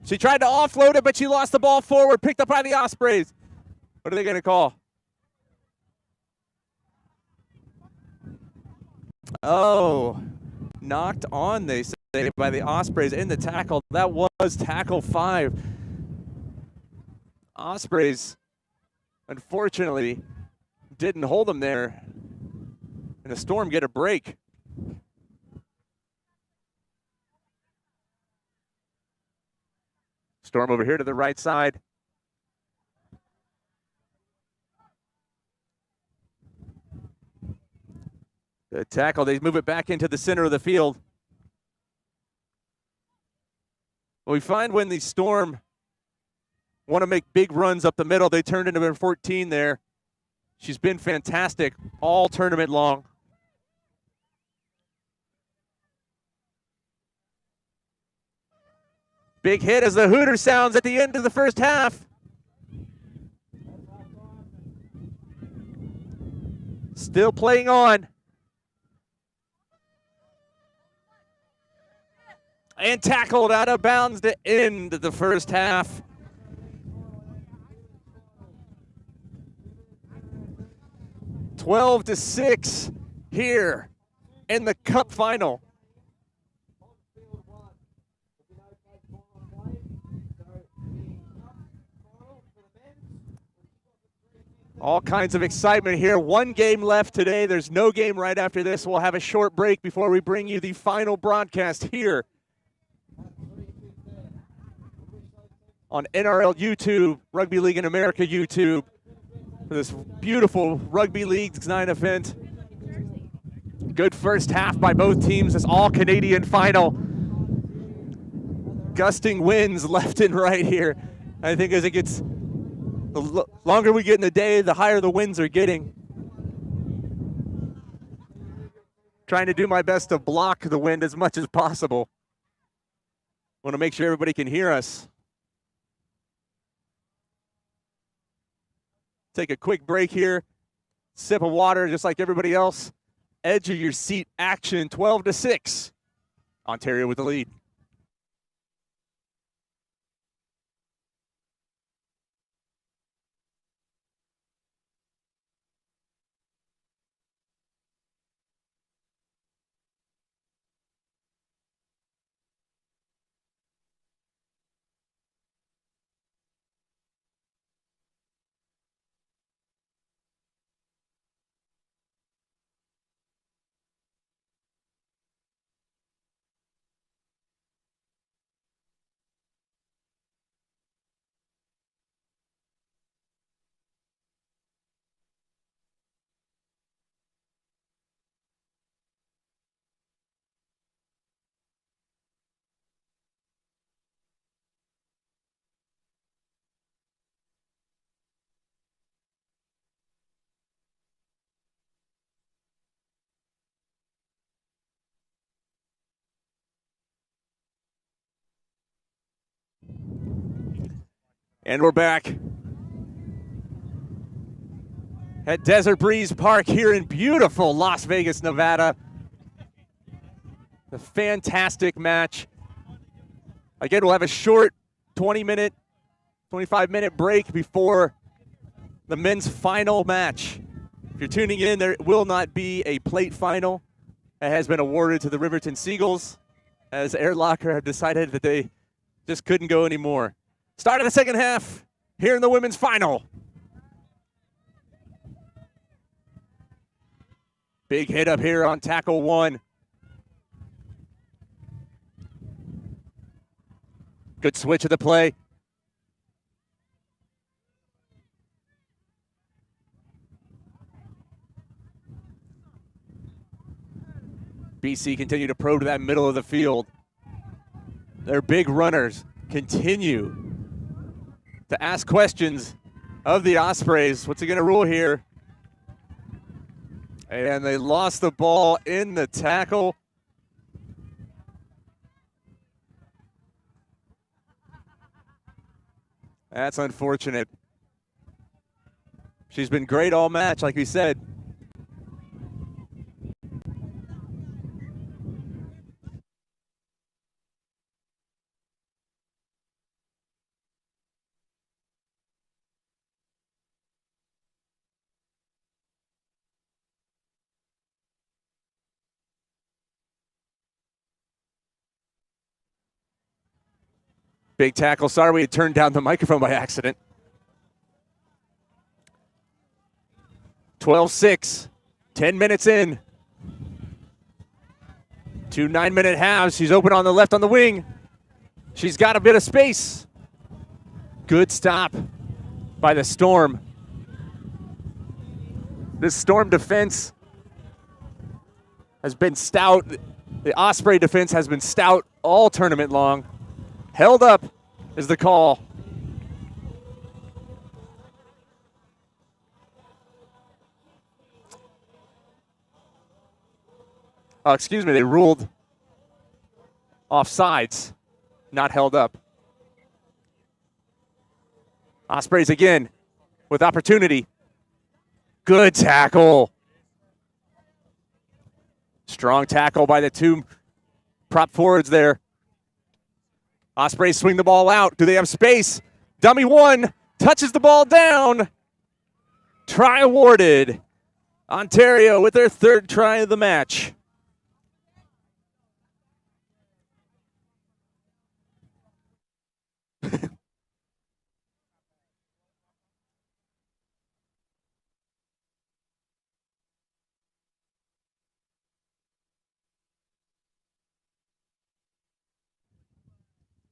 She tried to offload it, but she lost the ball forward, picked up by the Ospreys. What are they going to call? Oh, knocked on, they say, by the Ospreys in the tackle. That was tackle 5. Ospreys, unfortunately, didn't hold them there. And the Storm get a break. Storm over here to the right side. Good tackle. They move it back into the center of the field. We find when the Storm want to make big runs up the middle, they turned into number 14 there. She's been fantastic all tournament long. Big hit as the Hooter sounds at the end of the first half. Still playing on. And tackled out of bounds to end the first half. (12-6) here in the Cup final. All kinds of excitement here. One game left today. There's no game right after this. We'll have a short break before we bring you the final broadcast here on NRL YouTube, Rugby League in America YouTube, for this beautiful Rugby League Nines event. Good first half by both teams. This all-Canadian final. Gusting winds left and right here. I think as it gets, the longer we get in the day, the higher the winds are getting. Trying to do my best to block the wind as much as possible. Want to make sure everybody can hear us. Take a quick break here. Sip of water just like everybody else. Edge of your seat action, 12-6. Ontario with the lead. And we're back at Desert Breeze Park here in beautiful Las Vegas, Nevada. A fantastic match. Again, we'll have a short 20-minute, 25-minute break before the men's final match. If you're tuning in, there will not be a plate final. It has been awarded to the Riverton Seagulls as Air Locker have decided that they just couldn't go anymore. Start of the second half here in the women's final. Big hit up here on tackle one. Good switch of the play. BC continue to probe to that middle of the field. Their big runners continue to ask questions of the Ospreys. What's he going to rule here? And they lost the ball in the tackle. That's unfortunate. She's been great all match, like we said. Big tackle. Sorry we had turned down the microphone by accident. 12-6. 10 minutes in. 2 9-minute halves. She's open on the left on the wing. She's got a bit of space. Good stop by the Storm. This Storm defense has been stout. The Osprey defense has been stout all tournament long. Held up is the call. Oh, excuse me, they ruled offsides, not held up. Ospreys again with opportunity. Good tackle. Strong tackle by the two prop forwards there. Ospreys swing the ball out. Do they have space? Dummy one touches the ball down. Try awarded. Ontario with their third try of the match.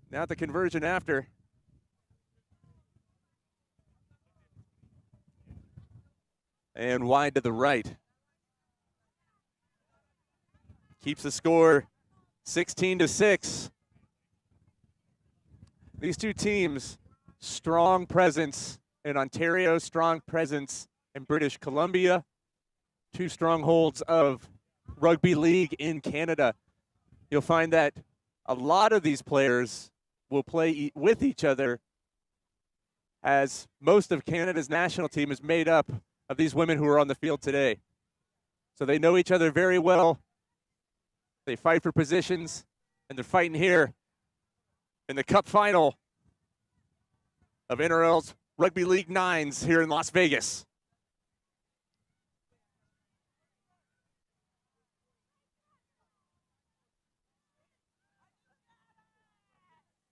Now the conversion after. And wide to the right. Keeps the score 16-6. These two teams, strong presence in Ontario, strong presence in British Columbia. Two strongholds of rugby league in Canada. You'll find that a lot of these players will play with each other, as most of Canada's national team is made up of these women who are on the field today. So they know each other very well. They fight for positions, and they're fighting here in the Cup final of NRL's Rugby League Nines here in Las Vegas.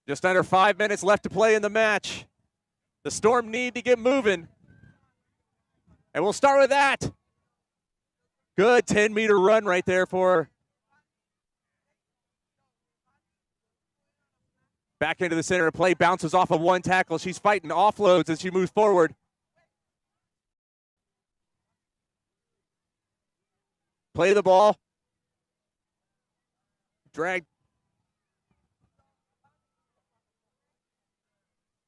Just under 5 minutes left to play in the match. The Storm need to get moving. And we'll start with that. Good 10-meter run right there for her. Back into the center of play, bounces off of one tackle. She's fighting offloads as she moves forward. Play the ball. Drag.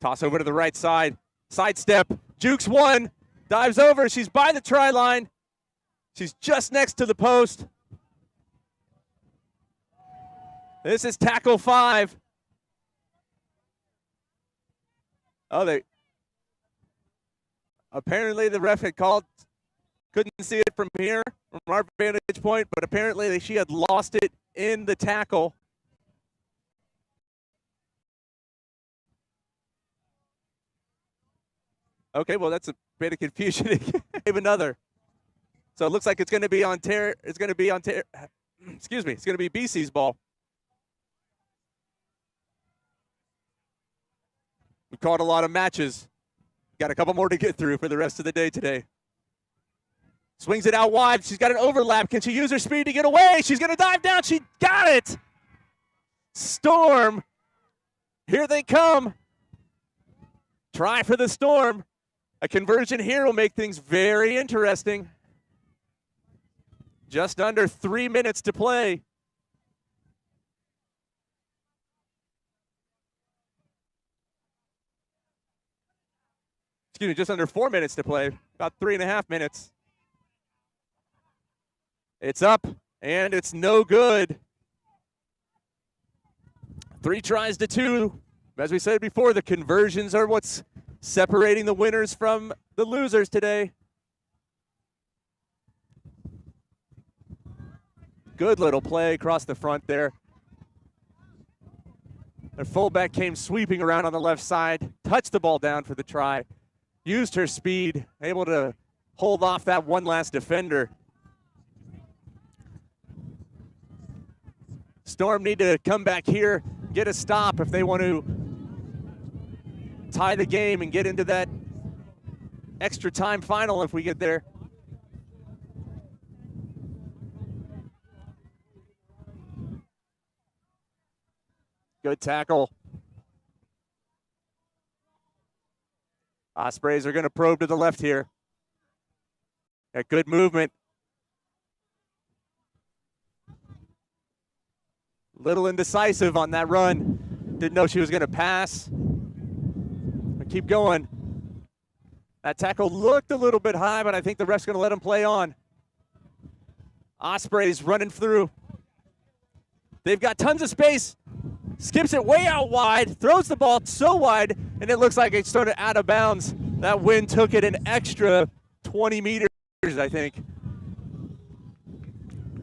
Toss over to the right side. Sidestep. Jukes one. Dives over. She's by the try line. She's just next to the post. This is tackle 5. Oh, apparently the ref had called, couldn't see it from here, from our vantage point, but apparently she had lost it in the tackle. Okay, well, that's a bit of confusion. Gave another. So it looks like it's going to be on it's going to be excuse me, it's going to be BC's ball. We caught a lot of matches. Got a couple more to get through for the rest of the day today. Swings it out wide. She's got an overlap. Can she use her speed to get away? She's going to dive down. She got it. Storm. Here they come. Try for the Storm. A conversion here will make things very interesting. Just under 3 minutes to play. Excuse me, just under 4 minutes to play. About 3.5 minutes. It's up, and it's no good. 3 tries to 2. As we said before, the conversions are what's separating the winners from the losers today. Good little play across the front there. Their fullback came sweeping around on the left side, touched the ball down for the try, used her speed, able to hold off that one last defender. Storm need to come back here, get a stop if they want to tie the game and get into that extra time final if we get there. Good tackle. Ospreys are going to probe to the left here. Got good movement. Little indecisive on that run. Didn't know she was going to pass. But keep going. That tackle looked a little bit high, but I think the ref's going to let him play on. Ospreys running through. They've got tons of space. Skips it way out wide, throws the ball so wide, and it looks like it started out of bounds. That wind took it an extra 20 meters, I think.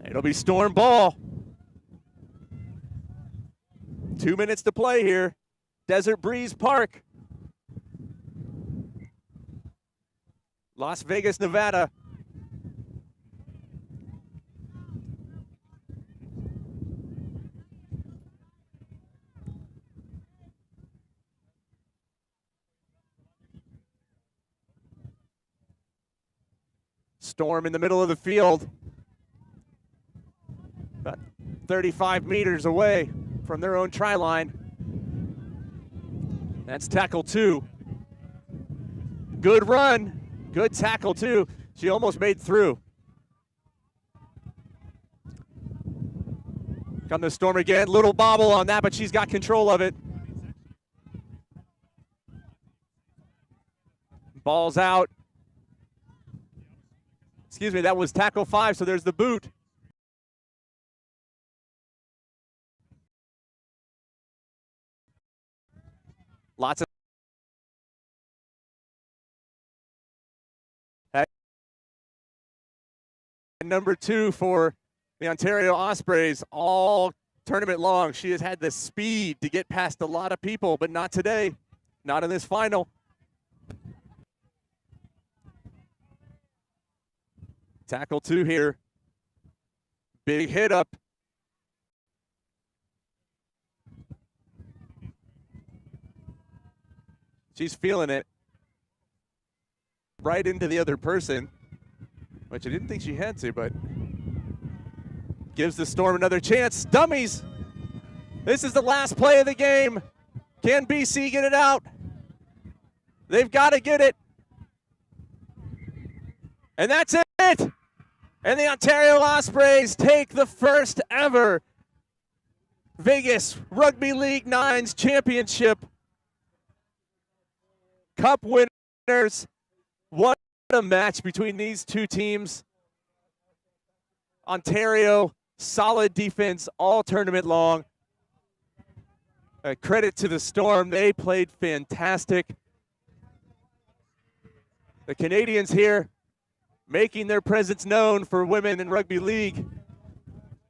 It'll be Storm ball. 2 minutes to play here. Desert Breeze Park. Las Vegas, Nevada. Storm in the middle of the field. About 35 meters away from their own try line. That's tackle 2. Good run. Good tackle 2. She almost made through. Come the Storm again. Little bobble on that, but she's got control of it. Ball's out. Excuse me, that was tackle 5, so there's the boot. Lots of number 2 for the Ontario Ospreys all tournament long. She has had the speed to get past a lot of people, but not today. Not in this final. Tackle 2 here. Big hit up. She's feeling it. Right into the other person, which I didn't think she had to, but gives the Storm another chance. Dummies! This is the last play of the game. Can BC get it out? They've got to get it. And that's it. And the Ontario Ospreys take the first ever Vegas Rugby League Nines Championship. Cup winners. What a match between these two teams. Ontario, solid defense all tournament long. Credit to the Storm. They played fantastic. The Canadians here making their presence known for women in rugby league.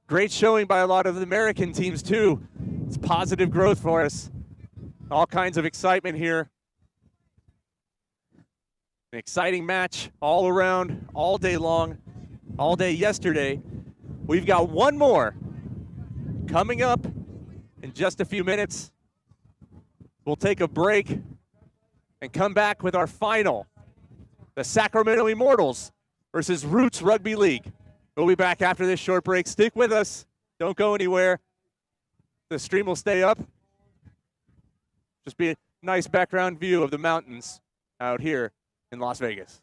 Great showing by a lot of the American teams too. It's positive growth for us. All kinds of excitement here. An exciting match all around, all day long, all day yesterday. We've got one more coming up in just a few minutes. We'll take a break and come back with our final. The Sacramento Immortals versus Roots Rugby League. We'll be back after this short break. Stick with us. Don't go anywhere. The stream will stay up. Just be a nice background view of the mountains out here in Las Vegas.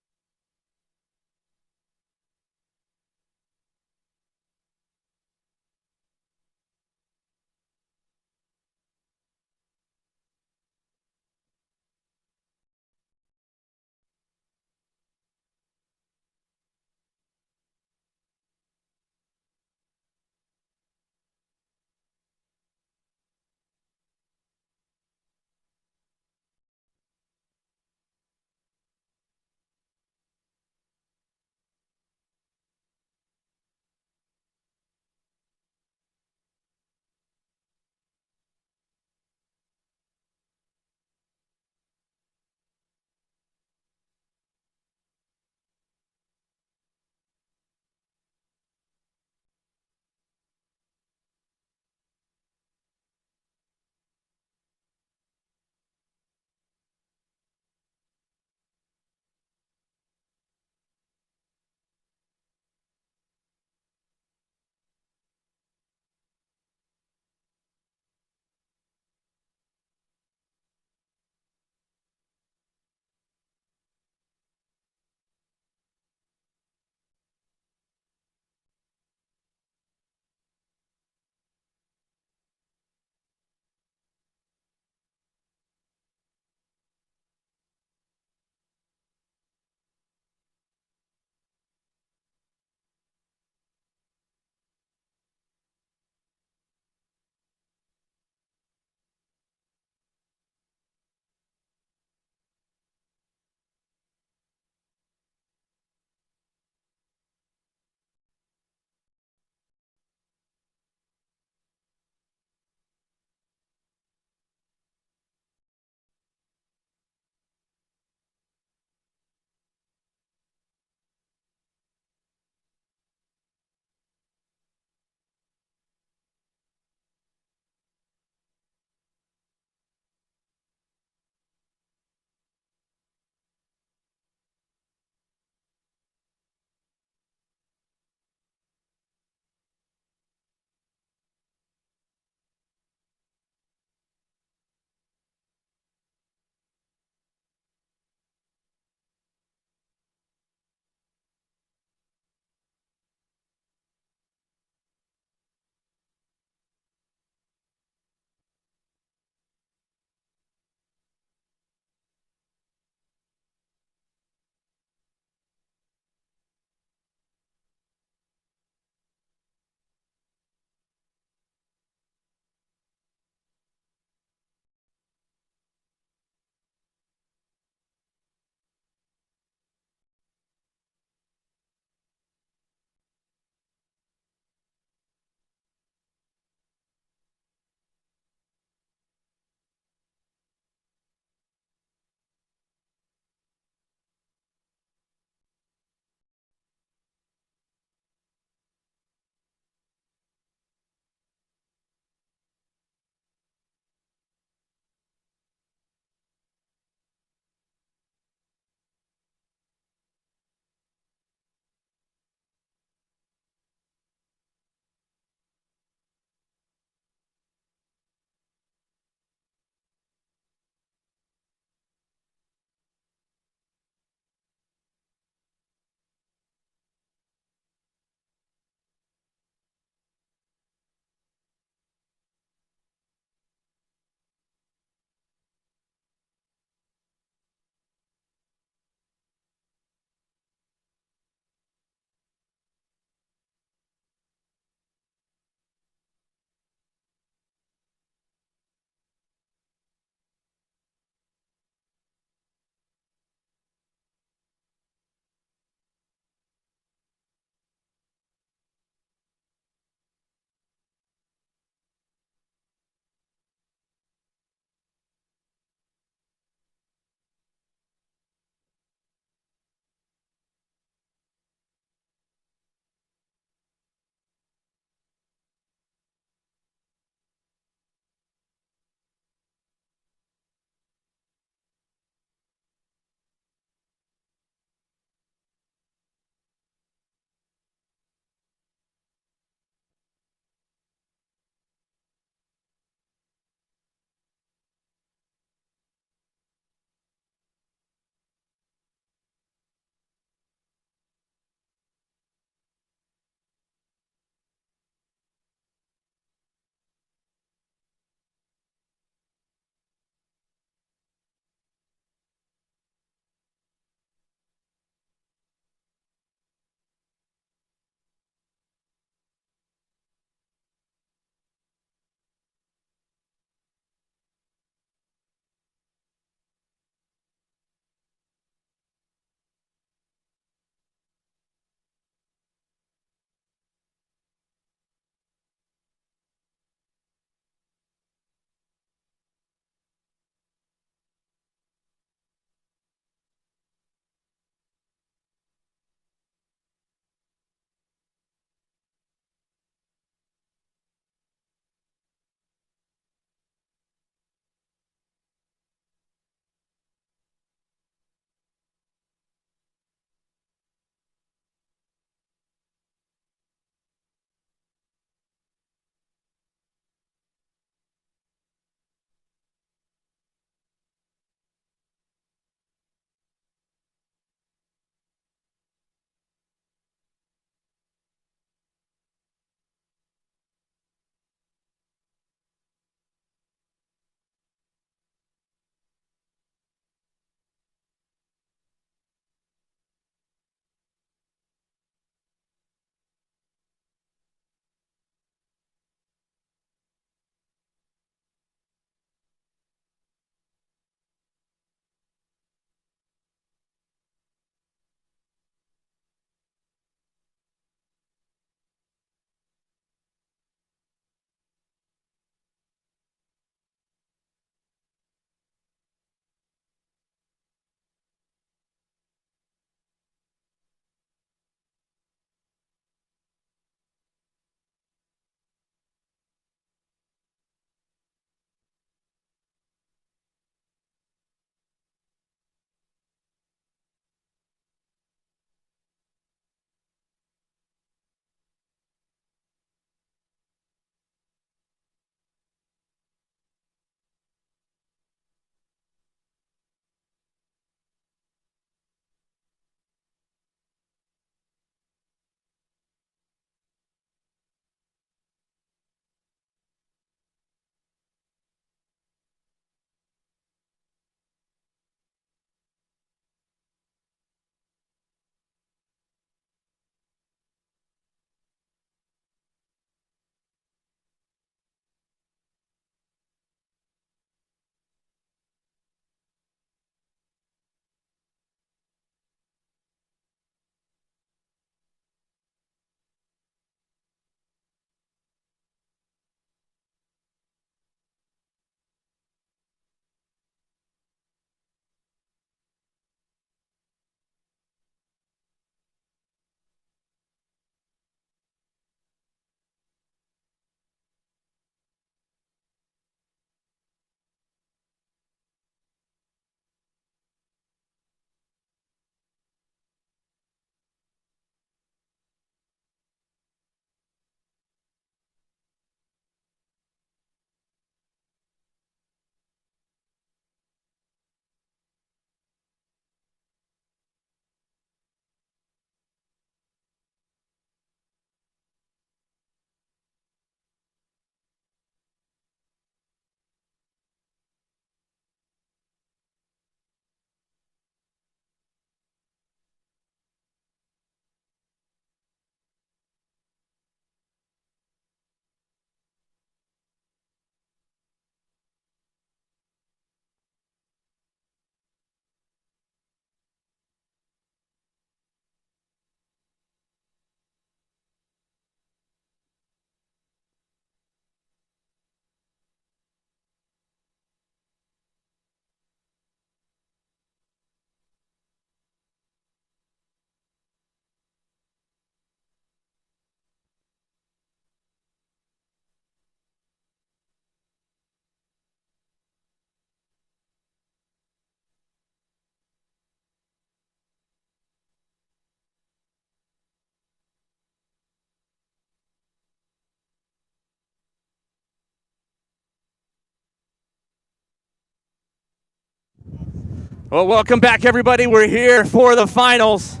Well, welcome back, everybody. We're here for the finals.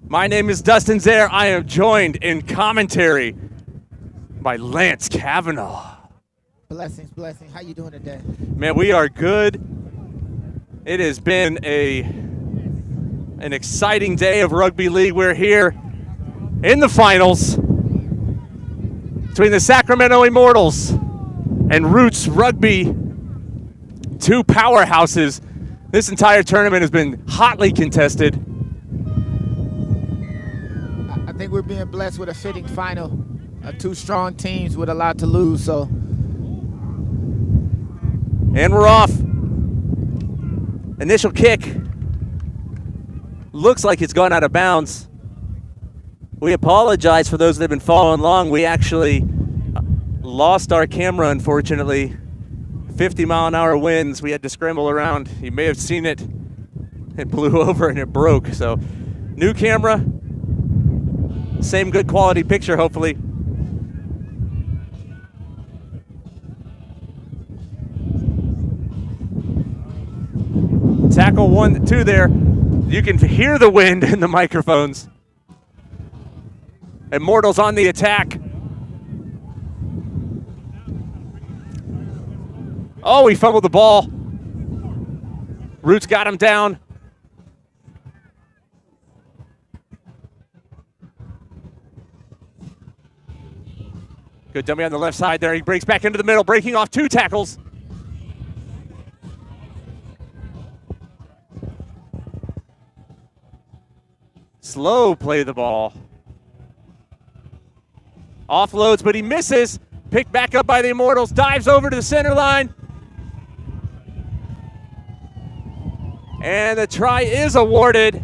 My name is Dustin Zare. I am joined in commentary by Lance Kavanaugh. Blessings, blessings. How you doing today? Man, we are good. It has been an exciting day of rugby league. We're here in the finals between the Sacramento Immortals and Roots Rugby, two powerhouses. This entire tournament has been hotly contested. I think we're being blessed with a fitting final. Two strong teams with a lot to lose, so. And we're off. Initial kick. Looks like it's gone out of bounds. We apologize for those that have been following along. We actually lost our camera, unfortunately. 50-mile-an-hour winds. We had to scramble around. You may have seen it. It blew over and it broke. So, new camera. Same good quality picture, hopefully. Tackle 1-2 there. You can hear the wind in the microphones. Immortals on the attack. Oh, he fumbled the ball. Roots got him down. Good dummy on the left side there. He breaks back into the middle, breaking off 2 tackles. Slow play the ball. Offloads, but he misses. Picked back up by the Immortals. Dives over to the center line. And the try is awarded.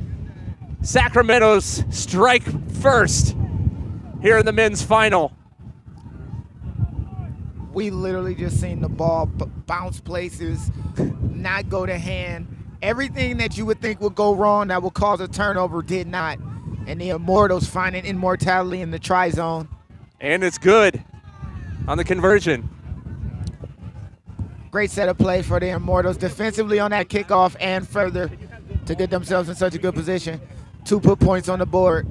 Sacramento's strike first here in the men's final. We literally just seen the ball bounce places, not go to hand. Everything that you would think would go wrong that would cause a turnover did not. And the Immortals finding immortality in the try zone. And it's good on the conversion. Great set of play for the Immortals defensively on that kickoff and further to get themselves in such a good position to put points on the board.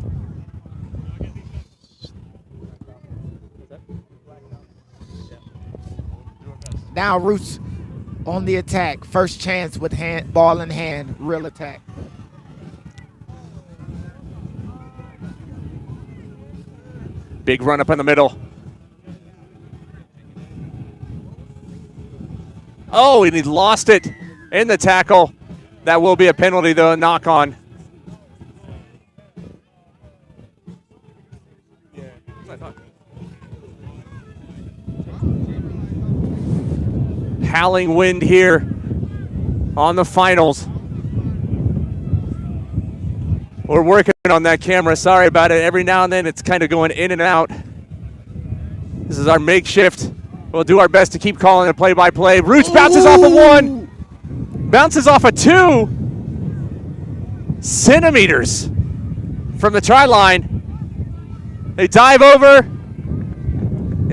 Now Roots on the attack. First chance with ball in hand, real attack. Big run up in the middle. Oh, and he lost it in the tackle. That will be a penalty, though, a knock on. Howling wind here on the finals. We're working on that camera. Sorry about it. Every now and then it's kind of going in and out. This is our makeshift. We'll do our best to keep calling it play-by-play. Roots bounces off a 1. Bounces off a 2. Centimeters from the try line. They dive over.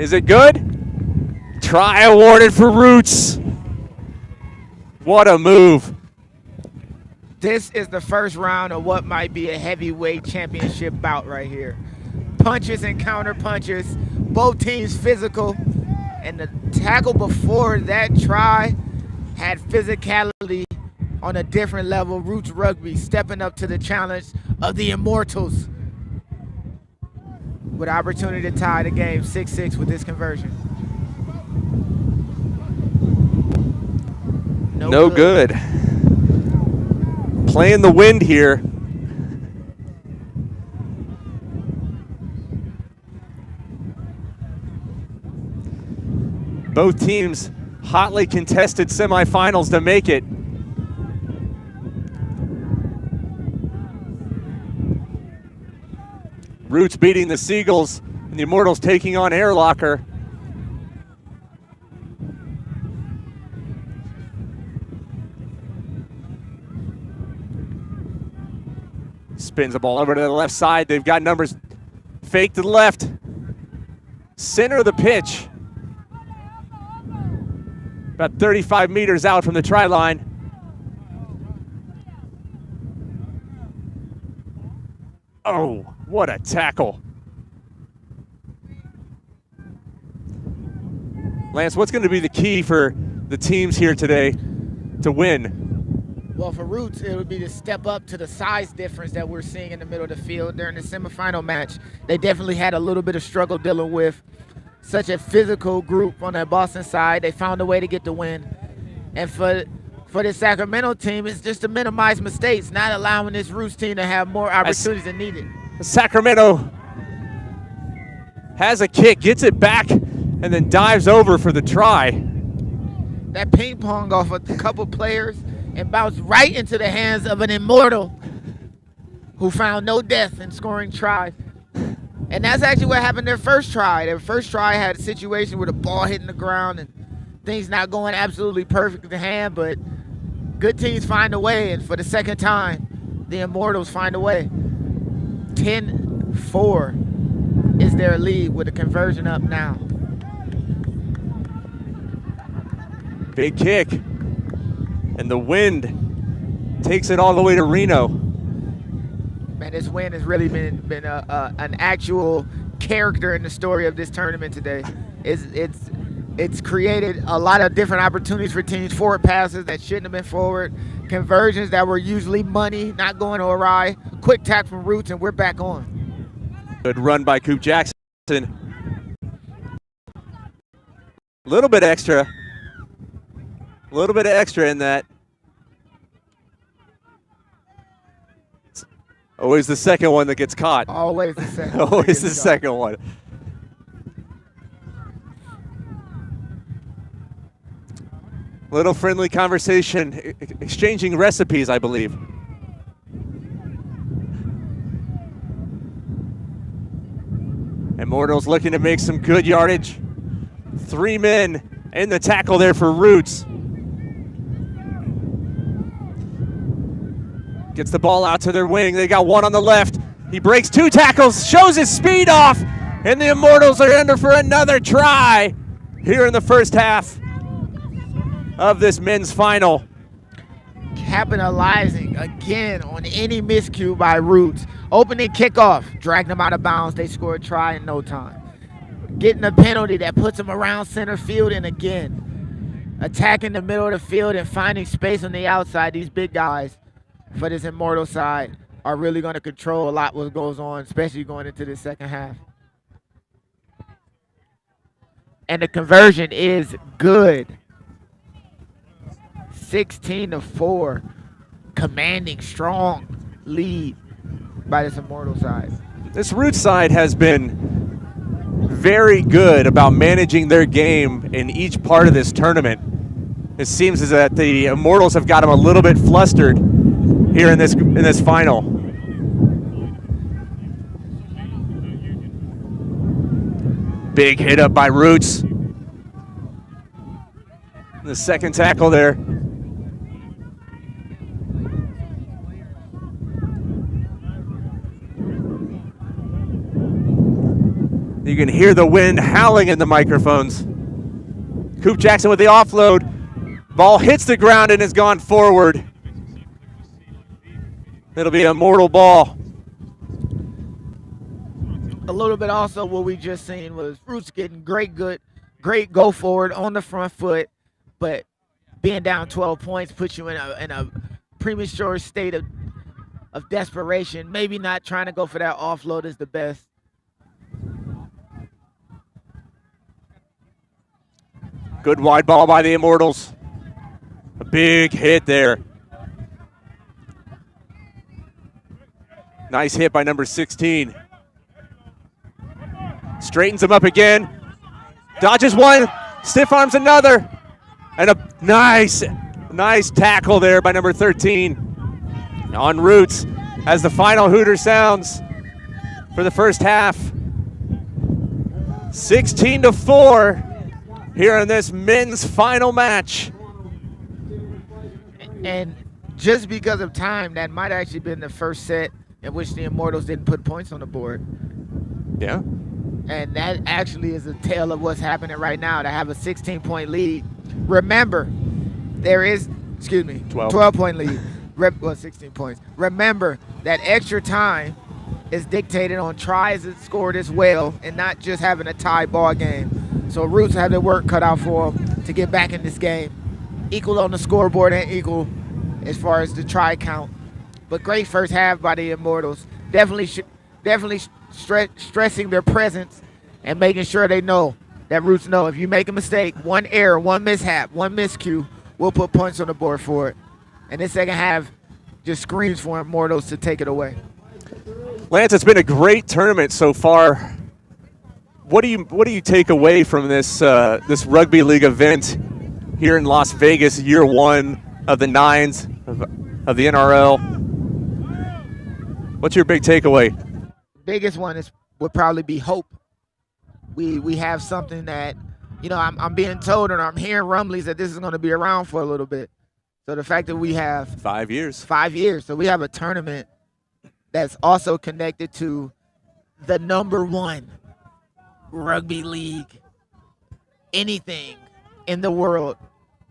Is it good? Try awarded for Roots. What a move. This is the first round of what might be a heavyweight championship bout right here. Punches and counter punches, both teams physical, and the tackle before that try had physicality on a different level. Roots Rugby stepping up to the challenge of the Immortals with opportunity to tie the game 6-6 with this conversion. No good. Playing the wind here. Both teams hotly contested semifinals to make it. Roots beating the Seagulls and the Immortals taking on Airlocker. Spins the ball over to the left side. They've got numbers fake to the left. Center of the pitch. About 35 meters out from the try line. Oh, what a tackle. Lance, what's going to be the key for the teams here today to win? Well, for Roots, it would be to step up to the size difference that we're seeing in the middle of the field during the semifinal match. They definitely had a little bit of struggle dealing with such a physical group on that Boston side. They found a way to get the win. And for the Sacramento team, it's just to minimize mistakes, not allowing this Roots team to have more opportunities than needed. Sacramento has a kick, gets it back, and then dives over for the try. That ping pong off a couple players and bounced right into the hands of an immortal who found no death in scoring tries. And that's actually what happened their first try. Their first try had a situation where the ball hitting the ground and things not going absolutely perfect to hand, but good teams find a way. And for the second time, the Immortals find a way. 10-4 is their lead with a conversion up now. Big kick. And the wind takes it all the way to Reno. Man, this win has really been an actual character in the story of this tournament today. It's created a lot of different opportunities for teams. Forward passes that shouldn't have been forward. Conversions that were usually money, not going awry. Quick tack from Roots, and we're back on. Good run by Coop Jackson. A little bit extra. A little bit of extra in that. It's always the second one that gets caught. Always the second. Always the second one. Little friendly conversation, exchanging recipes, I believe. Immortals looking to make some good yardage. 3 men in the tackle there for Roots. Gets the ball out to their wing. They got one on the left. He breaks 2 tackles, shows his speed off, and the Immortals are under for another try here in the first half of this men's final. Capitalizing again on any miscue by Roots. Opening kickoff, dragged them out of bounds. They score a try in no time. Getting a penalty that puts them around center field, and again, attacking the middle of the field and finding space on the outside. These big guys for this Immortal side are really going to control a lot what goes on, especially going into the second half. And the conversion is good. 16-4, commanding strong lead by this Immortal side. This Roots side has been very good about managing their game in each part of this tournament. It seems as that the Immortals have got them a little bit flustered here in this final. Big hit up by Roots. The second tackle there. You can hear the wind howling in the microphones. Coop Jackson with the offload. Ball hits the ground and has gone forward. It'll be a mortal ball. A little bit also what we just seen was Roots getting great go forward on the front foot, but being down 12 points puts you in a premature state of desperation. Maybe not trying to go for that offload is the best. Good wide ball by the Immortals. A big hit there. Nice hit by number 16. Straightens him up again. Dodges one. Stiff arms another. And a nice tackle there by number 13 on Roots as the final Hooter sounds for the first half. 16-4 here in this men's final match. And just because of time, that might actually been the first set in which the Immortals didn't put points on the board. Yeah. And that actually is a tale of what's happening right now to have a 16-point lead. Remember, there is, 12-point lead. 16 points. Remember that extra time is dictated on tries and scored as well, and not just having a tie ball game. So Roots have their work cut out for them to get back in this game. Equal on the scoreboard and equal as far as the try count. But great first half by the Immortals. Definitely stressing their presence and making sure they know that Roots know if you make a mistake, one error, one mishap, one miscue, we'll put points on the board for it. And this second half just screams for Immortals to take it away. Lance, it's been a great tournament so far. What do you take away from this this rugby league event here in Las Vegas, year one of the Nines of the NRL? What's your big takeaway? Biggest one would probably be hope. We have something that, I'm being told and I'm hearing rumblings that this is going to be around for a little bit. So the fact that we have 5 years. 5 years. So we have a tournament that's also connected to the #1 rugby league, anything in the world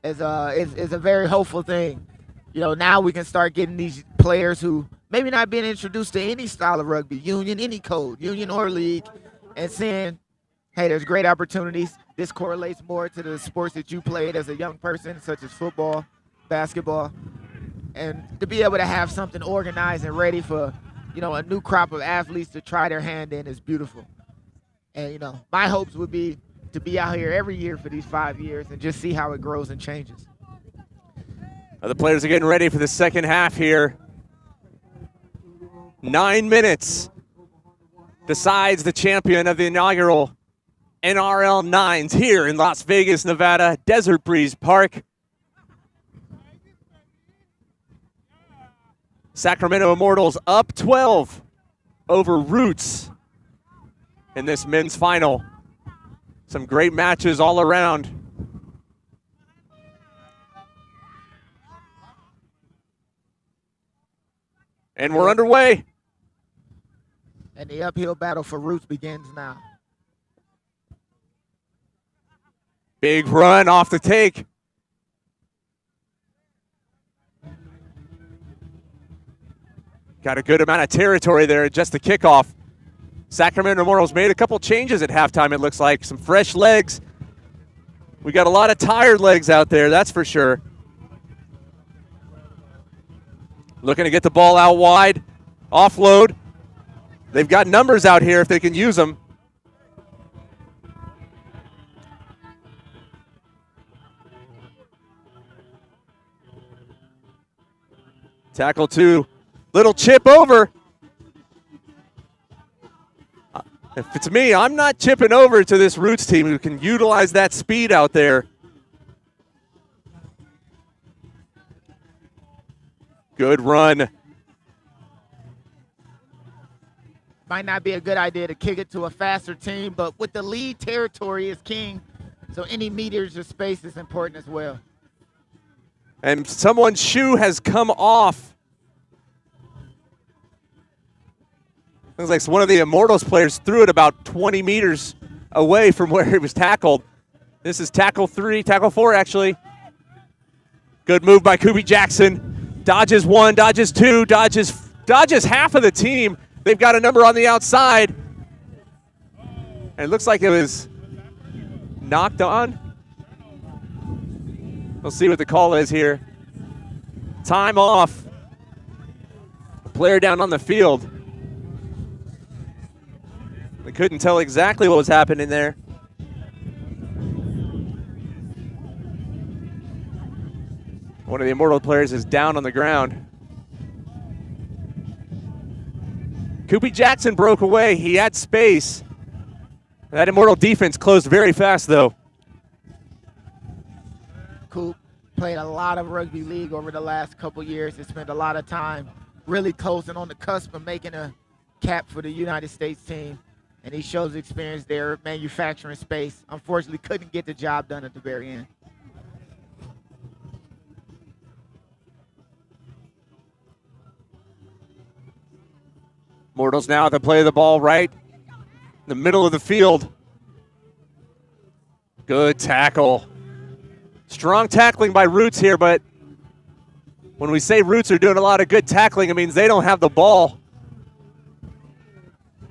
is a very hopeful thing. Now we can start getting these players who maybe not being introduced to any style of rugby, union, any code, union or league, and saying, hey, there's great opportunities. This correlates more to the sports that you played as a young person, such as football, basketball, and to be able to have something organized and ready for, a new crop of athletes to try their hand in is beautiful. And, my hopes would be to be out here every year for these 5 years and just see how it grows and changes. The players are getting ready for the second half here. 9 minutes decides the champion of the inaugural NRL Nines here in Las Vegas, Nevada, Desert Breeze Park. Sacramento Immortals up 12 over Roots in this men's final. Some great matches all around. And we're underway. And the uphill battle for Roots begins now. Big run off the take. Got a good amount of territory there, just the kickoff. Sacramento Immortals made a couple changes at halftime, it looks like. Some fresh legs. We got a lot of tired legs out there, that's for sure. Looking to get the ball out wide. Offload. They've got numbers out here if they can use them. Tackle 2. Little chip over. If it's me, I'm not chipping over to this Roots team who can utilize that speed out there. Good run. Might not be a good idea to kick it to a faster team, but with the lead, territory is king. So any meters of space is important as well. And someone's shoe has come off. Looks like one of the Immortals players threw it about 20 meters away from where he was tackled. This is tackle 4 actually. Good move by Kubi Jackson. Dodges 1, dodges 2, dodges half of the team. They've got a number on the outside. And it looks like it was knocked on. We'll see what the call is here. Time off. Player down on the field. We couldn't tell exactly what was happening there. One of the Immortal players is down on the ground. Kubi Jackson broke away. He had space. That Immortal defense closed very fast, though. Coop played a lot of rugby league over the last couple years. He spent a lot of time really closing on the cusp of making a cap for the United States team. And he shows experience there, manufacturing space. Unfortunately, couldn't get the job done at the very end. Immortals now to play the ball right in the middle of the field. Good tackle. Strong tackling by Roots here, but when we say Roots are doing a lot of good tackling, it means they don't have the ball.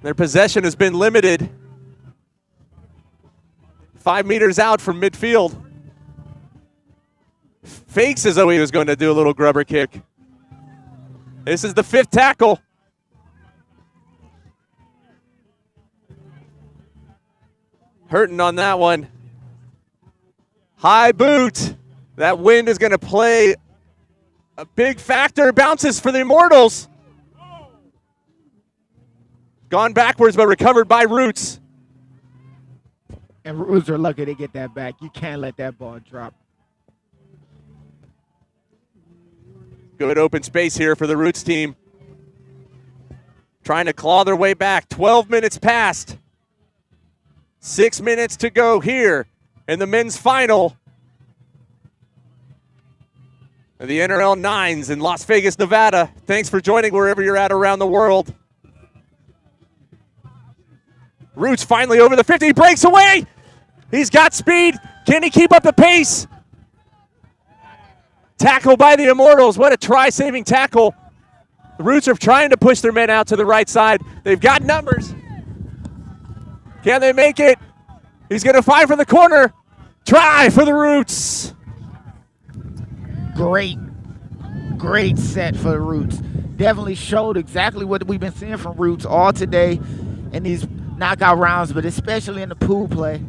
Their possession has been limited. 5 meters out from midfield. Fakes as though he was going to do a little grubber kick. This is the 5th tackle. Hurting on that one. High boot. That wind is going to play a big factor. Bounces for the Immortals. Gone backwards, but recovered by Roots. And Roots are lucky to get that back. You can't let that ball drop. Good open space here for the Roots team. Trying to claw their way back. 12 minutes passed. 6 minutes to go here in the men's final. The NRL Nines in Las Vegas, Nevada. Thanks for joining wherever you're at around the world. Roots finally over the 50. He breaks away. He's got speed. Can he keep up the pace? Tackle by the Immortals. What a try-saving tackle. The Roots are trying to push their men out to the right side. They've got numbers. Can they make it? He's going to fight for the corner. Try for the Roots. Great set for the Roots. Definitely showed exactly what we've been seeing from Roots all today in these knockout rounds, but especially in the pool play.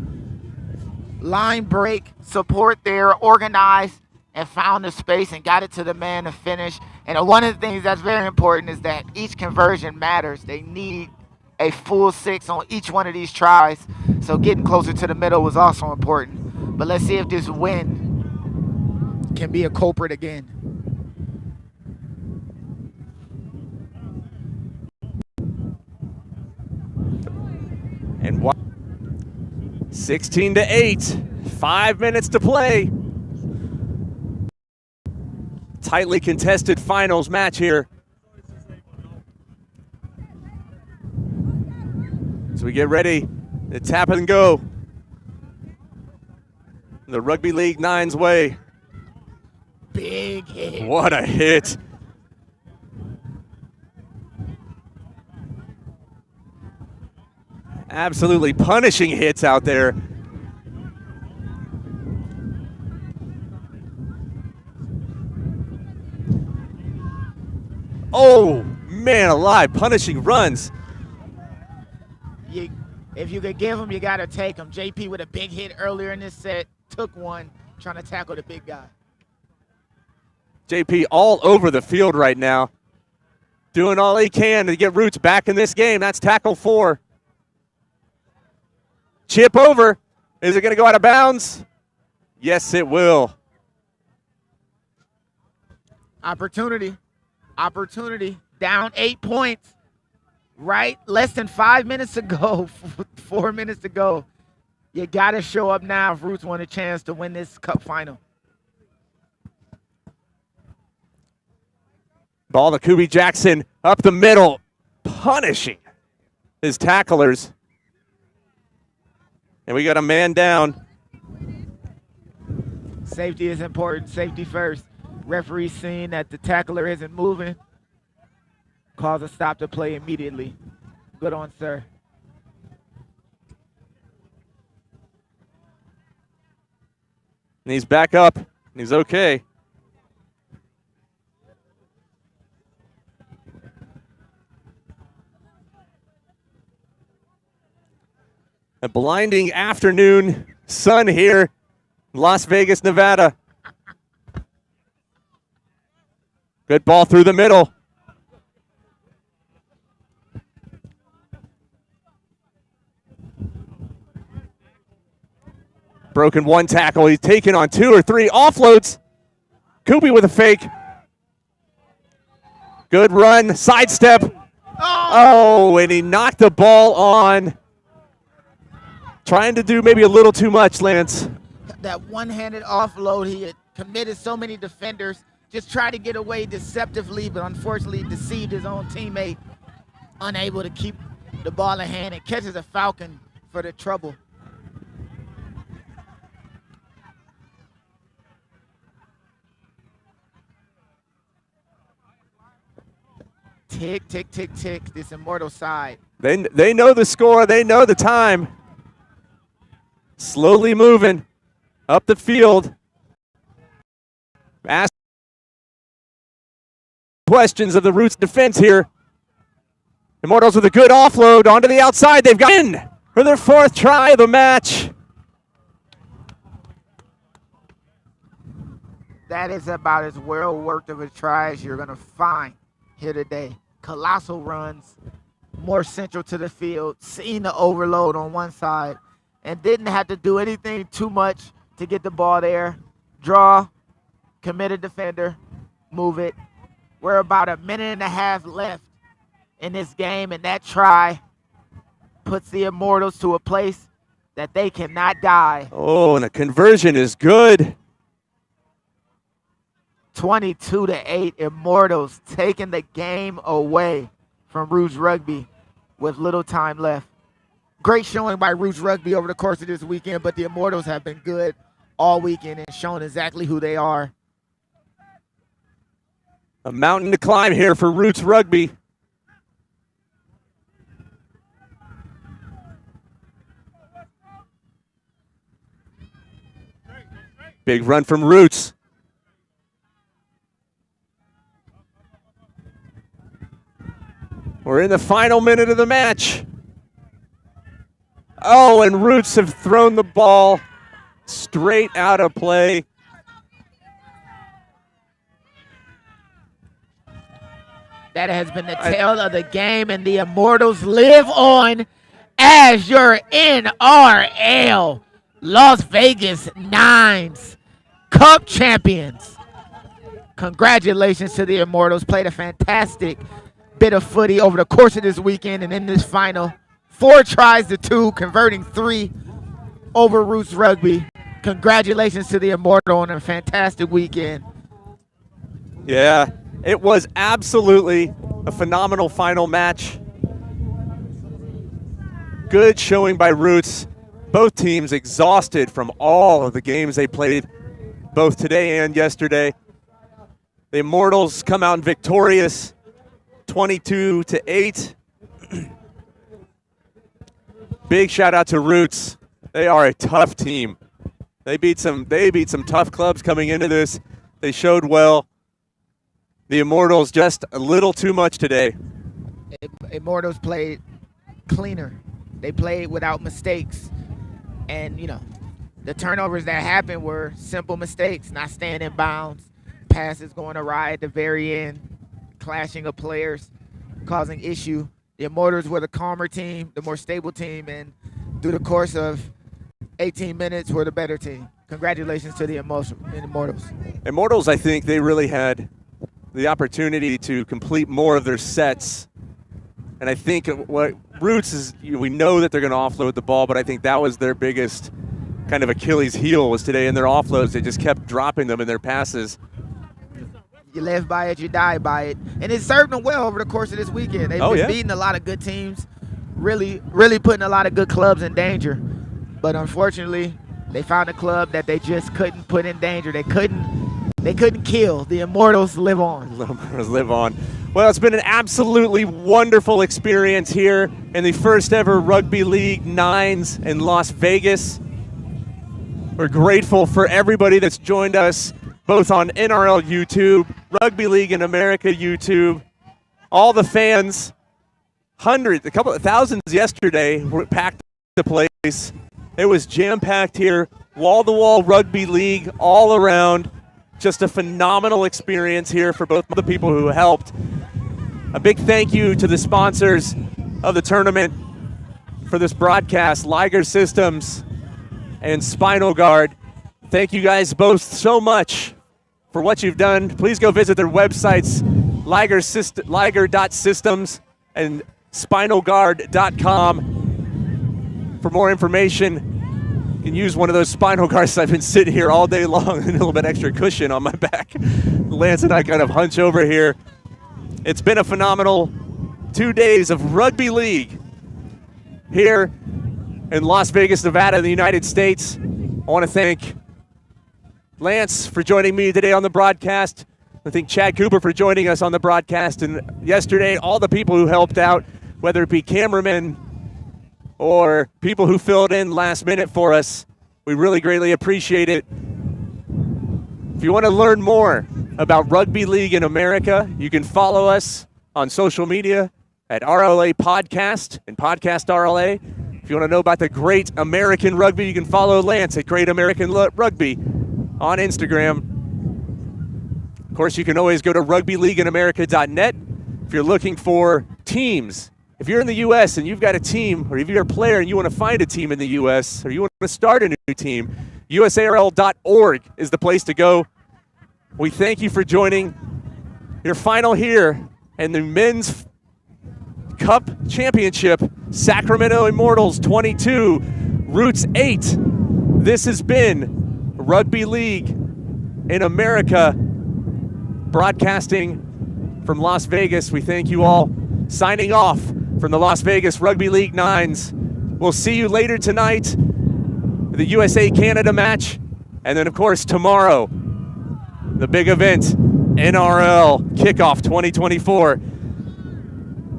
Line break, support there, organized, and found the space and got it to the man to finish. And one of the things that's very important is that each conversion matters. They need a full 6 on each one of these tries. So getting closer to the middle was also important. But let's see if this wind can be a culprit again. And 16-8. 5 minutes to play. Tightly contested finals match here. So we get ready to tap and go. The Rugby League Nines way. Big hit. What a hit. Absolutely punishing hits out there. Oh, man alive, punishing runs. If you could give him, you got to take him. JP with a big hit earlier in this set, took one, trying to tackle the big guy. JP all over the field right now, doing all he can to get Roots back in this game. That's tackle 4. Chip over. Is it going to go out of bounds? Yes, it will. Opportunity. Down 8 points. Right? Less than 5 minutes to go. 4 minutes to go. You got to show up now if Roots want a chance to win this cup final. Ball to Kubi Jackson up the middle, punishing his tacklers. And we got a man down. Safety is important. Safety first. Referee seeing that the tackler isn't moving. Calls a stop to play immediately. Good on, sir. And he's back up. And he's okay. A blinding afternoon sun here in Las Vegas, Nevada. Good ball through the middle. Broken one tackle. He's taken on 2 or 3 offloads. Kubi with a fake. Good run. Sidestep. Oh, and he knocked the ball on. Trying to do maybe a little too much, Lance. That one-handed offload, he had committed so many defenders. Just tried to get away deceptively, but unfortunately deceived his own teammate. Unable to keep the ball in hand and catches a Falcon for the trouble. Tick, tick, tick, tick. This Immortal side. They know the score. They know the time. Slowly moving up the field. Ask questions of the Roots defense here. Immortals with a good offload onto the outside. They've got in for their 4th try of the match. That is about as well worked of a try as you're going to find here today. Colossal runs, more central to the field, seeing the overload on one side, and didn't have to do anything too much to get the ball there. Draw, committed defender, move it. We're about a minute and a half left in this game, and that try puts the Immortals to a place that they cannot die. Oh, and the conversion is good. 22-8, Immortals taking the game away from Roots Rugby with little time left. Great showing by Roots Rugby over the course of this weekend, but the Immortals have been good all weekend and shown exactly who they are. A mountain to climb here for Roots Rugby. Big run from Roots. We're in the final minute of the match. Oh, and Roots have thrown the ball straight out of play. That has been the tale of the game, and the Immortals live on as your NRL Las Vegas Nines Cup champions. Congratulations to the Immortals. Played a fantastic bit of footy over the course of this weekend and in this final. 4 tries to 2, converting 3 over Roots Rugby. Congratulations to the Immortal on a fantastic weekend. Yeah, it was absolutely a phenomenal final match. Good showing by Roots. Both teams exhausted from all of the games they played, both today and yesterday. The Immortals come out victorious, 22-8. Big shout out to Roots. They are a tough team. They beat some tough clubs coming into this. They showed well. The Immortals just a little too much today. Immortals played cleaner. They played without mistakes. And, you know, the turnovers that happened were simple mistakes, not staying in bounds, passes going awry at the very end, clashing of players, causing issue. The Immortals were the calmer team, the more stable team, and through the course of 18 minutes, were the better team. Congratulations to the Immortals. Immortals, I think they really had the opportunity to complete more of their sets. And I think what Roots is, we know that they're going to offload the ball, but I think that was their biggest kind of Achilles heel was today in their offloads. They just kept dropping them in their passes. You live by it, you die by it. And it served them well over the course of this weekend. They've been beating a lot of good teams, really putting a lot of good clubs in danger. But unfortunately, they found a club that they just couldn't put in danger. They couldn't kill. The Immortals live on. Live on. Well, it's been an absolutely wonderful experience here in the first ever Rugby League Nines in Las Vegas. We're grateful for everybody that's joined us both on NRL YouTube, Rugby League in America YouTube, all the fans, hundreds, a couple of thousands yesterday were packed the place. It was jam-packed here, wall-to-wall Rugby League all around. Just a phenomenal experience here for both the people who helped. A big thank you to the sponsors of the tournament for this broadcast, Liger Systems and Spinal Guard. Thank you guys both so much for what you've done. Please go visit their websites, liger.systems and spinalguard.com for more information. You can use one of those spinal guards. I've been sitting here all day long and a little bit extra cushion on my back. Lance and I kind of hunch over here. It's been a phenomenal 2 days of rugby league here in Las Vegas, Nevada, in the United States. I want to thank Lance for joining me today on the broadcast. I thank Chad Cooper for joining us on the broadcast. And yesterday, all the people who helped out. whether it be cameramen or people who filled in last minute for us. We really greatly appreciate it. If you want to learn more about rugby league in America, you can follow us on social media at RLA Podcast and Podcast RLA. If you want to know about the great American rugby, you can follow Lance at Great American Rugby on Instagram. Of course, you can always go to rugbyleagueinamerica.net if you're looking for teams. If you're in the U.S. and you've got a team, or if you're a player and you want to find a team in the U.S., or you want to start a new team, usarl.org is the place to go. We thank you for joining your final here in the Men's Cup Championship, Sacramento Immortals 22, Roots 8. This has been Rugby League in America, broadcasting from Las Vegas. We thank you all. Signing off from the Las Vegas Rugby League Nines. We'll see you later tonight, the USA-Canada match, and then, of course, tomorrow, the big event, NRL Kickoff 2024.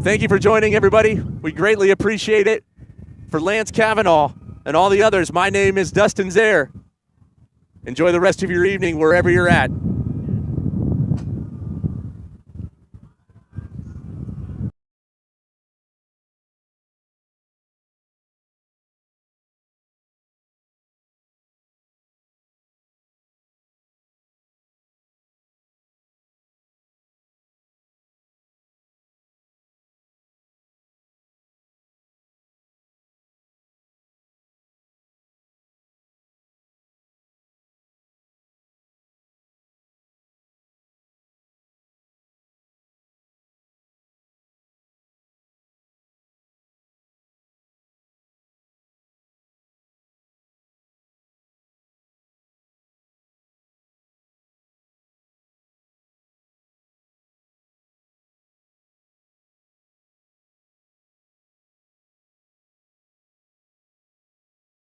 Thank you for joining, everybody. We greatly appreciate it. For Lance Cavanaugh and all the others, my name is Dustin Zaire. Enjoy the rest of your evening wherever you're at.